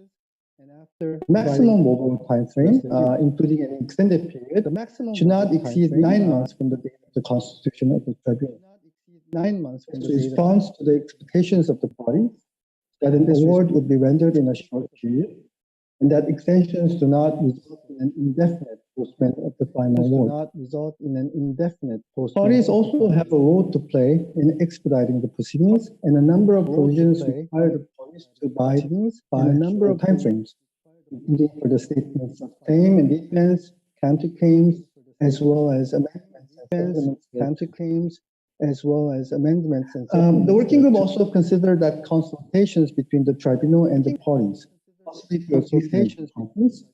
Speaker 14: Maximum overall time frame, including an extended period, should not exceed 9 months from the date of the constitution of the tribunal. 9 months from the response to the expectations of the parties that an award would be rendered in a short period, and that extensions do not result in an indefinite postponement of the final award. Parties also have a role to play in expediting the proceedings, and a number of provisions require the parties to abide by a number of timeframes, including for the statements of claim and defense, counterclaims, as well as amendments The working group also considered that consultations between the tribunal and the parties, possibly through a case conference,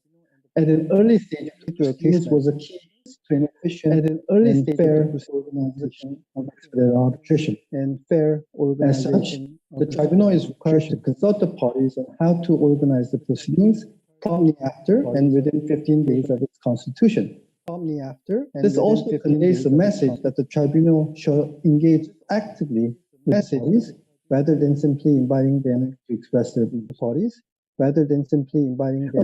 Speaker 14: at an early stage of the case was a key to an efficient and fair organization of expedited arbitration. As such, the tribunal is required to consult the parties on how to organize the proceedings promptly after and within 15 days of its constitution. This also conveys the message that the tribunal shall engage actively with the parties rather than simply inviting them to express their views. A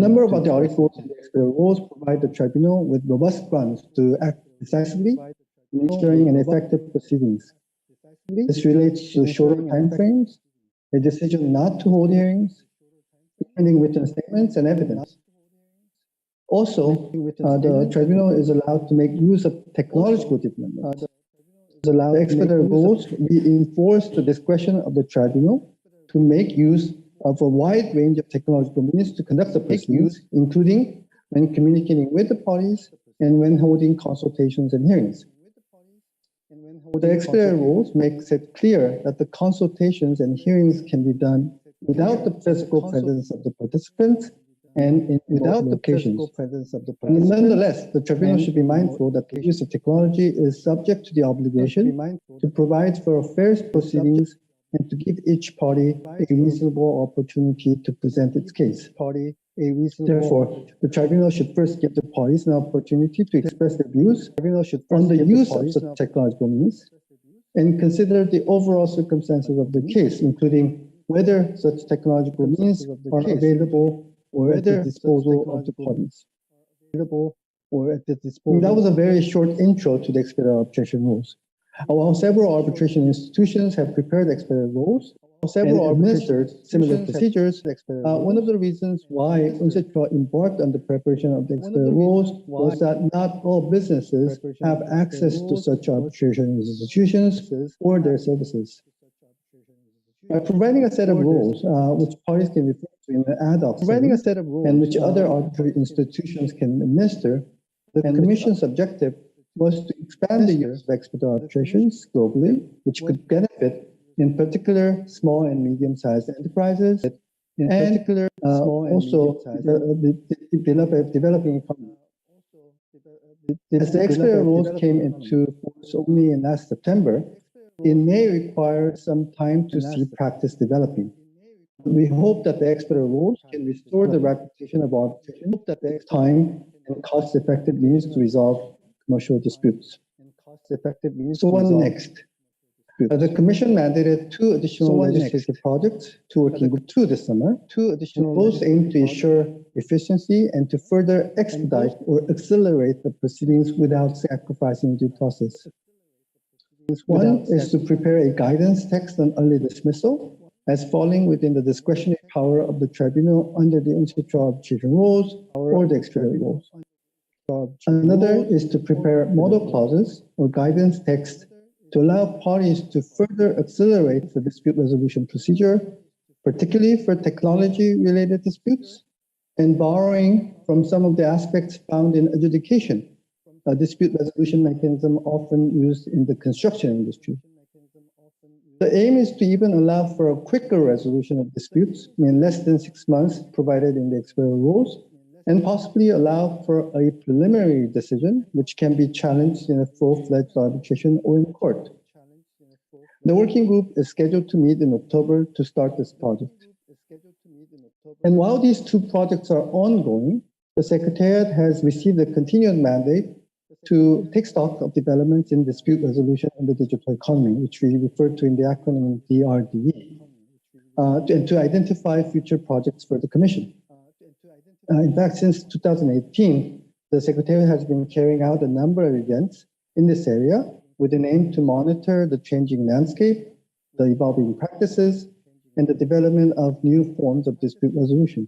Speaker 14: number of the articles in the expedited rules provide the tribunal with robust grounds to act decisively in ensuring an effective proceedings. This relates to shorter timeframes, a decision not to hold hearings, pending written statements and evidence. Also, the tribunal is allowed to make use of technological development. The expedited rules reinforce the discretion of the tribunal to make use of a wide range of technological means to conduct the proceedings, including when communicating with the parties and when holding consultations and hearings. The expedited rules makes it clear that the consultations and hearings can be done without the physical presence of the participants and without locations. Nonetheless, the tribunal should be mindful that the use of technology is subject to the obligation to provide for fair proceedings and to give each party a reasonable opportunity to present its case. Therefore, the tribunal should first give the parties an opportunity to express their views on the use of such technological means and consider the overall circumstances of the case, including whether such technological means are available or at the disposal of the parties. That was a very short intro to the expedited arbitration rules. While several arbitration institutions have prepared expedited rules and administered similar procedures, one of the reasons why UNCITRAL embarked on the preparation of the expedited rules was that not all businesses have access to such arbitration institutions or their services. By providing a set of rules which parties can refer to in an ad hoc setting, and which other arbitration institutions can administer, the Commission's objective was to expand the use of expedited arbitrations globally, which could benefit, in particular, small and medium-sized enterprises, and also the developing economies. As the expedited rules came into force only in last September, it may require some time to see practice developing. We hope that the expedited rules can restore the reputation of arbitration, time and cost-effective means to resolve commercial disputes. So what next? The Commission mandated 2 additional legislative projects to Working Group 2 this summer. Both aim to ensure efficiency and to further expedite or accelerate the proceedings without sacrificing due process. One is to prepare a guidance text on early dismissal as falling within the discretionary power of the tribunal under the UNCITRAL arbitration rules or the expedited rules. Another is to prepare model clauses or guidance text to allow parties to further accelerate the dispute resolution procedure, particularly for technology-related disputes, and borrowing from some of the aspects found in adjudication, a dispute resolution mechanism often used in the construction industry. The aim is to even allow for a quicker resolution of disputes in less than 6 months provided in the expedited rules, and possibly allow for a preliminary decision which can be challenged in a full-fledged arbitration or in court. The working group is scheduled to meet in October to start this project. And while these 2 projects are ongoing, the Secretariat has received a continued mandate to take stock of developments in dispute resolution in the digital economy, which we refer to in the acronym DRDE. and to identify future projects for the Commission. In fact, since 2018, the Secretariat has been carrying out a number of events in this area with an aim to monitor the changing landscape, the evolving practices, and the development of new forms of dispute resolution.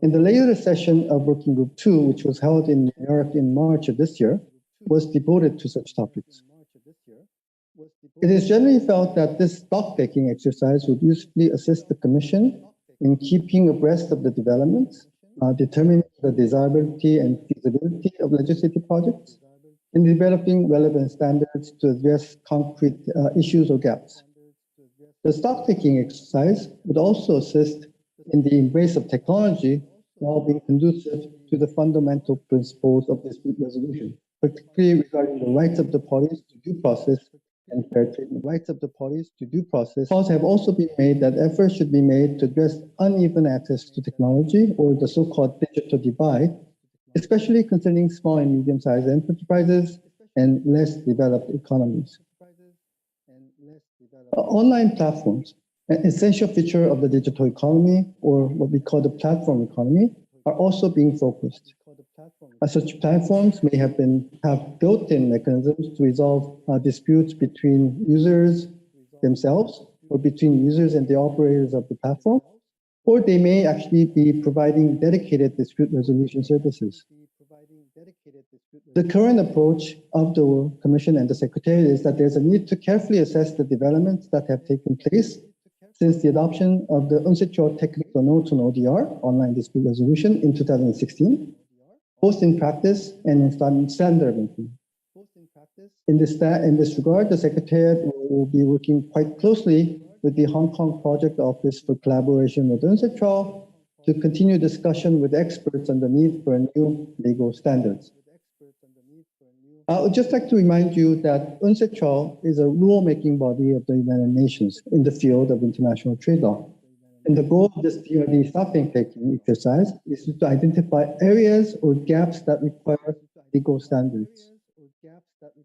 Speaker 14: In the later session of Working Group 2, which was held in New York in March of this year, was devoted to such topics. It is generally felt that this stock-taking exercise would usefully assist the Commission in keeping abreast of the developments, determining the desirability and feasibility of legislative projects, and developing relevant standards to address concrete issues or gaps. The stock-taking exercise would also assist in the embrace of technology while being conducive to the fundamental principles of dispute resolution, particularly regarding the rights of the parties to due process and fair treatment. Rights of the parties to due process. Calls have also been made that efforts should be made to address uneven access to technology, or the so-called digital divide, especially concerning small and medium-sized enterprises and less developed economies. Online platforms, an essential feature of the digital economy, or what we call the platform economy, are also being focused. Such platforms may have built-in mechanisms to resolve disputes between users themselves or between users and the operators of the platform, or they may actually be providing dedicated dispute resolution services. The current approach of the Commission and the Secretariat is that there's a need to carefully assess the developments that have taken place since the adoption of the Unsecure Technical Notes on ODR, online dispute resolution, in 2016, both in practice and in standard implementation. In this regard, the Secretariat will be working quite closely with the Hong Kong Project Office for collaboration with UNCITRAL to continue discussion with experts on the need for new legal standards. I would just like to remind you that UNCITRAL is a rule-making body of the United Nations in the field of international trade law. And the goal of this TRD stock-taking exercise is to identify areas or gaps that require legal standards.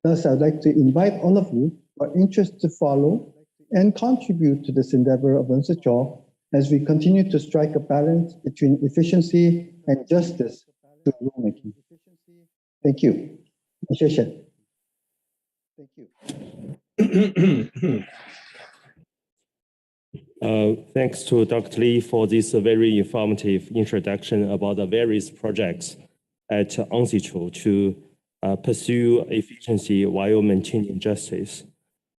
Speaker 14: Thus, I'd like to invite all of you who are interested to follow and contribute to this endeavor of UNCITRAL as we continue to strike a balance between efficiency and justice through rulemaking. Thank you. Thank you.
Speaker 9: Thanks to Dr. Lee for this very informative introduction about the various projects at UNCITRAL to pursue efficiency while maintaining justice.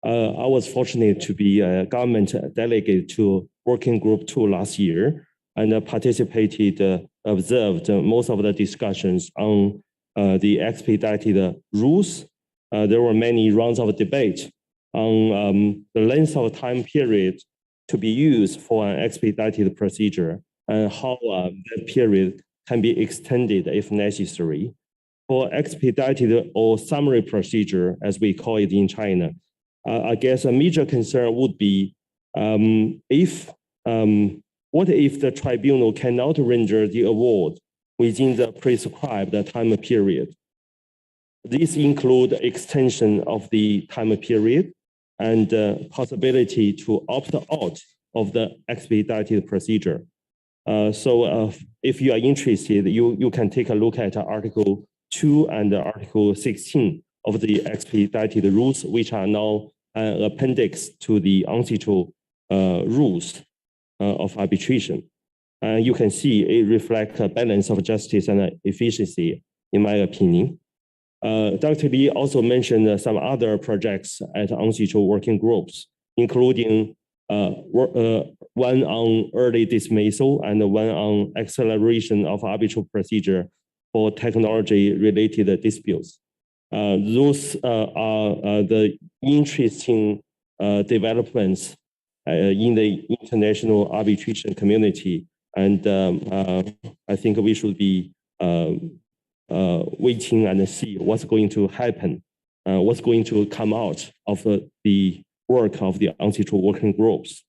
Speaker 9: I was fortunate to be a government delegate to Working Group 2 last year and observed most of the discussions on the expedited rules. There were many rounds of debate on the length of time period to be used for an expedited procedure and how that period can be extended if necessary. For expedited or summary procedure, as we call it in China, I guess a major concern would be what if the tribunal cannot render the award within the prescribed time period? These include extension of the time period and possibility to opt out of the expedited procedure. So if you are interested, you can take a look at Article 2 and Article 16 of the expedited rules, which are now an appendix to the UNCITRAL rules of arbitration. You can see it reflects a balance of justice and efficiency, in my opinion. Dr. Lee also mentioned some other projects at UNCITRAL working groups, including one on early dismissal and one on acceleration of arbitral procedure for technology-related disputes. Those are the interesting developments in the international arbitration community, and I think we should be waiting and see what's going to happen, what's going to come out of the work of the UNCITRAL working groups.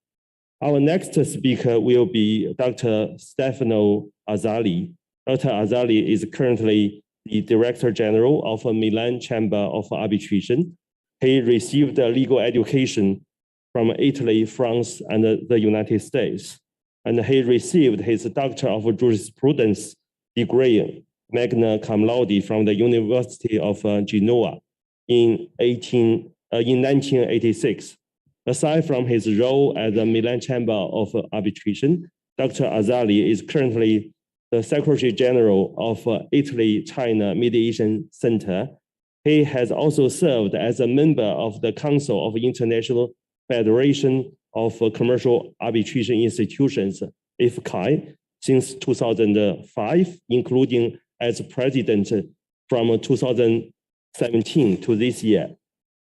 Speaker 9: Our next speaker will be Dr. Stefano Azzali. Dr. Azzali is currently the Director General of Milan Chamber of Arbitration. He received a legal education from Italy, France, and the United States. And he received his Doctor of Jurisprudence degree, magna cum laude, from the University of Genoa in 1986. Aside from his role at the Milan Chamber of Arbitration, Dr. Azzali is currently the Secretary General of Italy-China Mediation Center. He has also served as a member of the Council of International Federation of Commercial Arbitration Institutions, IFCAI, since 2005, including as president from 2017 to this year.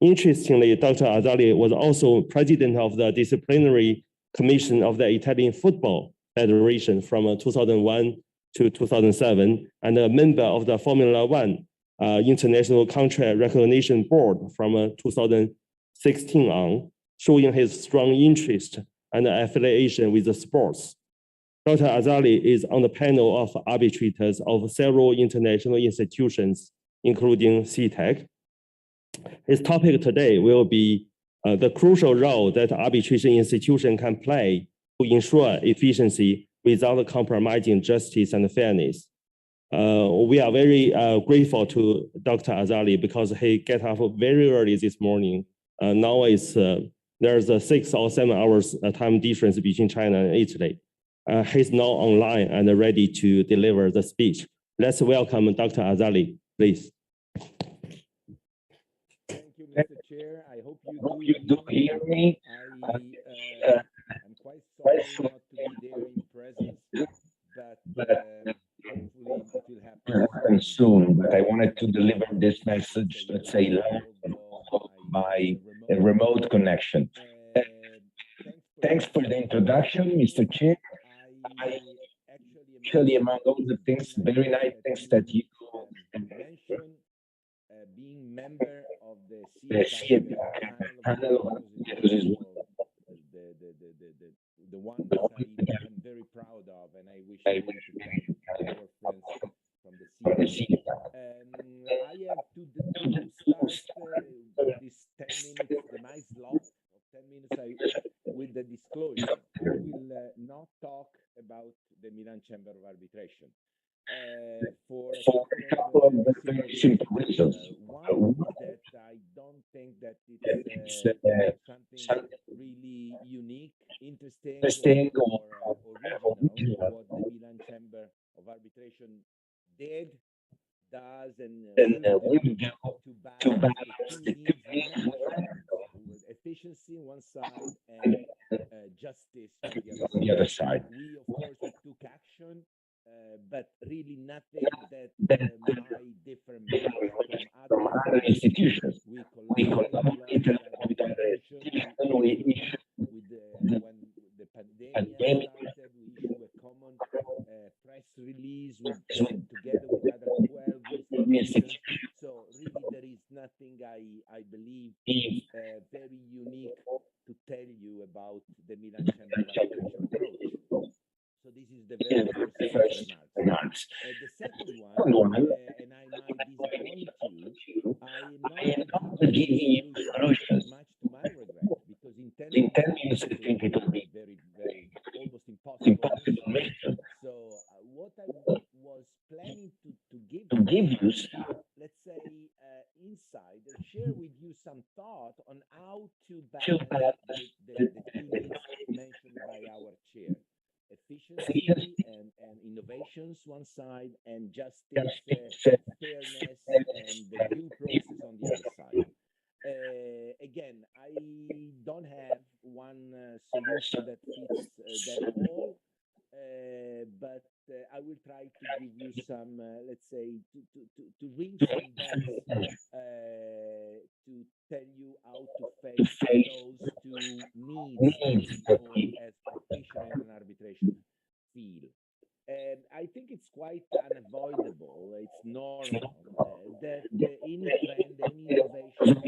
Speaker 9: Interestingly, Dr. Azzali was also president of the Disciplinary Commission of the Italian Football Federation from 2001 to 2007, and a member of the Formula One International Contract Recognition Board from 2016 on, showing his strong interest and affiliation with the sports. Dr. Azzali is on the panel of arbitrators of several international institutions, including CTEC. His topic today will be the crucial role that arbitration institution can play to ensure efficiency without compromising justice and fairness. We are very grateful to Dr. Azzali because he got up very early this morning. Now there's a 6 or 7 hours time difference between China and Italy. He's now online and ready to deliver the speech. Let's welcome Dr. Azzali, please.
Speaker 11: Thank you, Mr. Chair. I hope you do hear me. I'm quite sorry not to be there in presence, but hopefully it will happen soon. But I wanted to deliver this message, let's say, by a remote connection. Thanks for the introduction, Mr. Chair. Actually, among all the things, very nice things that you mentioned, being member of the CTEC panel of arbitrators is the one that I'm very proud of, and I wish I would have more friends from the CTEC. I have to start this 10 minutes, the nice block of 10 minutes with the disclosure. I will not talk about the Milan Chamber of Arbitration for a couple of very simple reasons. One is that I don't think that it's something really unique, interesting, or original what the Milan Chamber of Arbitration did, does, and will do to balance the two needs with efficiency on one side and justice on the other side. We, of course, took action, but really nothing that might differ from other institutions. We collaborated with other institutions. We issued, when the pandemic started, we issued a common press release together with other 12 institutions. So really there is nothing I believe very unique to tell you about the Milan Chamber arbitration approach. So this is the very first remarks. The second one, and I might disappoint you, I'm not giving you solutions, much to my regret, because in 10 minutes I think it will be very almost impossible mission. So what I was planning to give you some, let's say, insight and share with you some thought on how to balance the two needs mentioned by our chair. Efficiency and innovations one side, and justice, fairness, and the due process on the other side. Again, I don't have one solution that fits them all, but I will try to give you some, let's say, to ring some bells, to tell you how to face those two needs that we as practitioners in arbitration feel. And I think it's quite unavoidable, it's normal, that any trend, any innovation,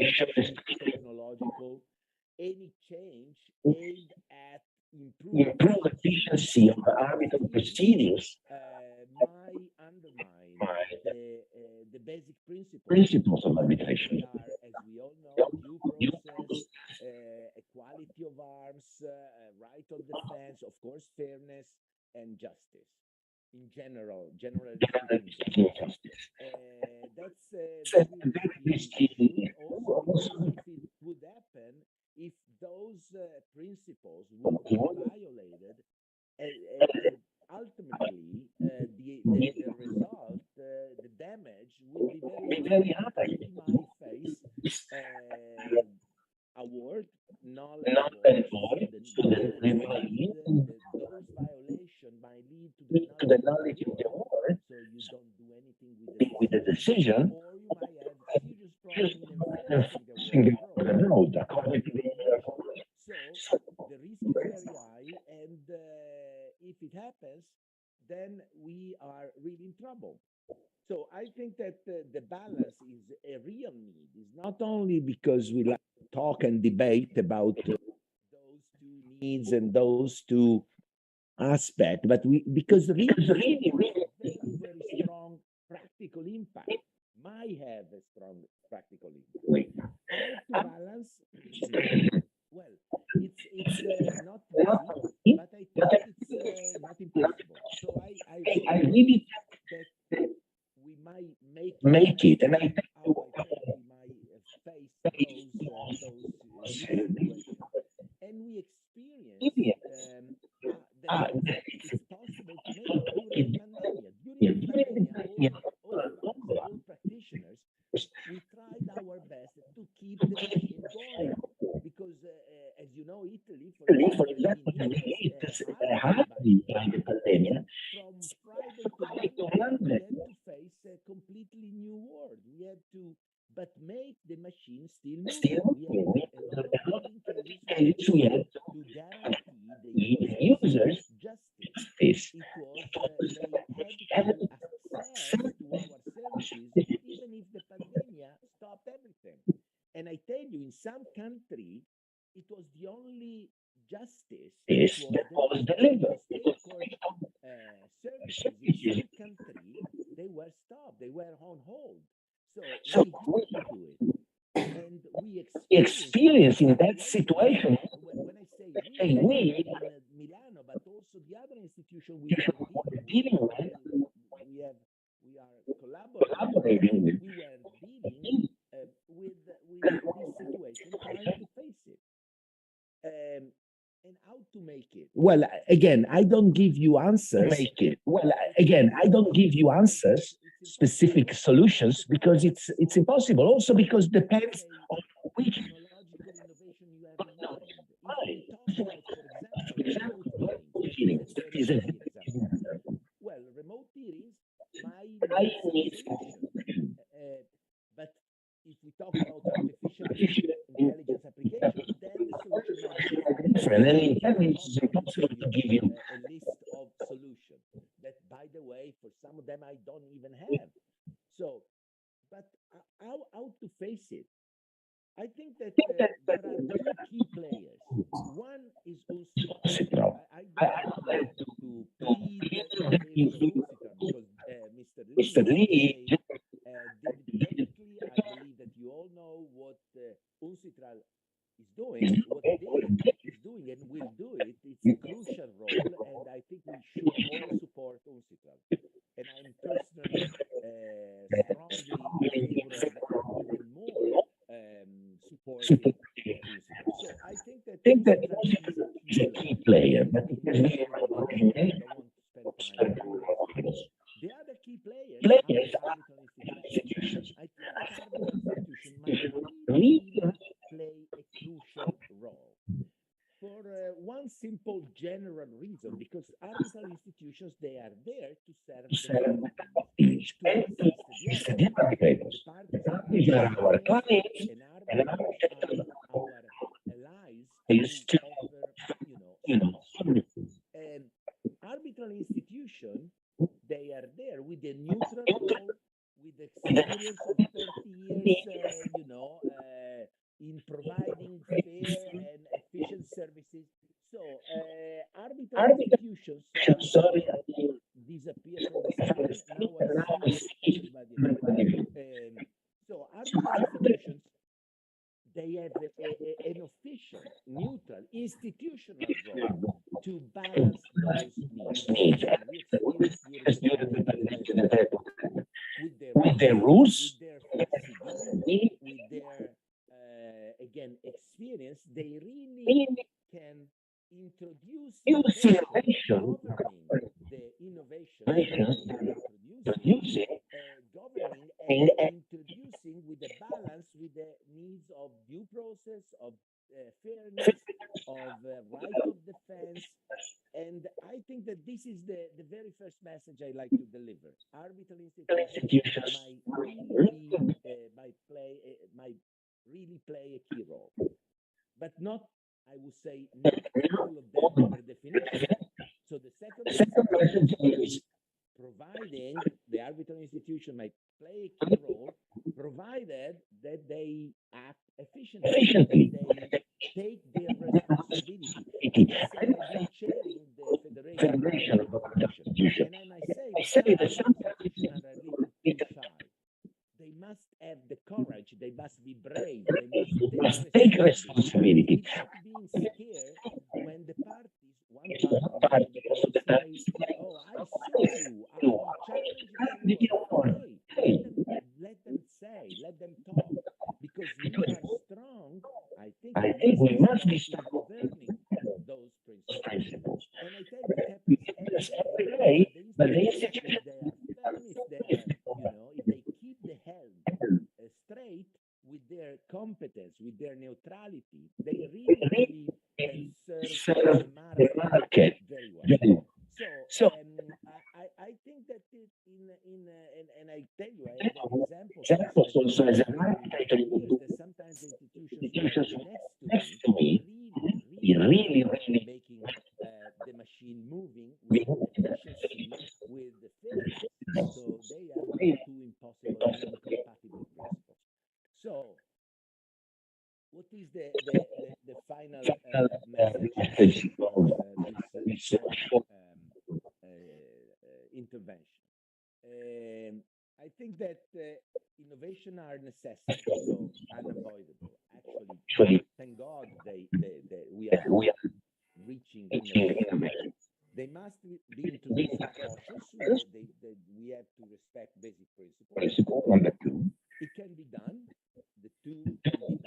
Speaker 11: technological, any change aimed at improve efficiency of arbitral proceedings might undermine the basic principles of arbitration. As we all know, due process, equality course, fairness and justice in generally speaking, justice. That's a very risky issue. Also, if it would happen, if those principles would be violated, ultimately, the result, the damage will be very high. We might face award, null and void. Those violations might lead to the knowledge of the award, so you don't do anything with the decision, or you might have serious problems enforcing the road according to the So the risk is very high, and if it happens, then we are really in trouble. So I think that the balance is a real need. It's not only because we like to talk and debate about those two needs and those two aspects, but because really very strong practical impact might have a strong practical impact. How to balance? Well, it's not easy, but I think it's not impossible. So I really think that we might make it, and I think we might face those situations. And we experience that it's possible to make it during the pandemic. During the pandemic, all practitioners, we tried our best to keep the machine going because, as you know, Italy, for example, is hardly by the pandemic. From Friday to Monday, we had to face a completely new world. We had to, but make the machine still moving. We had a lot of cases we had to guarantee the users justice. It was they had to access to our services even if the pandemic stopped everything. And I tell you, in some country, it was the only justice that was delivered. State court services in some country, they were stopped, they were on hold. So we had to do it. And we experience in that situation, when I say we, in Milano, but also the other institution we are dealing with, we are collaborating with, we were dealing with this situation, trying to face it. And how to make it? Well, again, I don't give you answers. Make it. Well, again, I don't give you answers, specific solutions, because it's impossible. Also, because it depends on which technological innovation you have in mind. If we talk about, for example, remote hearings, that is an example. Well, remote hearings might need solution. But if we talk about artificial intelligence applications, then the solution might be different. And in fact, it's impossible to give you a list of solutions that, by the way, for some of them I don't even have. So, but how to face it? I think that there are two key players. One is UNCITRAL. I would like to plead because Mr. Lee did it perfectly. I believe that you all know what UNCITRAL is doing, what they is doing and will do it. It's a crucial role, and I think we should all support UNCITRAL. And I'm personally strongly in favor of even more supporting UNCITRAL. So I think that UNCITRAL is a key player, but it has been about I don't want to spend time on it. The other key players are arbitral institutions. I think that arbitral institutions might really play a crucial role for one simple general reason, because arbitral institutions, they are there to serve the parties, to assist the arbitrators. The parties are our clients, and arbitrators are our allies to offer, services. Arbitral institutions, they are there with a neutral role, with experience of 30 years, in providing fair and efficient services. So, arbitral institutions, sorry, disappear from the screen. Now I see everybody. So, arbitral institutions, they have an official, neutral, institutional role to balance those needs. And we experienced during the pandemic with their rules, with their flexibility, with their again experience, they really can introduce innovation, governing the innovation producing, governing and introducing with a balance with the needs of due process, of fairness, of right of defense. And I think that this is the very first message I like to deliver. Arbitral institutions might really play a key role, but not, I would say, not all of them per definition. So the second message is providing the arbitral institution might play a key role, provided that they act efficiently, that they take their responsibility. I've been chairing the Federation of Arbitration, and I might say that some institutions are a little too shy. They must have the courage, they must be brave, they must take responsibility. Without being scared when the parties, one party, because of the parties, oh, I sue you, I challenge you. Hey, let them say, let them talk. Because we are strong, I think we must be strong governing those principles. And I tell you, it happens every day, but the institutions, they are firm, if they keep the helm straight with their competence, with their neutrality, they really can serve the market very well. So I think that and I tell you, I have examples also as an arbitrator, that sometimes institutions next to me really making the machine moving with efficiency, with the fairness. So they are two impossible and incompatible principles. So what is the final message of this short intervention? I think that innovation are necessary, so unavoidable. Actually, thank God we are reaching innovation. They must be introduced cautiously. We have to respect basic principles. Number two, it can be done. The two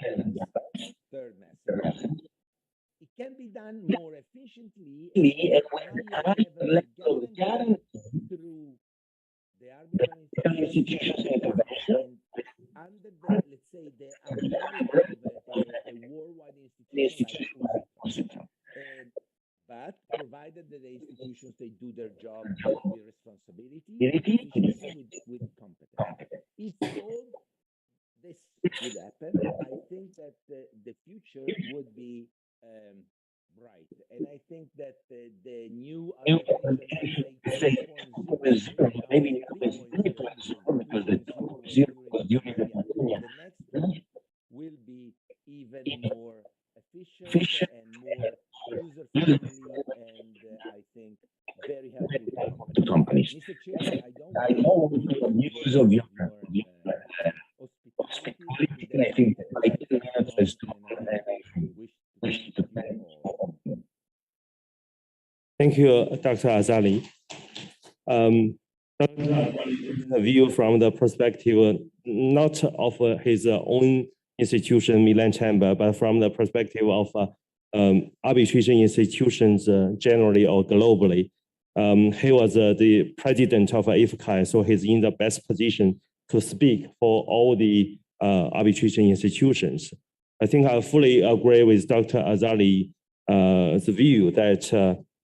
Speaker 11: can be balanced. Third message. It can be done more efficiently and with higher level of guarantee through the arbitral institutions intervention under the, let's say, the umbrella of a worldwide institution like but provided that the institutions, they do their job with responsibility, with competence. If all this would happen, I think that the future would be bright. And I think that the new arbitration, maybe because the 2.0 was during the pandemic, the next will be even more efficient and more user-friendly, and I think very helpful to companies. Mr. Chair, I don't want to abuse of your hospitality, and I think that my 10 minutes is too long, and I wish to thank all.
Speaker 9: Thank you, Dr. Azali. Dr. Azali, view from the perspective not of his own institution, Milan Chamber, but from the perspective of arbitration institutions generally or globally. He was the president of IFCAI, so he's in the best position to speak for all the arbitration institutions. I think I fully agree with Dr. Azali's view that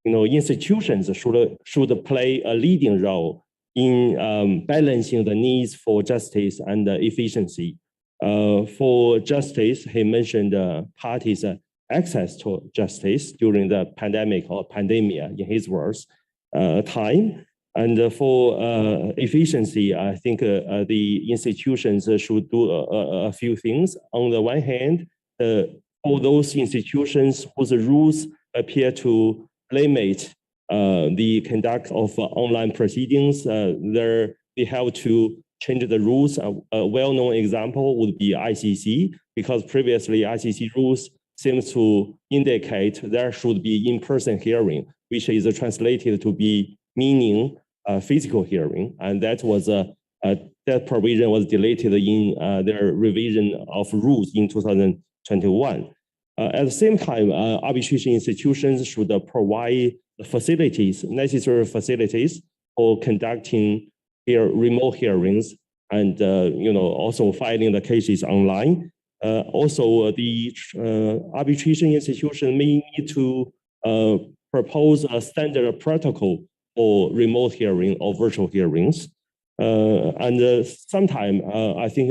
Speaker 9: institutions should play a leading role in balancing the needs for justice and efficiency. For justice, he mentioned parties' access to justice during the pandemic or pandemia, in his words, time. And for efficiency, I think the institutions should do a few things. On the one hand, for those institutions whose rules appear to limit the conduct of online proceedings, they have to change the rules. A well-known example would be ICC, because previously ICC rules seems to indicate there should be in-person hearing, which is translated to be meaning physical hearing, and that was that provision was deleted in their revision of rules in 2021. At the same time, arbitration institutions should provide the facilities, necessary facilities for conducting remote hearings and also filing the cases online. Also, the arbitration institution may need to propose a standard protocol for remote hearing or virtual hearings. And sometime, I think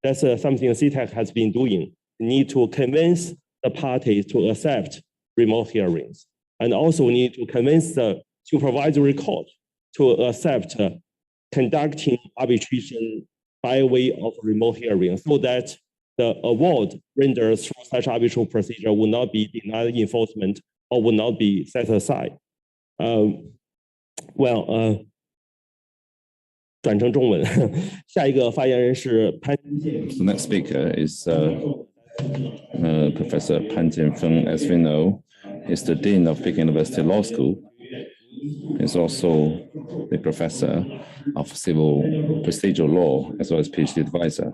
Speaker 9: that's something CTAC has been doing. Need to convince the parties to accept remote hearings, and also need to convince the supervisory court to accept conducting arbitration by way of remote hearing, so that the award rendered through such arbitral procedure will not be denied enforcement or will not be set aside. 转成中文，下一个发言人是潘。
Speaker 8: The next speaker is Professor Pan Jianfeng. As we know, he's the Dean of Peking University Law School. He's also the Professor of Civil Procedural Law as well as PhD advisor.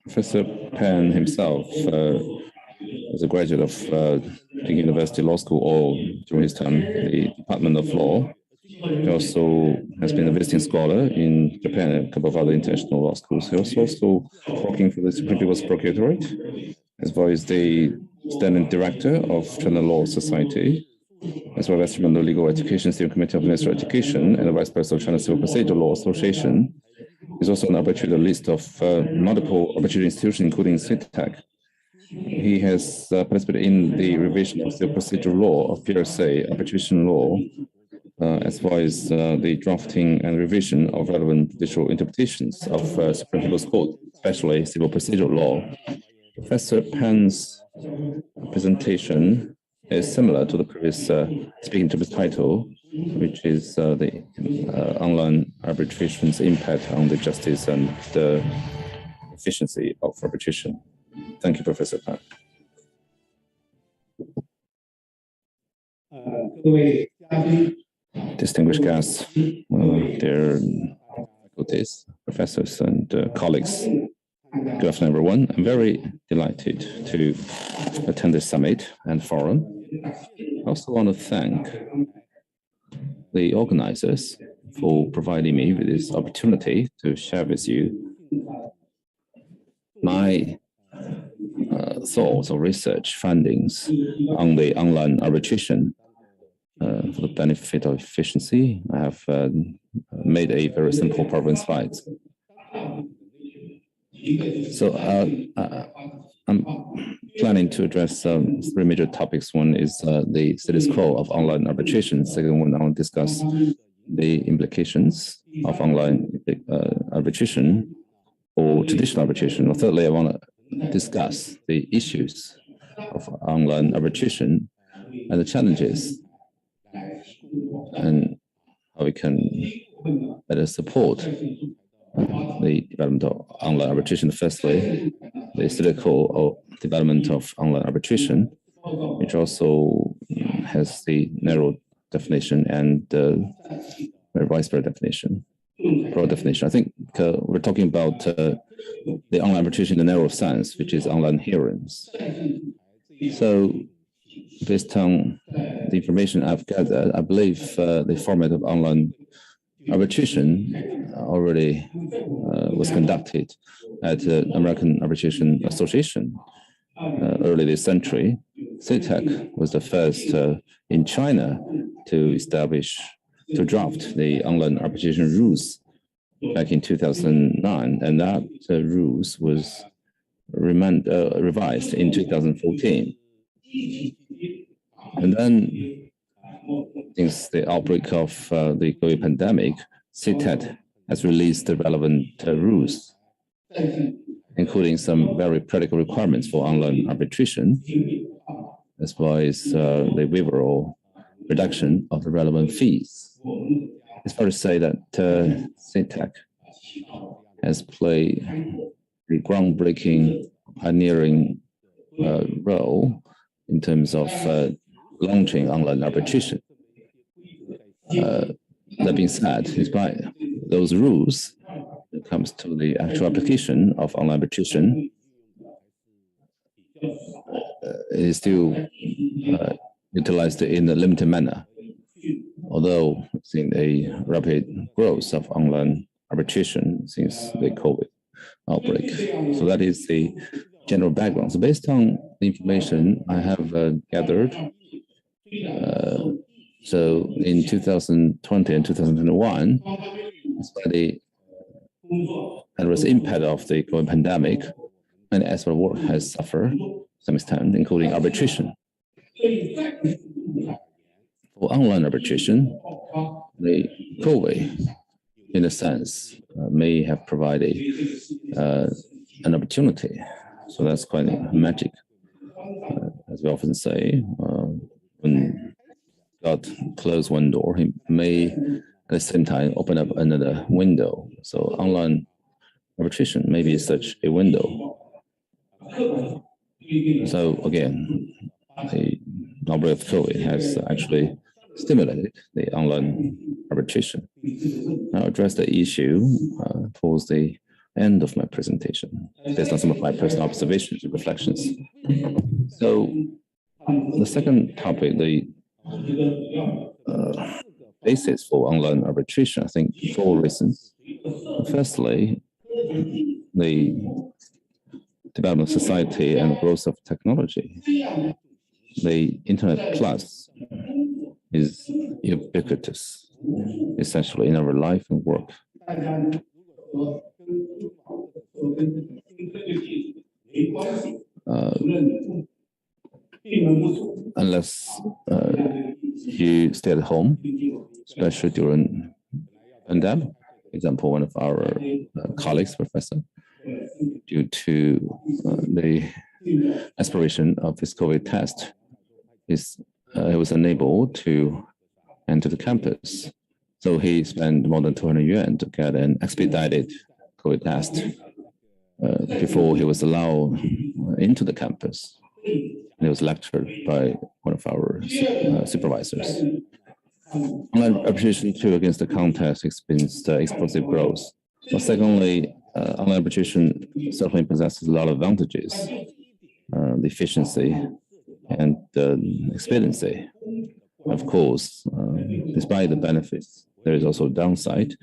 Speaker 8: Professor Pan himself is a graduate of Peking University Law School, or during his time, the Department of Law. He also has been a visiting scholar in Japan and a couple of other international law schools. He was also working for the Supreme People's Procuratorate, as well as the standing director of China Law Society, as well as from the Legal Education Steering Committee of Ministry of Education and the Vice President of China Civil Procedural Law Association. He's also an arbitrator list of multiple arbitration institutions, including CTAC. He has participated in the revision of civil procedural law of PRSA, arbitration law, as well as the drafting and revision of relevant judicial interpretations of Supreme People's Court, especially civil procedural law. Professor Pan's presentation is similar to the previous speaking to his title, which is the online arbitration's impact on the justice and the efficiency of arbitration. Thank you, Professor Pan. Distinguished guests, dear faculties, professors, and colleagues. Good afternoon, everyone. I'm very delighted to attend this summit and forum. I also want to thank the organizers for providing me with this opportunity to share with you my thoughts or research findings on the online arbitration. For the benefit of efficiency, I have made a very simple PowerPoint slides. So I'm planning to address three major topics. One is the status quo of online arbitration. Second one, I will discuss the implications of online arbitration or traditional arbitration. Or thirdly, I want to discuss the issues of online arbitration and the challenges and how we can better support the development of online arbitration. Firstly, the statistical or development of online arbitration, which also has the narrow definition and very widespread definition, broad definition. I think we're talking about the online arbitration in the narrow sense, which is online hearings. So based on the information I've gathered, I believe the format of online arbitration already was conducted at the American Arbitration Association early this century. CTAC was the first in China to draft the online arbitration rules back in 2009, and that rules was revised in 2014. And then, since the outbreak of the COVID pandemic, CTAC has released the relevant rules, including some very practical requirements for online arbitration, as well as the waiver or reduction of the relevant fees. It's fair to say that CTAC has played the groundbreaking, pioneering role in terms of launching online arbitration. That being said, despite those rules, when it comes to the actual application of online arbitration, it is still utilized in a limited manner. Although seeing a rapid growth of online arbitration since the COVID outbreak. So that is the general background. So based on the information I have gathered, so in 2020 and 2021, despite the adverse impact of the COVID pandemic, many aspects of work has suffered to some extent, including arbitration. For online arbitration, the COVID, in a sense, may have provided an opportunity. So that's quite magic, as we often say. When God closed one door, He may at the same time open up another window. So online arbitration may be such a window. So again, the outbreak of COVID has actually stimulated the online arbitration. I'll address the issue towards the end of my presentation, based on some of my personal observations and reflections. So the second topic, the basis for online arbitration, I think 4 reasons. Firstly, the development of society and growth of technology. The Internet Plus is ubiquitous, essentially, in our life and work. Unless you stay at home, especially during pandemic. For example, one of our colleagues, professor, due to the expiration of his COVID test, he was unable to enter the campus. So he spent more than 200 yuan to get an expedited COVID test before he was allowed into the campus. And he was lectured by one of our supervisors. Online arbitration too, against the context, experienced explosive growth. But secondly, online arbitration certainly possesses a lot of advantages, the efficiency and the expediency. Of course, despite the benefits, there is also a downside.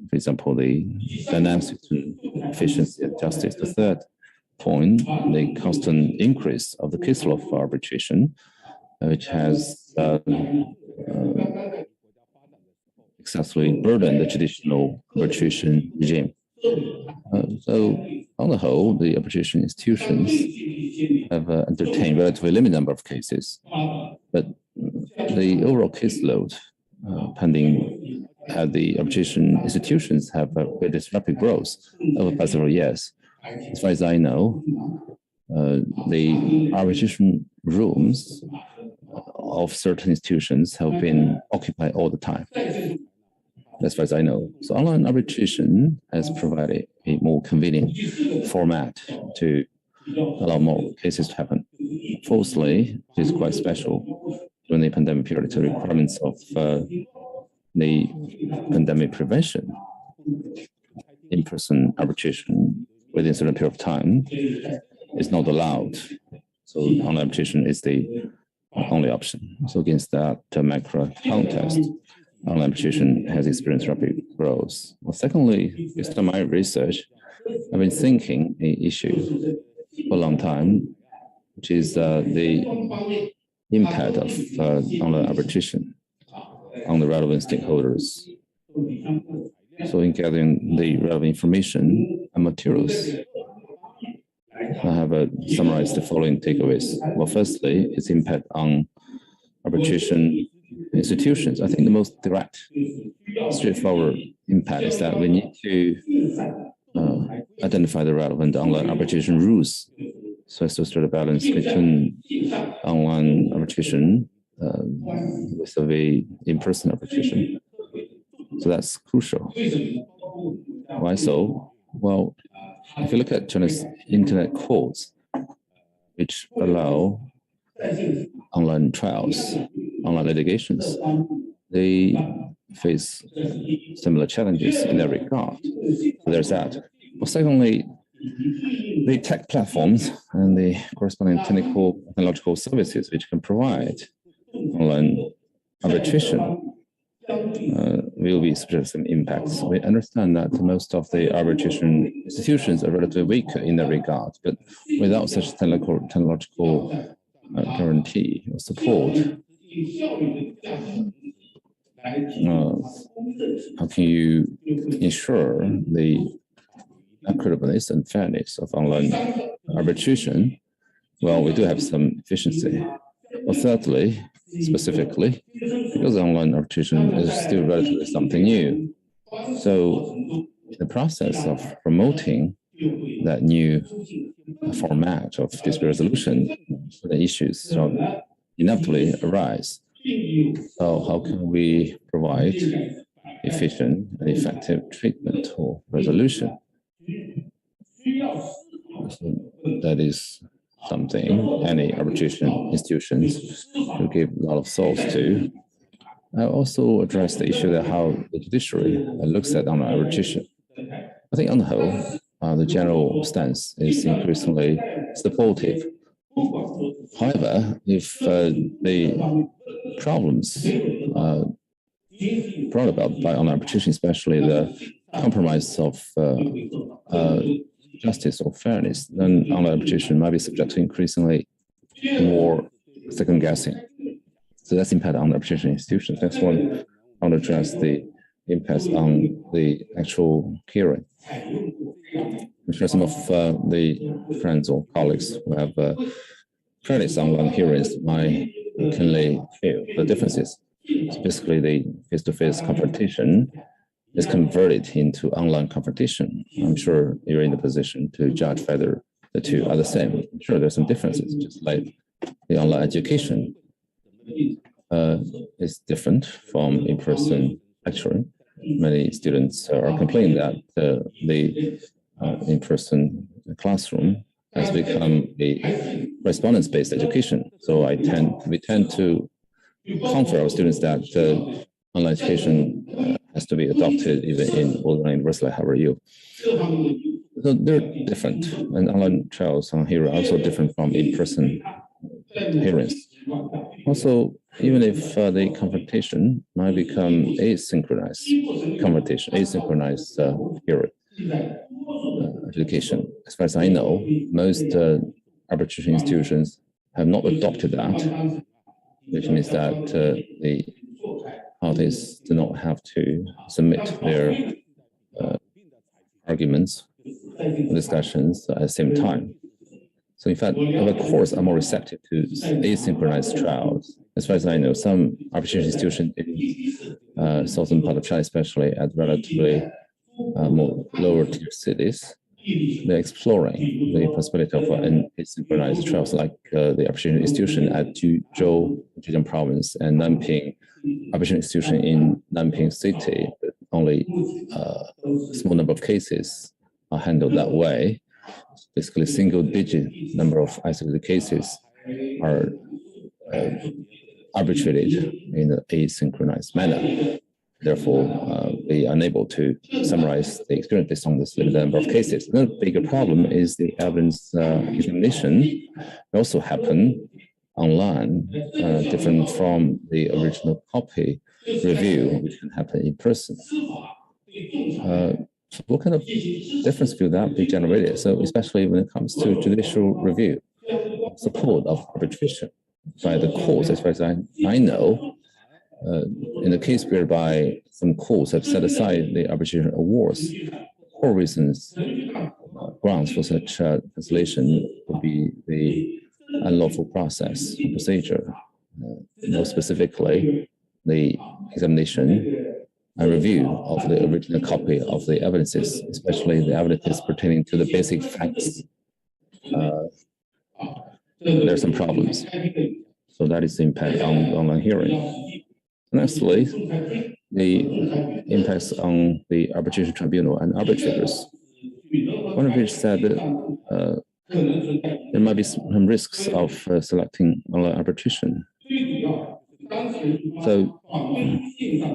Speaker 8: For example, the dynamics between efficiency and justice. The third point, the constant increase of the caseload for arbitration, which has excessively burdened the traditional arbitration regime. So, on the whole, the arbitration institutions have entertained a relatively limited number of cases, but the overall caseload pending at the arbitration institutions have witnessed rapid growth over the past several years. As far as I know, the arbitration rooms of certain institutions have been occupied all the time, as far as I know. So online arbitration has provided a more convenient format to allow more cases to happen. Fourthly, it is quite special during the pandemic period, the requirements of the pandemic prevention, in-person arbitration within a certain period of time is not allowed. So online arbitration is the only option. So against that macro context, online arbitration has experienced rapid growth. Well, secondly, based on my research, I've been thinking an issue for a long time, which is the impact of online arbitration on the relevant stakeholders. So in gathering the relevant information and materials, I have summarized the following takeaways. Well, firstly, its impact on arbitration institutions. I think the most direct, straightforward impact is that we need to identify the relevant online arbitration rules so as to strike a balance between online arbitration with the in-person arbitration. So that's crucial. Why so? Well, if you look at China's internet courts, which allow online trials, online litigations, they face similar challenges in that regard. So there's that. Well, secondly, the tech platforms and the corresponding technological services which can provide online arbitration will be subject to some impacts. We understand that most of the arbitration institutions are relatively weak in that regard, but without such technological guarantee or support, how can you ensure the equitableness and fairness of online arbitration? Well, we do have some efficiency. Well, thirdly, specifically, because online arbitration is still relatively something new. So in the process of promoting that new format of dispute resolution, the issues inevitably arise. So how can we provide efficient and effective treatment or resolution? So that is something any arbitration institutions will give a lot of thought to. I also address the issue that how the judiciary looks at online arbitration. I think on the whole, the general stance is increasingly supportive. However, if the problems brought about by online arbitration, especially the compromise of justice or fairness, then online arbitration might be subject to increasingly more second guessing. So that's impact on the arbitration institutions. Next one, I want to address the impacts on the actual hearing. I'm sure some of the friends or colleagues who have credits on online hearings might keenly feel the differences. So basically, the face-to-face confrontation is converted into online confrontation. I'm sure you're in the position to judge whether the two are the same. I'm sure there's some differences, just like the online education is different from in-person lecturing. Many students are complaining that the in-person classroom has become a correspondence-based education. So we tend to comfort our students that online education has to be adopted even in ordinary university like you. So they're different, and online trials on here are also different from in-person hearings. Also, even if the confrontation might become asynchronized confrontation, asynchronized hearing education. As far as I know, most arbitration institutions have not adopted that, which means that the parties do not have to submit their arguments, discussions at the same time. So in fact, the courts are more receptive to asynchronized trials. As far as I know, some arbitration institutions in southern part of China, especially at relatively more lower tier cities, they're exploring the possibility of an asynchronized trials like the arbitration institution at Juzhou, Zhejiang province, and Nanping arbitration institution in Nanping city. But only a small number of cases are handled that way. Basically, single-digit number of isolated cases are arbitrated in an asynchronized manner. Therefore, we are unable to summarize the experience based on this limited number of cases. The bigger problem is the evidence examination also happen online, different from the original copy review, which can happen in person. So what kind of difference will that be generated? So especially when it comes to judicial review, support of arbitration by the courts, as far as I know, in the case whereby some courts have set aside the arbitration awards, core reasons, grounds for such cancellation would be the unlawful process or procedure. More specifically, the examination and review of the original copy of the evidences, especially the evidences pertaining to the basic facts. There are some problems. So that is the impact on online hearing. Lastly, the impacts on the arbitration tribunal and arbitrators. one of which said that there might be some risks of selecting online arbitration. So,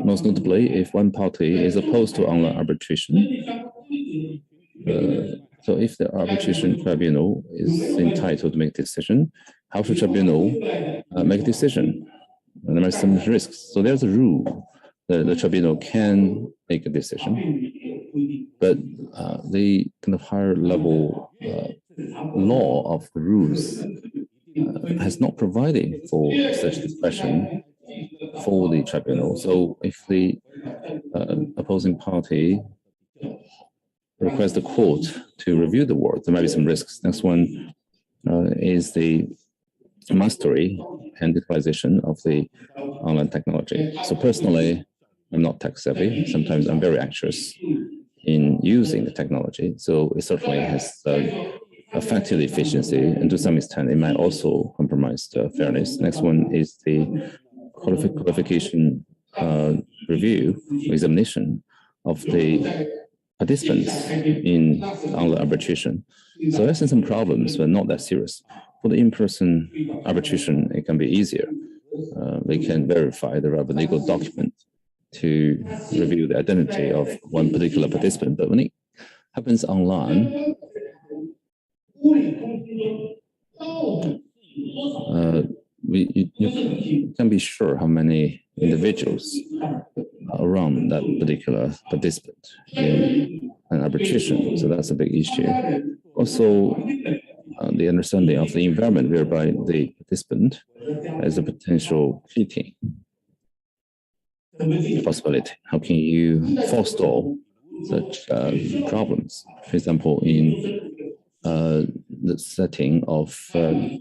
Speaker 8: most notably, if one party is opposed to online arbitration, so if the arbitration tribunal is entitled to make a decision, how should tribunal make a decision? And there are some risks. So there's a rule that the tribunal can make a decision, but the kind of higher level law of the rules has not provided for such discretion for the tribunal. So if the opposing party requests the court to review the work, there might be some risks. Next one is the mastery and utilization of the online technology. So personally, I'm not tech savvy. Sometimes I'm very anxious in using the technology. So it certainly has affected the efficiency, and to some extent, it might also compromise the fairness. Next one is the qualification review, examination of the participants in online arbitration. So I've seen some problems, but not that serious. For the in-person arbitration, it can be easier. They can verify the relevant legal document to review the identity of one particular participant. But when it happens online, you can be sure how many individuals are around that particular participant in an arbitration. So that's a big issue. Also, the understanding of the environment whereby the participant has a potential cheating possibility. How can you forestall such problems? For example, in the setting of a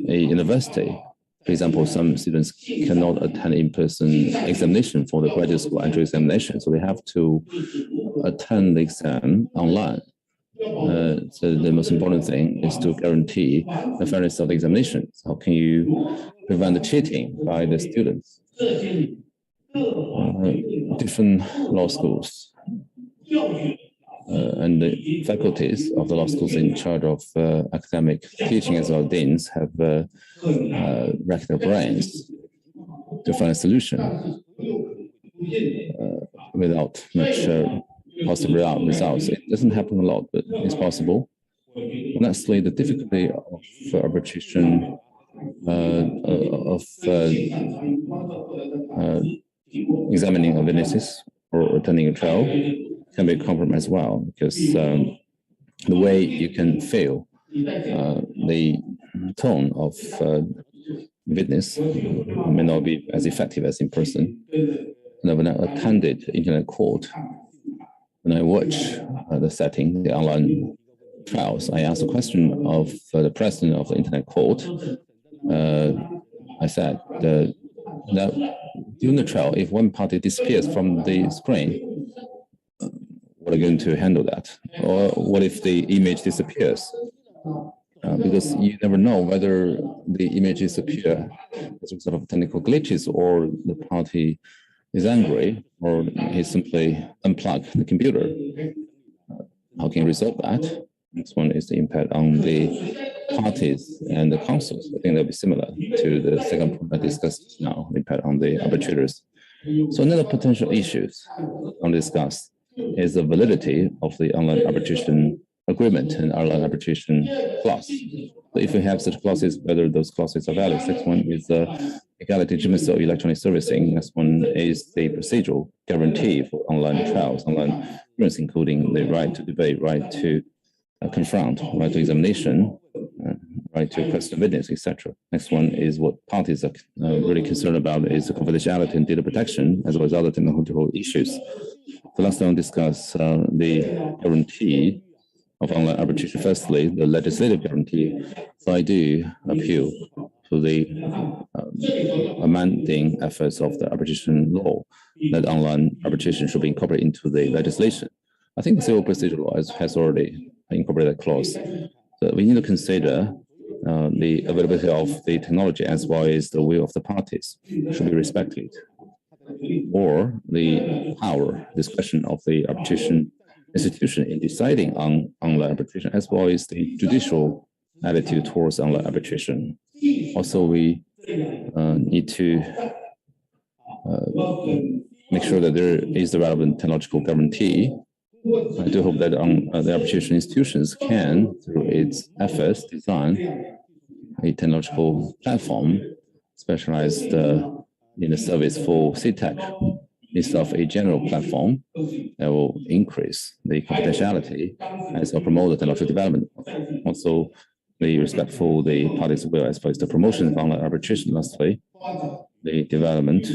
Speaker 8: university, for example, some students cannot attend in-person examination for the graduate school entry examination, so they have to attend the exam online. So the most important thing is to guarantee the fairness of the examinations. How can you prevent the cheating by the students? Different law schools and the faculties of the law schools in charge of academic teaching as well as deans have racked their brains to find a solution without much positive results. It doesn't happen a lot, but it's possible. Lastly, the difficulty of arbitration examining of witnesses or attending a trial can be compromised as well, because the way you can feel the tone of witness may not be as effective as in person. And when I attended internet court, when I watch the setting, the online trials, I asked a question of the president of the internet court. I said, that during the trial, if one party disappears from the screen, what are you going to handle that? Or what if the image disappears? Because you never know whether the image disappears as a result of technical glitches, or the party is angry, or he simply unplugged the computer. How can you resolve that? Next one is the impact on the parties and the councils. I think that'll be similar to the second point I discussed now, the impact on the arbitrators. So another potential issues undiscussed is the validity of the online arbitration agreement and online arbitration clause. So if we have such clauses, whether those clauses are valid. Next one is the equality of electronic servicing. Next one is the procedural guarantee for online trials, online hearings, including the right to debate, right to confront, right to examination, right to question witness, etc. Next one is what parties are really concerned about is the confidentiality and data protection, as well as other technological issues. The last one discuss the guarantee of online arbitration. Firstly, the legislative guarantee. So I do appeal to the amending efforts of the arbitration law that online arbitration should be incorporated into the legislation. I think the civil procedure law has already incorporated that clause. So we need to consider the availability of the technology as well as the will of the parties should be respected, or the power discretion of the arbitration institution in deciding on online arbitration, as well as the judicial attitude towards online arbitration. Also, we need to make sure that there is the relevant technological guarantee. I do hope that the arbitration institutions can, through its efforts, design a technological platform specialized in the service for CTAC instead of a general platform that will increase the confidentiality as well promote the technological development. Also, the respect for the parties' will as well as the promotion of online arbitration. Lastly, the development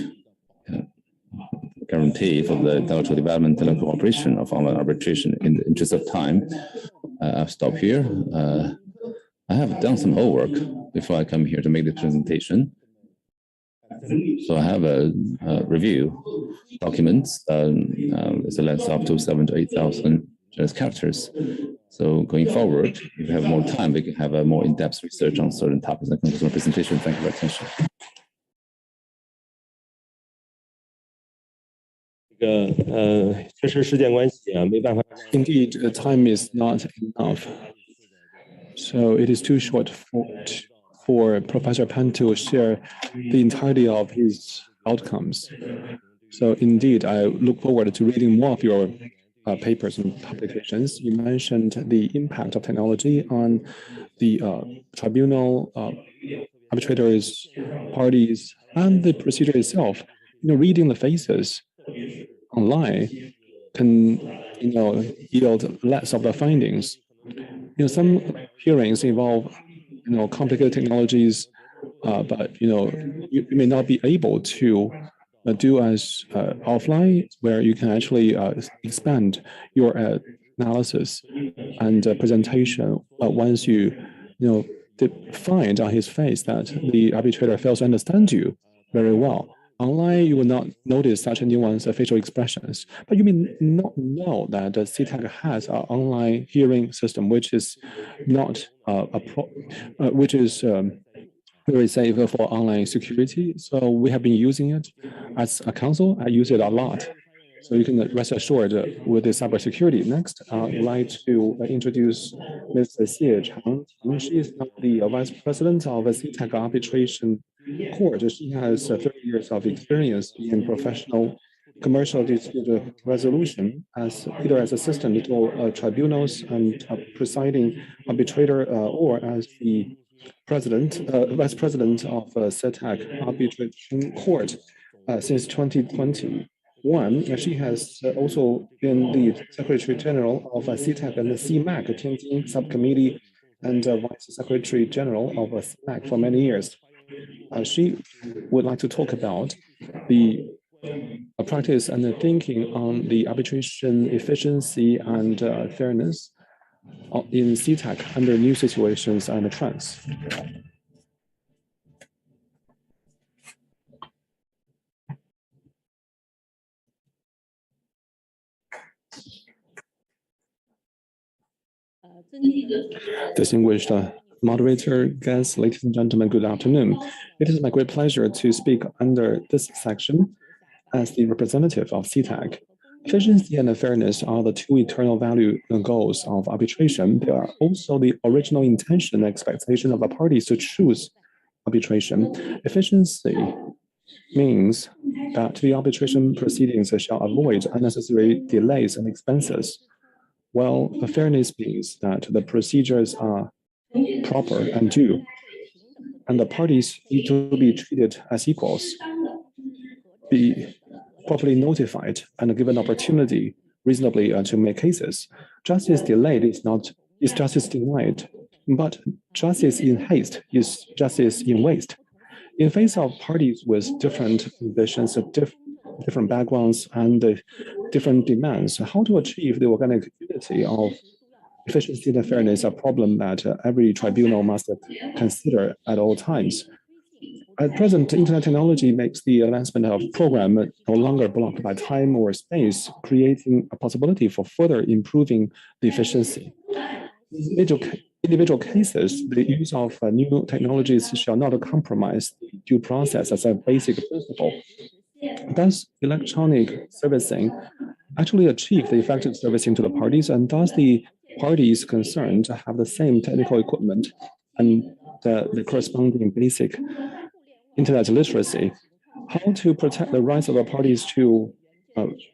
Speaker 8: guarantee for the technological development and cooperation of online arbitration. In the interest of time, I'll stop here. I have done some homework before I come here to make the presentation. So I have a review documents. It's a length up to 7,000 to 8,000 characters. So going forward, if we have more time, we can have a more in-depth research on certain topics and conclude my presentation. Thank you for your attention.
Speaker 6: Indeed, time is not enough. So it is too short for Professor Pan to share the entirety of his outcomes. So indeed, I look forward to reading more of your papers and publications. You mentioned the impact of technology on the tribunal, arbitrators, parties, and the procedure itself. Reading the faces online can, yield less of the findings. Some hearings involve, complicated technologies, but you may not be able to do as offline, where you can actually expand your analysis and presentation. Once you, find on his face that the arbitrator fails to understand you very well. Online, you will not notice such nuanced facial expressions, but you may not know that the CTAC has an online hearing system, which is not which is very safe for online security. So we have been using it as a council. I use it a lot. So you can rest assured with the cybersecurity. Next, I would like to introduce Ms. Xie Chang. She is now the Vice President of the CTAC Arbitration Court. She has 30 years of experience in professional commercial dispute resolution as either as assistant to tribunals and presiding arbitrator or as the vice president of CTAC Arbitration Court since 2021. She has also been the Secretary General of CTAC and the CMAC Tianjin Subcommittee and Vice Secretary General of CMAC for many years. She would like to talk about the practice and the thinking on the arbitration efficiency and fairness in CTAC under new situations and trends. Distinguished moderator, guests, ladies and gentlemen, good afternoon. It is my great pleasure to speak under this section as the representative of CTAC. Efficiency and fairness are the two eternal value goals of arbitration. They are also the original intention and expectation of the parties to choose arbitration. Efficiency means that the arbitration proceedings shall avoid unnecessary delays and expenses, while fairness means that the procedures are proper and due, and the parties need to be treated as equals, be properly notified and given opportunity reasonably to make cases. Justice delayed is justice denied, but justice in haste is justice in waste. In face of parties with different ambitions, different backgrounds, and different demands, how to achieve the organic unity of efficiency and fairness is a problem that every tribunal must consider at all times. At present, internet technology makes the advancement of program no longer blocked by time or space, creating a possibility for further improving the efficiency. Individual cases, the use of new technologies shall not compromise the due process as a basic principle. Thus, electronic servicing actually achieve the effective servicing to the parties, and thus the parties concerned have the same technical equipment and the corresponding basic internet literacy. How to protect the rights of the parties to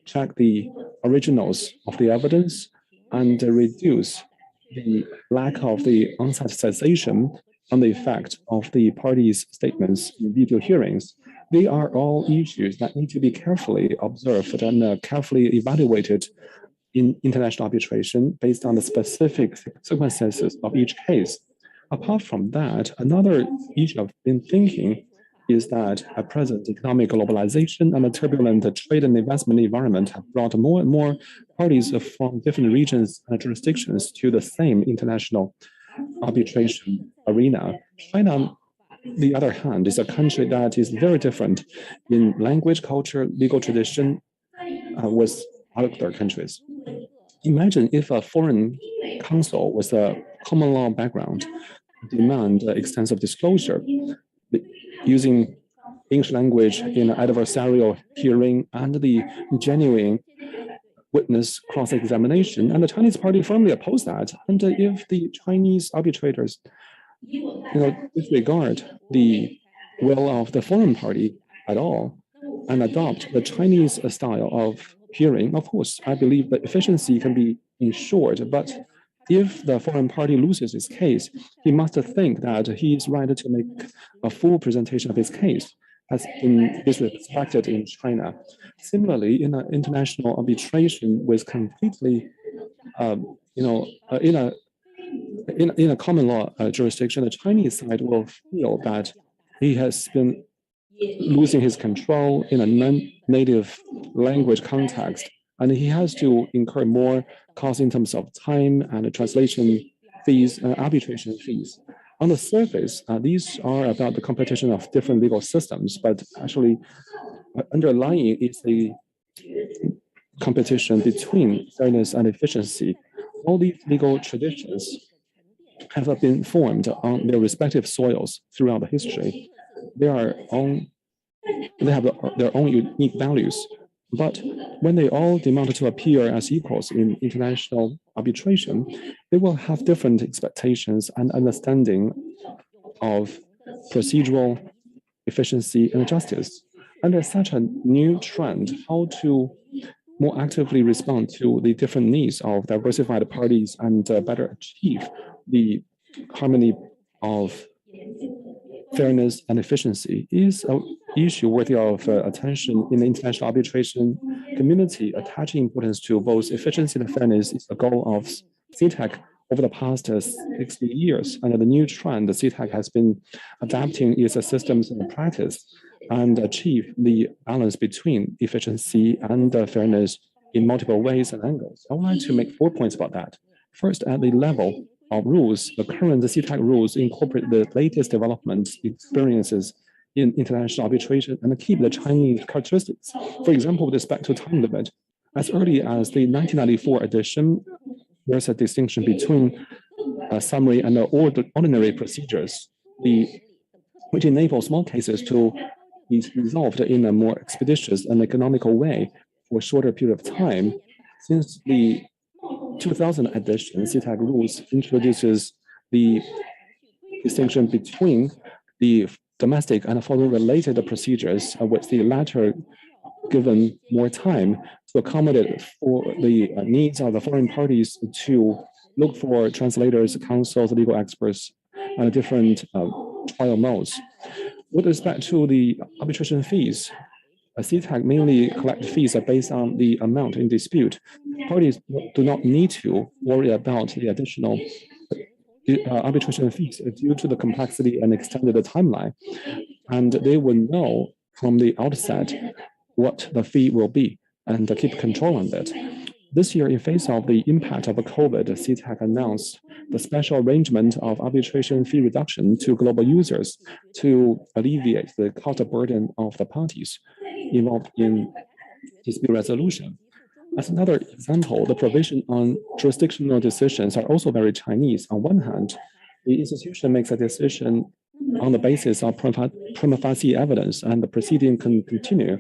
Speaker 6: check the originals of the evidence and reduce the lack of the on-site cessation on the effect of the parties' statements in video hearings. They are all issues that need to be carefully observed and carefully evaluated in international arbitration based on the specific circumstances of each case. Apart from that, another issue I've been thinking is that at present, economic globalization and a turbulent trade and investment environment have brought more and more parties from different regions and jurisdictions to the same international arbitration arena. China, on the other hand, is a country that is very different in language, culture, legal tradition with other countries. Imagine if a foreign counsel with a common law background demand extensive disclosure using English language in an adversarial hearing and the genuine witness cross-examination, and the Chinese party firmly oppose that. And if the Chinese arbitrators, disregard the will of the foreign party at all and adopt the Chinese style of hearing, of course, I believe the efficiency can be ensured. But if the foreign party loses his case, he must think that he is right to make a full presentation of his case, as been disrespected in China. Similarly, in an international arbitration with completely, in a common law jurisdiction, the Chinese side will feel that he has been losing his control in a non-native language context, and he has to incur more costs in terms of time and translation fees and arbitration fees. On the surface, these are about the competition of different legal systems, but actually underlying is the competition between fairness and efficiency. All these legal traditions have been formed on their respective soils throughout the history. They have their own unique values. But when they all demand to appear as equals in international arbitration, they will have different expectations and understanding of procedural efficiency and justice. Under such a new trend, how to more actively respond to the different needs of diversified parties and better achieve the harmony of fairness and efficiency is an issue worthy of attention in the international arbitration community. Attaching importance to both efficiency and fairness is the goal of CTAC over the past 60 years. Under the new trend, the CTAC has been adapting its systems and practice and achieve the balance between efficiency and fairness in multiple ways and angles. I would like to make 4 points about that. First, at the level of rules, the current CTAC rules incorporate the latest developments, experiences in international arbitration and keep the Chinese characteristics. For example, with respect to time limit, as early as the 1994 edition, there's a distinction between summary and ordinary procedures, which enable small cases to be resolved in a more expeditious and economical way for a shorter period of time. Since the 2000 edition, CTAC rules introduces the distinction between the domestic and foreign-related procedures, with the latter given more time to accommodate for the needs of the foreign parties to look for translators, counsels, legal experts, and different trial modes. With respect to the arbitration fees, CTAC mainly collect fees based on the amount in dispute. Parties do not need to worry about the additional arbitration fees due to the complexity and extended timeline. And they will know from the outset what the fee will be and keep control on it. This year, in face of the impact of COVID, CTAC announced the special arrangement of arbitration fee reduction to global users to alleviate the cost burden of the parties involved in dispute resolution. As another example, the provision on jurisdictional decisions are also very Chinese. On one hand, the institution makes a decision on the basis of prima facie evidence and the proceeding can continue.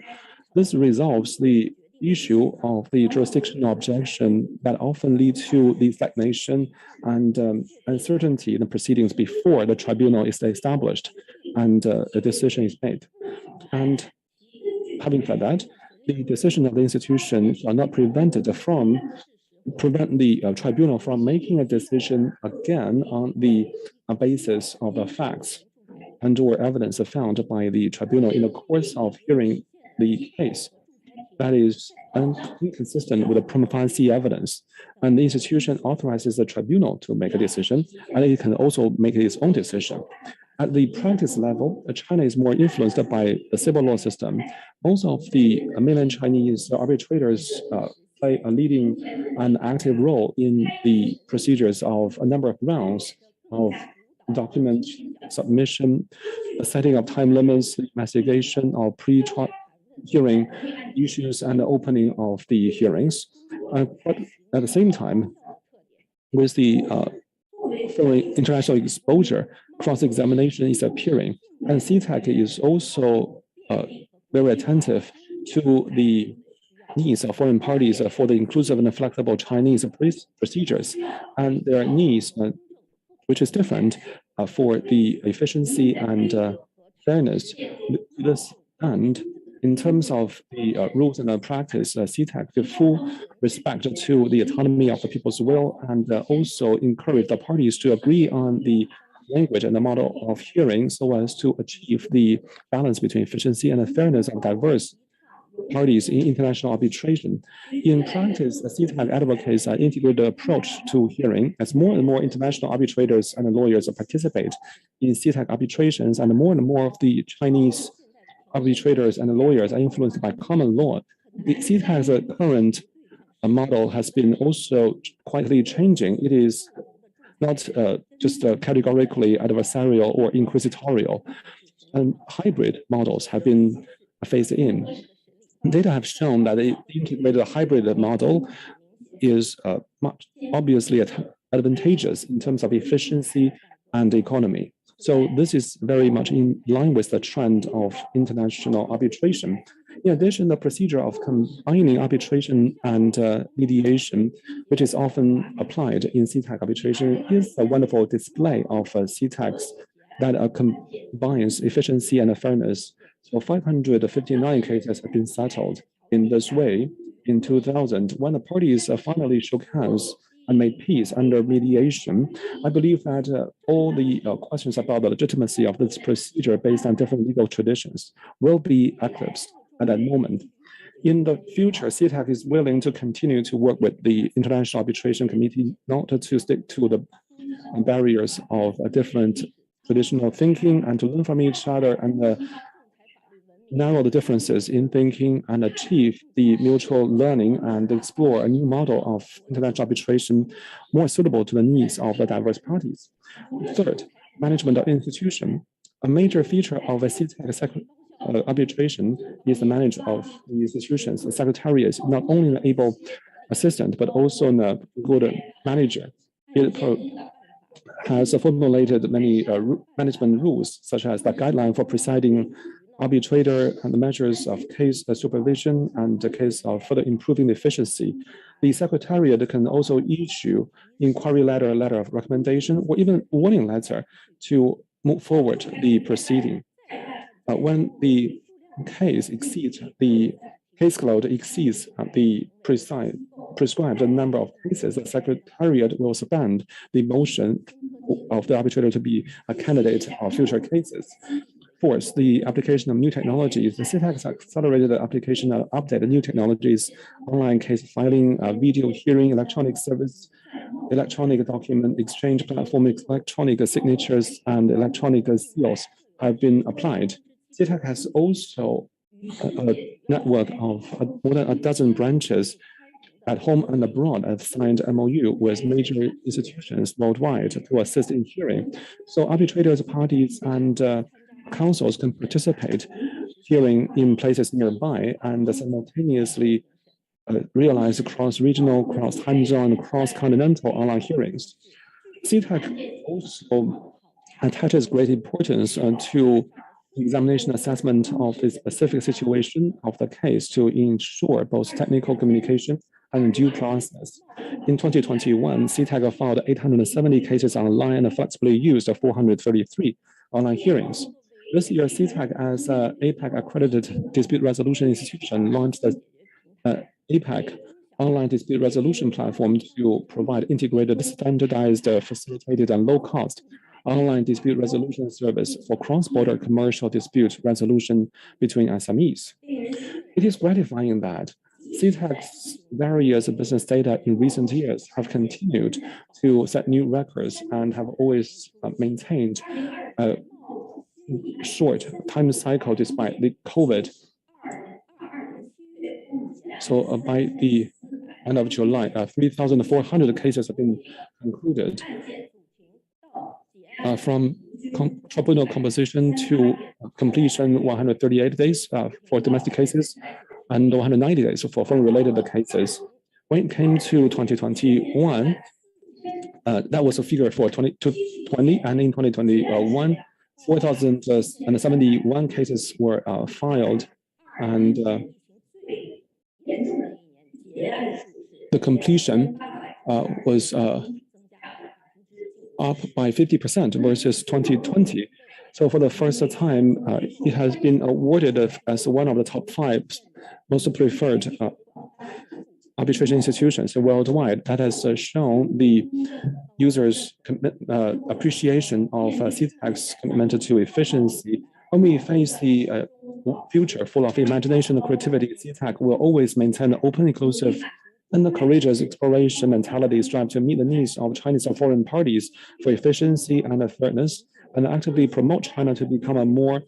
Speaker 6: This resolves the issue of the jurisdictional objection that often lead to the stagnation and uncertainty in the proceedings before the tribunal is established and a decision is made. And having said that, the decision of the institution shall not prevent the tribunal from making a decision again on the basis of the facts and or evidence found by the tribunal in the course of hearing the case that is inconsistent with the prima facie evidence. And the institution authorizes the tribunal to make a decision, and it can also make its own decision. At the practice level, China is more influenced by the civil law system. Most of the mainland Chinese arbitrators play a leading and active role in the procedures of a number of rounds of document submission, the setting of time limits, investigation of pre-trial hearing issues, and the opening of the hearings. But at the same time, with the foreign international exposure, cross-examination is appearing, and CTAC is also very attentive to the needs of foreign parties for the inclusive and flexible Chinese procedures, and their needs, which is different for the efficiency and fairness. And in terms of the rules and practice, CTAC give full respect to the autonomy of the people's will and also encourage the parties to agree on the language and the model of hearing so as to achieve the balance between efficiency and the fairness of diverse parties in international arbitration. In practice, CTAC advocates an integrated approach to hearing as more and more international arbitrators and lawyers participate in CTAC arbitrations, and more of the Chinese arbitrators and lawyers are influenced by common law. The CTAC's current model has been also quietly changing. It is not just categorically adversarial or inquisitorial, and hybrid models have been phased in. Data have shown that the integrated hybrid model is much obviously advantageous in terms of efficiency and economy. So this is very much in line with the trend of international arbitration. In addition, the procedure of combining arbitration and mediation, which is often applied in CTAC arbitration, is a wonderful display of CTACs that combines efficiency and fairness. So 559 cases have been settled in this way in 2000. When the parties finally shook hands and made peace under mediation, I believe that all the questions about the legitimacy of this procedure based on different legal traditions will be eclipsed at that moment. In the future, CTAC is willing to continue to work with the International Arbitration Committee not to stick to the barriers of different traditional thinking and to learn from each other and narrow the differences in thinking and achieve the mutual learning and explore a new model of international arbitration more suitable to the needs of the diverse parties. Third, management of institution. A major feature of a CTAC arbitration is the management of the institutions. The secretariat is not only an able assistant, but also a good manager. It has formulated many management rules, such as the guideline for presiding arbitrator and the measures of case supervision and the case of further improving the efficiency. The secretariat can also issue inquiry letter, letter of recommendation, or even warning letter to move forward the proceeding. When the case exceeds the caseload exceeds the prescribed number of cases, the secretariat will suspend the motion of the arbitrator to be a candidate of future cases. Fourth, the application of new technologies. The CTAC has accelerated the application of updated new technologies, online case filing, video hearing, electronic service, electronic document exchange platform, electronic signatures, and electronic seals have been applied. CTAC has also a network of more than a dozen branches at home and abroad have signed MOU with major institutions worldwide to assist in hearing. So arbitrators, parties, and councils can participate hearing in places nearby and simultaneously realize cross-regional, cross-time zone, cross-continental online hearings. CTAC also attaches great importance to examination assessment of the specific situation of the case to ensure both technical communication and due process. In 2021, CTAC filed 870 cases online and flexibly used 433 online hearings. This year, CTAC, as an APAC accredited dispute resolution institution, launched the APAC online dispute resolution platform to provide integrated, standardized, facilitated, and low-cost online dispute resolution service for cross-border commercial dispute resolution between SMEs. It is gratifying that CTAC's various business data in recent years have continued to set new records and have always maintained a short time cycle despite the COVID. So by the end of July, 3,400 cases have been concluded. From tribunal composition to completion, 138 days for domestic cases and 190 days for foreign-related cases. When it came to 2021, that was a figure for 2020, and in 2021, 4,071 cases were filed, and the completion was up by 50% versus 2020. So for the first time, it has been awarded as one of the top 5 most preferred arbitration institutions worldwide. That has shown the users' appreciation of CTAC's commitment to efficiency. When we face the future full of imagination and creativity, CTAC will always maintain an open, inclusive, and the courageous exploration mentality strive to meet the needs of Chinese and foreign parties for efficiency and fairness, and actively promote China to become a more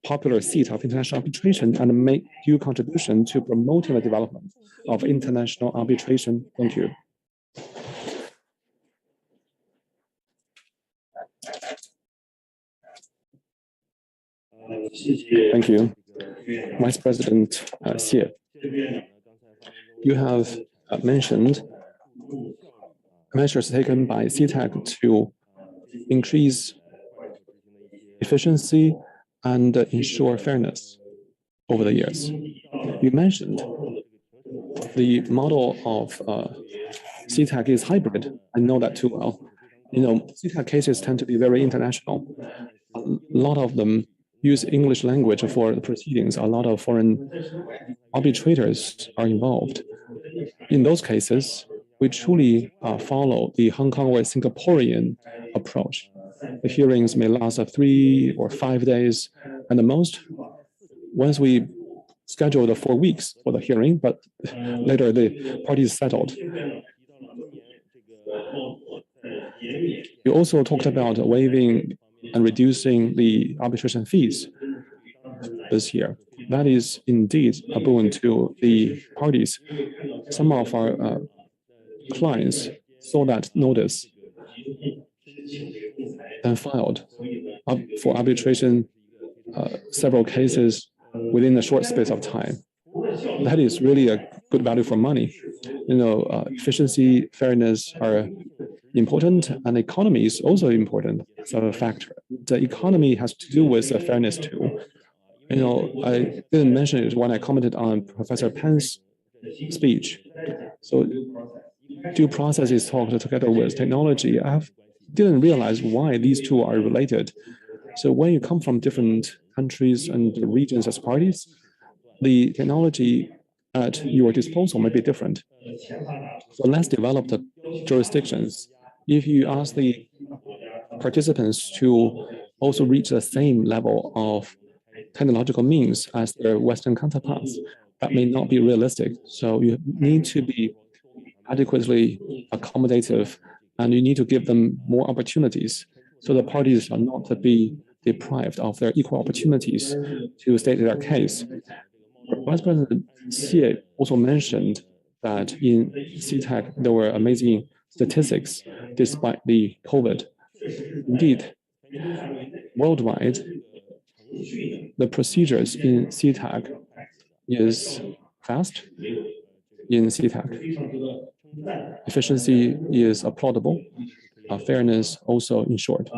Speaker 6: popular seat of international arbitration and make due contribution to promoting the development of international arbitration. Thank you. Thank you, Vice President Xie. You have mentioned measures taken by CTAC to increase efficiency and ensure fairness over the years. You mentioned the model of CTAC is hybrid. I know that too well. You know, CTAC cases tend to be very international. A lot of them use English language for the proceedings. A lot of foreign arbitrators are involved. In those cases, we truly follow the Hong Kong or Singaporean approach. The hearings may last 3 or 5 days, and the most, once we schedule the 4 weeks for the hearing, but later the parties settled. You also talked about waiving and reducing the arbitration fees this year. That is indeed a boon to the parties. Some of our clients saw that notice and filed for arbitration several cases within a short space of time. That is really a good value for money. You know, efficiency, fairness are important, and economy is also important as a factor. The economy has to do with fairness too. You know, I didn't mention it when I commented on Professor Pan's speech. So due process is talked together with technology. I didn't realize why these two are related. So when you come from different countries and regions as parties, the technology at your disposal may be different. For less developed jurisdictions, if you ask the participants to also reach the same level of technological means as their Western counterparts, that may not be realistic. So you need to be adequately accommodative, and you need to give them more opportunities so the parties are not to be deprived of their equal opportunities to state their case. Vice President Xie also mentioned that in CTAC there were amazing statistics despite the COVID. Indeed, worldwide, the procedures in CTAC is fast in CTAC. Efficiency is applaudable. Fairness also ensured.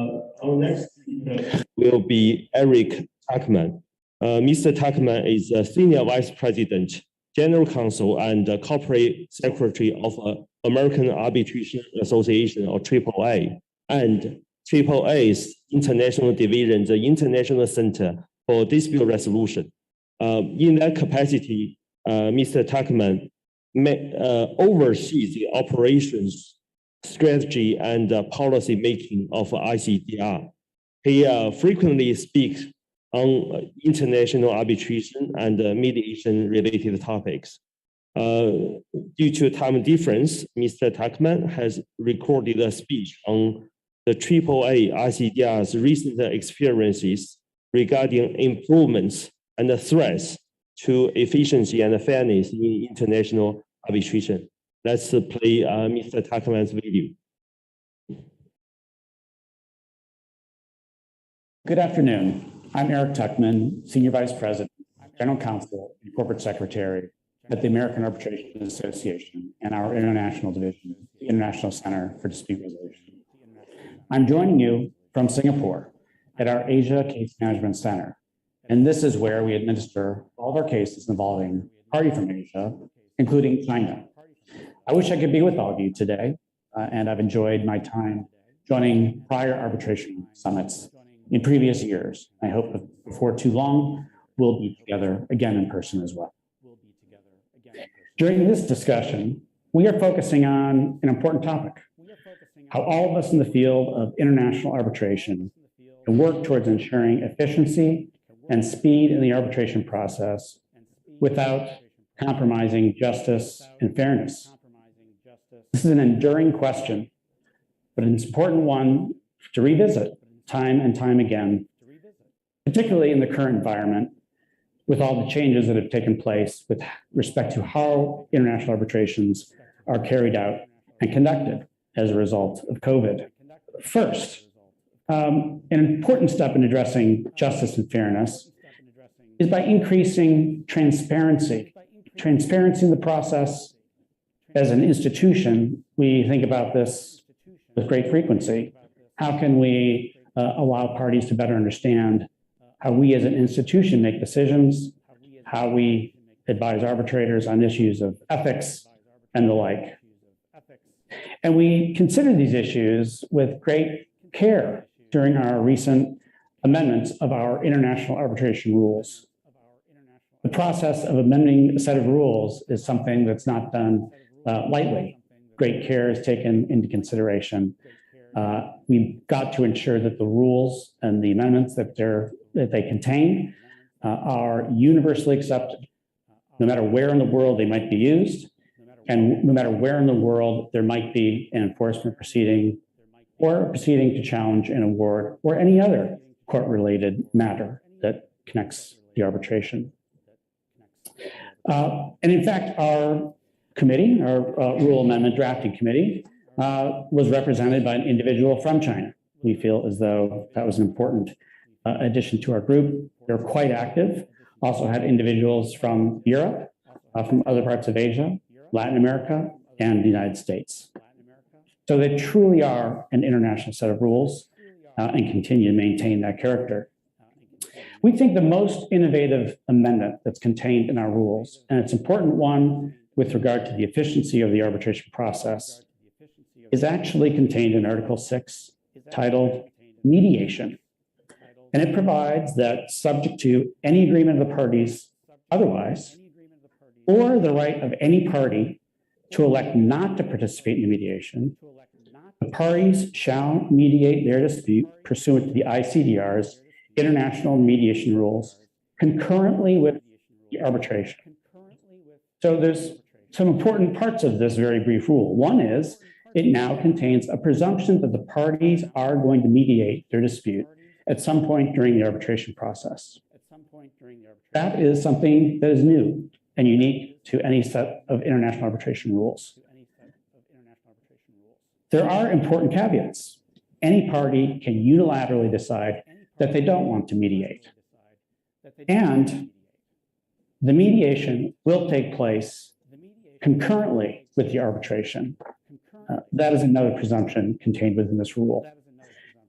Speaker 9: Will be Eric Tuckman. Mr. Tuckman is a Senior Vice President, General Counsel, and Corporate Secretary of American Arbitration Association, or AAA, and AAA's International Division, the International Center for Dispute Resolution. In that capacity, Mr. Tuckman oversees the operations, strategy, and policy making of ICDR. He frequently speaks on international arbitration and mediation related topics. Due to time difference, Mr. Tuckman has recorded a speech on the AAA ICDR's recent experiences regarding improvements and threats to efficiency and fairness in international arbitration. Let's play Mr. Tuckman's video.
Speaker 15: Good afternoon. I'm Eric Tuckman, Senior Vice President, General Counsel, and Corporate Secretary at the American Arbitration Association and our international division, the International Center for Dispute Resolution. I'm joining you from Singapore at our Asia Case Management Center. And this is where we administer all of our cases involving a party from Asia, including China. I wish I could be with all of you today, and I've enjoyed my time joining prior arbitration summits in previous years. I hope that before too long, we'll be together again in person as well. During this discussion, we are focusing on an important topic: how all of us in the field of international arbitration can work towards ensuring efficiency and speed in the arbitration process without compromising justice and fairness. This is an enduring question, but it's an important one to revisit time and time again, particularly in the current environment, with all the changes that have taken place with respect to how international arbitrations are carried out and conducted as a result of COVID. First, an important step in addressing justice and fairness is by increasing transparency. Transparency in the process. As an institution, we think about this with great frequency. How can we allow parties to better understand how we as an institution make decisions, how we advise arbitrators on issues of ethics and the like. And we consider these issues with great care during our recent amendments of our international arbitration rules. The process of amending a set of rules is something that's not done lightly. Great care is taken into consideration. We've got to ensure that the rules and the amendments that they contain are universally accepted, no matter where in the world they might be used, and no matter where in the world there might be an enforcement proceeding or a proceeding to challenge an award or any other court-related matter that connects the arbitration. And in fact, our committee, our rule amendment drafting committee, was represented by an individual from China. We feel as though that was an important addition to our group. They're quite active. Also had individuals from Europe, from other parts of Asia, Latin America, and the United States. So they truly are an international set of rules and continue to maintain that character. We think the most innovative amendment that's contained in our rules, and it's an important one with regard to the efficiency of the arbitration process, is actually contained in Article 6, titled Mediation. And it provides that subject to any agreement of the parties otherwise, or the right of any party to elect not to participate in the mediation, the parties shall mediate their dispute pursuant to the ICDR's international mediation rules concurrently with the arbitration. So there's some important parts of this very brief rule. One is it now contains a presumption that the parties are going to mediate their dispute at some point during the arbitration process. That is something that is new and unique to any set of international arbitration rules. There are important caveats. Any party can unilaterally decide that they don't want to mediate. And the mediation will take place concurrently with the arbitration. That is another presumption contained within this rule.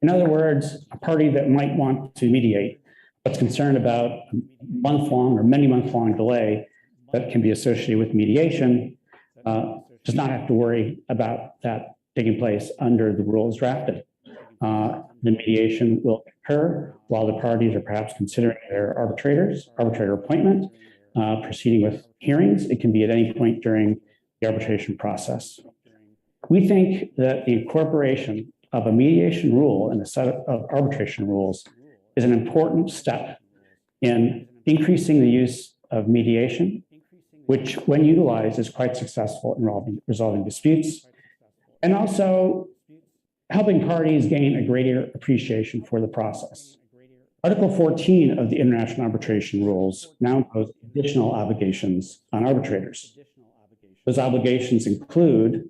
Speaker 15: In other words, a party that might want to mediate what's concerned about a month-long or many month-long delay that can be associated with mediation does not have to worry about that taking place under the rules drafted. The mediation will occur while the parties are perhaps considering their arbitrator appointment, proceeding with hearings. It can be at any point during the arbitration process. We think that the incorporation of a mediation rule in a set of arbitration rules is an important step in increasing the use of mediation, which when utilized is quite successful in resolving disputes, and also helping parties gain a greater appreciation for the process. Article 14 of the International Arbitration Rules now impose additional obligations on arbitrators. Those obligations include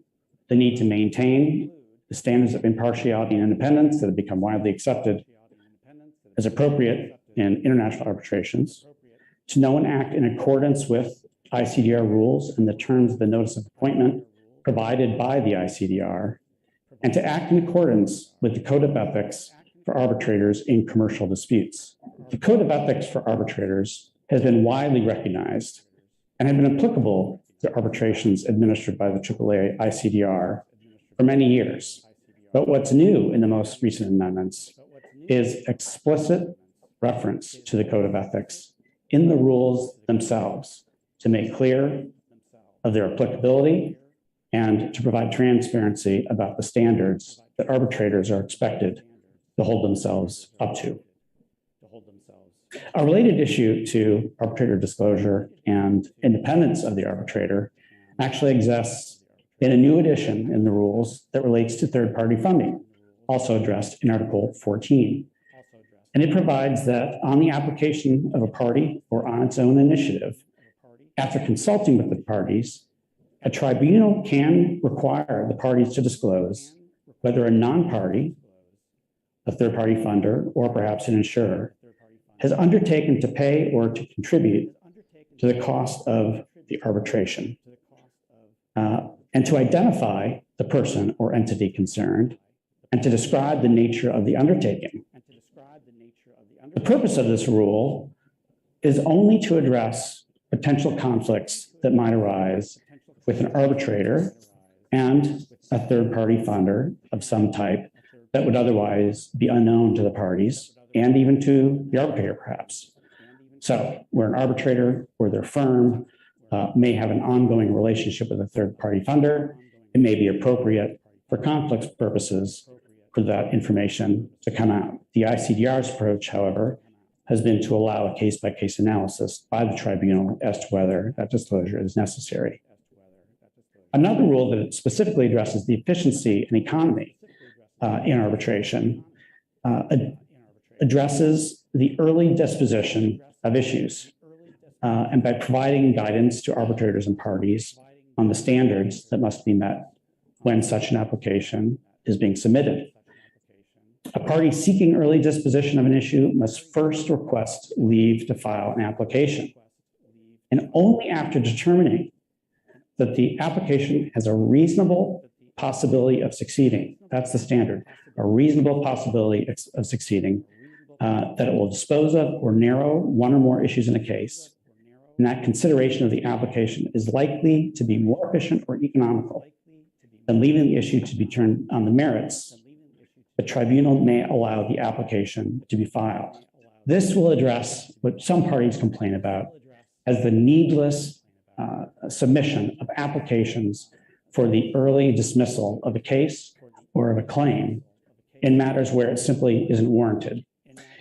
Speaker 15: the need to maintain the standards of impartiality and independence that have become widely accepted as appropriate in international arbitrations, to know and act in accordance with ICDR rules and the terms of the notice of appointment provided by the ICDR, and to act in accordance with the Code of Ethics for arbitrators in commercial disputes. The Code of Ethics for arbitrators has been widely recognized and have been applicable to arbitrations administered by the AAA ICDR for many years. But what's new in the most recent amendments is explicit reference to the Code of Ethics in the rules themselves to make clear of their applicability and to provide transparency about the standards that arbitrators are expected to hold themselves up to. A related issue to arbitrator disclosure and independence of the arbitrator actually exists in a new addition in the rules that relates to third-party funding, also addressed in Article 14. And it provides that on the application of a party or on its own initiative, after consulting with the parties, a tribunal can require the parties to disclose whether a non-party, a third-party funder, or perhaps an insurer, has undertaken to pay or to contribute to the cost of the arbitration, and to identify the person or entity concerned, and to describe the nature of the undertaking. The purpose of this rule is only to address potential conflicts that might arise with an arbitrator and a third-party funder of some type that would otherwise be unknown to the parties and even to the arbitrator, perhaps. So where an arbitrator or their firm may have an ongoing relationship with a third-party funder, it may be appropriate for conflicts purposes for that information to come out. The ICDR's approach, however, has been to allow a case-by-case analysis by the tribunal as to whether that disclosure is necessary. Another rule that specifically addresses the efficiency and economy in arbitration addresses the early disposition of issues and by providing guidance to arbitrators and parties on the standards that must be met when such an application is being submitted. A party seeking early disposition of an issue must first request leave to file an application. And only after determining that the application has a reasonable possibility of succeeding, that's the standard, a reasonable possibility of succeeding, that it will dispose of or narrow one or more issues in a case, and that consideration of the application is likely to be more efficient or economical than leaving the issue to be turned on the merits, the tribunal may allow the application to be filed. This will address what some parties complain about as the needless submission of applications for the early dismissal of a case or of a claim in matters where it simply isn't warranted.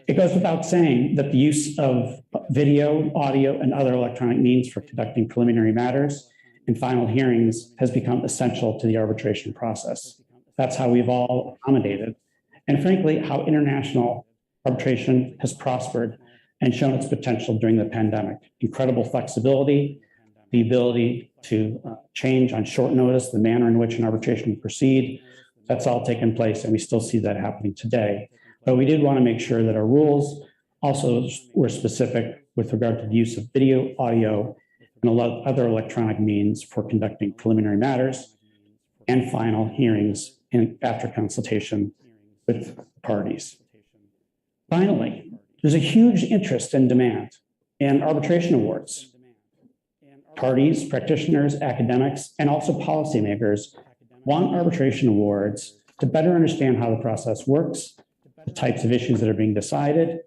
Speaker 15: It goes without saying that the use of video, audio, and other electronic means for conducting preliminary matters and final hearings has become essential to the arbitration process. That's how we've all accommodated, and frankly, how international arbitration has prospered and shown its potential during the pandemic. Incredible flexibility, the ability to change on short notice the manner in which an arbitration will proceed. That's all taken place, and we still see that happening today. But we did want to make sure that our rules also were specific with regard to the use of video, audio, and a lot of other electronic means for conducting preliminary matters and final hearings after consultation with parties. Finally, There's a huge interest and demand in arbitration awards. Parties, practitioners, academics, and also policymakers want arbitration awards to better understand how the process works, the types of issues that are being decided,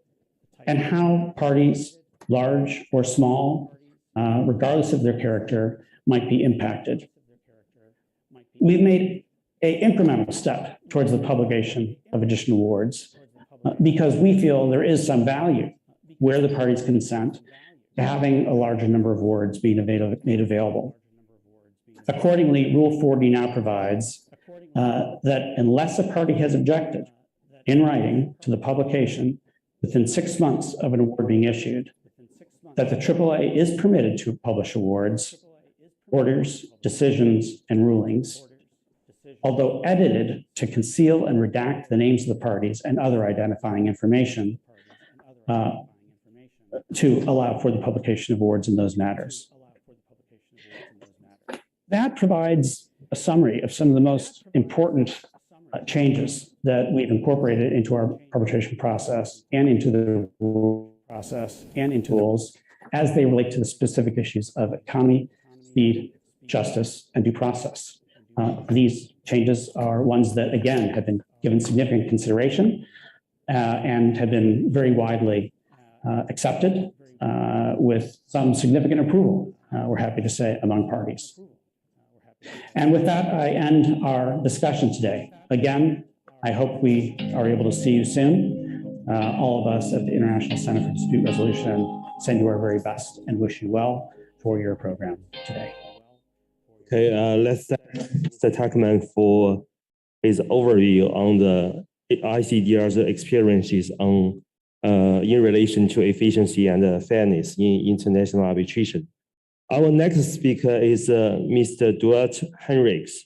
Speaker 15: and how parties, large or small, regardless of their character, might be impacted. We've made an incremental step towards the publication of additional awards because we feel there is some value where the parties consent to having a larger number of awards being made available. Accordingly, Rule 40 now provides that unless a party has objected in writing to the publication within 6 months of an award being issued, that the AAA is permitted to publish awards, orders, decisions, and rulings, although edited to conceal and redact the names of the parties and other identifying information to allow for the publication of awards in those matters. That provides a summary of some of the most important changes that we've incorporated into our arbitration process and into the rules as they relate to the specific issues of economy, speed, justice, and due process. These changes are ones that, again, have been given significant consideration and have been very widely accepted with some significant approval, we're happy to say, among parties. And with that, I end our discussion today. Again, I hope we are able to see you soon. All of us at the International Center for Dispute Resolution send you our very best and wish you well for your program today.
Speaker 9: Okay, let's thank Mr. Tuckman for his overview on the ICDR's experiences on in relation to efficiency and fairness in international arbitration. Our next speaker is Mr. Duarte Henriques.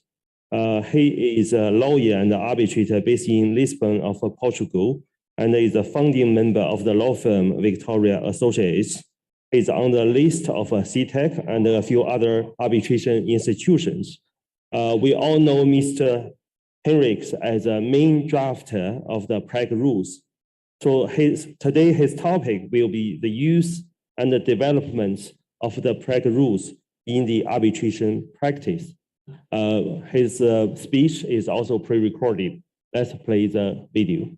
Speaker 9: He is a lawyer and arbitrator based in Lisbon of Portugal, and is a founding member of the law firm Victoria Associates. He is on the list of CTEC and a few other arbitration institutions. We all know Mr. Henriques as a main drafter of the Prague rules. So today his topic will be the use and the development of the Prague rules in the arbitration practice. His speech is also pre-recorded. Let's play the video.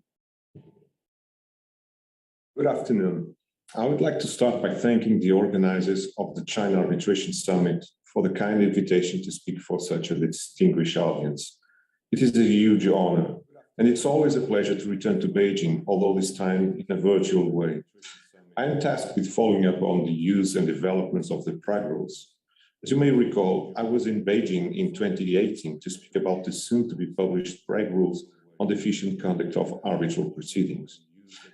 Speaker 16: Good afternoon. I would like to start by thanking the organizers of the China Arbitration Summit for the kind invitation to speak for such a distinguished audience. It is a huge honor, and it's always a pleasure to return to Beijing, although this time in a virtual way. I am tasked with following up on the use and developments of the Prague rules. As you may recall, I was in Beijing in 2018 to speak about the soon-to-be-published Prague rules on the efficient conduct of arbitral proceedings.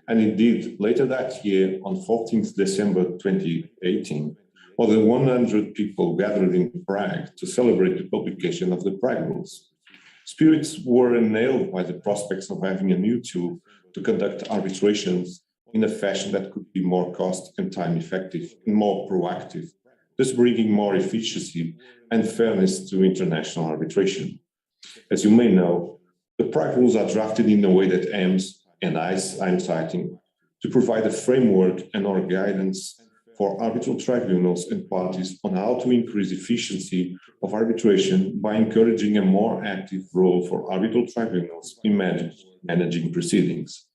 Speaker 16: And indeed, later that year, on 14th December 2018, more than 100 people gathered in Prague to celebrate the publication of the Prague rules. Spirits were unnailed by the prospects of having a new tool to conduct arbitrations in a fashion that could be more cost and time effective and more proactive, thus bringing more efficiency and fairness to international arbitration. As you may know, the Prague rules are drafted in a way that aims, and I'm citing, to provide a framework and or guidance for arbitral tribunals and parties on how to increase efficiency of arbitration by encouraging a more active role for arbitral tribunals in managing proceedings.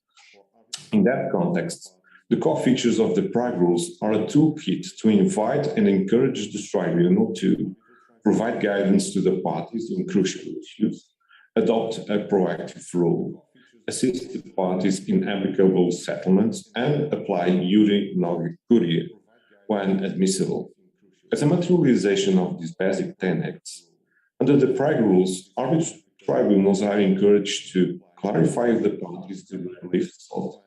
Speaker 16: In that context, the core features of the Prague rules are a toolkit to invite and encourage the tribunal to provide guidance to the parties in crucial issues, adopt a proactive role, assist the parties in amicable settlements, and apply iure non curie when admissible. As a materialization of these basic tenets, under the Prague rules, arbitral tribunals are encouraged to clarify if the parties to the relief sought,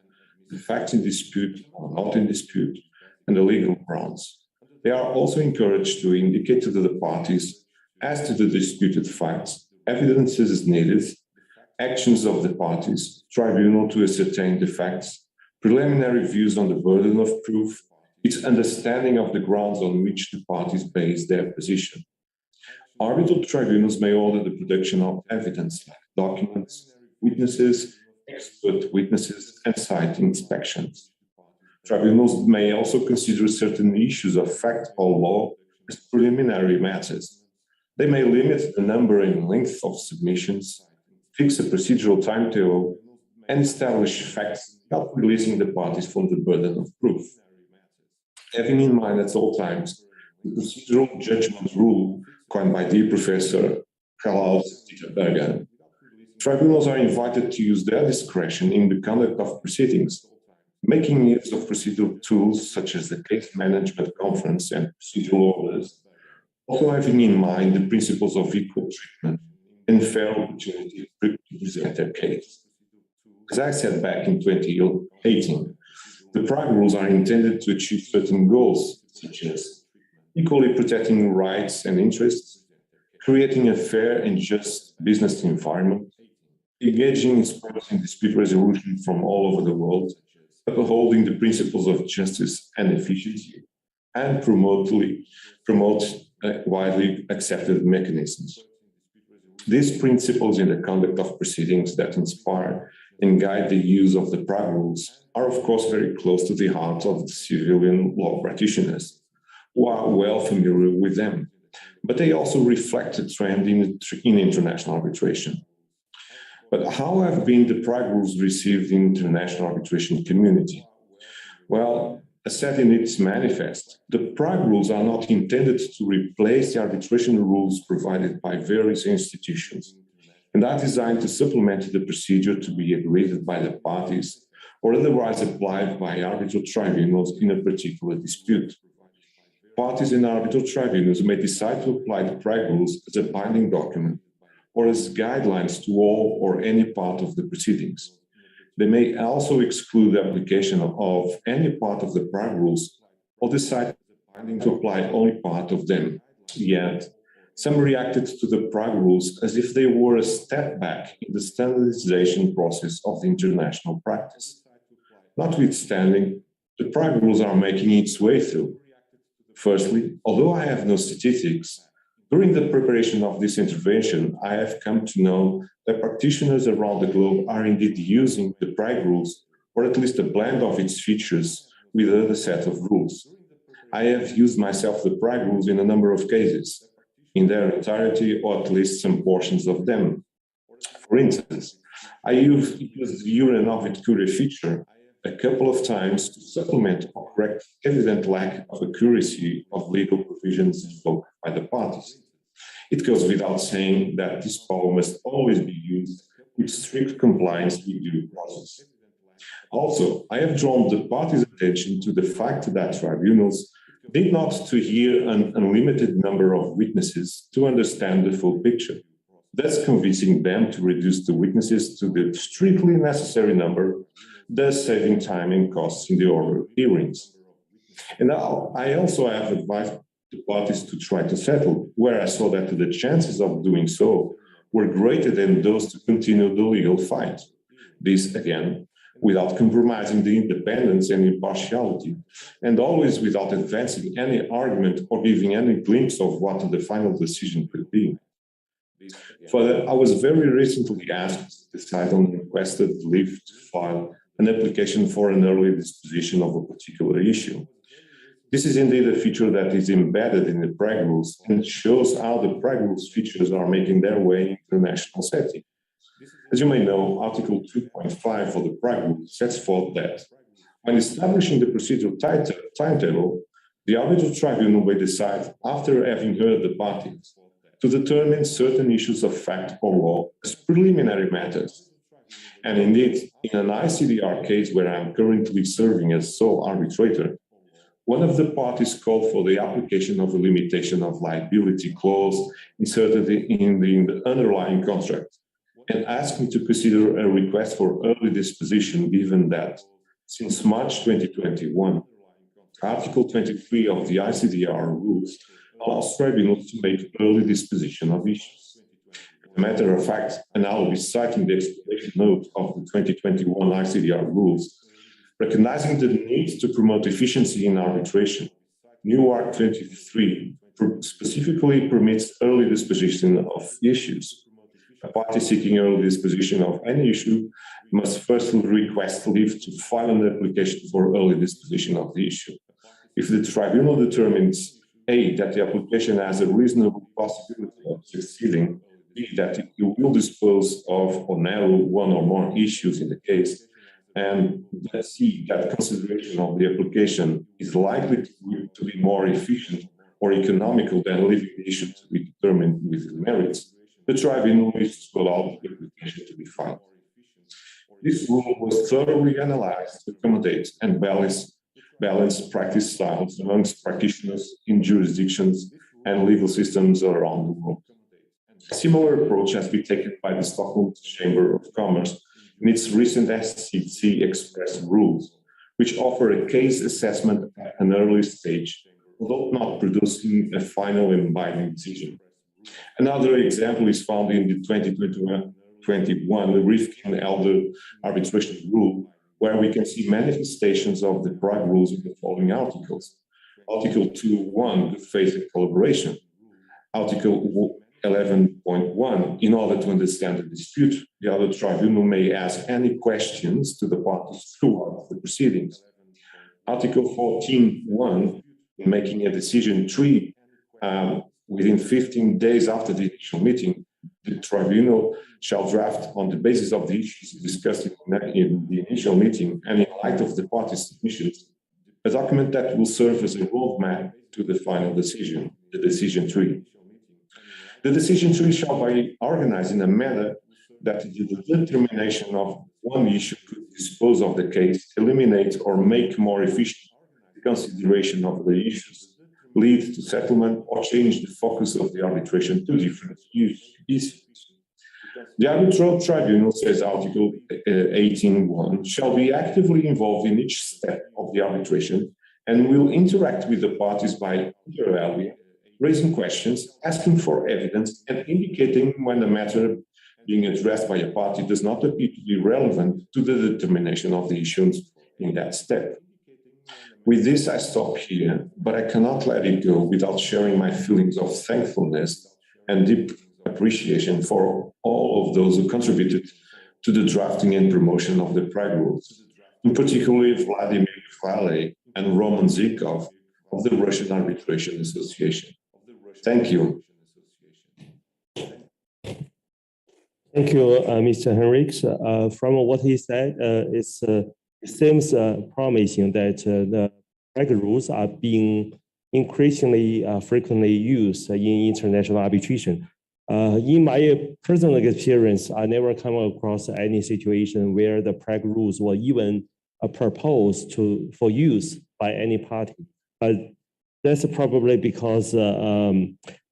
Speaker 16: the facts in dispute or not in dispute, and the legal grounds. They are also encouraged to indicate to the parties, as to the disputed facts, evidences needed, actions of the parties, tribunal to ascertain the facts, preliminary views on the burden of proof, its understanding of the grounds on which the parties base their position. Arbitral tribunals may order the production of evidence like documents, witnesses, expert witnesses, and site inspections. Tribunals may also consider certain issues of fact or law as preliminary matters. They may limit the number and length of submissions, fix a procedural timetable, and establish facts without releasing the parties from the burden of proof. Having in mind at all times the procedural judgment rule coined by the Professor Klaus Berger, tribunals are invited to use their discretion in the conduct of proceedings, making use of procedural tools such as the case management conference and procedural orders, also having in mind the principles of equal treatment and fair opportunity to present their case. As I said back in 2018, the Prague rules are intended to achieve certain goals, such as equally protecting rights and interests, creating a fair and just business environment, engaging in sports and dispute resolution from all over the world, upholding the principles of justice and efficiency, and promote widely accepted mechanisms. These principles in the conduct of proceedings that inspire and guide the use of the Prague rules are of course very close to the heart of the civilian law practitioners, who are well familiar with them, but they also reflect a trend in international arbitration. But how have been the Prague rules received in the international arbitration community? Well, as said in its manifest, the Prague rules are not intended to replace the arbitration rules provided by various institutions, and are designed to supplement the procedure to be agreed by the parties or otherwise applied by arbitral tribunals in a particular dispute. Parties in arbitral tribunals may decide to apply the Prague rules as a binding document or as guidelines to all or any part of the proceedings. They may also exclude the application of any part of the Prague rules or decide to apply only part of them. Yet, some reacted to the Prague rules as if they were a step back in the standardization process of the international practice. Notwithstanding, the Prague rules are making its way through. Firstly, although I have no statistics, during the preparation of this intervention, I have come to know that practitioners around the globe are indeed using the Prague rules, or at least a blend of its features, with other set of rules. I have used myself the Prague rules in a number of cases, in their entirety or at least some portions of them. For instance, I used the Uranovit Curie feature a couple of times to supplement or correct evident lack of accuracy of legal provisions invoked by the parties. It goes without saying that this power must always be used with strict compliance with due process. Also, I have drawn the parties' attention to the fact that tribunals need not to hear an unlimited number of witnesses to understand the full picture, thus convincing them to reduce the witnesses to the strictly necessary number, thus saving time and costs in the oral hearings. And now, I also have advised the parties to try to settle, where I saw that the chances of doing so were greater than those to continue the legal fight. This, again, without compromising the independence and impartiality, and always without advancing any argument or giving any glimpse of what the final decision could be. Further, I was very recently asked to decide on the requested leave to file an application for an early disposition of a particular issue. This is indeed a feature that is embedded in the Prague rules and shows how the Prague rules features are making their way into the national setting. As you may know, Article 2.5 of the Prague rules sets forth that when establishing the procedural timetable, the arbitral tribunal may decide, after having heard the parties, to determine certain issues of fact or law as preliminary matters. And indeed, in an ICDR case where I'm currently serving as sole arbitrator, one of the parties called for the application of a limitation of liability clause inserted in the underlying contract and asked me to consider a request for early disposition, given that since March 2021, Article 23 of the ICDR rules allows tribunals to make early disposition of issues. As a matter of fact, and I will be citing the explanation note of the 2021 ICDR rules, recognizing the need to promote efficiency in arbitration, new Art 23 specifically permits early disposition of issues. A party seeking early disposition of any issue must firstly request leave to file an application for early disposition of the issue. If the tribunal determines A, that the application has a reasonable possibility of succeeding, B, that it will dispose of or narrow one or more issues in the case, and C, that consideration of the application is likely to be more efficient or economical than leaving the issue to be determined with the merits, the tribunal is to allow the application to be filed. This rule was thoroughly analyzed to accommodate and balance practice styles amongst practitioners in jurisdictions and legal systems around the world. A similar approach has been taken by the Stockholm Chamber of Commerce in its recent SCC Express rules, which offer a case assessment at an early stage, although not producing a final and binding decision. Another example is found in the 2021 Rifkin-Elder arbitration rule, where we can see manifestations of the Prague rules in the following articles. Article 2.1, good faith and collaboration. Article 11.1, in order to understand the dispute, the other tribunal may ask any questions to the parties throughout the proceedings. Article 14.1, in making a decision tree within 15 days after the initial meeting, the tribunal shall draft on the basis of the issues discussed in the initial meeting and in light of the parties' submissions, a document that will serve as a roadmap to the final decision, the decision tree. The decision tree shall be organized in a manner that the determination of one issue could dispose of the case, eliminate or make more efficient the consideration of the issues, lead to settlement, or change the focus of the arbitration to different issues. The arbitral tribunal, says Article 18.1, shall be actively involved in each step of the arbitration and will interact with the parties by inter alia, raising questions, asking for evidence, and indicating when the matter being addressed by a party does not appear to be relevant to the determination of the issues in that step. With this, I stop here, but I cannot let it go without sharing my feelings of thankfulness and deep appreciation for all of those who contributed to the drafting and promotion of the Prague rules, in particular Vladimir Khvale and Roman Zykov of the Russian Arbitration Association. Thank you.
Speaker 9: Thank you, Mr. Henriks. From what he said, it seems promising that the Prague rules are being increasingly frequently used in international arbitration. In my personal experience, I never come across any situation where the Prague rules were even proposed for use by any party. That's probably because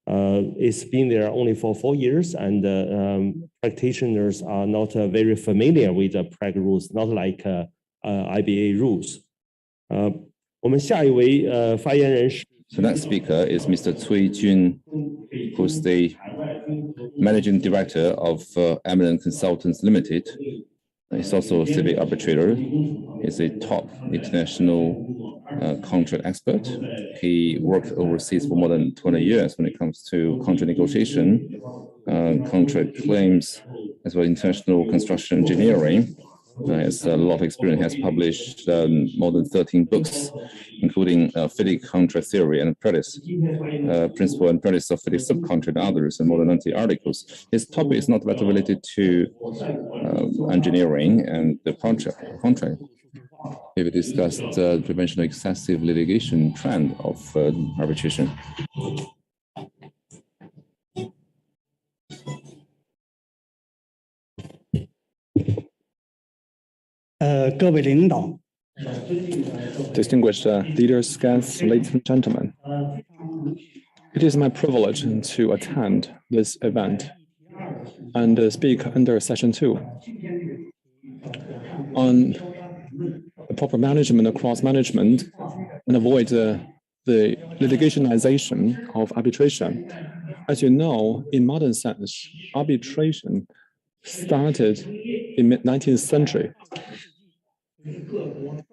Speaker 9: it's been there only for 4 years, and practitioners are not very familiar with the Prague rules, not like IBA rules.
Speaker 8: So next speaker is Mr. Cui Jun, who's the Managing Director of Eminent Consultants Limited. He's also a civic arbitrator. He's a top international contract expert. He worked overseas for more than 20 years when it comes to contract negotiation, contract claims, as well as international construction engineering. He has a lot of experience. He has published more than 13 books, including FIDIC contract theory and practice, principle and practice of FIDIC subcontract and others, and more than 90 articles. His topic is not directly related to engineering and the contract. He will discuss the prevention of excessive litigation trend of arbitration.
Speaker 17: 各位领导
Speaker 6: Distinguished leaders, guests, ladies and gentlemen, it is my privilege to attend this event and speak under Session 2 on the proper management across management and avoid the litigationization of arbitration. As you know, in modern sense, arbitration started in mid-19th century.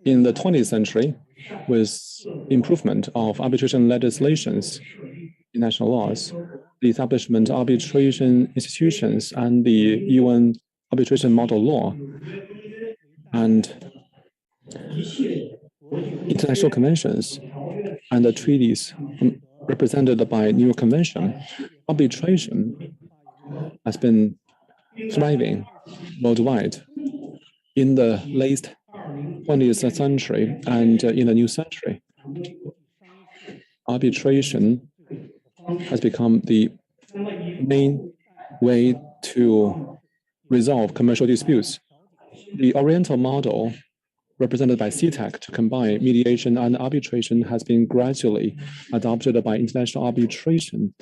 Speaker 6: In the 20th century, with improvement of arbitration legislations in national laws, the establishment of arbitration institutions and the UN arbitration model law and international conventions and the treaties represented by New York Convention, arbitration has been thriving worldwide in the late 20th century and in the new century. Arbitration has become the main way to resolve commercial disputes. The Oriental model represented by CTAC to combine mediation and arbitration has been gradually adopted by international arbitration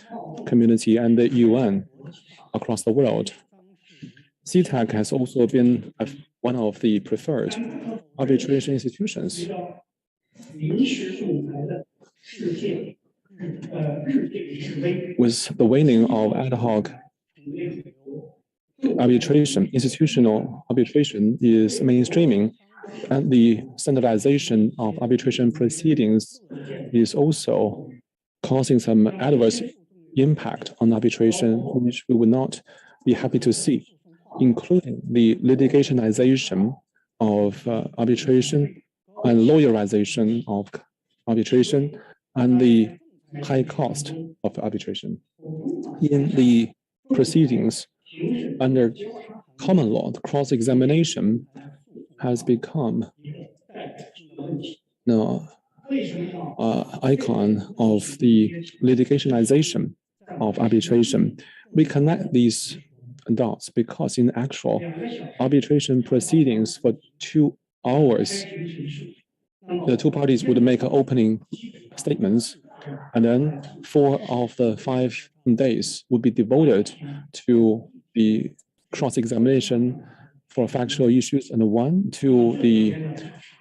Speaker 6: community and the UN across the world. CTAC has also been one of the preferred arbitration institutions. With the waning of ad hoc arbitration, institutional arbitration is mainstreaming, and the standardization of arbitration proceedings is also causing some adverse impact on arbitration, which we would not be happy to see, including the litigationization of arbitration and lawyerization of arbitration and the high cost of arbitration. In the proceedings under common law, the cross-examination has become the icon of the litigationization of arbitration. We connect these dots because in actual arbitration proceedings for 2 hours, the two parties would make opening statements, and then 4 of the 5 days would be devoted to the cross-examination for factual issues, and 1 to the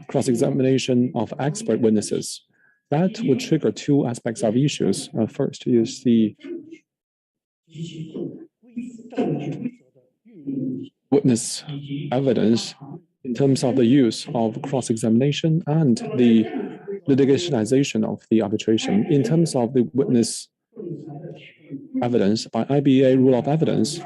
Speaker 6: cross-examination of expert witnesses. That would trigger 2 aspects of issues. First is the witness evidence in terms of the use of cross-examination and the litigationization of the arbitration. In terms of the witness evidence, by IBA rule of evidence,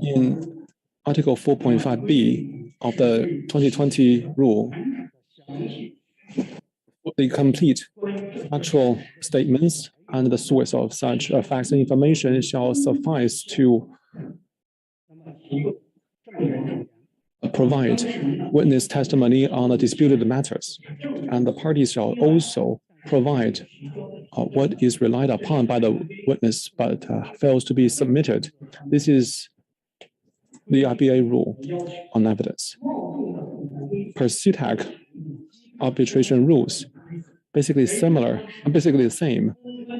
Speaker 6: in Article 4.5b of the 2020 rule, the complete factual statements and the source of such facts and information shall suffice to provide witness testimony on the disputed matters. And the parties shall also provide what is relied upon by the witness but fails to be submitted. This is the IBA rule on evidence. Per CTAC arbitration rules, basically the same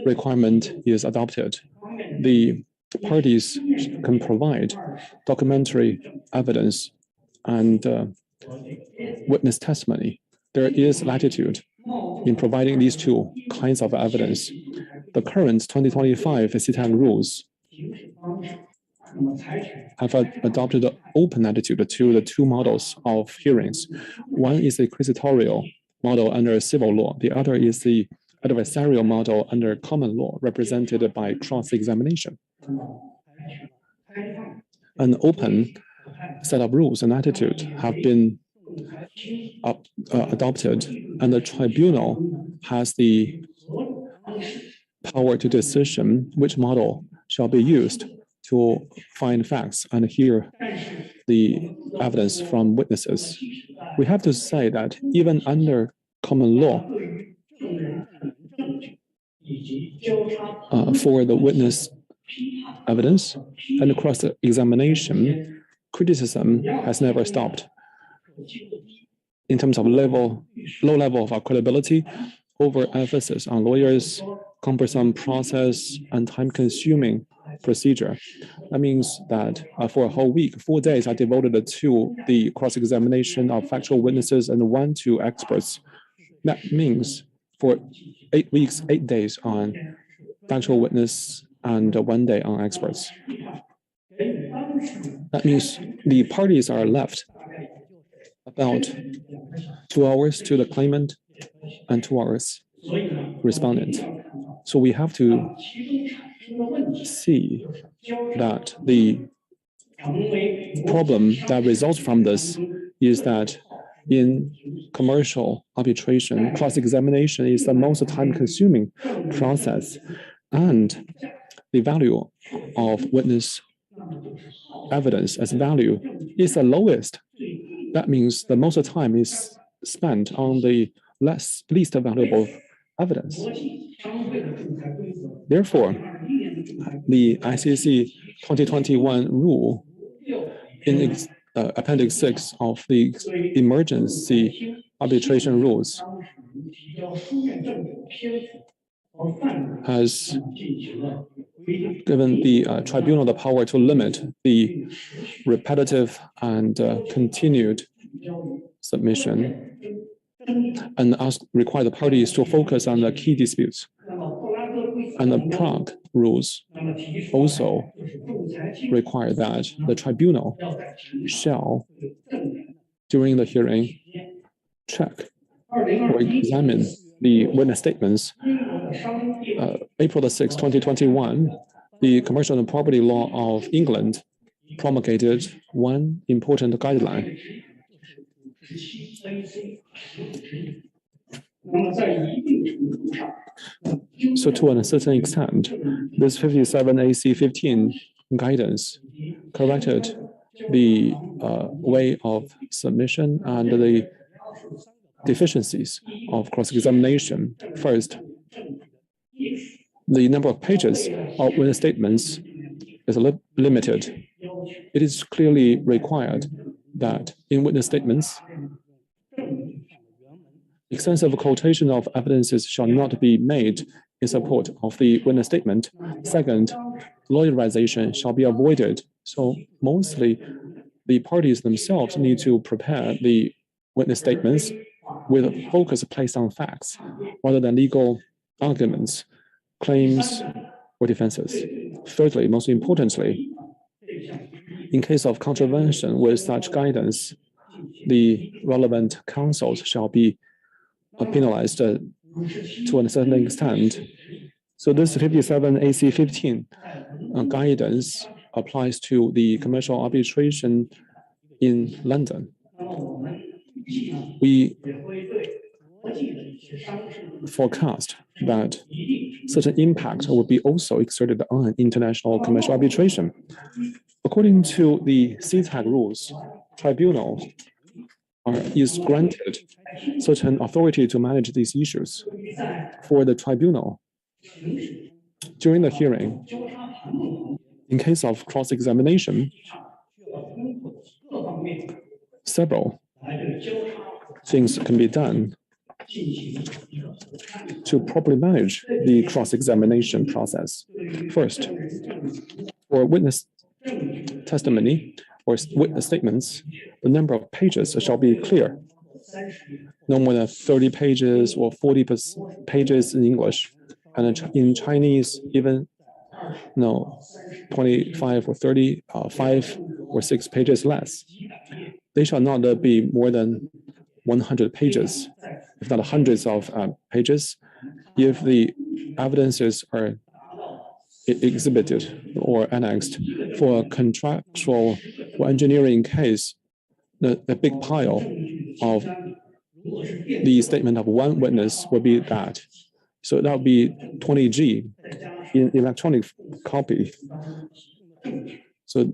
Speaker 6: requirement is adopted. The parties can provide documentary evidence and witness testimony. There is latitude in providing these 2 kinds of evidence. The current 2025 CTAC rules have adopted an open attitude to the 2 models of hearings. One is the inquisitorial model under civil law. The other is the adversarial model under common law, represented by cross-examination. An open set of rules and attitude have been adopted, and the tribunal has the power to decision which model shall be used to find facts and hear the evidence from witnesses. We have to say that even under common law, for the witness evidence and cross-examination, criticism has never stopped. In terms of low level of credibility, overemphasis on lawyers, cumbersome process, and time-consuming procedure. That means that for a whole week, 4 days are devoted to the cross-examination of factual witnesses and 1 to experts. That means for 8 weeks, 8 days on factual witness and 1 day on experts. That means the parties are left about 2 hours to the claimant and 2 hours respondent. So we have to see that the problem that results from this is that in commercial arbitration, cross-examination is the most time-consuming process, and the value of witness evidence as value is the lowest. That means the most time is spent on the least valuable evidence. Therefore, the ICC 2021 rule in Appendix 6 of the emergency arbitration rules has given the tribunal the power to limit the repetitive and continued submission and require the parties to focus on the key disputes. And the Prague rules also require that the tribunal shall, during the hearing, check or examine the witness statements. April the 6th, 2021, the Commercial and Property Law of England promulgated one important guideline. So to a certain extent, this 57 AC 15 guidance corrected the way of submission and the deficiencies of cross-examination. First, the number of pages of witness statements is limited. It is clearly required that in witness statements, extensive quotation of evidences shall not be made in support of the witness statement. Second, lawyerization shall be avoided. So mostly the parties themselves need to prepare the witness statements with a focus placed on facts rather than legal arguments, claims, or defenses. Thirdly, most importantly, in case of contravention with such guidance, the relevant counsels shall be penalized to a certain extent. So this 57 AC 15 guidance applies to the commercial arbitration in London. We forecast that such an impact will be also exerted on international commercial arbitration. According to the CTAG rules, tribunal is granted certain authority to manage these issues. For the tribunal, during the hearing, in case of cross-examination, several things can be done to properly manage the cross-examination process. First, for witness testimony or witness statements, the number of pages shall be clear. No more than 30 pages or 40 pages in English, and in Chinese, even 25 or 30, 5 or 6 pages less. They shall not be more than 100 pages, if not hundreds of pages, if the evidences are exhibited or annexed. For a contractual or engineering case, the big pile of the statement of one witness would be that. So that would be 20G in electronic copy. So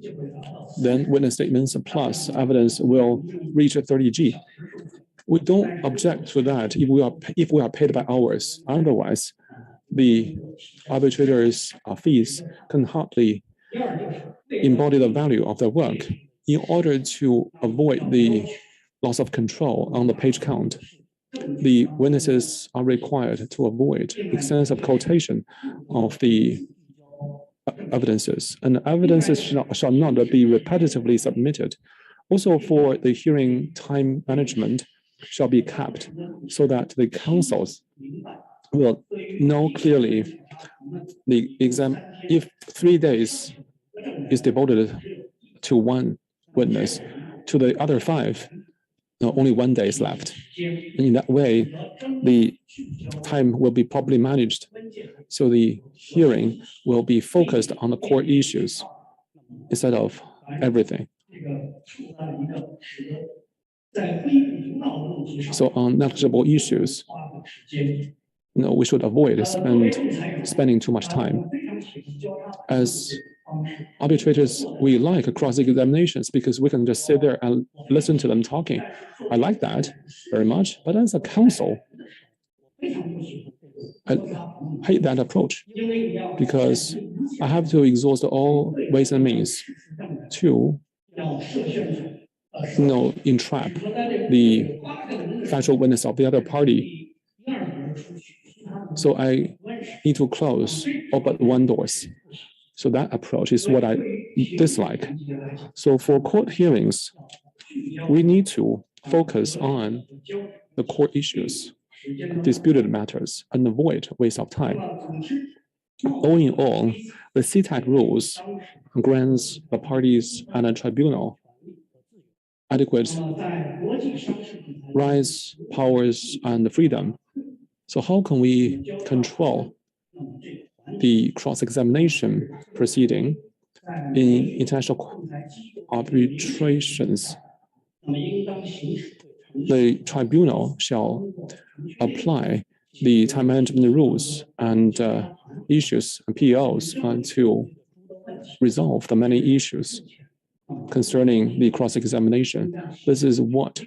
Speaker 6: then witness statements plus evidence will reach 30G. We don't object to that if we are paid by hours. Otherwise, the arbitrators' fees can hardly embody the value of their work. In order to avoid the loss of control on the page count, the witnesses are required to avoid extensive quotation of the evidences, and evidences shall not be repetitively submitted. Also, for the hearing time management shall be kept so that the counsels will know clearly the exam. If 3 days is devoted to one witness, to the other 5, only 1 day is left. And in that way, the time will be properly managed. So the hearing will be focused on the core issues instead of everything. So on negligible issues, we should avoid spending too much time. As arbitrators, we like cross-examinations because we can just sit there and listen to them talking. I like that very much, but as a counsel, I hate that approach because I have to exhaust all ways and means to entrap the factual witness of the other party. So I need to close all but one doors. So that approach is what I dislike. So for court hearings, we need to focus on the core issues, disputed matters, and avoid waste of time. All in all, the CTAC rules grants the parties and a tribunal adequate rights, powers, and freedom. So how can we control the cross-examination proceeding in international arbitrations? The tribunal shall apply the time management rules and issues and POs to resolve the many issues concerning the cross-examination. This is what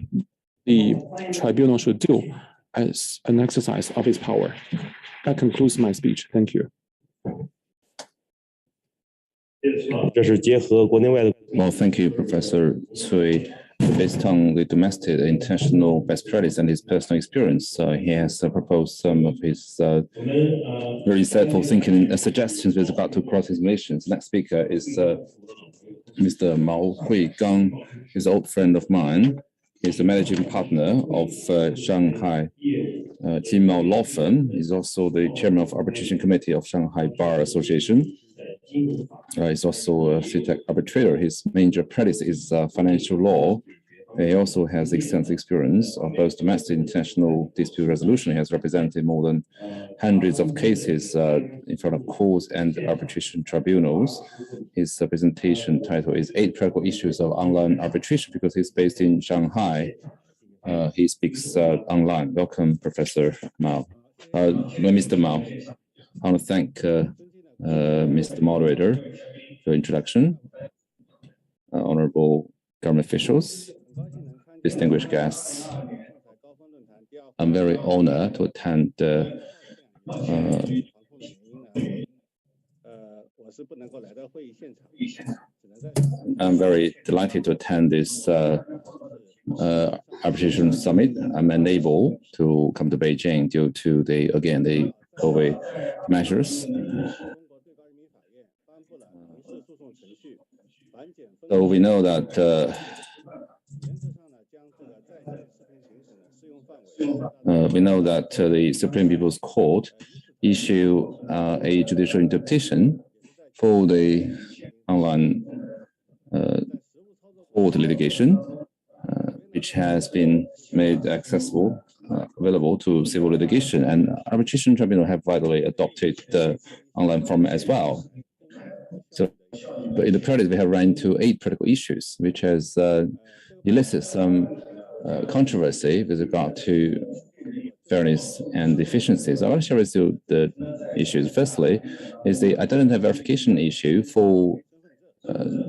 Speaker 6: the tribunal should do as an exercise of its power. That concludes my speech. Thank you.
Speaker 8: Well, thank you, Professor Cui. Based on the domestic and international best practice and his personal experience, he has proposed some of his very insightful thinking and suggestions with regard to cross-examinations. Next speaker is Mr. Mao Huigang. He's an old friend of mine. He's the managing partner of Shanghai Jinmao Law Firm. He's also the chairman of Arbitration Committee of Shanghai Bar Association. He's also a CTAC arbitrator. His major practice is financial law. He also has extensive experience of both domestic and international dispute resolution. He has represented more than hundreds of cases in front of courts and arbitration tribunals. His presentation title is 8 Practical Issues of Online Arbitration because he's based in Shanghai. He speaks online. Welcome, Professor Mao. Mr. Mao, I want to thank Mr. Moderator for the introduction, honorable government officials, distinguished guests. I'm very honored to attend I'm very delighted to attend this arbitration summit. I'm unable to come to Beijing due to the COVID measures. So we know that the Supreme People's Court issue a judicial interpretation for the online court litigation, which has been made accessible, available to civil litigation, and arbitration tribunal have widely adopted the online format as well. So, but in the practice, we have run into 8 critical issues, which has elicited some controversy with regard to fairness and efficiencies. I want to share with you the issues. Firstly, is the identity verification issue for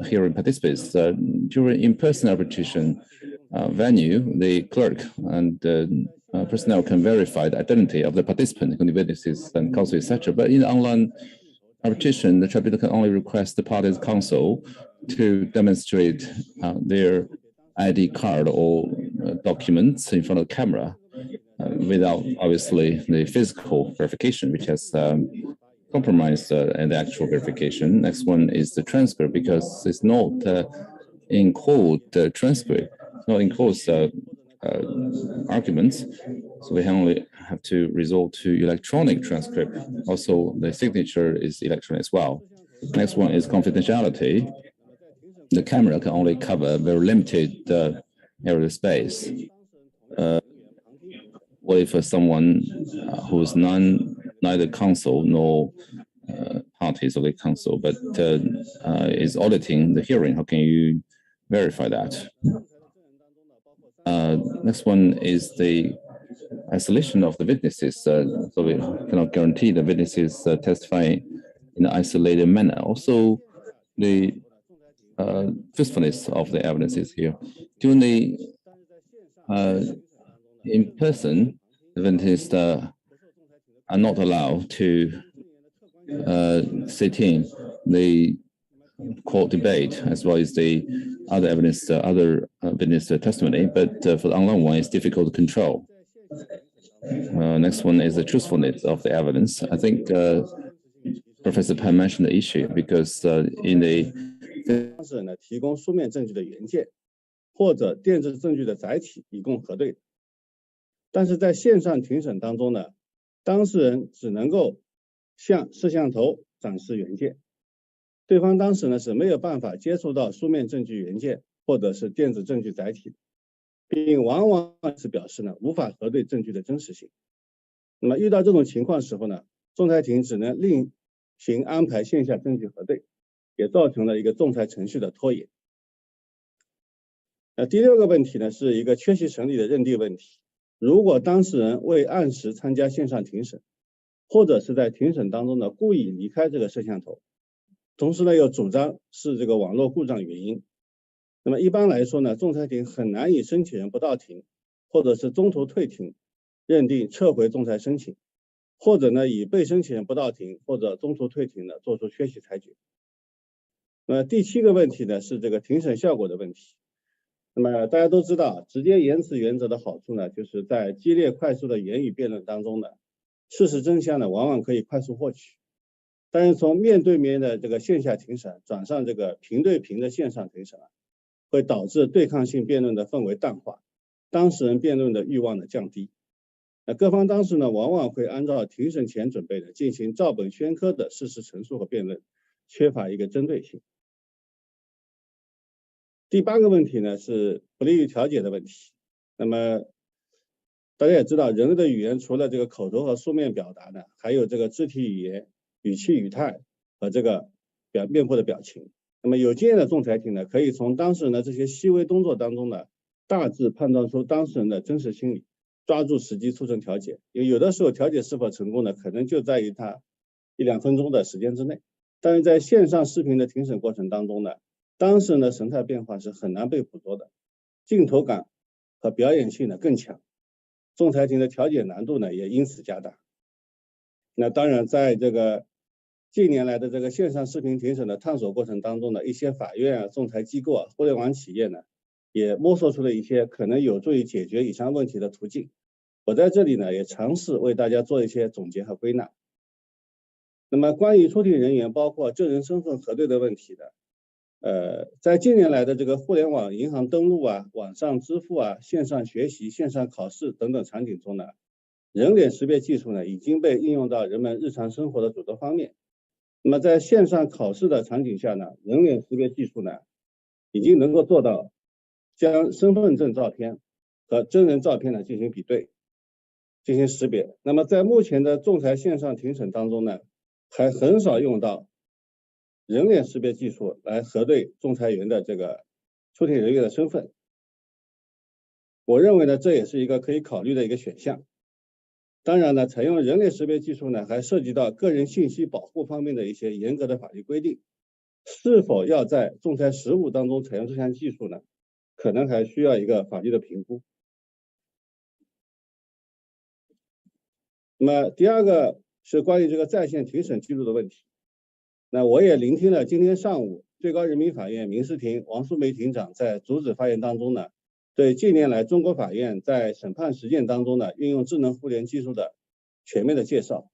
Speaker 8: hearing participants. During in-person arbitration venue, the clerk and personnel can verify the identity of the participant, including witnesses and counsel, etc. But in online arbitration, the tribunal can only request the parties' counsel to demonstrate their ID card or documents in front of the camera without, obviously, the physical verification, which has compromised the actual verification. Next one is the transcript, because it's not in court transcript, it's not in court arguments. So we only have to resort to electronic transcript. Also, the signature is electronic as well. Next one is confidentiality. The camera can only cover very limited area of space. what if someone who is neither counsel nor parties of the council, but is auditing the hearing? How can you verify that? Next one is the isolation of the witnesses. So we cannot guarantee the witnesses testify in an isolated manner. Also, the truthfulness of the evidence is here. During the in-person, the witnesses are not allowed to sit in the court debate as well as the other evidence, other witness testimony, but for the online one, it's difficult to control. Next one is the truthfulness of the evidence. I think Professor Pan mentioned the issue because in the
Speaker 19: 当事人呢提供书面证据的原件或者电子证据的载体以供核对，但是在线上庭审当中呢，当事人只能够向摄像头展示原件，对方当时呢是没有办法接触到书面证据原件或者是电子证据载体，并往往是表示呢无法核对证据的真实性。那么遇到这种情况时候呢，仲裁庭只能另行安排线下证据核对，也造成了一个仲裁程序的拖延。第六个问题呢是一个缺席审理的认定问题。如果当事人未按时参加线上庭审，或者是在庭审当中呢故意离开这个摄像头，同时呢又主张是这个网络故障原因，那么一般来说呢，仲裁庭很难以申请人不到庭，或者是中途退庭，认定撤回仲裁申请，或者呢以被申请人不到庭或者中途退庭呢做出缺席裁决。那么第七个问题呢是这个庭审效果的问题。那么大家都知道，直接言辞原则的好处呢，就是在激烈快速的言语辩论当中呢，事实真相呢往往可以快速获取。但是从面对面的这个线下庭审转上这个平对平的线上庭审会导致对抗性辩论的氛围淡化，当事人辩论的欲望的降低。各方当事人呢往往会按照庭审前准备的进行照本宣科的事实陈述和辩论，缺乏一个针对性。第八个问题呢是不利于调解的问题。那么大家也知道，人类的语言除了这个口头和书面表达呢，还有这个肢体语言、语气语态和这个面部的表情。那么有经验的仲裁庭呢，可以从当事人的这些细微动作当中呢，大致判断出当事人的真实心理，抓住时机促成调解。因为有的时候调解是否成功呢，可能就在于他1-2分钟的时间之内。但是在线上视频的庭审过程当中呢，当事人的神态变化是很难被捕捉的，镜头感和表演性呢更强，仲裁庭的调解难度呢也因此加大。那当然，在这个近年来的这个线上视频庭审的探索过程当中呢，一些法院仲裁机构互联网企业呢，也摸索出了一些可能有助于解决以上问题的途径。我在这里呢，也尝试为大家做一些总结和归纳。那么关于出庭人员包括证人身份核对的问题的，在近年来的这个互联网银行登录网上支付线上学习、线上考试等等场景中呢，人脸识别技术呢已经被应用到人们日常生活的诸多方面。那么在线上考试的场景下呢，人脸识别技术呢已经能够做到将身份证照片和真人照片呢进行比对、进行识别。那么在目前的仲裁线上庭审当中呢，还很少用到人脸识别技术来核对仲裁员的这个出庭人员的身份。我认为呢，这也是一个可以考虑的一个选项。当然呢，采用人脸识别技术呢，还涉及到个人信息保护方面的一些严格的法律规定。是否要在仲裁实务当中采用这项技术呢？可能还需要一个法律的评估。那么第二个是关于这个在线庭审记录的问题。那我也聆听了今天上午最高人民法院民事庭王淑梅庭长在主旨发言当中呢，对近年来中国法院在审判实践当中呢，运用智能互联技术的全面的介绍。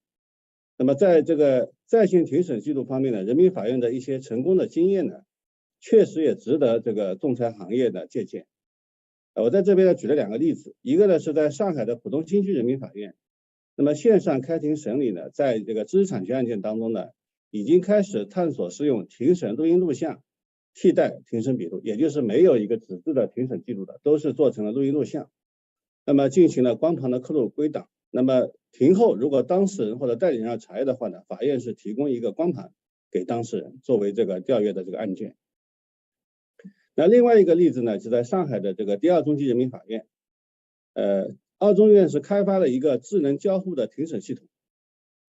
Speaker 19: 那么在这个在线庭审记录方面呢，人民法院的一些成功的经验呢，确实也值得这个仲裁行业的借鉴。我在这边呢举了2个例子，一个呢是在上海的浦东新区人民法院，那么线上开庭审理呢，在这个知识产权案件当中呢，已经开始探索使用庭审录音录像替代庭审笔录，也就是没有一个纸质的庭审记录的，都是做成了录音录像。那么进行了光盘的刻录归档。那么庭后如果当事人或者代理人要查阅的话呢，法院是提供一个光盘给当事人作为这个调阅的这个案件。那另外一个例子呢，就在上海的这个第二中级人民法院，二中院是开发了一个智能交互的庭审系统，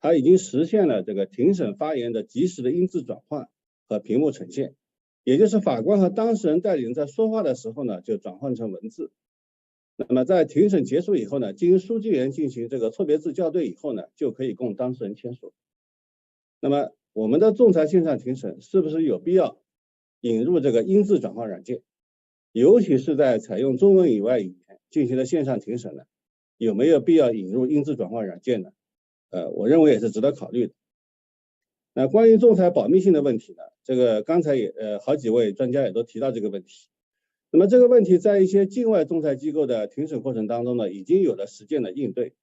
Speaker 19: 它已经实现了这个庭审发言的及时的音质转换和屏幕呈现，也就是法官和当事人代理人在说话的时候呢，就转换成文字。那么在庭审结束以后呢，经书记员进行这个错别字校对以后呢，就可以供当事人签署。那么我们的仲裁线上庭审是不是有必要引入这个音质转换软件？尤其是在采用中文以外语言进行的线上庭审呢，有没有必要引入音质转换软件呢？我认为也是值得考虑的。那关于仲裁保密性的问题呢，这个刚才也好几位专家也都提到这个问题。那么这个问题在一些境外仲裁机构的庭审过程当中呢，已经有了实践的应对，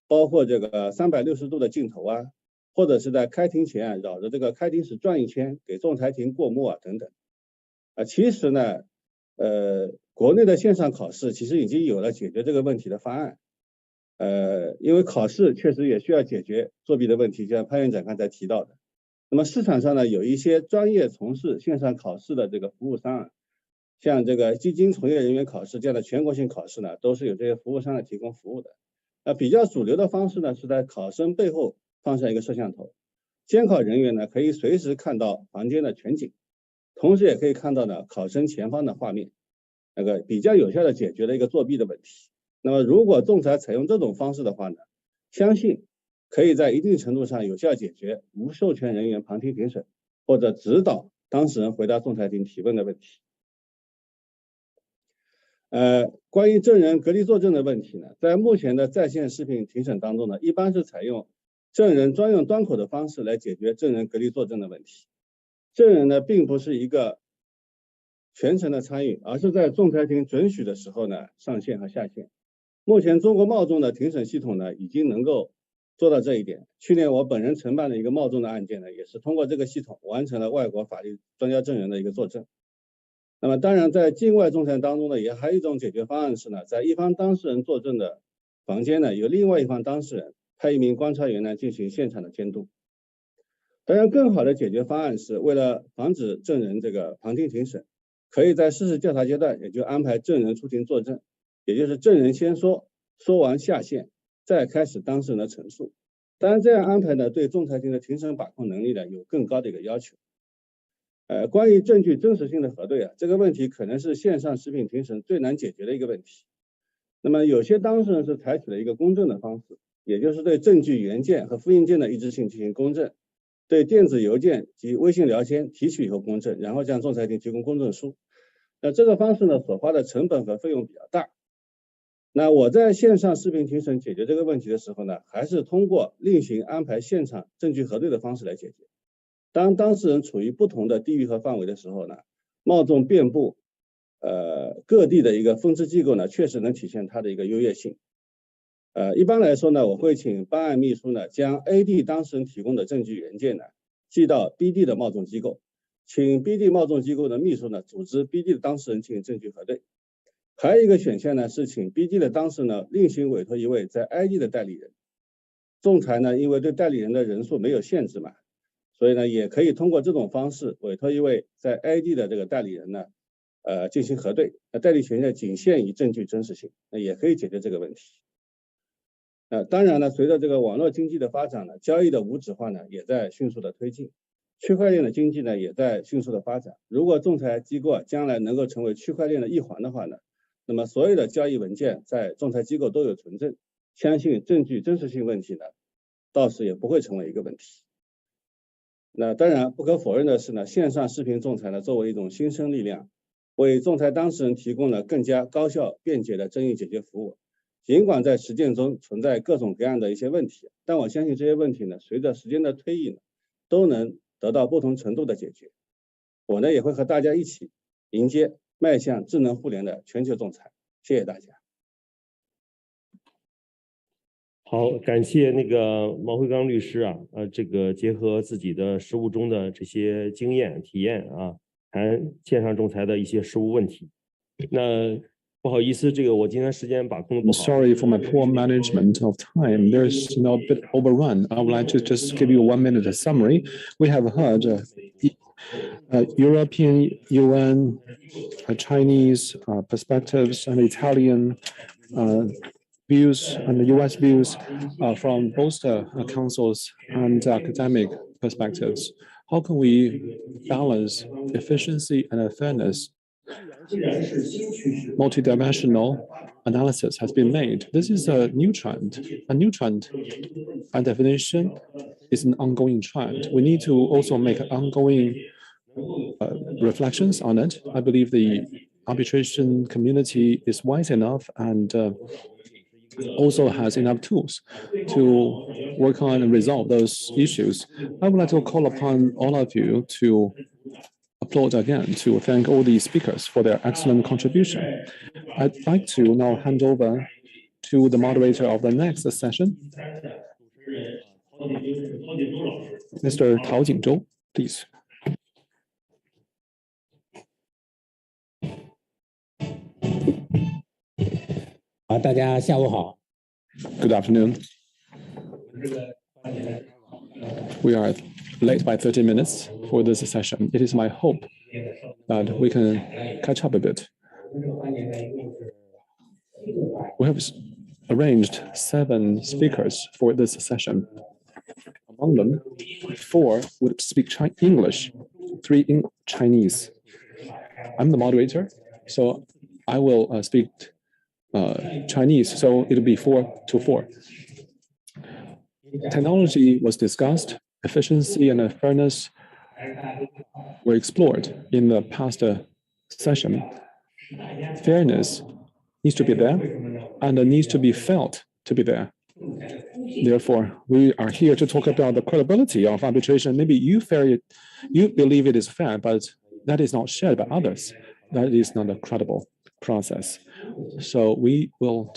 Speaker 19: 包括这个360度的镜头啊，或者是在开庭前啊绕着这个开庭室转一圈，给仲裁庭过目啊等等。其实呢，国内的线上考试其实已经有了解决这个问题的方案。因为考试确实也需要解决作弊的问题，就像潘院长刚才提到的。那么市场上呢，有一些专业从事线上考试的这个服务商啊，像这个基金从业人员考试这样的全国性考试呢，都是有这些服务商来提供服务的。比较主流的方式呢，是在考生背后放上一个摄像头，监考人员呢可以随时看到房间的全景，同时也可以看到呢考生前方的画面，比较有效的解决了一个作弊的问题。那么如果仲裁采用这种方式的话呢，相信可以在一定程度上有效解决无授权人员旁听庭审或者指导当事人回答仲裁庭提问的问题。关于证人隔离作证的问题呢，在目前的在线视频庭审当中呢，一般是采用证人专用端口的方式来解决证人隔离作证的问题。证人呢，并不是一个全程的参与，而是在仲裁庭准许的时候呢上线和下线。目前中国冒众的庭审系统呢，已经能够做到这一点。去年我本人承办的一个冒众的案件呢，也是通过这个系统完成了外国法律专家证人的一个作证。那么当然在境外仲裁当中呢，也还有一种解决方案是呢，在一方当事人作证的房间呢，由另外一方当事人派一名观察员呢进行现场的监督。当然更好的解决方案是为了防止证人这个旁听庭审，可以在事实调查阶段也就安排证人出庭作证，也就是证人先说，说完下线，再开始当事人的陈述。当然这样安排呢，对仲裁庭的庭审把控能力呢有更高的一个要求。关于证据真实性的核对啊，这个问题可能是线上视频庭审最难解决的一个问题。那么有些当事人是采取了一个公证的方式，也就是对证据原件和复印件的一致性进行公证，对电子邮件及微信聊天提取以后公证，然后向仲裁庭提供公证书。那这个方式呢，所花的成本和费用比较大。那我在线上视频庭审解决这个问题的时候呢，还是通过另行安排现场证据核对的方式来解决。当当事人处于不同的地域和范围的时候呢，冒众遍布各地的一个分支机构呢，确实能体现它的一个优越性。一般来说呢，我会请办案秘书呢，将 A 地当事人提供的证据原件呢，寄到 B 地的冒众机构，请 B 地冒众机构的秘书呢，组织 B 地的当事人进行证据核对。还有一个选项呢，是请 B 地的当事人呢，另行委托一位在 I 地的代理人。仲裁呢，因为对代理人的人数没有限制嘛，所以呢，也可以通过这种方式委托一位在 I 地的这个代理人呢，进行核对。代理权呢，仅限于证据真实性，也可以解决这个问题。当然呢，随着这个网络经济的发展呢，交易的无纸化呢，也在迅速的推进，区块链的经济呢，也在迅速的发展。如果仲裁机构将来能够成为区块链的一环的话呢，那么所有的交易文件在仲裁机构都有存证，相信证据真实性问题呢，到时也不会成为一个问题。那当然不可否认的是呢，线上视频仲裁呢，作为一种新生力量，为仲裁当事人提供了更加高效便捷的争议解决服务。尽管在实践中存在各种各样的一些问题，但我相信这些问题呢，随着时间的推移呢，都能得到不同程度的解决。我呢也会和大家一起迎接迈向智能互联的全球仲裁。谢谢大家。
Speaker 9: 好，感谢那个毛辉刚律师啊，这个结合自己的实务中的这些经验体验啊，谈线上仲裁的一些实务问题。那不好意思，这个我今天时间把控不
Speaker 6: I'm
Speaker 9: 好。
Speaker 6: sorry for my poor management of time. There's a bit overrun. I would like to just give you a 1-minute summary. We have heard European, UN, Chinese perspectives, and Italian views and the US views from both the councils and academic perspectives. How can we balance efficiency and fairness? Multidimensional analysis has been made. This is a new trend. A new trend, by definition, is an ongoing trend. We need to also make ongoing reflections on it. I believe the arbitration community is wise enough and also has enough tools to work on and resolve those issues. I would like to call upon all of you to applaud again, to thank all the speakers for their excellent contribution. I'd like to now hand over to the moderator of the next session, Mr. Tao Jingzhou, please. Good afternoon. We are late by 30 minutes for this session. It is my hope that we can catch up a bit. We have arranged 7 speakers for this session. Among them, 4 would speak English, 3 in Chinese. I'm the moderator, so I will speak Chinese, so it'll be 4-4. Technology was discussed, efficiency and fairness were explored in the past session. Fairness needs to be there and needs to be felt to be there. Therefore, we are here to talk about the credibility of arbitration. Maybe you believe it is fair, but that is not shared by others. That is not a credible process. So we will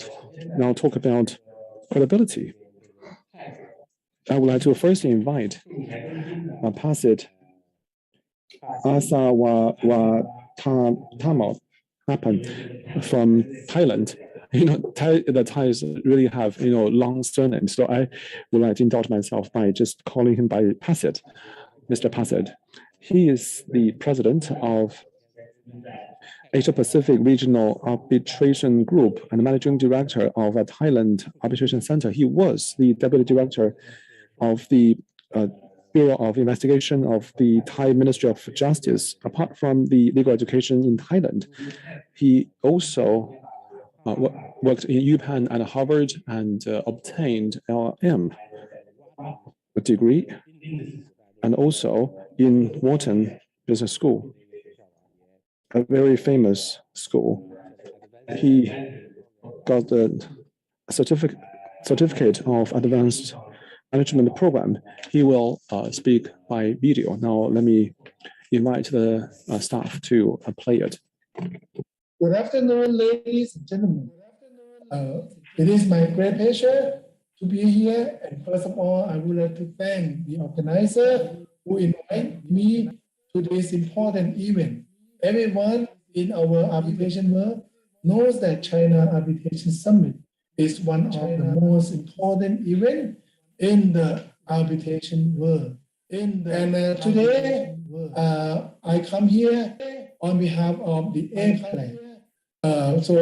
Speaker 6: now talk about credibility. I would like to first invite Pasit Asawatthama from Thailand. You know, the Thais really have long surnames, so I would like to indulge myself by just calling him by Pasit, Mr. Pasit. He is the president of Asia Pacific Regional Arbitration Group and managing director of a Thailand Arbitration Center. He was the deputy director of the Bureau of Investigation of the Thai Ministry of Justice. Apart from the legal education in Thailand, he also worked in UPenn and Harvard and obtained LLM degree, and also in Wharton Business School, a very famous school. He got the certificate of advanced management program. He will speak by video. Now let me invite the staff to play it.
Speaker 21: Good afternoon, ladies and gentlemen. It is my great pleasure to be here. And first of all, I would like to thank the organizer who invited me to this important event. Everyone in our arbitration world knows that China Arbitration Summit is one of the most important events in the arbitration world. And today, I come here on behalf of the APLAC. So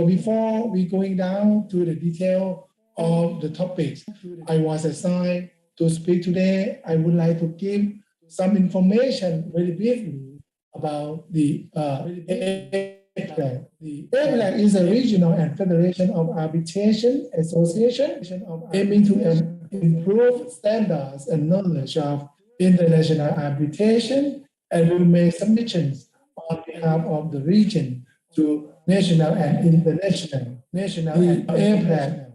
Speaker 21: before we going down to the detail of the topics I was assigned to speak today, I would like to give some information very briefly about the APLAC. The APLAC is a regional and federation of arbitration association aiming to improve standards and knowledge of international arbitration, and will make submissions on behalf of the region to national and international. The APLAC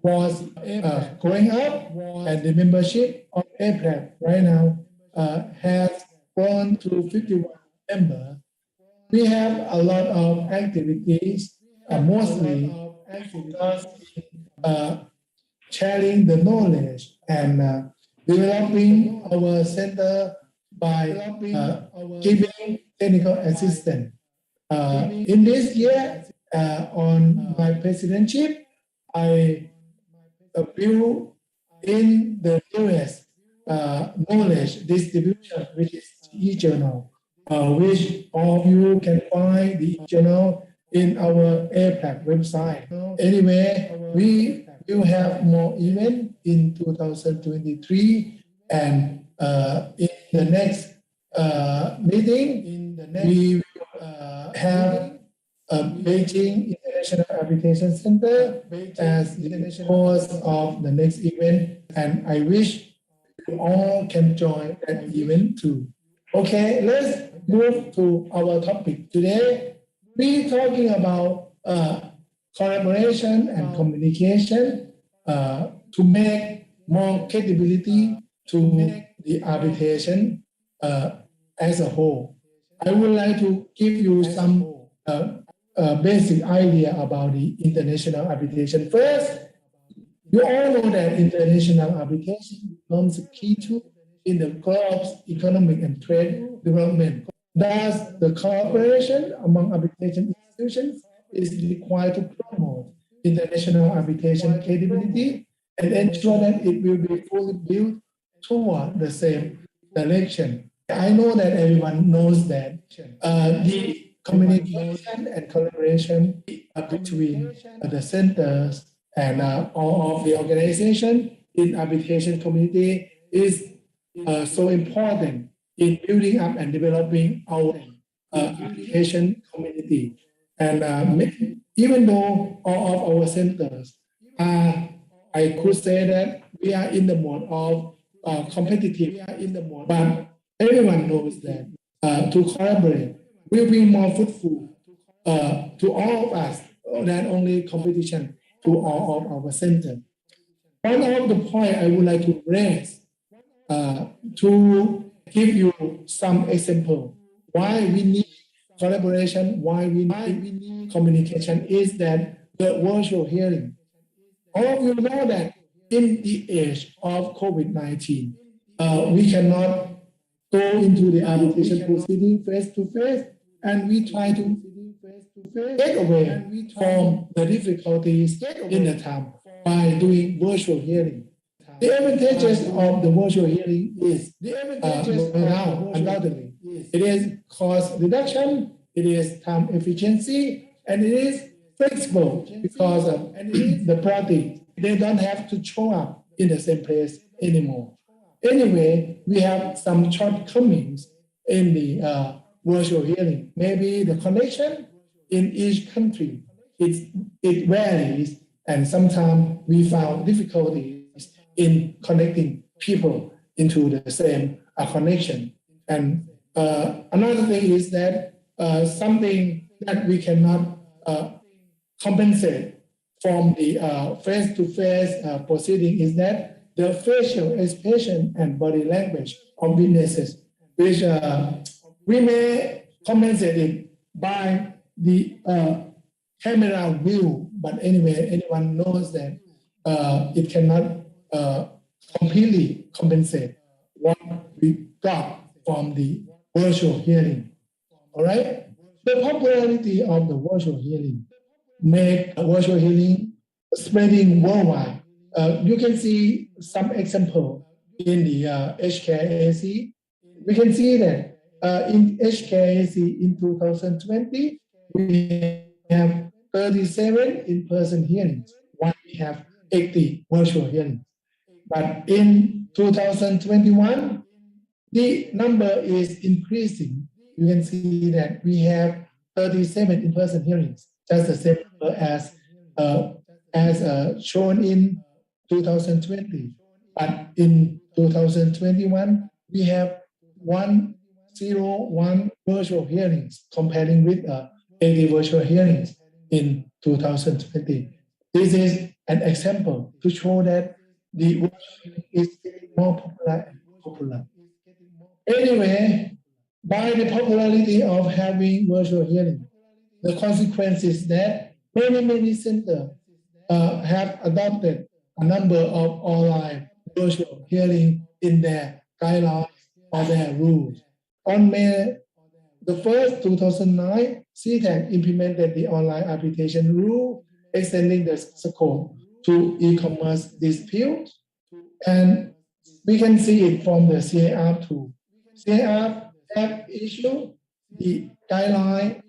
Speaker 21: was growing up, and the membership of APLAC right now has grown to 51 members. We have a lot of activities, mostly sharing the knowledge and developing our center by giving technical assistance. In this year, on my presidency, I built in the newest knowledge distribution, which is e-journal, which all of you can find the e-journal in our APAC website. Anyway, we will have more events in 2023, and in the next meeting, we will have Beijing International Arbitration Center as the host of the next event, and I wish you all can join that event too. Okay, let's move to our topic today. We're talking about collaboration and communication to make more credibility to the arbitration as a whole. I would like to give you some basic idea about the international arbitration. First, you all know that international arbitration becomes a key tool in the globe's economic and trade development. Thus, the cooperation among arbitration institutions is required to promote international arbitration credibility and ensure that it will be fully built toward the same direction. I know that everyone knows that the communication and collaboration between the centers and all of the organization in arbitration community is so important in building up and developing our arbitration community. And even though all of our centers are, I could say that we are in the mode of competitive, but everyone knows that to collaborate will be more fruitful to all of us than only competition to all of our centers. One of the points I would like to raise to give you some example why we need collaboration, why we need communication is that the virtual hearing. All of you know that in the age of COVID-19, we cannot go into the arbitration proceeding face to face, and we try to get away from the difficulties in the time by doing virtual hearing. The advantages of the virtual hearing is now undoubtedly. It is cost reduction, it is time efficiency, and it is flexible because of the parties. They don't have to show up in the same place anymore. Anyway, we have some shortcomings in the virtual hearing. Maybe the connection in each country, it varies, and sometimes we found difficulties in connecting people into the same connection. And another thing is that something that we cannot compensate from the face-to-face proceeding is that the facial expression and body language of witnesses, which we may compensate it by the camera view, but anyway, anyone knows that it cannot completely compensate what we got from the virtual hearing. All right? The popularity of the virtual hearing make virtual hearing spreading worldwide. You can see some example in the HKAC. We can see that in HKAC in 2020, we have 37 in-person hearings, while we have 80 virtual hearings. But in 2021, the number is increasing. You can see that we have 37 in-person hearings, just the same number as shown in 2020. But in 2021, we have 101 virtual hearings, comparing with 80 virtual hearings in 2020. This is an example to show that the virtual hearing is getting more popular and popular. Anyway, by the popularity of having virtual hearing, the consequence is that many centers have adopted a number of online virtual hearing in their guidelines or their rules. On May The first 2009, CTAC implemented the online arbitration rule, extending the scope to e-commerce dispute. And we can see it from the CAR too. CAR have issued the guideline,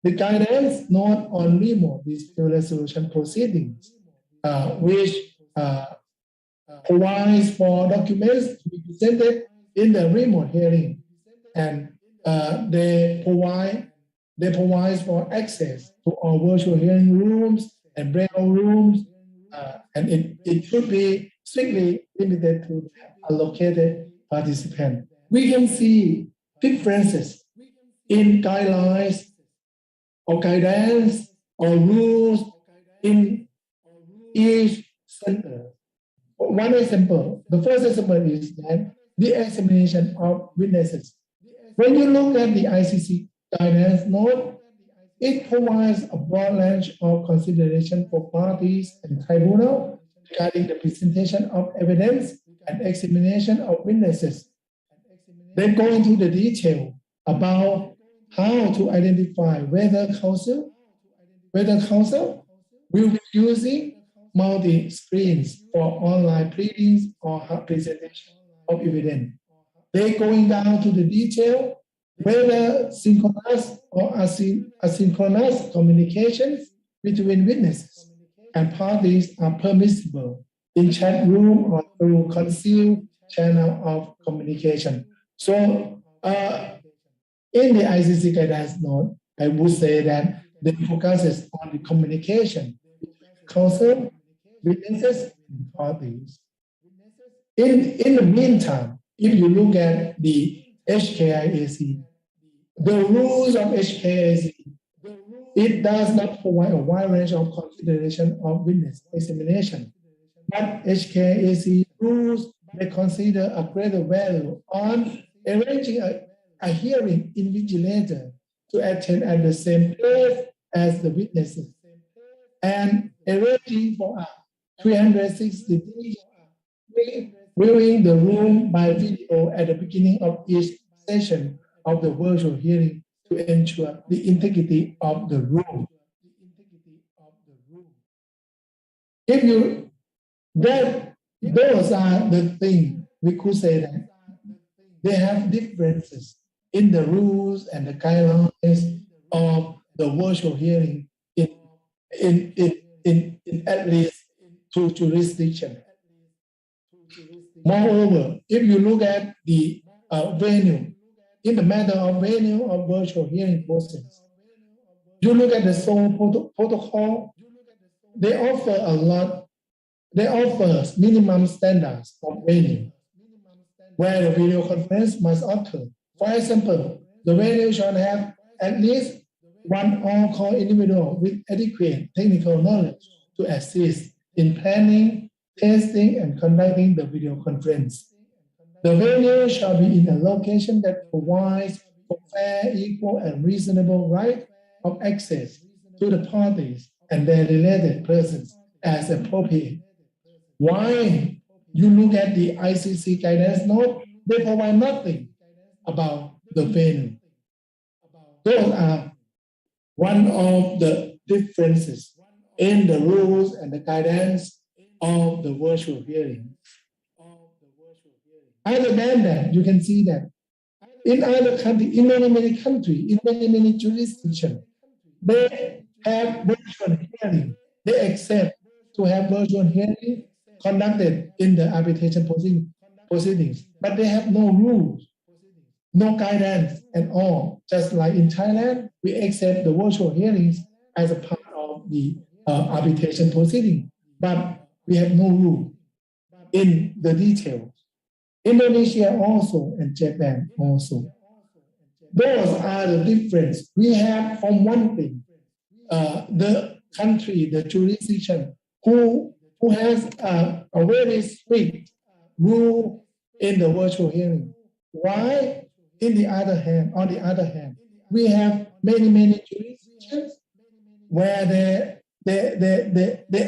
Speaker 21: the guidance note on remote dispute resolution proceedings, which provides for documents to be presented in the remote hearing, and they provide for access to our virtual hearing rooms and breakout rooms, and it should be strictly limited to allocated participants. We can see differences in guidelines or guidance or rules in each center. One example, the first example is that the examination of witnesses. When you look at the ICC guidance note, it provides a broad range of consideration for parties and tribunal regarding the presentation of evidence and examination of witnesses. They go into the detail about how to identify whether counsel will be using multi-screens for online pleadings or presentation of evidence. They're going down to the detail whether synchronous or asynchronous communications between witnesses and parties are permissible in chat room or through concealed channel of communication. So in the ICC guidance note, I would say that the focuses on the communication between counsel, witnesses, and parties. In the meantime, if you look at the HKIAC, the rules of HKIAC, it does not provide a wide range of consideration of witness examination. But HKIAC rules, they consider a greater value on arranging a hearing invigilator to attend at the same place as the witnesses and arranging for a 360-degree viewing the room by video at the beginning of each session of the virtual hearing to ensure the integrity of the room. If you, those are the things we could say that they have differences in the rules and the guidelines of the virtual hearing in at least two jurisdictions. Moreover, if you look at the venue, in the matter of venue of virtual hearing process, you look at the SOL protocol, they offer a lot, they offer minimum standards of venue, where the video conference must occur. For example, the venue should have at least one on-call individual with adequate technical knowledge to assist in planning, testing, and conducting the video conference. The venue shall be in a location that provides for fair, equal, and reasonable right of access to the parties and their related persons as appropriate. Why you look at the ICC guidance note, they provide nothing about the venue. Those are one of the differences in the rules and the guidance of the virtual hearing. Other than that, you can see that in other countries, in many countries, in many jurisdictions, they have virtual hearing. They accept to have virtual hearing conducted in the arbitration proceedings, but they have no rules, no guidance at all. Just like in Thailand, we accept the virtual hearings as a part of the arbitration proceeding, but we have no rule in the details. Indonesia also and Japan also. Those are the difference. We have from one thing, the country, the jurisdiction who has a very strict rule in the virtual hearing. Why? On the other hand, we have many jurisdictions where they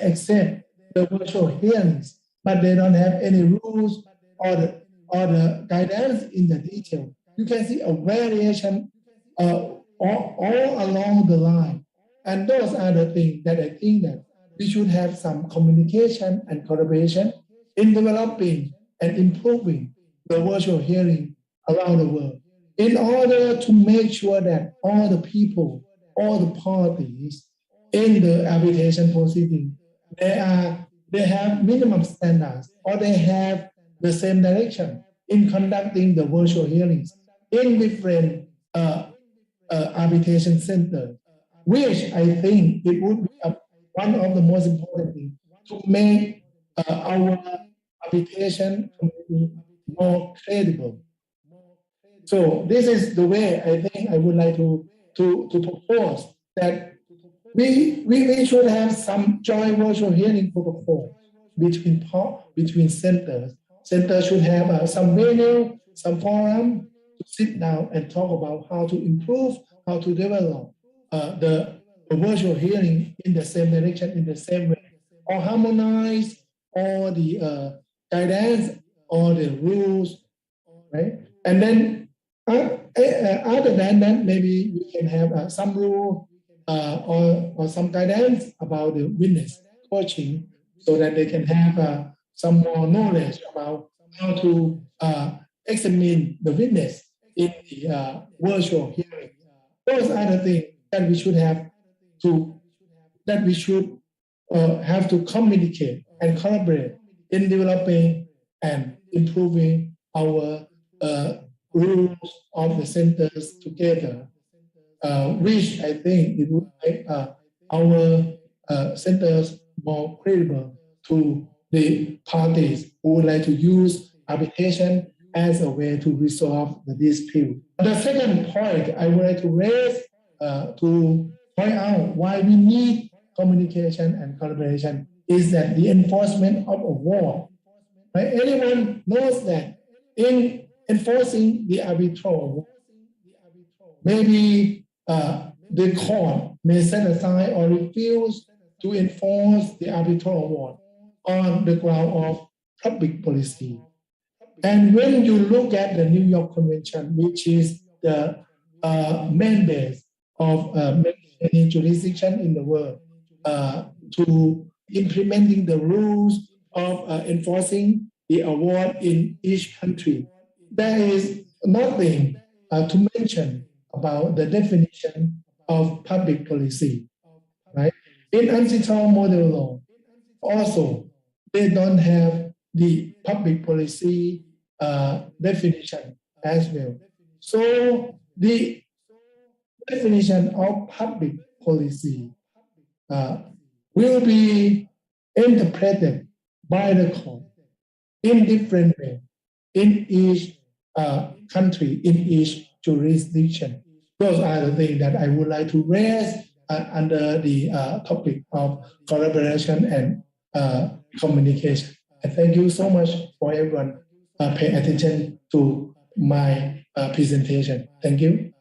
Speaker 21: accept the virtual hearings, but they don't have any rules or the guidance in the detail. You can see a variation all along the line. And those are the things that I think that we should have some communication and collaboration in developing and improving the virtual hearing around the world in order to make sure that all the people, all the parties in the arbitration proceeding, they have minimum standards or they have the same direction in conducting the virtual hearings in different arbitration centers, which I think it would be one of the most important things to make our arbitration community more credible. So this is the way I think I would like to propose that we should have some joint virtual hearing protocol between centers. Centers should have some venue, some forum to sit down and talk about how to improve, how to develop the virtual hearing in the same direction, in the same way, or harmonize all the guidance or the rules, right? And then other than that, maybe we can have some rule or some guidance about the witness coaching so that they can have some more knowledge about how to examine the witness in the virtual hearing. Those are the things that we should have to communicate and collaborate in developing and improving our rules of the centers together, which I think it would make our centers more credible to the parties who would like to use arbitration as a way to resolve the dispute. The second point I would like to raise to point out why we need communication and collaboration is that the enforcement of award. Right? Anyone knows that in enforcing the arbitral, maybe the court may set aside or refuse to enforce the arbitral award on the ground of public policy. And when you look at the New York Convention, which is the main base of many jurisdictions in the world to implementing the rules of enforcing the award in each country, there is nothing to mention about the definition of public policy, right? In antitrust model law, also, they don't have the public policy definition as well. So the definition of public policy will be interpreted by the court in different ways in each country, in each jurisdiction. Those are the things that I would like to raise under the topic of collaboration and communication. And thank you so much for everyone paying attention to my presentation. Thank you.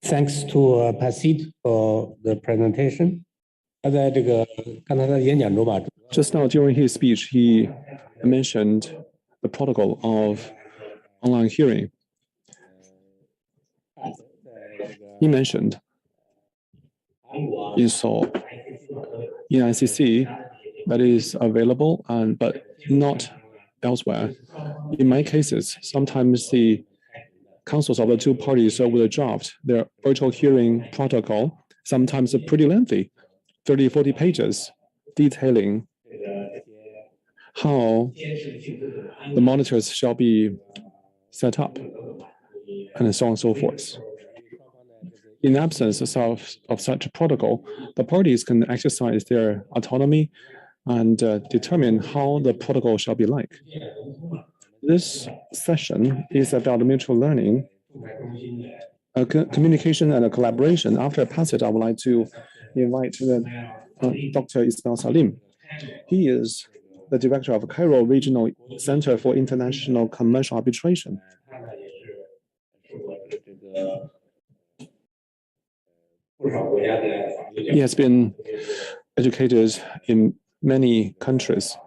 Speaker 2: Thanks to Pasid for the presentation.
Speaker 6: Just now during his speech, he mentioned the protocol of online hearing. He mentioned install in ICC that is available but not elsewhere. In my cases, sometimes the counsels of the two parties will draft their virtual hearing protocol, sometimes pretty lengthy, 30, 40 pages, detailing how the monitors shall be set up, and so on and so forth. In absence of such a protocol, the parties can exercise their autonomy and determine how the protocol shall be like. This session is about mutual learning, communication and collaboration. After I pass it, I would like to invite Dr. Ismail Salim. He is the director of Cairo Regional Center for International Commercial Arbitration. He has been educated in many countries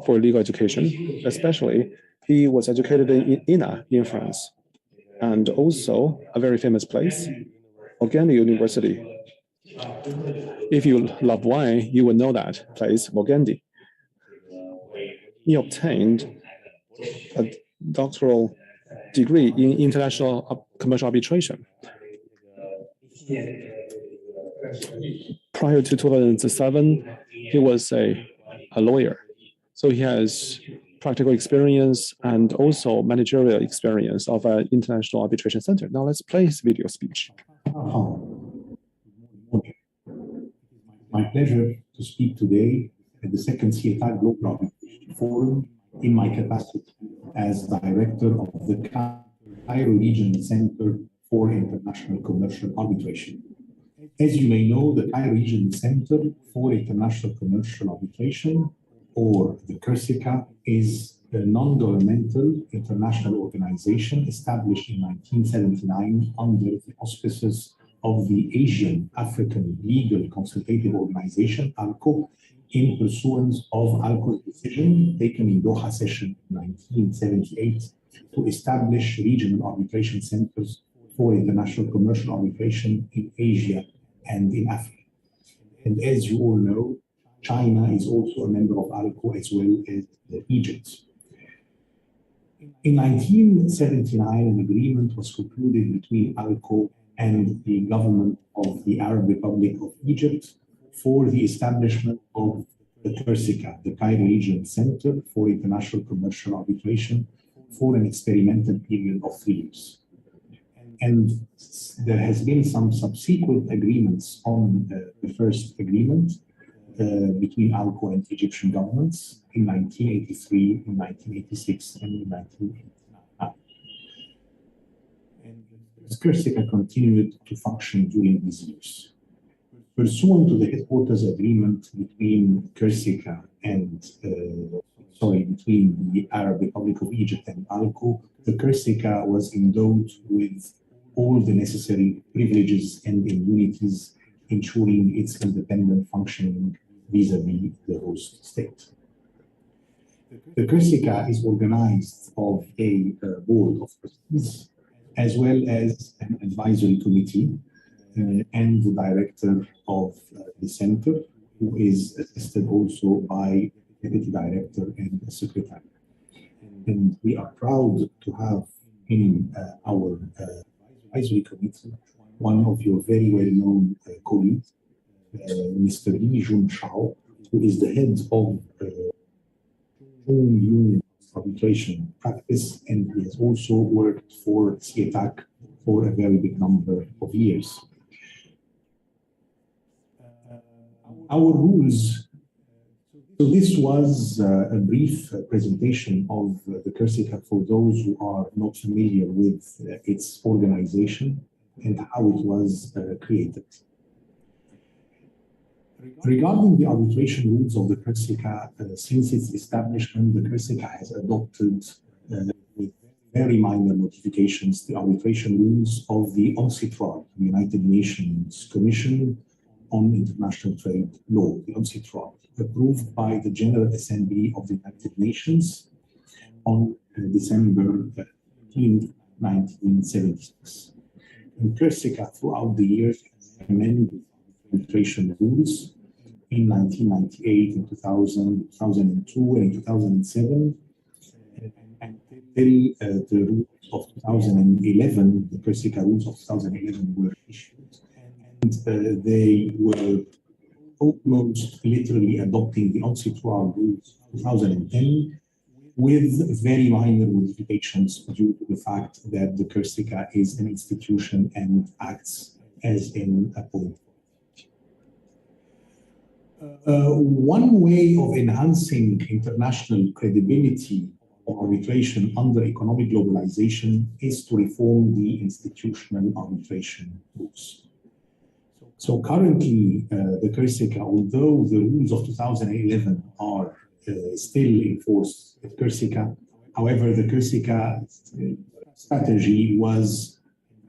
Speaker 6: for legal education, especially He was educated in Ina in France, and also a very famous place, Morgandi University. If you love wine, you will know that place, Morgandi. He obtained a doctoral degree in international commercial arbitration. Prior to 2007, he was a lawyer. So he has practical experience and also managerial experience of an international arbitration center. Now let's play his video speech.
Speaker 18: My pleasure to speak today at the second CETA Global Arbitration Forum in my capacity as director of the Cairo Regional Center for International Commercial Arbitration. As you may know, the Cairo Regional Center for International Commercial Arbitration, or the CERSICA, is a non-governmental international organization established in 1979 under the auspices of the Asian African Legal Consultative Organization, ALCO, in pursuance of ALCO's decision taken in Doha session in 1978 to establish regional arbitration centers for international commercial arbitration in Asia and in Africa. And as you all know, China is also a member of ALCO as well as Egypt. In 1979, an agreement was concluded between ALCO and the government of the Arab Republic of Egypt for the establishment of the CERSICA, the Cairo Regional Center for International Commercial Arbitration, for an experimental period of 3 years. And there has been some subsequent agreements on the first agreement between ALCO and Egyptian governments in 1983, in 1986, and in 1989. And the CERSICA continued to function during these years. Pursuant to the headquarters agreement between CERSICA and, between the Arab Republic of Egypt and ALCO, the CERSICA was endowed with all the necessary privileges and immunities, ensuring its independent functioning vis-à-vis the host state. The CERSICA is organized of a board of trustees, as well as an advisory committee, and the director of the center, who is assisted also by the deputy director and the secretary. And we are proud to have in our advisory committee one of your very well-known colleagues, Mr. Li Jun Shao, who is the head of Union arbitration practice, and he has also worked for CETAC for a very big number of years. Our rules. So this was a brief presentation of the CERSICA for those who are not familiar with its organization and how it was created. Regarding the arbitration rules of the CERSICA, since its establishment, the CERSICA has adopted with very minor modifications the arbitration rules of the UNCITRAL, the United Nations Commission on International Trade Law, the UNCITRAL, approved by the General Assembly of the United Nations on December 15, 1976. And CERSICA throughout the years amended arbitration rules in 1998, in 2000, 2002, and in 2007. Until the rules of 2011, the CERSICA rules of 2011 were issued. And they were almost literally adopting the UNCITRAL rules of 2010 with very minor modifications due to the fact that the CERSICA is an institution and acts as an appointment. One way of enhancing international credibility of arbitration under economic globalization is to reform the institutional arbitration rules. So currently, the CERSICA, although the rules of 2011 are still in force at CERSICA, however, the CERSICA strategy was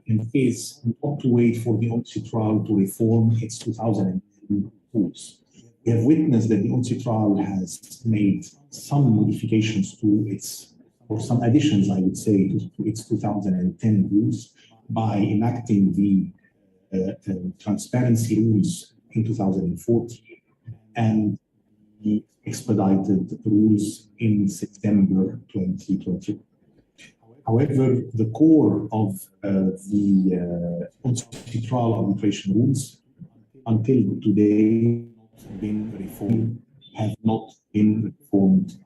Speaker 18: and is not to wait for the UNCITRAL to reform its 2010 rules. We have witnessed that the UNCITRAL has made some modifications to its or some additions, I would say, to its 2010 rules by enacting the transparency rules in 2014 and the expedited rules in September 2020. However, the core of the on-trial arbitration rules until today have not been reformed.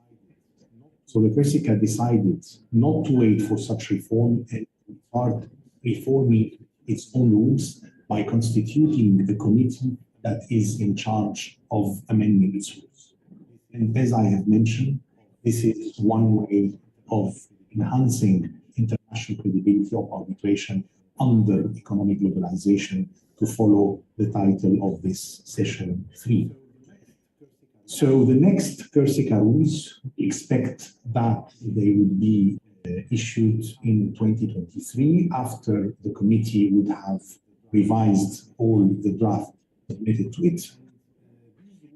Speaker 18: So the Corsica decided not to wait for such reform and to start reforming its own rules by constituting the committee that is in charge of amending its rules. And as I have mentioned, this is one way of enhancing international credibility of arbitration under economic globalization, to follow the title of this session 3. So the next Corsica rules, we expect that they would be issued in 2023 after the committee would have revised all the draft submitted to it.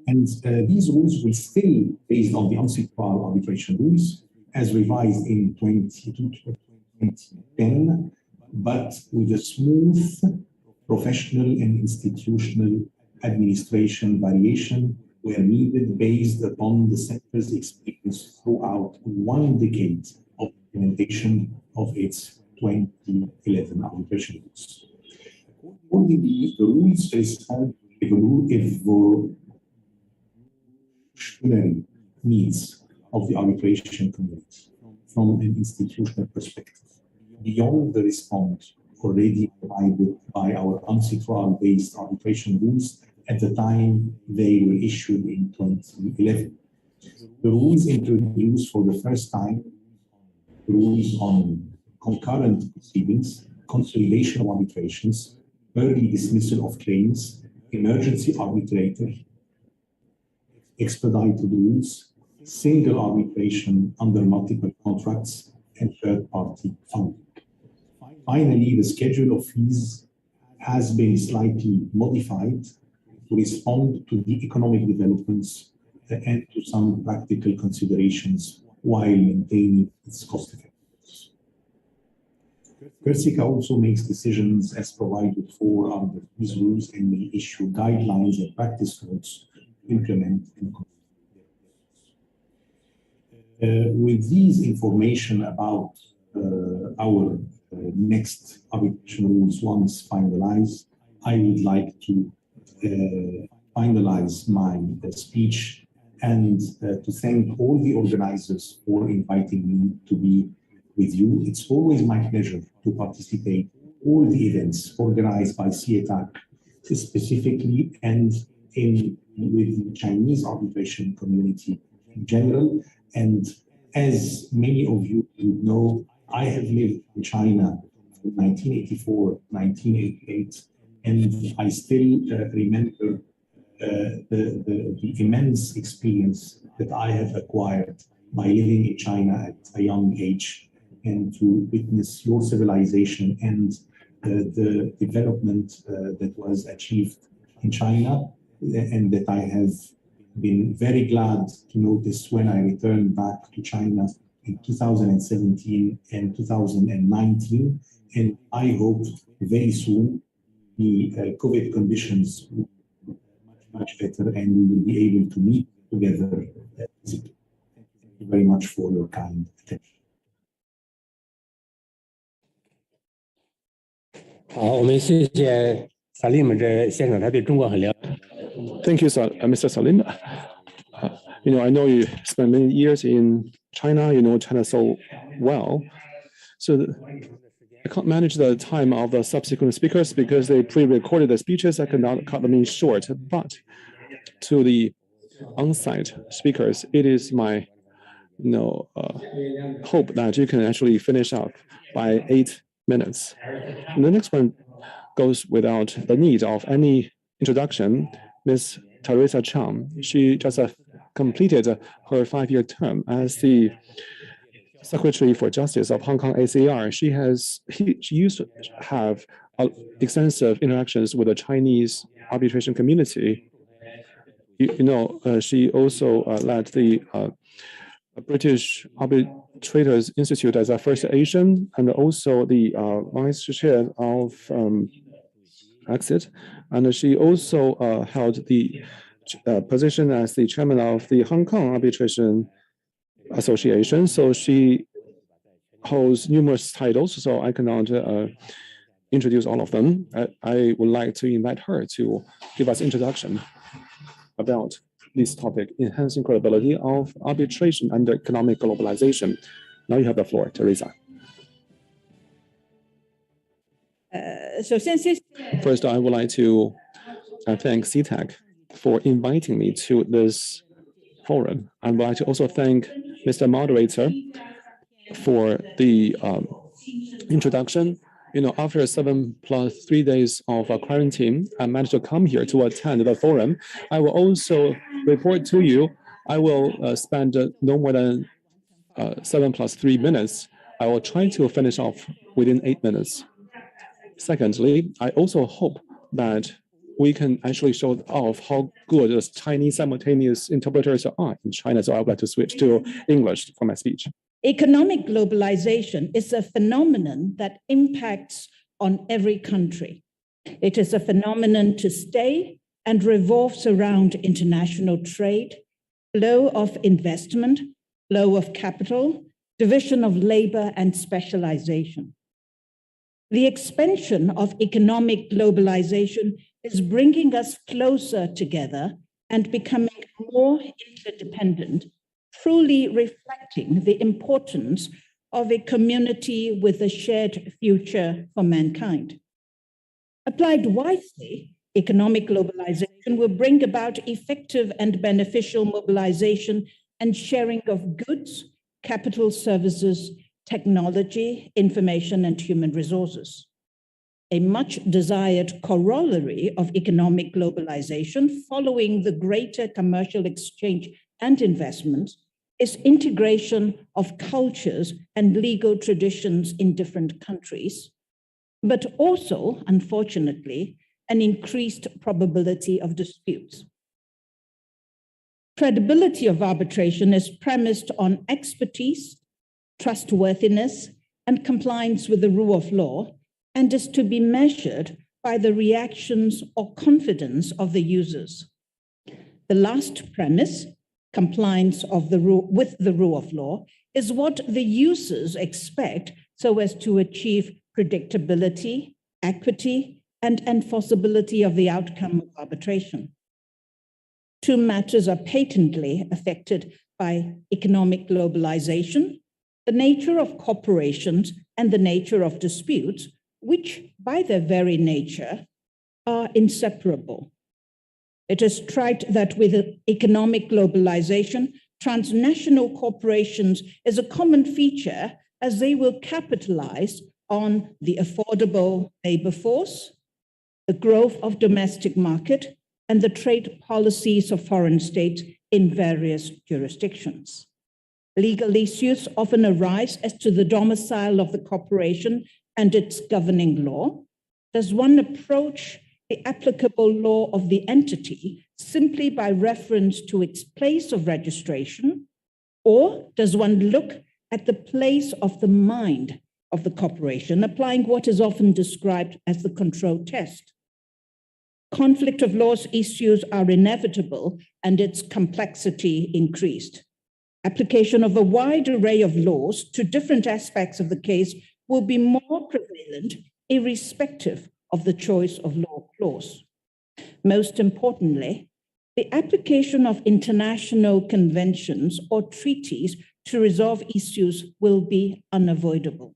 Speaker 18: And these rules will still be based on the UNCITRAL arbitration rules as revised in 2010, but with a smooth professional and institutional administration variation where needed based upon the center's experience throughout 1 decade of implementation of its 2011 arbitration rules. Accordingly, the rules respond to evolutionary needs of the arbitration community from an institutional perspective, beyond the response already provided by our UNCITRAL-based arbitration rules at the time they were issued in 2011. The rules introduced for the first time rules on concurrent proceedings, consolidation of arbitrations, early dismissal of claims, emergency arbitrator, expedited rules, single arbitration under multiple contracts, and third-party funding. Finally, the schedule of fees has been slightly modified to respond to the economic developments and to some practical considerations while maintaining its cost effectiveness. Corsica also makes decisions as provided for under these rules and may issue guidelines and practice notes to implement and with these information about our next arbitration rules once finalized, I would like to finalize my speech and to thank all the organizers for inviting me to be with you. It's always my pleasure to participate in all the events organized by CETAC specifically and with the Chinese arbitration community in general. And as many of you would know, I have lived in China from 1984, 1988, and I still remember the immense experience that I have acquired by living in China at a young age and to witness your civilization and the development that was achieved in China, and that I have been very glad to notice when I returned back to China in 2017 and 2019, and I hope very soon the COVID conditions will be much better and we will be able to meet together. Thank you very much for your kind attention.
Speaker 2: 好，我们谢谢萨利姆这先生，他对中国很了解。
Speaker 6: Thank you, Mr. Salim. I know you spent many years in China. You know China so well. So I can't manage the time of the subsequent speakers because they pre-recorded the speeches. I cannot cut them in short. But to the on-site speakers, it is my hope that you can actually finish up by 8 minutes. And the next one goes without the need of any introduction. Ms. Teresa Chang, she just completed her 5-year term as the Secretary for Justice of Hong Kong ACR. She used to have extensive interactions with the Chinese arbitration community. She also led the British Arbitrators Institute as a first Asian, and also the vice chair of Exit. And she also held the position as the chairman of the Hong Kong Arbitration Association. So she holds numerous titles, so I cannot introduce all of them. I would like to invite her to give us introduction about this topic, enhancing credibility of arbitration under economic globalization. Now you have the floor, Teresa. First, I would like to thank CTAC for inviting me to this forum. I would like to also thank Mr. Moderator for the introduction. You know, after 7+3 days of quarantine, I managed to come here to attend the forum. I will also report to you. I will spend no more than 7+3 minutes. I will try to finish off within 8 minutes. Secondly, I also hope that we can actually show off how good the Chinese simultaneous interpreters are in China. So I would like to switch to English for my speech.
Speaker 4: Economic globalization is a phenomenon that impacts on every country. It is a phenomenon to stay and revolves around international trade, flow of investment, flow of capital, division of labor, and specialization. The expansion of economic globalization is bringing us closer together and becoming more interdependent, truly reflecting the importance of a community with a shared future for mankind. Applied wisely, economic globalization will bring about effective and beneficial mobilization and sharing of goods, capital, services, technology, information, and human resources. A much desired corollary of economic globalization following the greater commercial exchange and investment is integration of cultures and legal traditions in different countries, but also, unfortunately, an increased probability of disputes. Credibility of arbitration is premised on expertise, trustworthiness, and compliance with the rule of law, and is to be measured by the reactions or confidence of the users. The last premise, compliance of the rule with the rule of law, is what the users expect so as to achieve predictability, equity, and enforceability of the outcome of arbitration. Two matters are patently affected by economic globalization: the nature of corporations and the nature of disputes, which by their very nature are inseparable. It is trite that with economic globalization, transnational corporations is a common feature, as they will capitalize on the affordable labor force, the growth of domestic market, and the trade policies of foreign states in various jurisdictions. Legal issues often arise as to the domicile of the corporation and its governing law. Does one approach the applicable law of the entity simply by reference to its place of registration, or does one look at the place of the mind of the corporation, applying what is often described as the control test? Conflict of laws issues are inevitable and its complexity increased. Application of a wide array of laws to different aspects of the case will be more prevalent irrespective of the choice of law clause. Most importantly, the application of international conventions or treaties to resolve issues will be unavoidable.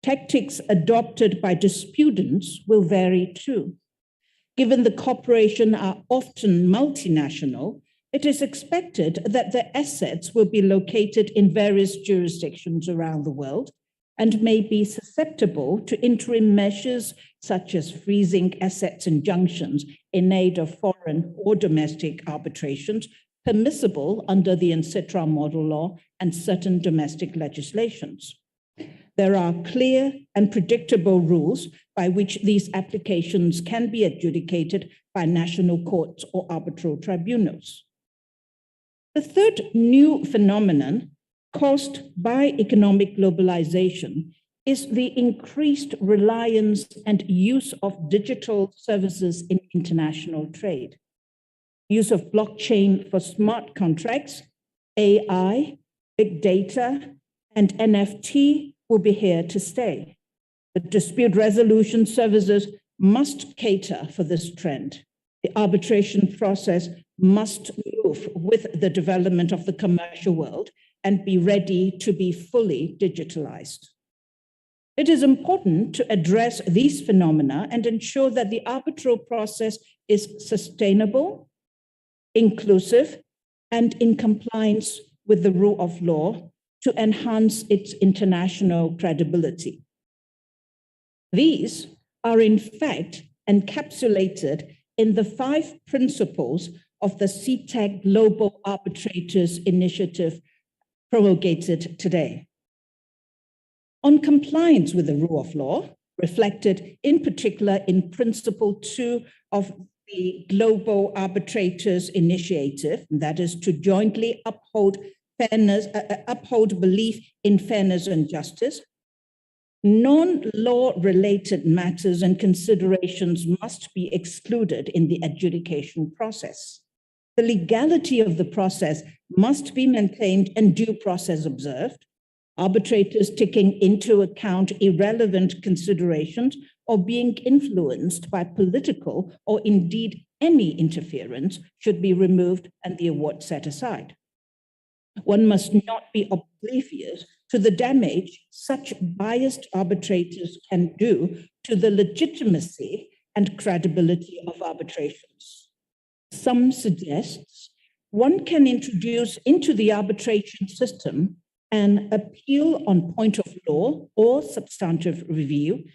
Speaker 4: Tactics adopted by disputants will vary too. Given the corporations are often multinational, it is expected that their assets will be located in various jurisdictions around the world and may be susceptible to interim measures such as freezing assets injunctions in aid of foreign or domestic arbitrations permissible under the in citra model law and certain domestic legislations. There are clear and predictable rules by which these applications can be adjudicated by national courts or arbitral tribunals. The third new phenomenon caused by economic globalization is the increased reliance and use of digital services in international trade. Use of blockchain for smart contracts, AI, big data, and NFT will be here to stay. The dispute resolution services must cater for this trend. The arbitration process must move with the development of the commercial world and be ready to be fully digitalized. It is important to address these phenomena and ensure that the arbitral process is sustainable, inclusive, and in compliance with the rule of law to enhance its international credibility. These are in fact encapsulated in the 5 principles of the CTEC Global Arbitrators Initiative promulgated today. On compliance with the rule of law, reflected in particular in Principle 2 of the Global Arbitrators Initiative, that is to jointly uphold fairness, uphold belief in fairness and justice. Non-law related matters and considerations must be excluded in the adjudication process. The legality of the process must be maintained and due process observed. Arbitrators taking into account irrelevant considerations or being influenced by political or indeed any interference should be removed and the award set aside. One must not be oblivious to the damage such biased arbitrators can do to the legitimacy and credibility of arbitrations. Some suggest one can introduce into the arbitration system an appeal on point of law or substantive review,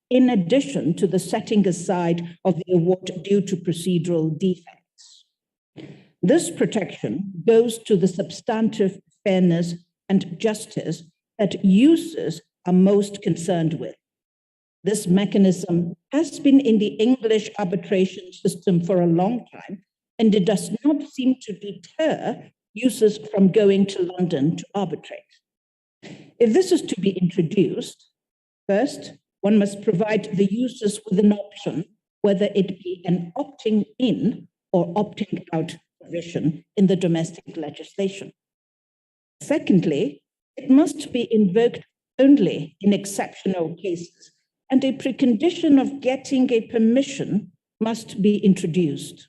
Speaker 4: in addition to the setting aside of the award due to procedural defects. This protection goes to the substantive fairness and justice that users are most concerned with. This mechanism has been in the English arbitration system for a long time, and it does not seem to deter users from going to London to arbitrate. If this is to be introduced, first, one must provide the users with an option, whether it be an opting in or opting out provision in the domestic legislation. Secondly, it must be invoked only in exceptional cases, and a precondition of getting a permission must be introduced.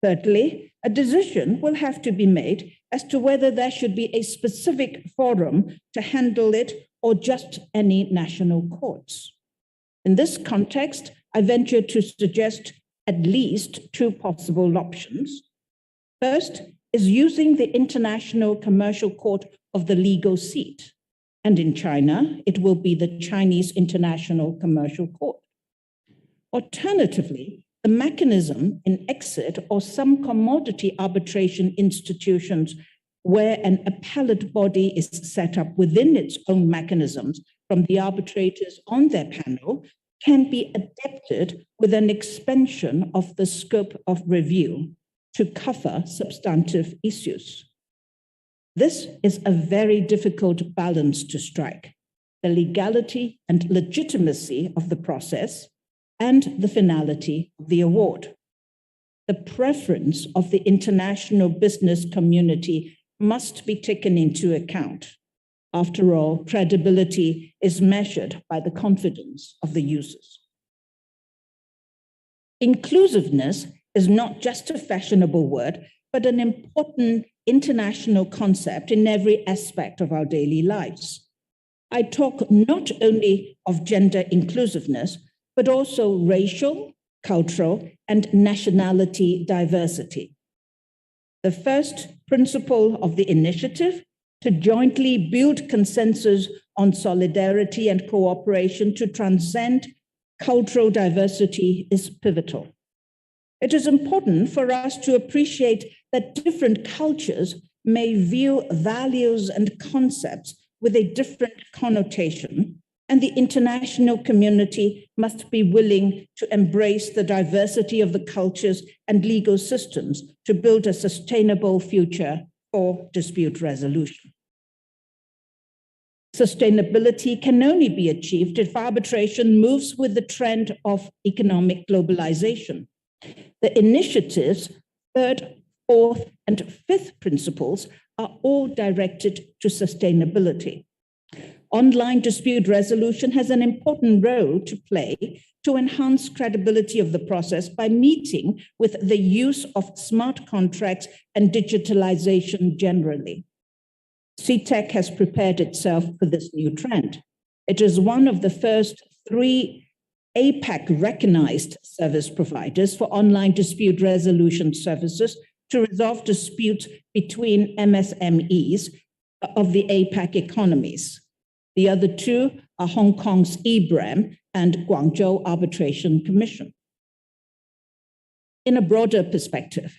Speaker 4: Thirdly, a decision will have to be made as to whether there should be a specific forum to handle it or just any national courts. In this context, I venture to suggest at least 2 possible options. First is using the International Commercial Court of the legal seat, and in China, it will be the Chinese International Commercial Court. Alternatively, the mechanism in exit or some commodity arbitration institutions where an appellate body is set up within its own mechanisms from the arbitrators on their panel can be adapted with an expansion of the scope of review to cover substantive issues. This is a very difficult balance to strike: the legality and legitimacy of the process and the finality of the award. The preference of the international business community must be taken into account. After all, credibility is measured by the confidence of the users. Inclusiveness is not just a fashionable word, but an important international concept in every aspect of our daily lives. I talk not only of gender inclusiveness, but also racial, cultural, and nationality diversity. The first principle of the initiative, to jointly build consensus on solidarity and cooperation to transcend cultural diversity, is pivotal. It is important for us to appreciate that different cultures may view values and concepts with a different connotation, and the international community must be willing to embrace the diversity of the cultures and legal systems to build a sustainable future for dispute resolution. Sustainability can only be achieved if arbitration moves with the trend of economic globalization. The initiative's third, fourth, and fifth principles are all directed to sustainability. Online dispute resolution has an important role to play to enhance credibility of the process by meeting with the use of smart contracts and digitalization generally. CTEC has prepared itself for this new trend. It is one of the first 3 APAC-recognized service providers for online dispute resolution services to resolve disputes between MSMEs of the APAC economies. The other 2 are Hong Kong's EBRAM and Guangzhou Arbitration Commission. In a broader perspective,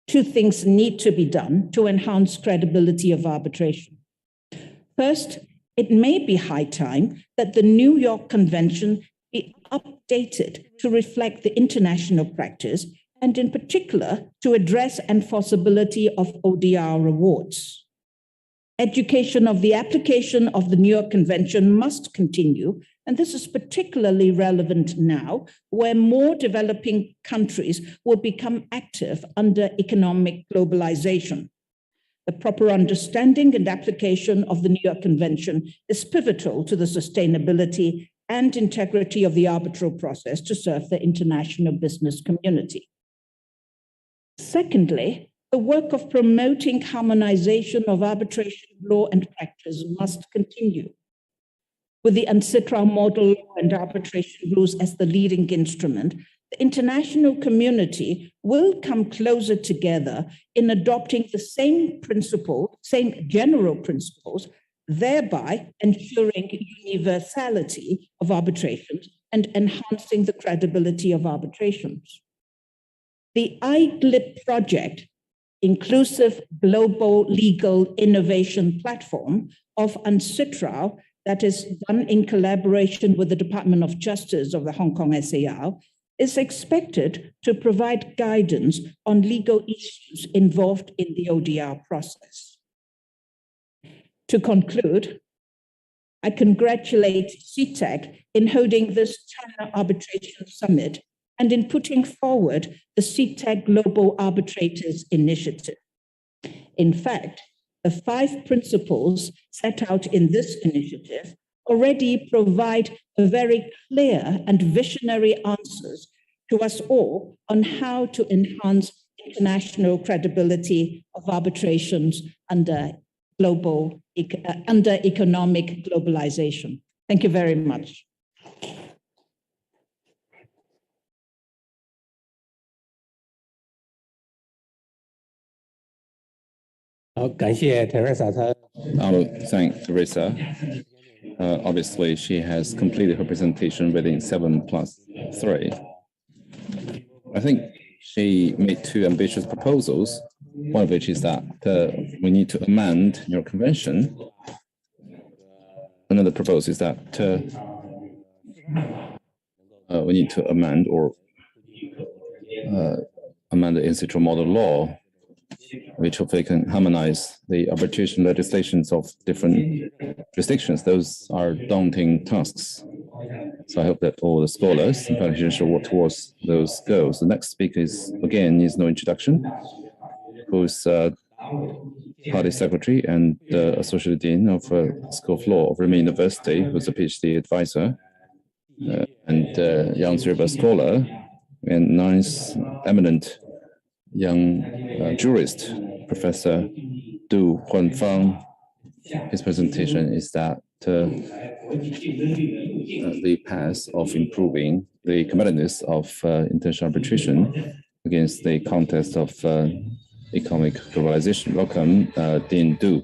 Speaker 4: 2 things need to be done to enhance credibility of arbitration. First, it may be high time that the New York Convention be updated to reflect the international practice, and in particular, to address enforceability of ODR awards. Education of the application of the New York Convention must continue, and this is particularly relevant now, where more developing countries will become active under economic globalization. The proper understanding and application of the New York Convention is pivotal to the sustainability and integrity of the arbitral process to serve the international business community. Secondly, the work of promoting harmonization of arbitration law and practice must continue. With the UNCITRAL model law and arbitration rules as the leading instrument, the international community will come closer together in adopting the same general principles, thereby ensuring universality of arbitrations and enhancing the credibility of arbitrations. The IGLIP project, Inclusive Global Legal Innovation Platform of UNCITRAL, that is done in collaboration with the Department of Justice of the Hong Kong SAR, is expected to provide guidance on legal issues involved in the ODR process. To conclude, I congratulate CTEC in holding this China Arbitration Summit and in putting forward the CTEC Global Arbitrators Initiative. In fact, the 5 principles set out in this initiative already provide a very clear and visionary answers to us all on how to enhance international credibility of arbitrations under economic globalization. Thank you very much.
Speaker 8: I will thank Teresa. Obviously, she has completed her presentation within 7+3. I think she made 2 ambitious proposals, one of which is that we need to amend your convention. Another proposal is that we need to amend the UNCITRAL model law, which hopefully can harmonize the arbitration legislations of different jurisdictions. Those are daunting tasks. So I hope that all the scholars and practitioners will work towards those goals. The next speaker needs no introduction, who's Party Secretary and Associate Dean of School of Law of Renmin University, who's a PhD advisor and young cerebral scholar and nice, eminent young jurist, Professor Du Huanfang. His presentation is that the path of improving the competitiveness of international arbitration against the context of economic globalization. Welcome, Dean Du.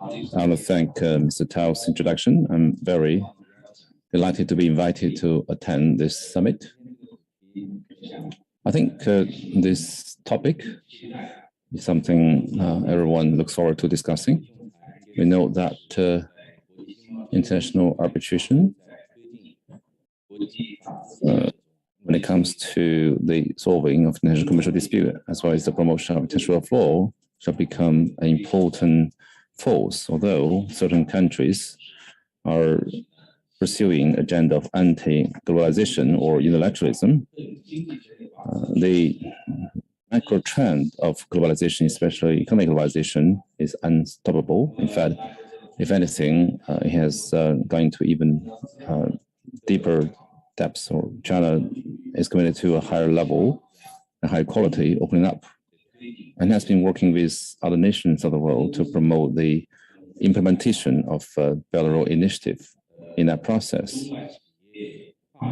Speaker 8: I want to thank Mr. Tao's introduction. I'm very delighted to be invited to attend this summit. I think this topic is something everyone looks forward to discussing. We know that international arbitration, when it comes to the solving of international commercial dispute, as well as the promotion of international law, shall become an important force, although certain countries are pursuing agenda of anti-globalization or unilateralism. The macro trend of globalization, especially economic globalization, is unstoppable. In fact, if anything, it has gone to even deeper depths, or China is committed to a higher level, a higher quality, opening up, and has been working with other nations of the world to promote the implementation of Belt and Road Initiative. In that process,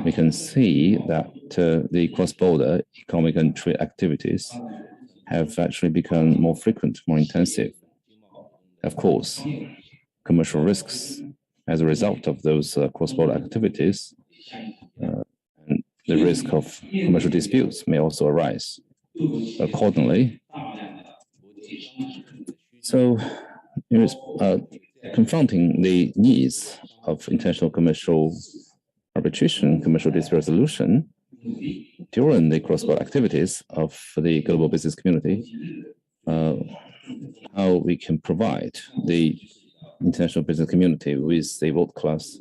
Speaker 8: we can see that the cross-border economic and trade activities have actually become more frequent, more intensive. Of course, commercial risks as a result of those cross-border activities, and the risk of commercial disputes may also arise accordingly. So, confronting the needs of international commercial arbitration, commercial dispute resolution during the cross-border activities of the global business community, how we can provide the international business community with the world-class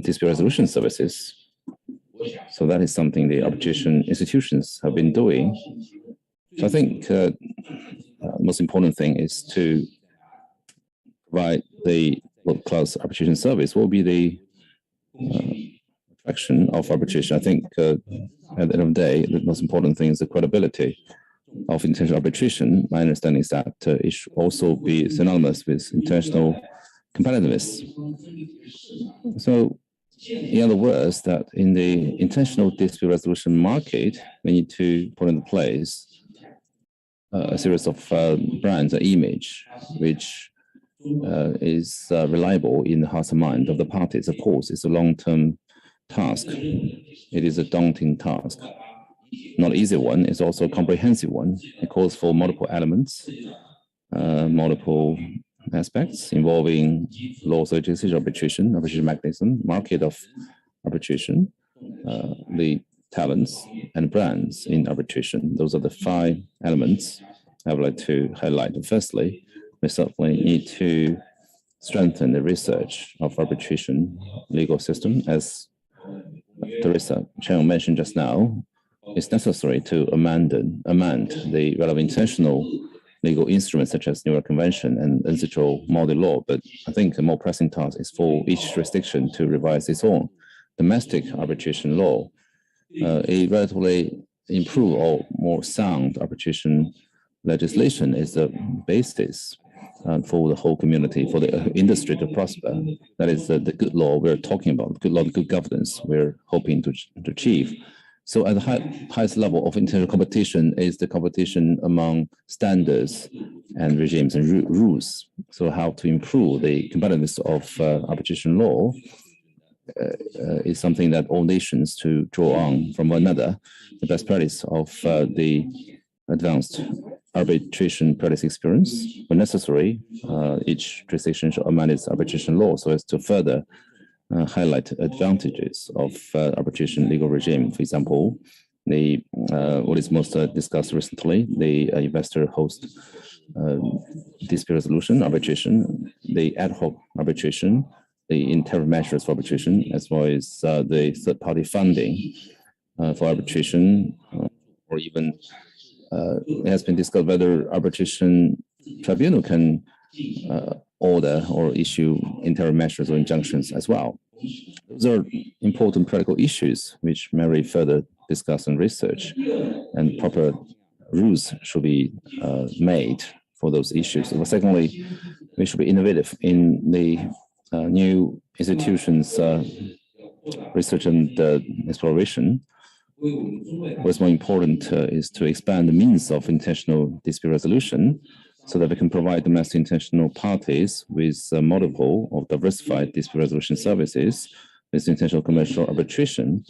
Speaker 8: dispute resolution services. So that is something the arbitration institutions have been doing. So I think most important thing is to provide the world-class arbitration service. What will be the attraction of arbitration? I think at the end of the day, the most important thing is the credibility of international arbitration. My understanding is that it should also be synonymous with international competitiveness. So, in other words, that in the international dispute resolution market, we need to put into place a series of brands and image, which is reliable in the hearts and mind of the parties. Of course, it's a long-term task. It is a daunting task. Not an easy one, it's also a comprehensive one. It calls for multiple elements, multiple aspects involving laws of arbitration mechanism, market of arbitration, the talents and brands in arbitration. Those are the 5 elements I would like to highlight. Firstly, we certainly need to strengthen the research of arbitration legal system. As Teresa Cheng mentioned just now, it's necessary to amend the relevant international legal instruments such as New York Convention and ancestral model law. But I think a more pressing task is for each jurisdiction to revise its own domestic arbitration law. A relatively improved or more sound arbitration legislation is the basis for the whole community, for the industry to prosper. That is the good law we're talking about, good law, good governance we're hoping to achieve. So at the highest level of international competition is the competition among standards and regimes and rules. So how to improve the competitiveness of arbitration law is something that all nations to draw on from one another. The best practice of the advanced arbitration practice experience. When necessary, each jurisdiction should amend its arbitration law so as to further highlight advantages of arbitration legal regime. For example, what is most discussed recently, the investor-host dispute resolution arbitration, the ad hoc arbitration, the interim measures for arbitration, as well as the third-party funding for arbitration, or even it has been discussed whether arbitration tribunal can order or issue interim measures or injunctions as well. Those are important practical issues which merit further discuss and research, and proper rules should be made for those issues. But secondly, we should be innovative in the new institutions' research and exploration. What's more important is to expand the means of international dispute resolution so that we can provide domestic international parties with multiple or diversified dispute resolution services with international commercial arbitration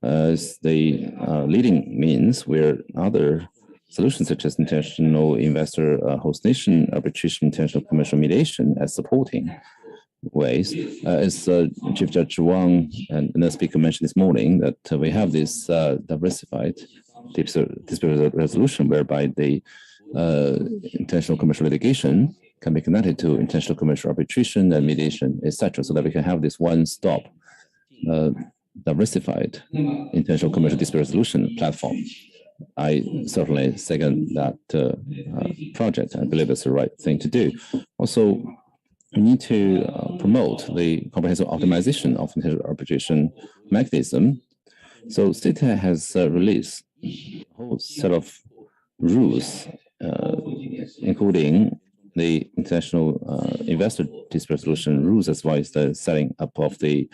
Speaker 8: as the leading means where other solutions such as international investor host nation arbitration, international commercial mediation as supporting ways. As Chief Judge Wang and the speaker mentioned this morning, that we have this diversified dispute resolution whereby the international commercial litigation can be connected to international commercial arbitration and mediation, etc., so that we can have this one-stop diversified international commercial dispute resolution platform. I certainly second that project. I believe that's the right thing to do. Also, we need to promote the comprehensive optimization of international arbitration mechanism. So CETA has released a whole set of rules, including the international investor dispute resolution rules, as well as the setting up of the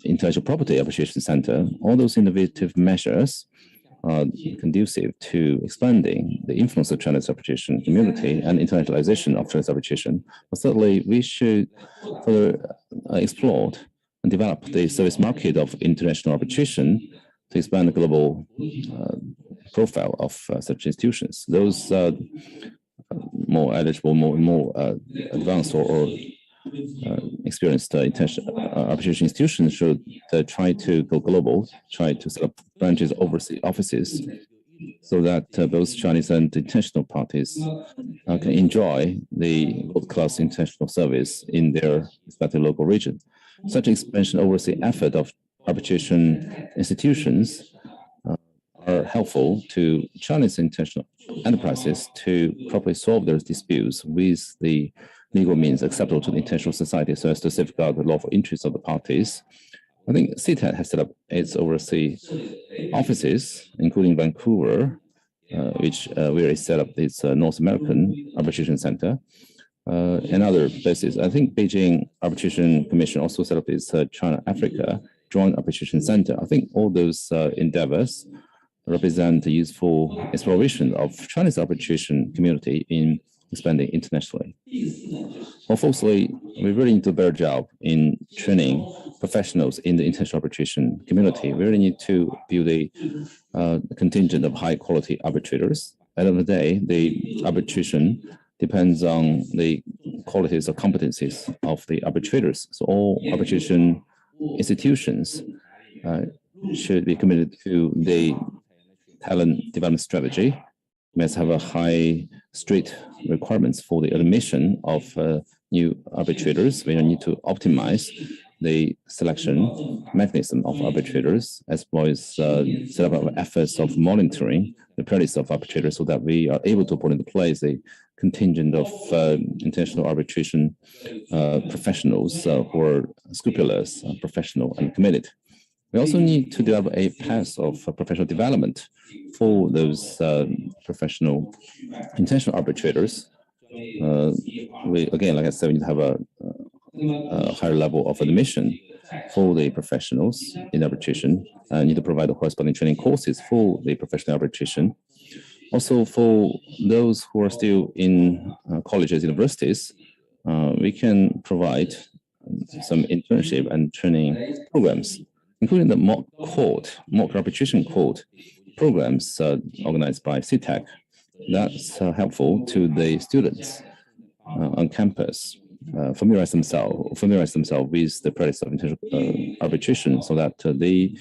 Speaker 8: intellectual property arbitration center. All those innovative measures are conducive to expanding the influence of China's arbitration community and internationalization of China's arbitration. But certainly, we should further explore and develop the service market of international arbitration to expand the global profile of such institutions. Those more eligible, more advanced or experienced arbitration institutions should try to go global, try to set up branches, overseas offices, so that both Chinese and international parties can enjoy the world-class international service in their respective local region. Such expansion overseas effort of arbitration institutions are helpful to Chinese international enterprises to properly solve their disputes with the legal means acceptable to the international society so as to safeguard the lawful interests of the parties. I think CETA has set up its overseas offices, including Vancouver, which where it set up its North American Arbitration Center, and other places. I think Beijing Arbitration Commission also set up its China-Africa Joint Arbitration Center. I think all those endeavors represent a useful exploration of China's arbitration community in expanding internationally. Well, firstly, we really need to do a better job in training professionals in the international arbitration community. We really need to build a contingent of high-quality arbitrators. At the end of the day, the arbitration depends on the qualities or competencies of the arbitrators. So all arbitration institutions should be committed to the talent development strategy. We must have a high, strict requirements for the admission of new arbitrators. We need to optimize the selection mechanism of arbitrators, as well as set up efforts of monitoring the practice of arbitrators so that we are able to put into place a contingent of international arbitration professionals who are scrupulous, professional, and committed. We also need to develop a path of professional development for those professional international arbitrators. We, again, like I said, we need to have a higher level of admission for the professionals in arbitration. Need to provide the corresponding training courses for the professional arbitration. Also, for those who are still in colleges, universities, we can provide some internship and training programs, including the mock arbitration court programs organized by CTAC. That's helpful to the students on campus, familiarize themselves with the practice of international arbitration so that they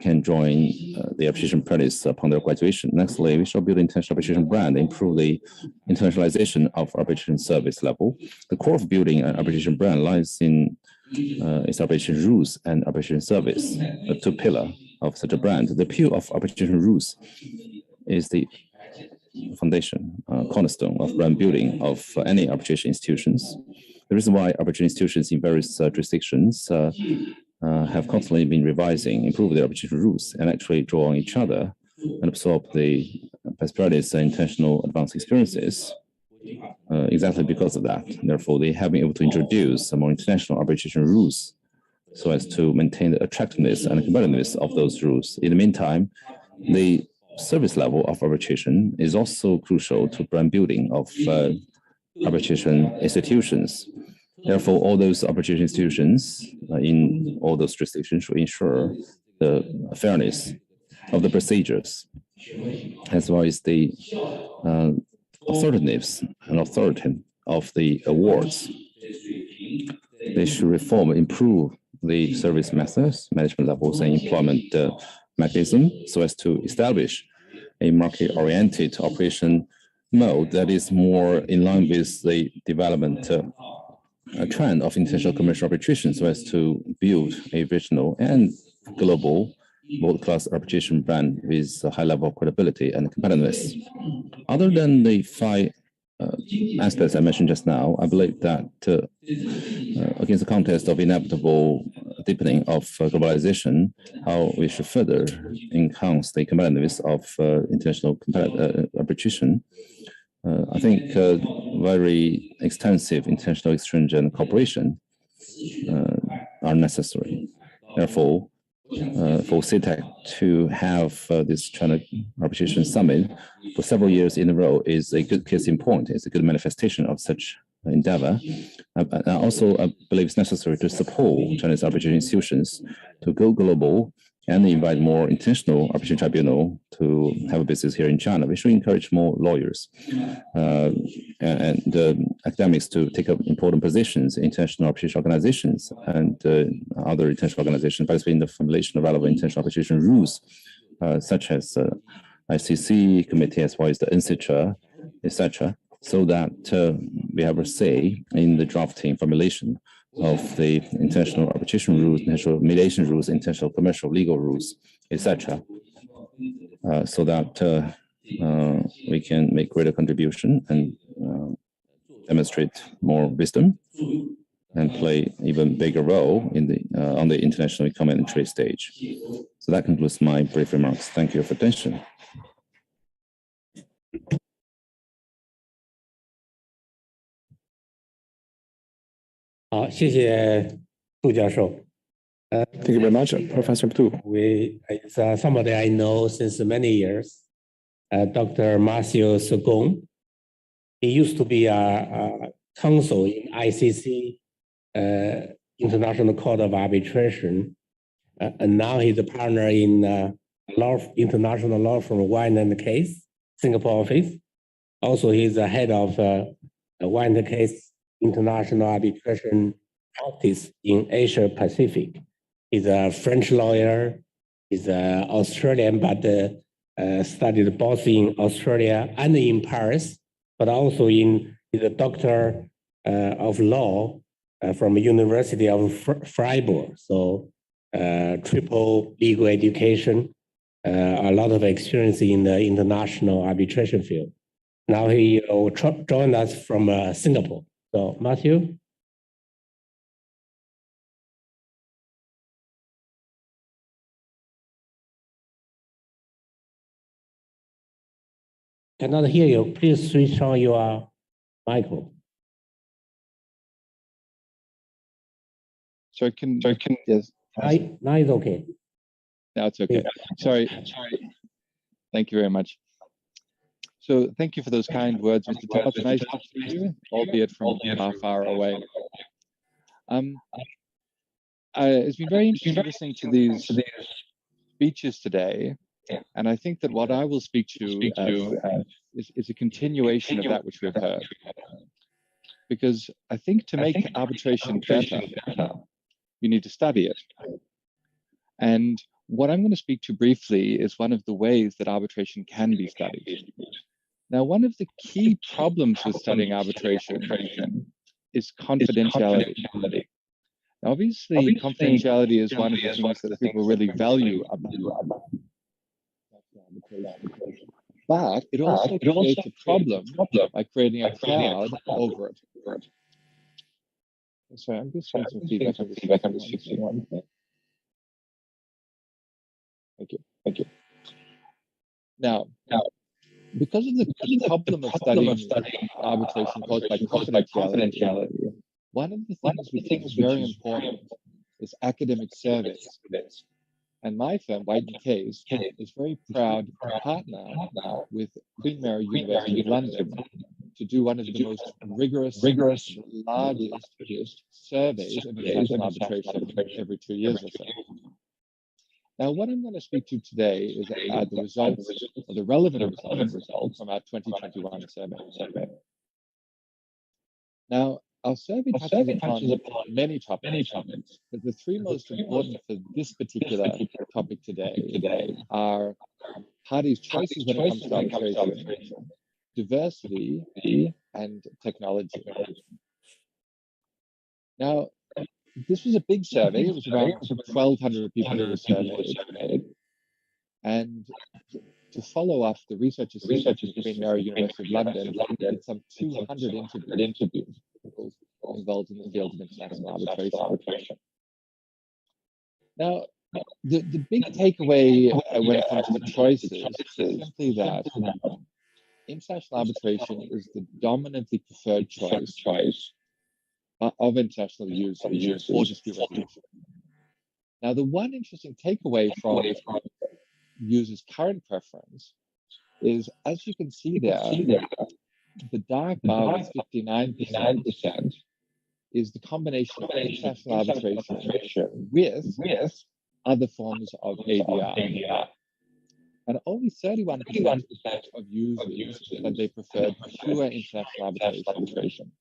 Speaker 8: can join the arbitration practice upon their graduation. Nextly, we shall build an international arbitration brand, improve the internationalization of arbitration service level. The core of building an arbitration brand lies in its arbitration rules and arbitration service, the two pillars of such a brand. The appeal of arbitration rules is the foundation, cornerstone of brand building of any arbitration institutions. The reason why arbitration institutions in various jurisdictions have constantly been revising, improving their arbitration rules, and actually draw on each other and absorb the best practice and intentional advanced experiences. Exactly because of that. Therefore, they have been able to introduce some more international arbitration rules so as to maintain the attractiveness and competitiveness of those rules. In the meantime, the service level of arbitration is also crucial to brand building of arbitration institutions. Therefore, all those arbitration institutions in all those jurisdictions should ensure the fairness of the procedures as well as the assertiveness and authority of the awards. They should reform, improve the service methods, management levels, and employment mechanism so as to establish a market-oriented operation mode that is more in line with the development trend of international commercial arbitration so as to build a regional and global world-class arbitration brand with a high level of credibility and competitiveness. Other than the five aspects I mentioned just now, I believe that against the context of inevitable deepening of globalization, how we should further enhance the competitiveness of international arbitration. I think very extensive international exchange and cooperation are necessary. Therefore, for CITEC to have this China Arbitration Summit for several years in a row is a good case in point. It's a good manifestation of such endeavor. And also, I believe it's necessary to support Chinese arbitration institutions to go global and invite more international arbitration tribunal to have a business here in China. We should encourage more lawyers and academics to take up important positions in international arbitration organizations and other international organizations, participate in the formulation of relevant international arbitration rules, such as ICC committee as well as the NCTRA, etc., so that we have a say in the drafting formulation of the international arbitration rules, international mediation rules, international commercial legal rules, etc., so that we can make greater contribution and demonstrate more wisdom and play even bigger role in the on the international economic and trade stage. So that concludes my brief remarks. Thank you for attention.
Speaker 2: Thank
Speaker 6: you very much, Professor Tu.
Speaker 2: It's somebody I know since many years, Dr. Matthew Segong. He used to be a counsel in ICC, International Court of Arbitration, and now he's a partner in international law firm Wine & Case, Singapore office. Also, he's the head of Wine & Case International Arbitration Practice in Asia Pacific. He's a French lawyer. He's Australian, but studied both in Australia and in Paris, but also he's a doctor of law from the University of Freiburg. So triple legal education, a lot of experience in the international arbitration field. Now he will join us from Singapore. So Matthew. Cannot hear you. Please switch on your microphone.
Speaker 1: Sorry, yes.
Speaker 2: Now it's okay.
Speaker 1: Now it's okay. Sorry. Thank you very much. So thank you for those kind words, Mr. Tao. It's nice to see you, albeit from far away. It's been very interesting listening to these speeches today, and I think that what I will speak to is a continuation of that which we've heard. Because I think to make arbitration better, you need to study it. And what I'm going to speak to briefly is one of the ways that arbitration can be studied. Now, one of the key problems with studying arbitration is confidentiality. Now, obviously, confidentiality is one of the things that people really value about arbitration. But it also creates a problem by creating a cloud over it. Sorry, I'm just getting some feedback on this 61. Thank you. Now, because of the problem of studying arbitration caused by confidentiality, one of the things which is very important is academic service. And my firm, White & Case, is very proud to partner with Queen Mary University of London to do one of the most rigorous, largest surveys of international arbitration every 2 years or so. Now, what I'm going to speak to today is the results, or the relevant results from our 2021 survey. Now, our survey touches upon many topics, but the three most important for this particular topic today are parties' choices when it comes to arbitration, diversity, and technology. Now, this was a big survey. It was around 1,200 people who were surveyed. And to follow up, the research assistant from Queen Mary University of London did some 200 interviews involved in the field of international arbitration. Now, the big takeaway when it comes to choices is simply that international arbitration is the dominantly preferred choice of international users for dispute resolution. Now, the one interesting takeaway from users' current preference is, as you can see there, the dark bar with 59% is the combination of international arbitration with other forms of ADR. And only 31% of users said they preferred pure international arbitration.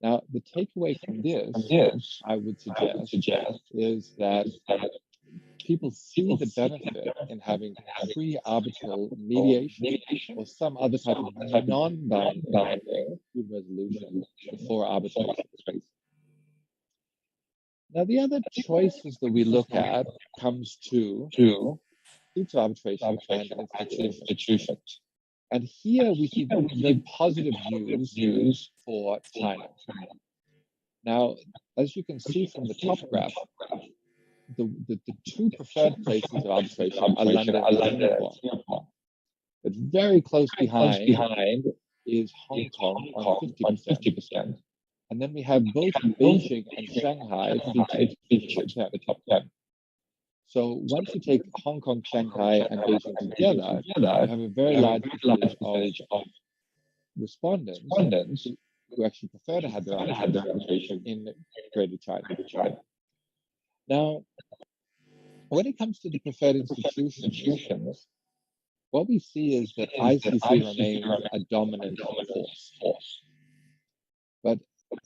Speaker 1: Now, the takeaway from this, I would suggest, is that people see the benefit in having pre-arbitral mediation or some other type of non-binding dispute resolution before arbitration. Now, the other choices that we look at comes to disputes of arbitration and institutions. And here we see the positive news for China. Now, as you can see from the top graph, the two preferred places of arbitration are London and Singapore. But very close behind is Hong Kong on 50%. And then we have both Beijing and Shanghai featured in the top 10. So once you take Hong Kong, Shanghai, and Beijing together, you have a very large percentage of respondents who actually prefer to have their arbitration in Greater China. Now, when it comes to the preferred institutions, what we see is that ICC remains a dominant force. But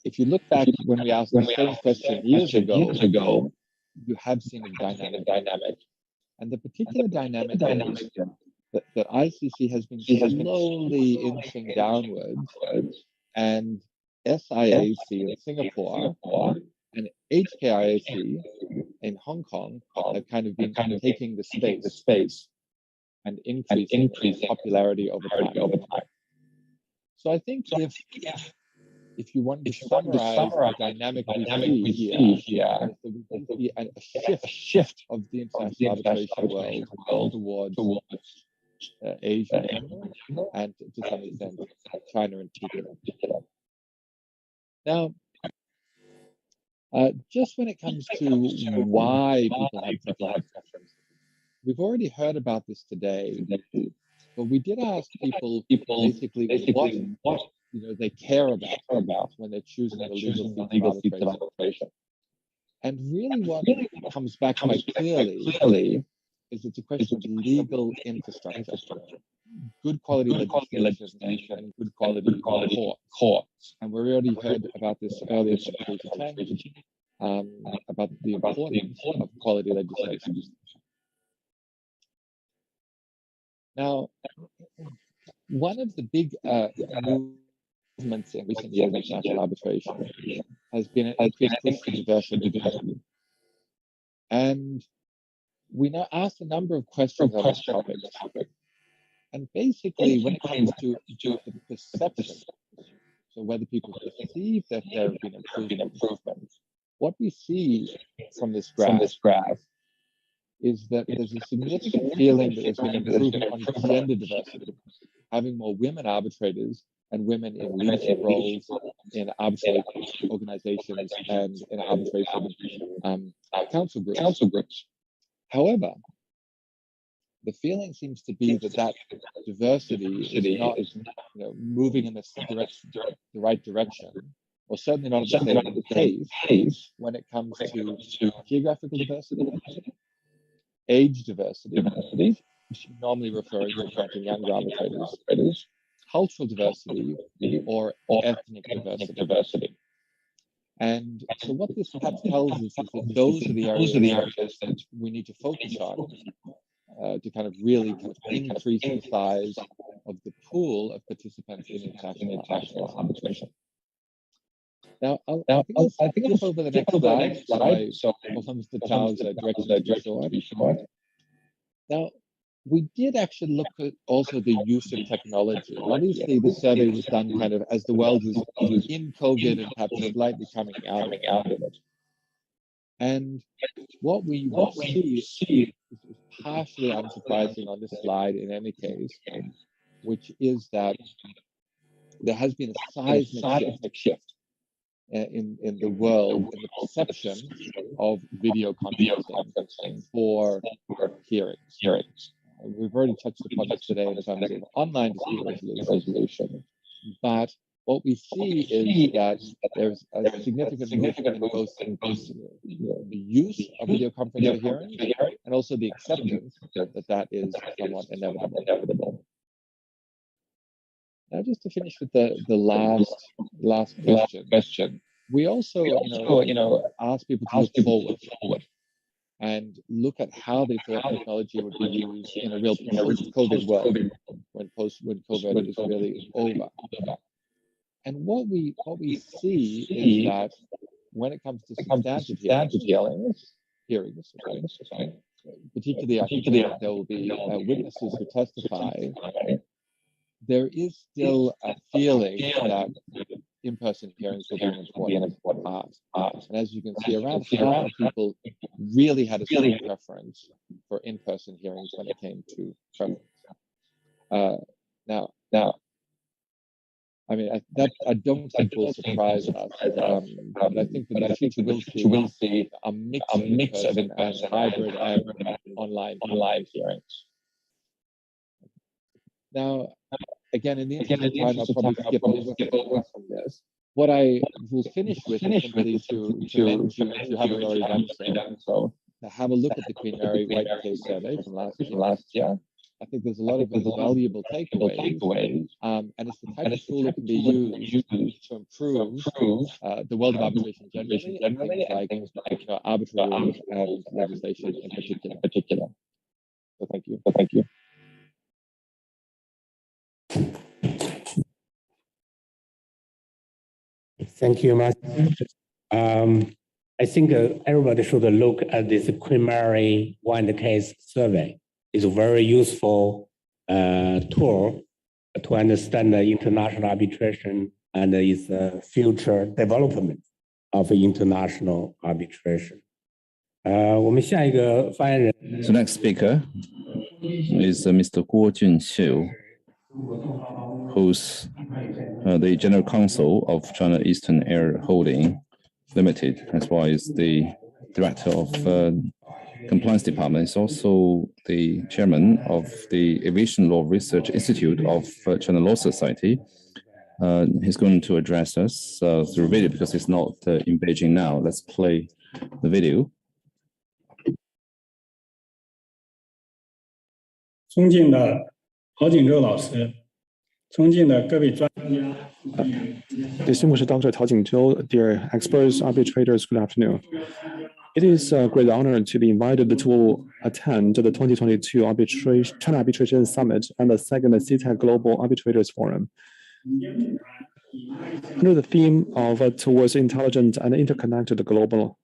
Speaker 1: if you look back when we asked the same question years ago, you have seen a dynamic. And the particular dynamic is that ICC has been slowly inching downwards, and SIAC in Singapore and HKIAC in Hong Kong have kind of been taking the space and increasing popularity over time. So I think if you want to summarize the dynamic we see here, we see a shift of the international arbitration world towards Asia and to some extent China in particular. Now, just when it comes to why people have preferences, we've already heard about this today, but we did ask people basically what they care about when they're choosing the legal seats of arbitration. And really what comes back quite clearly is it's a question of legal infrastructure, good quality legislation, and good quality courts. And we already heard about this earlier from Dr. Chang, about the importance of quality legislation. Now, one of the big movements in recent years in international arbitration has been an increased push for diversity. And we now asked a number of questions on this topic. And basically, when it comes to the perception, so whether people perceive that there have been improvements, what we see from this graph is that there's a significant feeling that there's been improvement on gender diversity, having more women arbitrators and women in leadership roles in arbitration organizations and in arbitration council groups. However, the feeling seems to be that diversity is not moving in the right direction, or certainly not at the same pace when it comes to geographical diversity. age diversity, which normally referring to counting younger arbitrators, cultural diversity, or ethnic diversity. And so what this perhaps tells us is that those are the areas that we need to focus on to kind of really increase the size of the pool of participants in international arbitration. Now, I think I'll skip over the next slide, so Mr. Zhao's direction to be short. Now, we did actually look at also the use of technology. Obviously, the survey was done kind of as the world was in COVID and perhaps slightly coming out of it. And what we see is partially unsurprising on this slide in any case, which is that there has been a seismic shift in the world, in the perception of video conferencing for hearings. We've already touched upon this today in terms of online dispute resolution, but what we see is that there's a significant move in both the use of video conferencing for hearings and also the acceptance that is somewhat inevitable. Now, just to finish with the last question, we also ask people to look forward and look at how they thought technology would be used in a real post-COVID world, when COVID is really over. And what we see is that when it comes to substantive hearings, particularly I think that there will be witnesses who testify, there is still a feeling that in-person hearings will be an important part. And as you can see, around half of people really had a strong preference for in-person hearings when it came to preference. Now, I mean, I don't think will surprise us. But I think that in the future we'll see a mix of in-person, hybrid, and online hearings. Now, again, in the interest of time, I'll probably skip over from this. What I will finish with is simply to mention, if you haven't already done so, to have a look at the Queen Mary White Case survey from last year. I think there's a lot of valuable takeaways, and it's the type of tool that can be used to improve the world of arbitration generally, and things like arbitral rules and legislation in particular. So thank you.
Speaker 2: Thank you, Matthew. I think everybody should look at this Queen Mary White Case survey. It's a very useful tool to understand the international arbitration and its future development of international arbitration.
Speaker 8: The next speaker is Mr. Guo Junxiu, who's the General Counsel of China Eastern Air Holding Limited, as well as the Director of Compliance Department. He's also the Chairman of the Aviation Law Research Institute of China Law Society. He's going to address us through video because he's not in Beijing now. Let's play the video.
Speaker 3: 尊敬的郝景洲老师，尊敬的各位专家。
Speaker 6: Distinguished Dr. Tao Jingzhou, dear experts, arbitrators, good afternoon. It is a great honor to be invited to attend the 2022 China Arbitration Summit and the second CTAC Global Arbitrators Forum. Under the theme of Towards Intelligent and Interconnected Global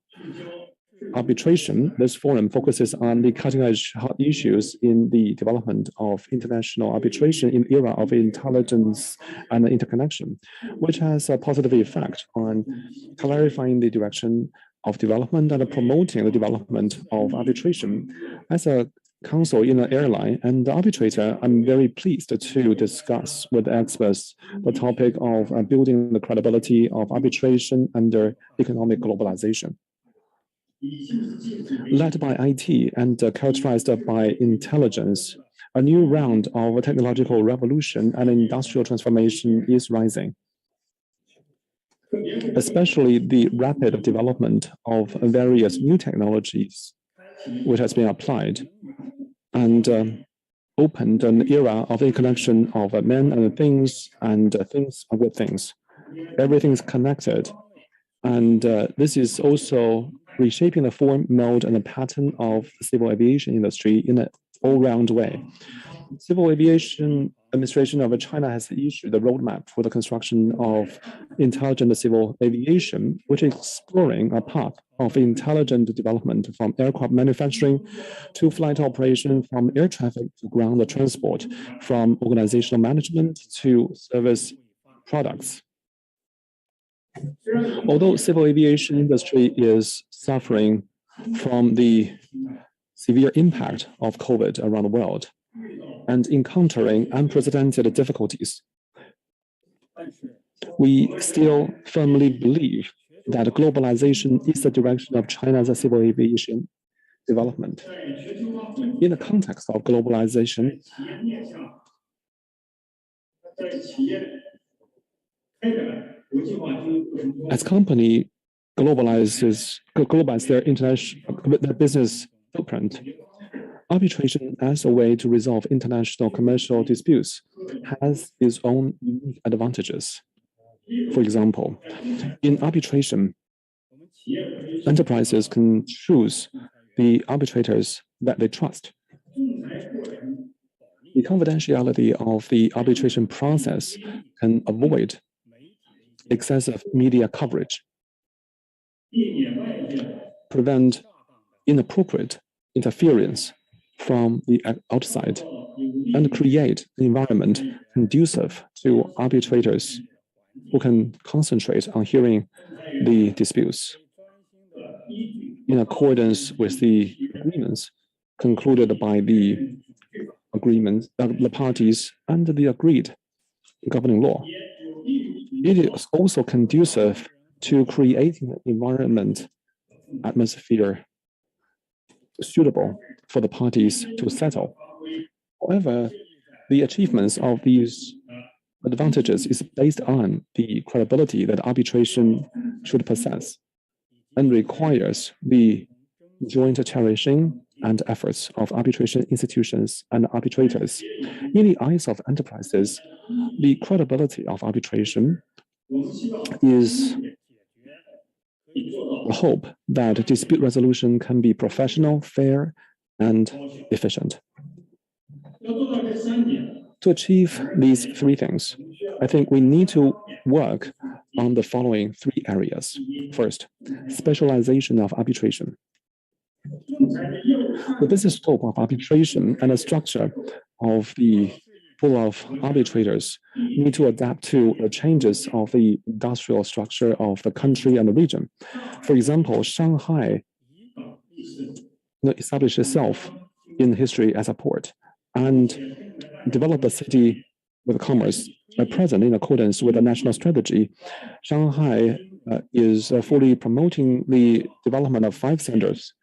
Speaker 6: Arbitration, this forum focuses on the cutting-edge hot issues in the development of international arbitration in the era of intelligence and interconnection, which has a positive effect on clarifying the direction of development and promoting the development of arbitration. As a counsel in an airline and the arbitrator, I'm very pleased to discuss with experts the topic of building the credibility of arbitration under economic globalization. Led by IT and characterized by intelligence, a new round of technological revolution and industrial transformation is rising. Especially the rapid development of various new technologies which has been applied and opened an era of interconnection of men and things and things with things. Everything is connected. And this is also reshaping the form, mode, and the pattern of the civil aviation industry in an all-round way. Civil Aviation Administration of China has issued the roadmap for the construction of intelligent civil aviation, which is exploring a path of intelligent development from aircraft manufacturing to flight operation, from air traffic to ground transport, from organizational management to service products. Although civil aviation industry is suffering from the severe impact of COVID around the world and encountering unprecedented difficulties, we still firmly believe that globalization is the direction of China's civil aviation development. In the context of globalization, as company globalize their business footprint, arbitration as a way to resolve international commercial disputes has its own unique advantages. For example, in arbitration, enterprises can choose the arbitrators that they trust. The confidentiality of the arbitration process can avoid excessive media coverage, prevent inappropriate interference from the outside, and create an environment conducive to arbitrators who can concentrate on hearing the disputes in accordance with the agreements concluded by the parties under the agreed governing law. It is also conducive to creating an environment atmosphere suitable for the parties to settle. However, the achievements of these advantages is based on the credibility that arbitration should possess and requires the joint cherishing and efforts of arbitration institutions and arbitrators. In the eyes of enterprises, the credibility of arbitration is the hope that dispute resolution can be professional, fair, and efficient. To achieve these three things, I think we need to work on the following three areas. First, specialization of arbitration. The business scope of arbitration and the structure of the pool of arbitrators need to adapt to the changes of the industrial structure of the country and the region. For example, Shanghai established itself in history as a port and developed the city with commerce. At present, in accordance with the national strategy, Shanghai is fully promoting the development of 5 centers,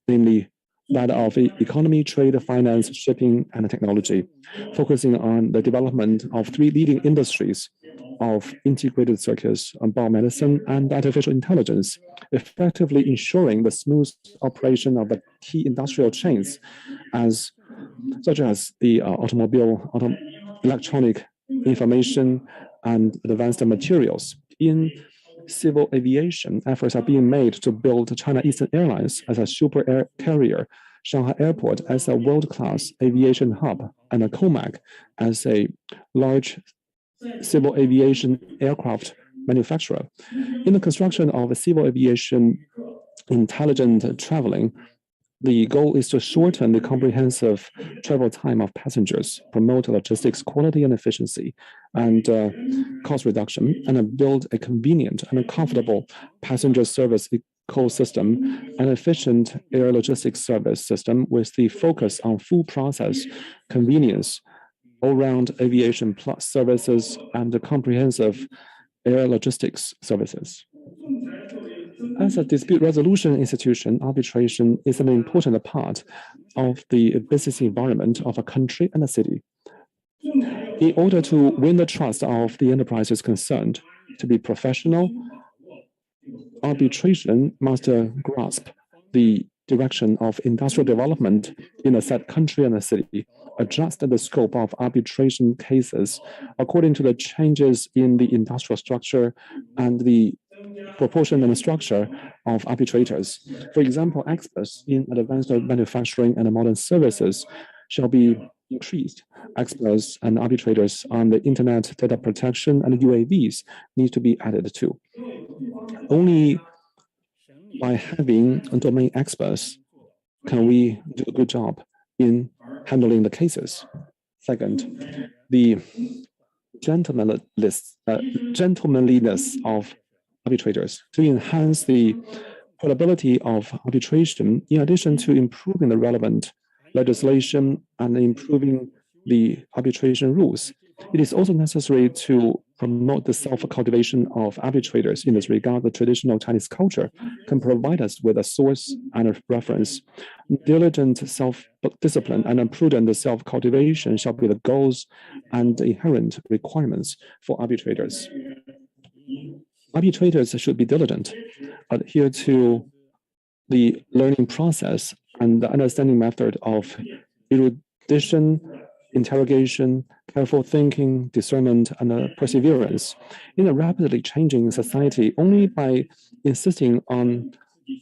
Speaker 6: namely that of economy, trade, finance, shipping, and technology, focusing on the development of 3 leading industries of integrated circuits, biomedicine, and artificial intelligence, effectively ensuring the smooth operation of the key industrial chains, such as the automobile, electronic information, and advanced materials. In civil aviation, efforts are being made to build China Eastern Airlines as a super air carrier, Shanghai Airport as a world-class aviation hub, and a COMAC as a large civil aviation aircraft manufacturer. In the construction of a civil aviation intelligent traveling, the goal is to shorten the comprehensive travel time of passengers, promote logistics quality and efficiency, and cost reduction, and build a convenient and comfortable passenger service ecosystem, an efficient air logistics service system with the focus on full process convenience, all-round aviation plus services, and comprehensive air logistics services. As a dispute resolution institution, arbitration is an important part of the business environment of a country and a city. In order to win the trust of the enterprises concerned, to be professional, arbitration must grasp the direction of industrial development in a set country and a city, adjust the scope of arbitration cases according to the changes in the industrial structure and the proportion and structure of arbitrators. For example, experts in advanced manufacturing and modern services shall be increased. Experts and arbitrators on the internet data protection and UAVs need to be added too. Only by having domain experts can we do a good job in handling the cases. Second, the gentlemanliness of arbitrators to enhance the portability of arbitration, in addition to improving the relevant legislation and improving the arbitration rules. It is also necessary to promote the self-cultivation of arbitrators. In this regard, the traditional Chinese culture can provide us with a source and a reference. Diligent self-discipline and prudent self-cultivation shall be the goals and inherent requirements for arbitrators. Arbitrators should be diligent, adhere to the learning process and the understanding method of erudition, interrogation, careful thinking, discernment, and perseverance. In a rapidly changing society, only by insisting on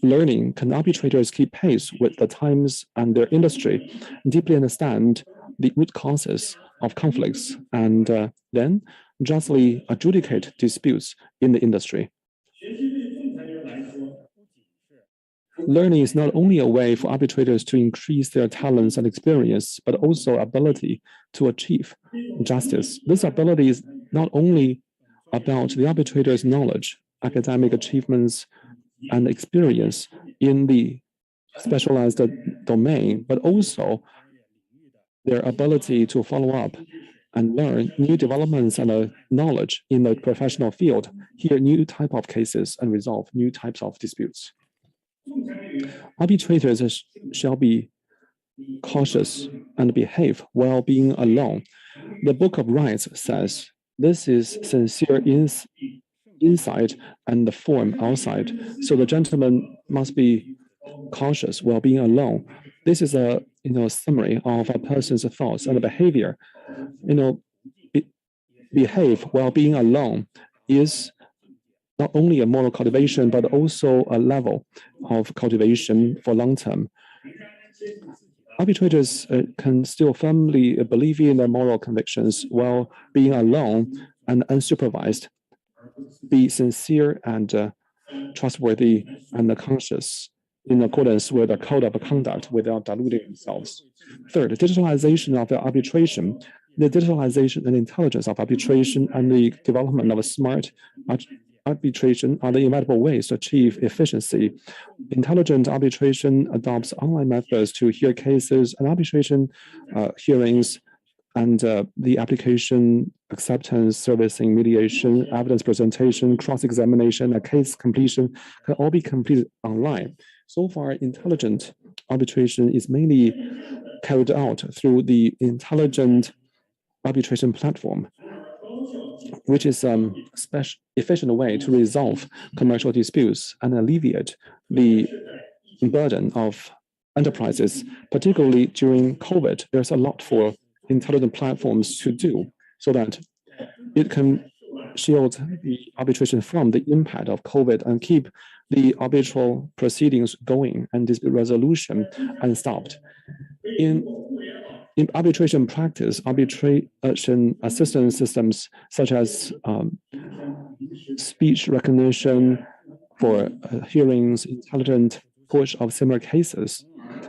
Speaker 6: learning can arbitrators keep pace with the times and their industry, deeply understand the root causes of conflicts, and then justly adjudicate disputes in the industry. Learning is not only a way for arbitrators to increase their talents and experience, but also ability to achieve justice. This ability is not only about the arbitrator's knowledge, academic achievements, and experience in the specialized domain, but also their ability to follow up and learn new developments and knowledge in the professional field, hear new type of cases, and resolve new types of disputes. Arbitrators shall be cautious and behave while being alone. The Book of Rights says, this is sincere inside and the form outside. So the gentleman must be cautious while being alone. This is a summary of a person's thoughts and behavior. Behave while being alone is not only a moral cultivation, but also a level of cultivation for long term. Arbitrators can still firmly believe in their moral convictions while being alone and unsupervised, be sincere and trustworthy and conscious in accordance with a code of conduct without diluting themselves. Third, digitalization of the arbitration. The digitalization and intelligence of arbitration and the development of a smart arbitration are the inevitable ways to achieve efficiency. Intelligent arbitration adopts online methods to hear cases and arbitration hearings and the application, acceptance, servicing, mediation, evidence presentation, cross-examination, and case completion can all be completed online. So far, intelligent arbitration is mainly carried out through the intelligent arbitration platform, which is a efficient way to resolve commercial disputes and alleviate the burden of enterprises, particularly during COVID. There's a lot for intelligent platforms to do so that it can shield the arbitration from the impact of COVID and keep the arbitral proceedings going and dispute resolution unstopped. In arbitration practice, arbitration assistance systems such as speech recognition for hearings, intelligent push of similar cases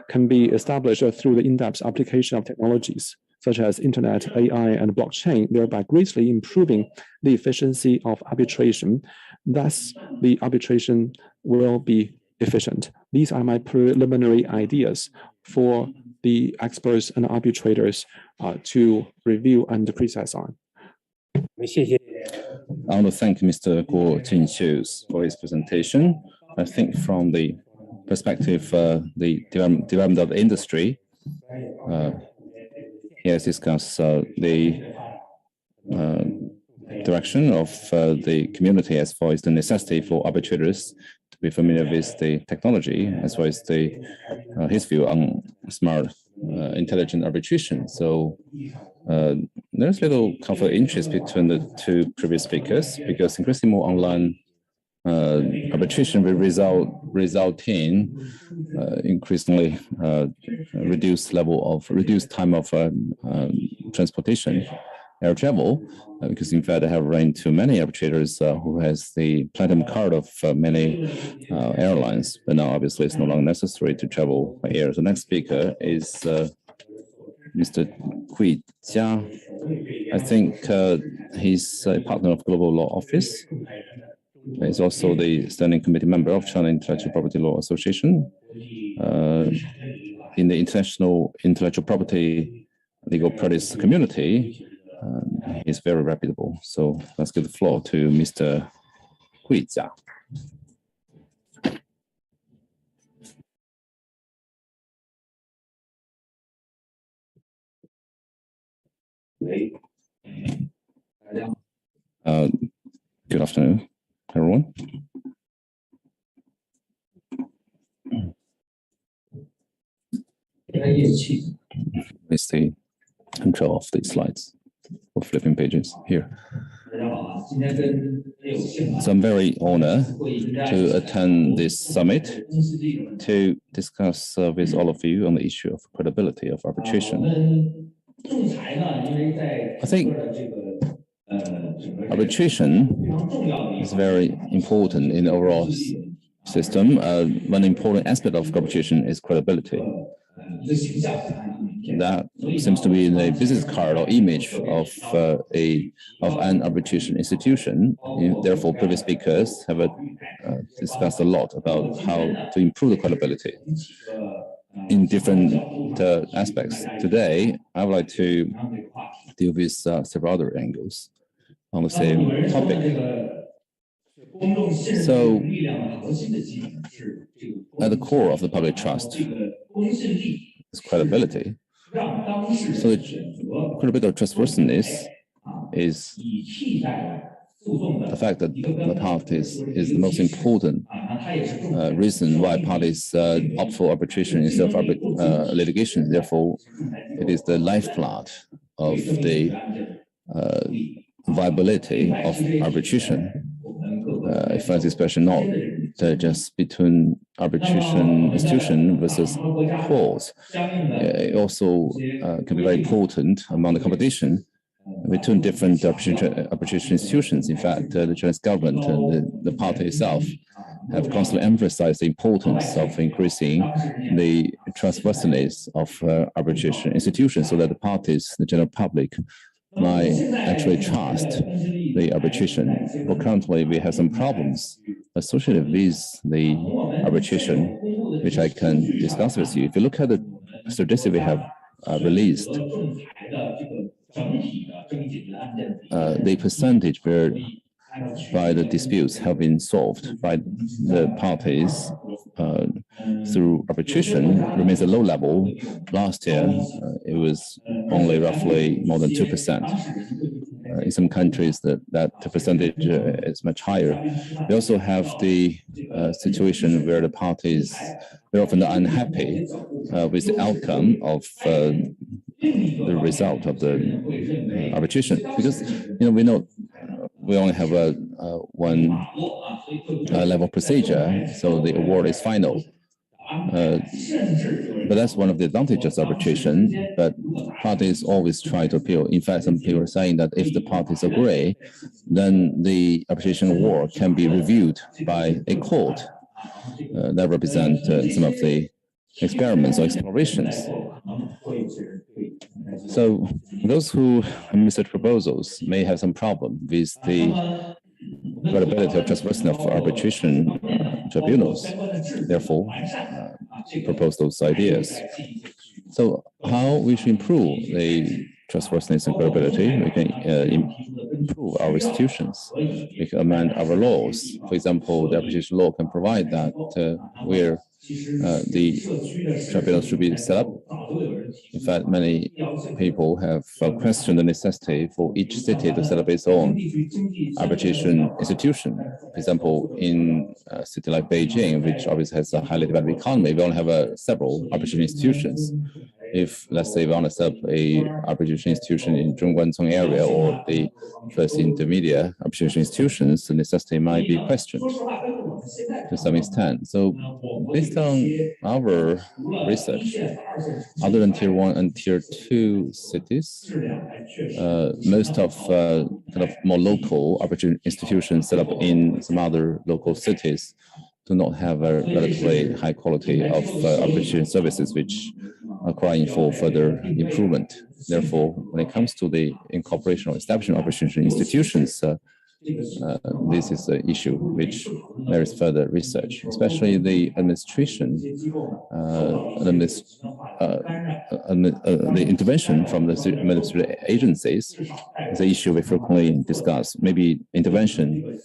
Speaker 6: can be established through the in-depth application of technologies such as internet, AI, and blockchain, thereby greatly improving the efficiency of arbitration. Thus, the arbitration will be efficient. These are my preliminary ideas for the experts and arbitrators to review and criticize on.
Speaker 8: I want to thank Mr. Guo Jinxiu for his presentation. I think from the perspective the development of the industry, he has discussed the direction of the community as far as the necessity for arbitrators be familiar with the technology as well as his view on smart, intelligent arbitration. So there's little conflict of interest between the two previous speakers because increasingly more online arbitration will result in increasingly reduced time of transportation, air travel, because in fact I have run into many arbitrators who has the platinum card of many airlines, but now obviously it's no longer necessary to travel by air. The next speaker is Mr. Hui Jia. I think he's a partner of Global Law Office. He's also the standing committee member of China Intellectual Property Law Association. In the international intellectual property legal practice community, he's very reputable. So let's give the floor to Mr. Hui Jia. Good afternoon, everyone. It's the control of the slides or flipping pages here. So I'm very honored to attend this summit to discuss with all of you on the issue of credibility of arbitration. I think arbitration is very important in the overall system. One important aspect of arbitration is credibility. That seems to be in a business card or image of an arbitration institution. Therefore, previous speakers have discussed a lot about how to improve the credibility in different aspects. Today, I would like to deal with several other angles on the same topic. So, at the core of the public trust is credibility. So, credibility or trustworthiness is the fact that the parties is the most important reason why parties opt for arbitration instead of litigation. Therefore, it is the lifeblood of the viability of arbitration. I find this expression not just between arbitration institution versus courts. It also can be very important among the competition between different arbitration institutions. In fact, the Chinese government and the party itself have constantly emphasized the importance of increasing the trustworthiness of arbitration institutions so that the parties, the general public, might actually trust the arbitration. But currently, we have some problems associated with the arbitration, which I can discuss with you. If you look at the statistics we have released, the percentage whereby the disputes have been solved by the parties through arbitration remains a low level. Last year, it was only roughly more than 2%. In some countries, that percentage is much higher. We also have the situation where the parties are often unhappy with the outcome of the result of the arbitration, because we know we only have one level procedure, so the award is final. But that's one of the advantages of arbitration, but parties always try to appeal. In fact, some people are saying that if the parties agree, then the arbitration award can be reviewed by a court that represent some of the experiments or explorations. So those who make such proposals may have some problem with the credibility or trustworthiness of arbitration tribunals. Therefore, propose those ideas. So how we should improve the trustworthiness and credibility? We can improve our institutions. We can amend our laws. For example, the arbitration law can provide that where the tribunals should be set up In fact, many people have questioned the necessity for each city to set up its own arbitration institution. For example, in a city like Beijing, which obviously has a highly developed economy, we only have several arbitration institutions. If, let's say, we want to set up a arbitration institution in Zhongguancong area or the first intermediate arbitration institutions, the necessity might be questioned to some extent. So based on our research, other than tier 1 and tier 2 cities, most of kind of more local arbitration institutions set up in some other local cities do not have a relatively high quality of arbitration services, which are crying for further improvement. Therefore, when it comes to the incorporation or establishment of arbitration institutions, this is an issue which merits further research, especially the administration, the intervention from the administrative agencies is an issue we frequently discuss. Maybe intervention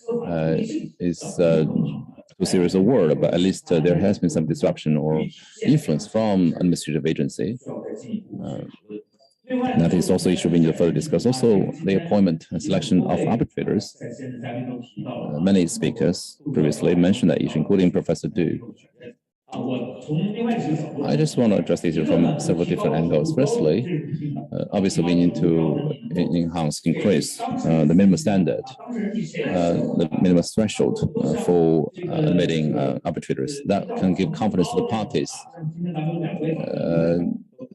Speaker 8: is too serious a word, but at least there has been some disruption or influence from administrative agency. That is also an issue we need to further discuss. Also, the appointment and selection of arbitrators. Many speakers previously mentioned that issue, including Professor Du. I just want to address this issue from several different angles. Firstly, obviously we need to increase the minimum standard, the minimum threshold for admitting arbitrators. That can give confidence to the parties.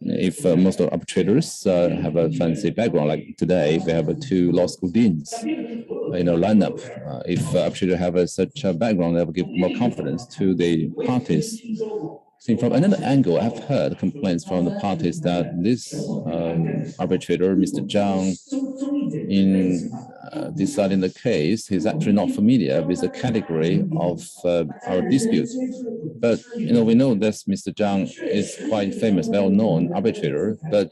Speaker 8: If most of the arbitrators have a fancy background, like today, we have 2 law school deans in our lineup. If arbitrators have such a background, that will give more confidence to the parties. See, from another angle, I've heard complaints from the parties that this arbitrator, Mr. Zhang, in deciding the case, he's actually not familiar with the category of our dispute. But we know that Mr. Zhang is quite famous, well-known arbitrator, but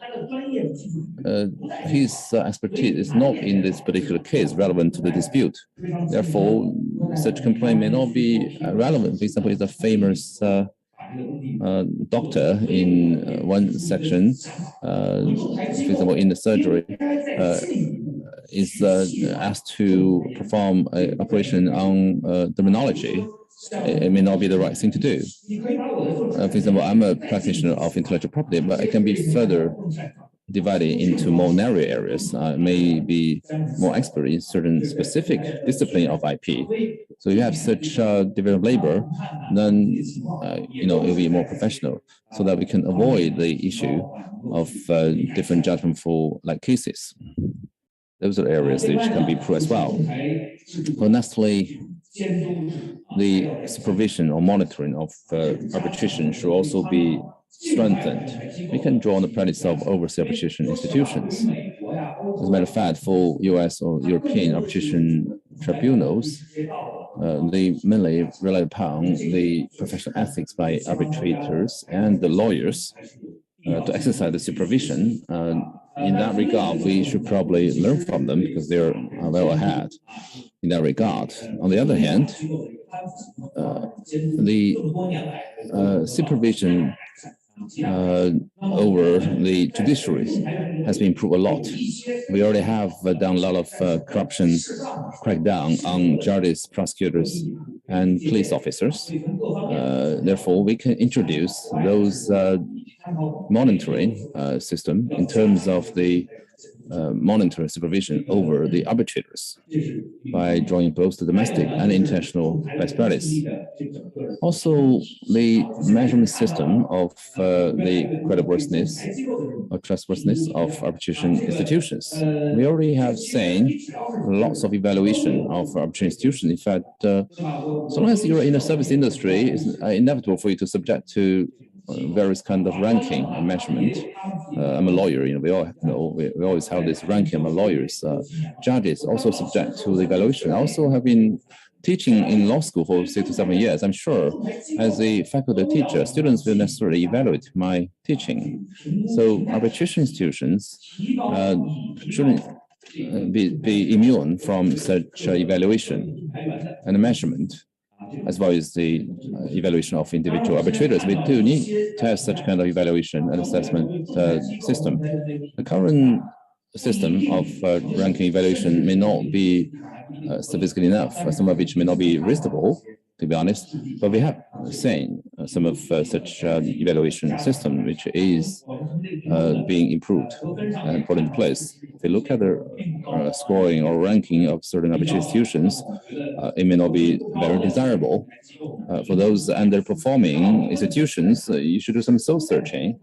Speaker 8: his expertise is not in this particular case relevant to the dispute. Therefore, such complaint may not be relevant. For example, he's a famous doctor in one section, for example, in the surgery, is asked to perform an operation on terminology. It may not be the right thing to do. For example, I'm a practitioner of intellectual property, but it can be further divided into more narrow areas. May be more expert in certain specific discipline of IP. So you have such division of labor, then it will be more professional, so that we can avoid the issue of different judgment for like cases. Those are areas which can be improved as well. Well, lastly, the supervision or monitoring of arbitration should also be strengthened. We can draw on the practice of overseas arbitration institutions. As a matter of fact, for US or European arbitration tribunals, they mainly rely upon the professional ethics by arbitrators and the lawyers to exercise the supervision. In that regard, we should probably learn from them because they're well ahead in that regard. On the other hand, the supervision over the judiciary has been improved a lot. We already have done a lot of corruption crackdown on judges, prosecutors, and police officers. Therefore, we can introduce those monitoring system in terms of the monitoring supervision over the arbitrators by drawing both the domestic and international best practice. Also, the measurement system of the creditworthiness or trustworthiness of arbitration institutions. We already have seen lots of evaluation of arbitration institutions. In fact, so long as you're in the service industry, it's inevitable for you to subject to various kind of ranking and measurement. I'm a lawyer, we all know, we always have this ranking among lawyers. Judges also subject to the evaluation. I also have been teaching in law school for 6 to 7 years. I'm sure as a faculty teacher, students will necessarily evaluate my teaching. So arbitration institutions shouldn't be immune from such evaluation and measurement. as well as the evaluation of individual arbitrators. We do need to have such kind of evaluation and assessment system. The current system of ranking evaluation may not be sophisticated enough, some of which may not be reasonable, to be honest, but we have seen some of such evaluation system which is being improved and put into place. If you look at the scoring or ranking of certain arbitration institutions, it may not be very desirable. For those underperforming institutions, you should do some soul searching.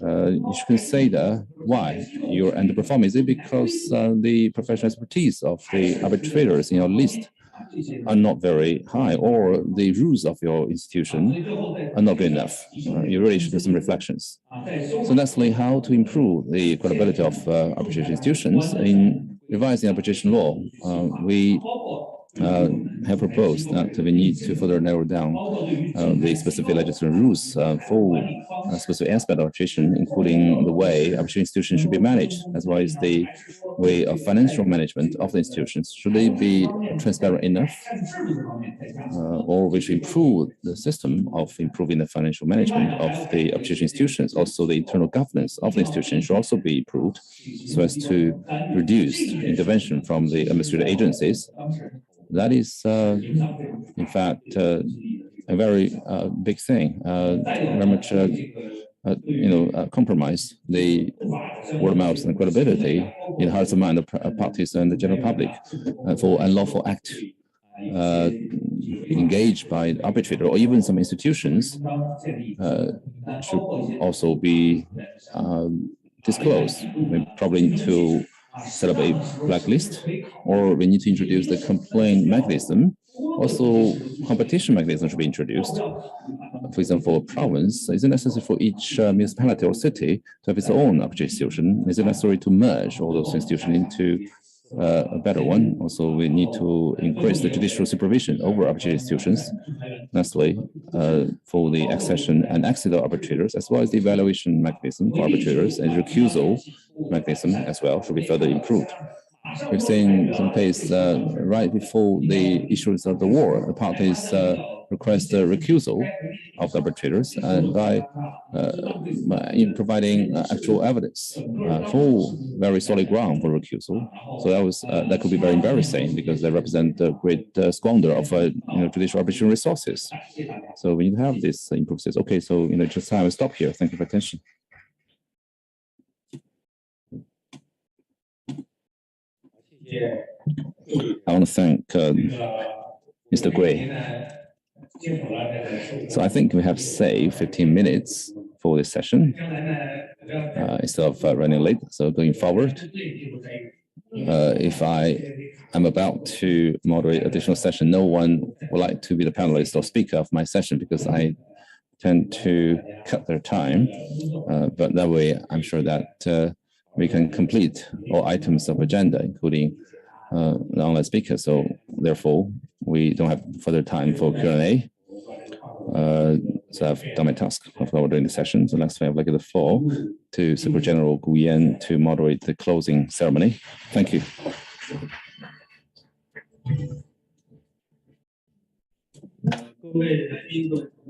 Speaker 8: You should consider why you're underperforming. Is it because the professional expertise of the arbitrators in your list are not very high, or the rules of your institution are not good enough? You really should do some reflections. So lastly, how to improve the credibility of arbitration institutions. In revising arbitration law, we have proposed that we need to further narrow down the specific legislative rules for specific aspect of arbitration, including the way arbitration institutions should be managed, as well as the way of financial management of the institutions. Should they be transparent enough, or we should improve the system of improving the financial management of the arbitration institutions? Also, the internal governance of the institution should also be improved so as to reduce intervention from the administrative agencies. That is, in fact, a very big thing. Very much, compromise the word of mouth and credibility in the hearts and minds of parties and the general public for unlawful act engaged by the arbitrator or even some institutions should also be disclosed. We probably need to set up a blacklist, or we need to introduce the complaint mechanism. Also, competition mechanism should be introduced. For example, for a province, is it necessary for each municipality or city to have its own arbitration institution? Is it necessary to merge all those institutions into a better one? Also, we need to increase the judicial supervision over arbitration institutions. Lastly, for the accession and exit of arbitrators, as well as the evaluation mechanism for arbitrators and recusal mechanism as well should be further improved. We've seen some case right before the issuance of the war, the parties request the recusal of the arbitrators by in providing actual evidence for very solid ground for recusal. So that could be very embarrassing because they represent a great squander of judicial arbitration resources. So we need to have this improved system. Okay, so just time I stop here. Thank you for attention. I want to thank Mr. Gui. So I think we have saved 15 minutes for this session instead of running late. So going forward, if I am about to moderate additional session, no one would like to be the panelist or speaker of my session because I tend to cut their time. But that way, I'm sure that we can complete all items of agenda, including the online speaker. So therefore, we don't have further time for Q&A. So I've done my task of ordering the session. So next, I would like the floor to Secretary General Gu Yan to moderate the closing ceremony. Thank you.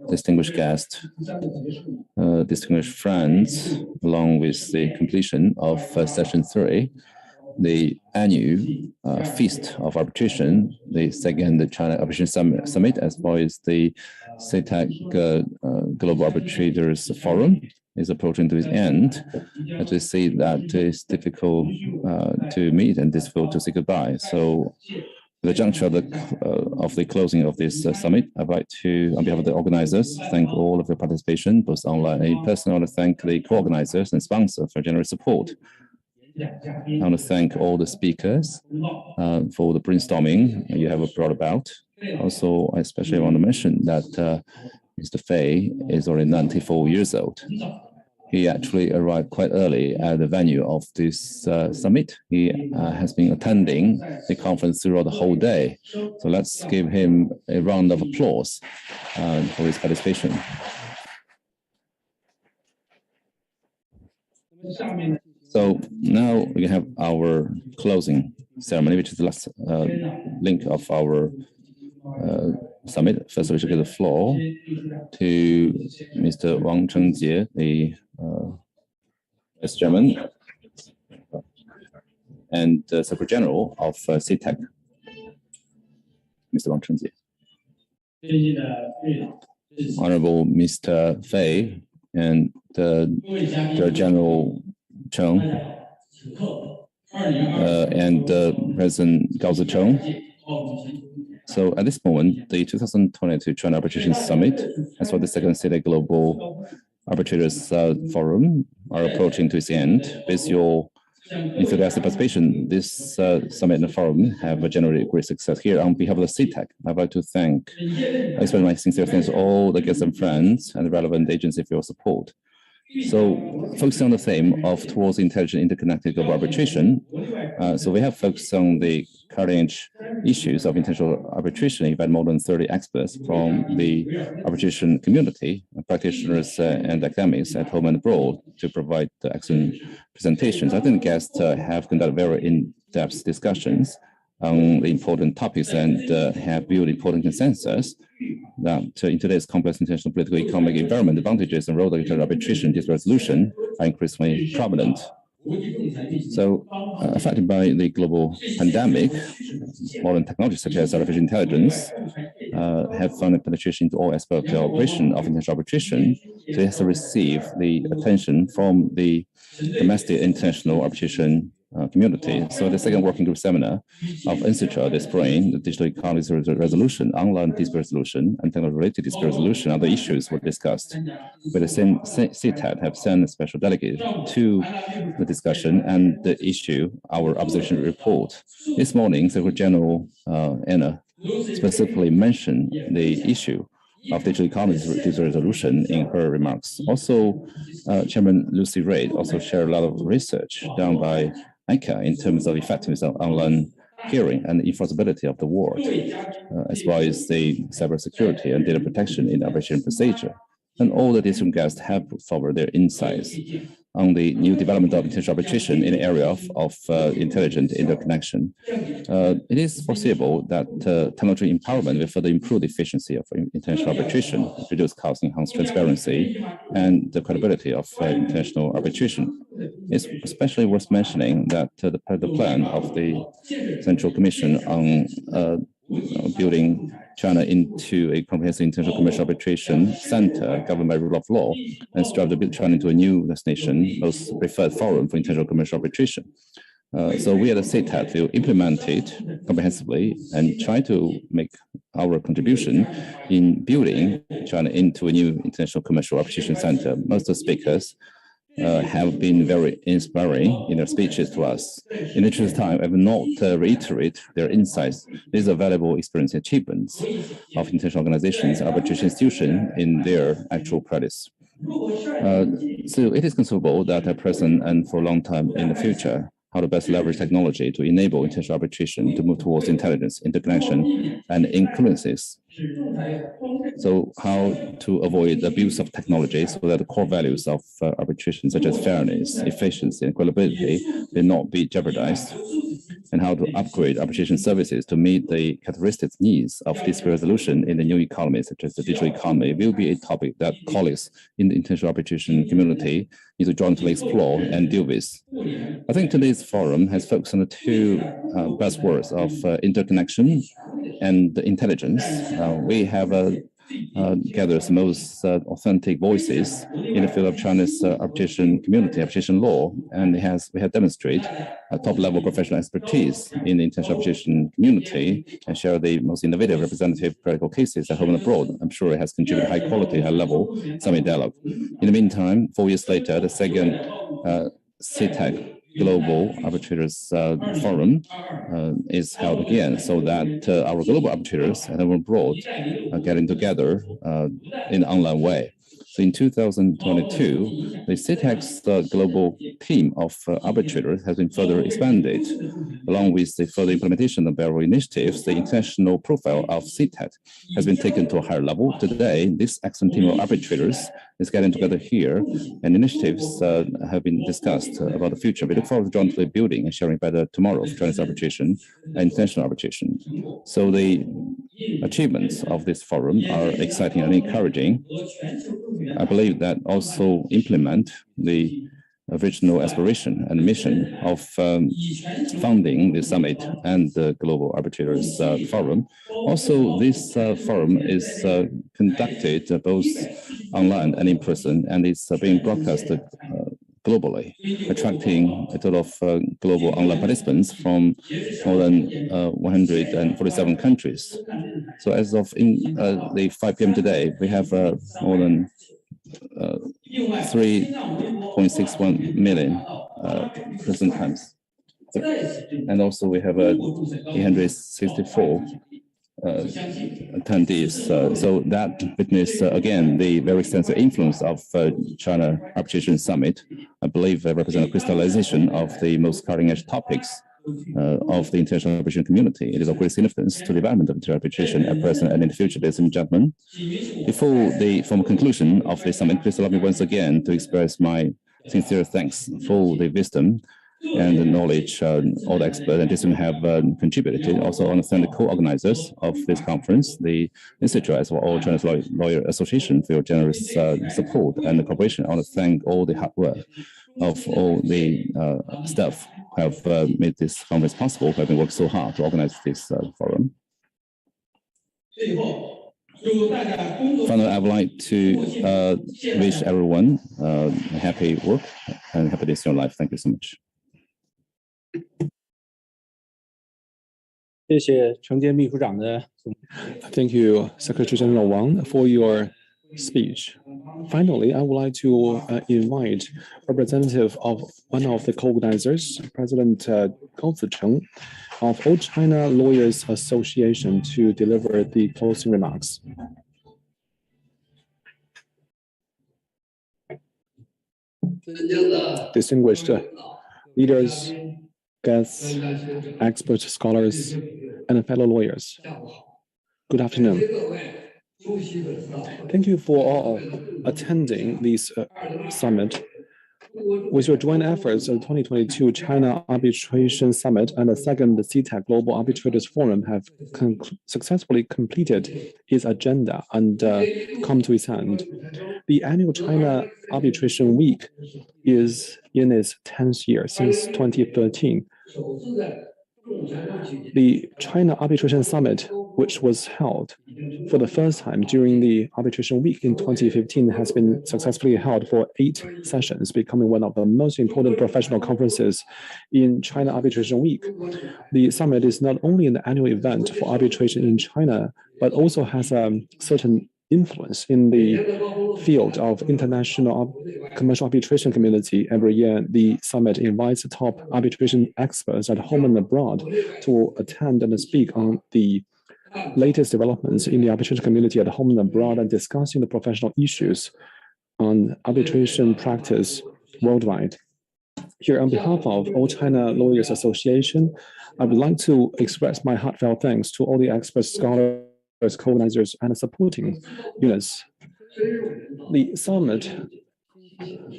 Speaker 8: Distinguished guests, distinguished friends, along with the completion of session 3, the annual Feast of Arbitration, the second China Arbitration Summit, as well as the CETAC Global Arbitrators Forum is approaching to its end. As we see that it's difficult to meet and difficult to say goodbye. So at the juncture of the closing of this summit, I'd like to, on behalf of the organizers, thank all of your participation, both online and in person. I want to thank the co-organizers and sponsors for generous support. I want to thank all the speakers for the brainstorming you have brought about. Also, I especially want to mention that Mr. Fei is already 94 years old. He actually arrived quite early at the venue of this summit. He has been attending the conference throughout the whole day. So let's give him a round of applause for his participation. So now we have our closing ceremony, which is the last link of our summit. First, we should give the floor to Mr. Wang Chengjie, the Vice Chairman and Secretary General of CTEC. Mr. Wang Chengjie. Honorable Mr. Fei and the General Cheng and President Gao Zicheng. So at this moment, the 2022 China Arbitration Summit, as well as the second CTEC Global Arbitrators Forum, are approaching to its end. With your enthusiastic participation, this summit and forum have generated great success. Here, on behalf of the CTEC, I'd like to express my sincere thanks to all the guests and friends and the relevant agencies for your support. So, focusing on the theme of towards intelligent interconnected global arbitration, so we have focused on the current issues of international arbitration. We've had more than 30 experts from the arbitration community, practitioners and academics at home and abroad to provide excellent presentations. I think the guests have conducted very in-depth discussions on the important topics and have built important consensus that in today's complex international political economic environment, the advantages and role of international arbitration dispute resolution are increasingly prominent. So, affected by the global pandemic, modern technologies such as artificial intelligence have found a penetration into all aspects of the operation of international arbitration. So, it has to receive the attention from the domestic international arbitration community. So the second working group seminar of Institute this spring, the digital economy resolution, online dispute resolution, and technology-related dispute resolution, other issues were discussed. But the same CTEC have sent a special delegate to the discussion and the issue our observation report. This morning, Secretary General Anna specifically mentioned the issue of digital economy resolution in her remarks. Also, Chairman Lucy Reid also shared a lot of research done by ICA in terms of effectiveness of online hearing and the enforceability of the word, as well as the cybersecurity and data protection in the arbitration procedure. And all the different guests have put forward their insights on the new development of international arbitration in the area of intelligent interconnection. It is foreseeable that technology empowerment will further improve the efficiency of international arbitration, reduce costs, enhance transparency, and the credibility of international arbitration. It's especially worth mentioning that the plan of the Central Commission on building China into a comprehensive international commercial arbitration center governed by rule of law and strive to build China into a new destination, most preferred forum for international commercial arbitration. So we at the CTEC will implement it comprehensively and try to make our contribution in building China into a new international commercial arbitration center. Most of the speakers have been very inspiring in their speeches to us. In the interest of time, I will not reiterate their insights. These are valuable experience and achievements of international organizations, arbitration institutions in their actual practice. So it is conceivable that at present and for a long time in the future, how to best leverage technology to enable international arbitration to move towards intelligence, interconnection, and inclusiveness. So how to avoid the abuse of technology so that the core values of arbitration, such as fairness, efficiency, and credibility, will not be jeopardized, and how to upgrade arbitration services to meet the characteristic needs of dispute resolution in the new economy, such as the digital economy, will be a topic that colleagues in the international arbitration community need to jointly explore and deal with. I think today's forum has focused on the two buzzwords of interconnection and intelligence. We have gathered the most authentic voices in the field of China's arbitration community, arbitration law, and we have demonstrated top-level professional expertise in the international arbitration community and share the most innovative representative practical cases at home and abroad. I'm sure it has contributed high-quality, high-level summit dialogue. In the meantime, 4 years later, the second CTEC Global Arbitrators Forum is held again, so that our global arbitrators and abroad are getting together in an online way. So in 2022, the CTEC's global team of arbitrators has been further expanded. Along with the further implementation of various initiatives, the international profile of CTEC has been taken to a higher level. Today, this excellent team of arbitrators is getting together here, and initiatives have been discussed about the future. We look forward to jointly building and sharing better tomorrow for Chinese arbitration and international arbitration. So the achievements of this forum are exciting and encouraging. I believe that also implement the original aspiration and mission of founding the summit and the Global Arbitrators Forum. Also, this forum is conducted both online and in person, and it's being broadcasted globally, attracting a total of global online participants from more than 147 countries. So as of the 5 p.m. today, we have more than 3.61 million present times. And also we have 864 attendees. So that witness again the very extensive influence of China Arbitration Summit. I believe represent a crystallization of the most cutting-edge topics of the international arbitration community. It is of great significance to the development of international arbitration at present and in the future, ladies and gentlemen. Before the formal conclusion of the summit, please allow me once again to express my sincere thanks for the wisdom and the knowledge all the experts and disciplines have contributed. Also, I want to thank the co-organizers of this conference, the Institute, as well as all China's Lawyer Association for your generous support and the cooperation. I want to thank all the hard work of all the staff who have made this conference possible, who have been working so hard to organize this forum. Finally, I would like to wish everyone happy work and happy days in your life. Thank you so much.
Speaker 6: Thank you, Secretary General Wang, for your speech. Finally, I would like to invite representative of one of the co-organizers, President Gao Zicheng of All China Lawyers Association, to deliver the closing remarks. Distinguished leaders, guests, expert scholars, and fellow lawyers, good afternoon. Thank you for all attending this summit. With your joint efforts, the 2022 China Arbitration Summit and the second CTAC Global Arbitrators Forum have successfully completed its agenda and come to its end. The annual China Arbitration Week is in its 10th year since 2013. The China Arbitration Summit, which was held for the first time during the Arbitration Week in 2015, has been successfully held for 8 sessions, becoming one of the most important professional conferences in China Arbitration Week. The summit is not only an annual event for arbitration in China, but also has a certain influence in the field of international commercial arbitration community. Every year, the summit invites the top arbitration experts at home and abroad to attend and speak on the latest developments in the arbitration community at home and abroad and discussing the professional issues on arbitration practice worldwide. Here, on behalf of All China Lawyers Association, I would like to express my heartfelt thanks to all the experts, scholars, co-organizers, and supporting units. The summit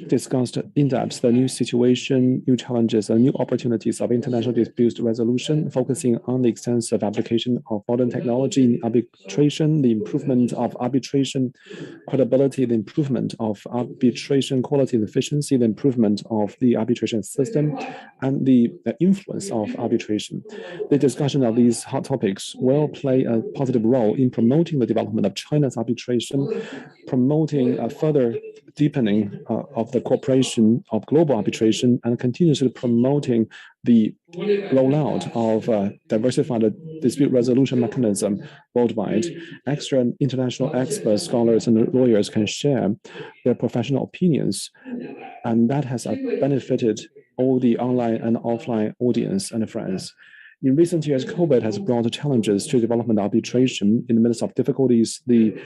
Speaker 6: discussed in depth the new situation, new challenges, and new opportunities of international dispute resolution, focusing on the extensive application of modern technology in arbitration, the improvement of arbitration credibility, the improvement of arbitration quality and efficiency, the improvement of the arbitration system, and the influence of arbitration. The discussion of these hot topics will play a positive role in promoting the development of China's arbitration, promoting a further deepening of the cooperation of global arbitration, and continuously promoting the rollout of diversified dispute resolution mechanism worldwide. Extra international experts, scholars, and lawyers can share their professional opinions, and that has benefited all the online and offline audience and friends. In recent years, COVID has brought challenges to development arbitration. In the midst of difficulties, the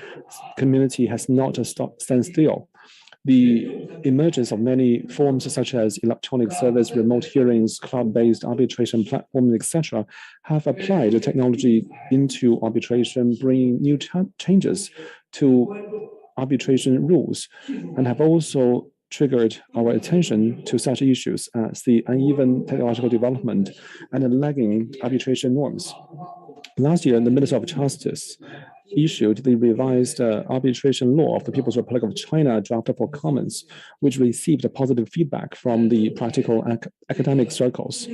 Speaker 6: community has not stand still. The emergence of many forms such as electronic service, remote hearings, cloud-based arbitration platforms, etc., have applied the technology into arbitration, bringing new changes to arbitration rules, and have also triggered our attention to such issues as the uneven technological development and the lagging arbitration norms. Last year, the Minister of Justice issued the revised arbitration law of the People's Republic of China draft for comments, which received positive feedback from the practical academic circles.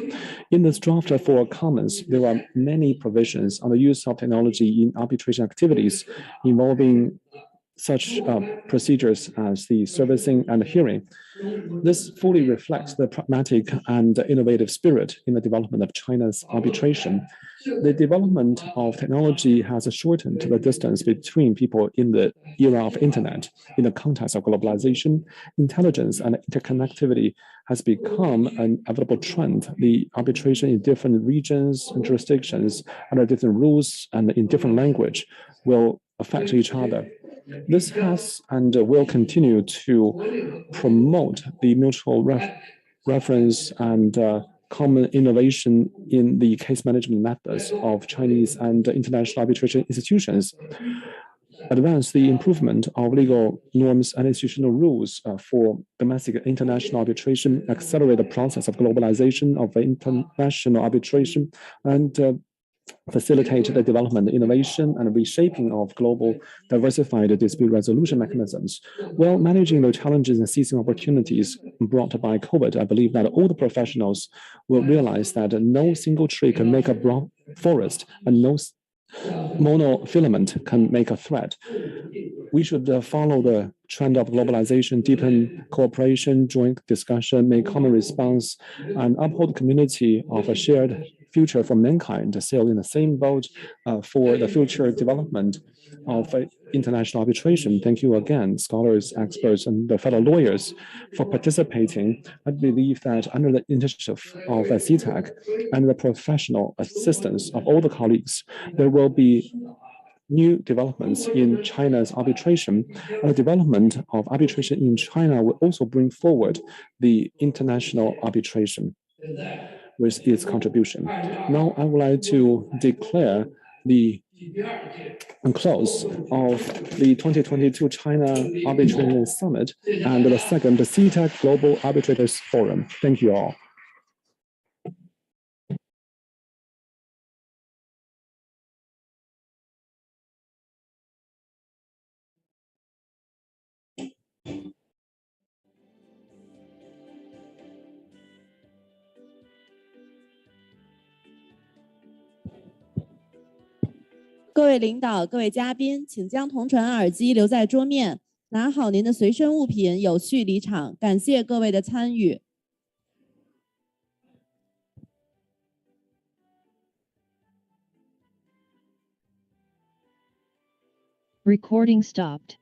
Speaker 6: In this draft for comments, there are many provisions on the use of technology in arbitration activities involving such procedures as the servicing and hearing. This fully reflects the pragmatic and innovative spirit in the development of China's arbitration. The development of technology has shortened the distance between people in the era of internet. In the context of globalization, intelligence and interconnectivity has become an inevitable trend. The arbitration in different regions and jurisdictions under different rules and in different language will affect each other. This has and will continue to promote the mutual reference and common innovation in the case management methods of Chinese and international arbitration institutions, advance the improvement of legal norms and institutional rules for domestic and international arbitration, accelerate the process of globalization of international arbitration, and facilitate the development, innovation, and reshaping of global diversified dispute resolution mechanisms. While managing the challenges and seizing opportunities brought by COVID, I believe that all the professionals will realize that no single tree can make a broad forest, and no monofilament can make a thread. We should follow the trend of globalization, deepen cooperation, joint discussion, make common response, and uphold the community of a shared future for mankind to sail in the same boat for the future development of international arbitration. Thank you again, scholars, experts, and the fellow lawyers for participating. I believe that under the initiative of CTAC and the professional assistance of all the colleagues, there will be new developments in China's arbitration, and the development of arbitration in China will also bring forward the international arbitration with its contribution. Now, I would like to declare the close of the 2022 China Arbitration Summit and the second CTAC Global Arbitrators Forum. Thank you all.
Speaker 12: 各位领导、各位嘉宾，请将同传耳机留在桌面，拿好您的随身物品，有序离场。感谢各位的参与。
Speaker 5: Recording stopped.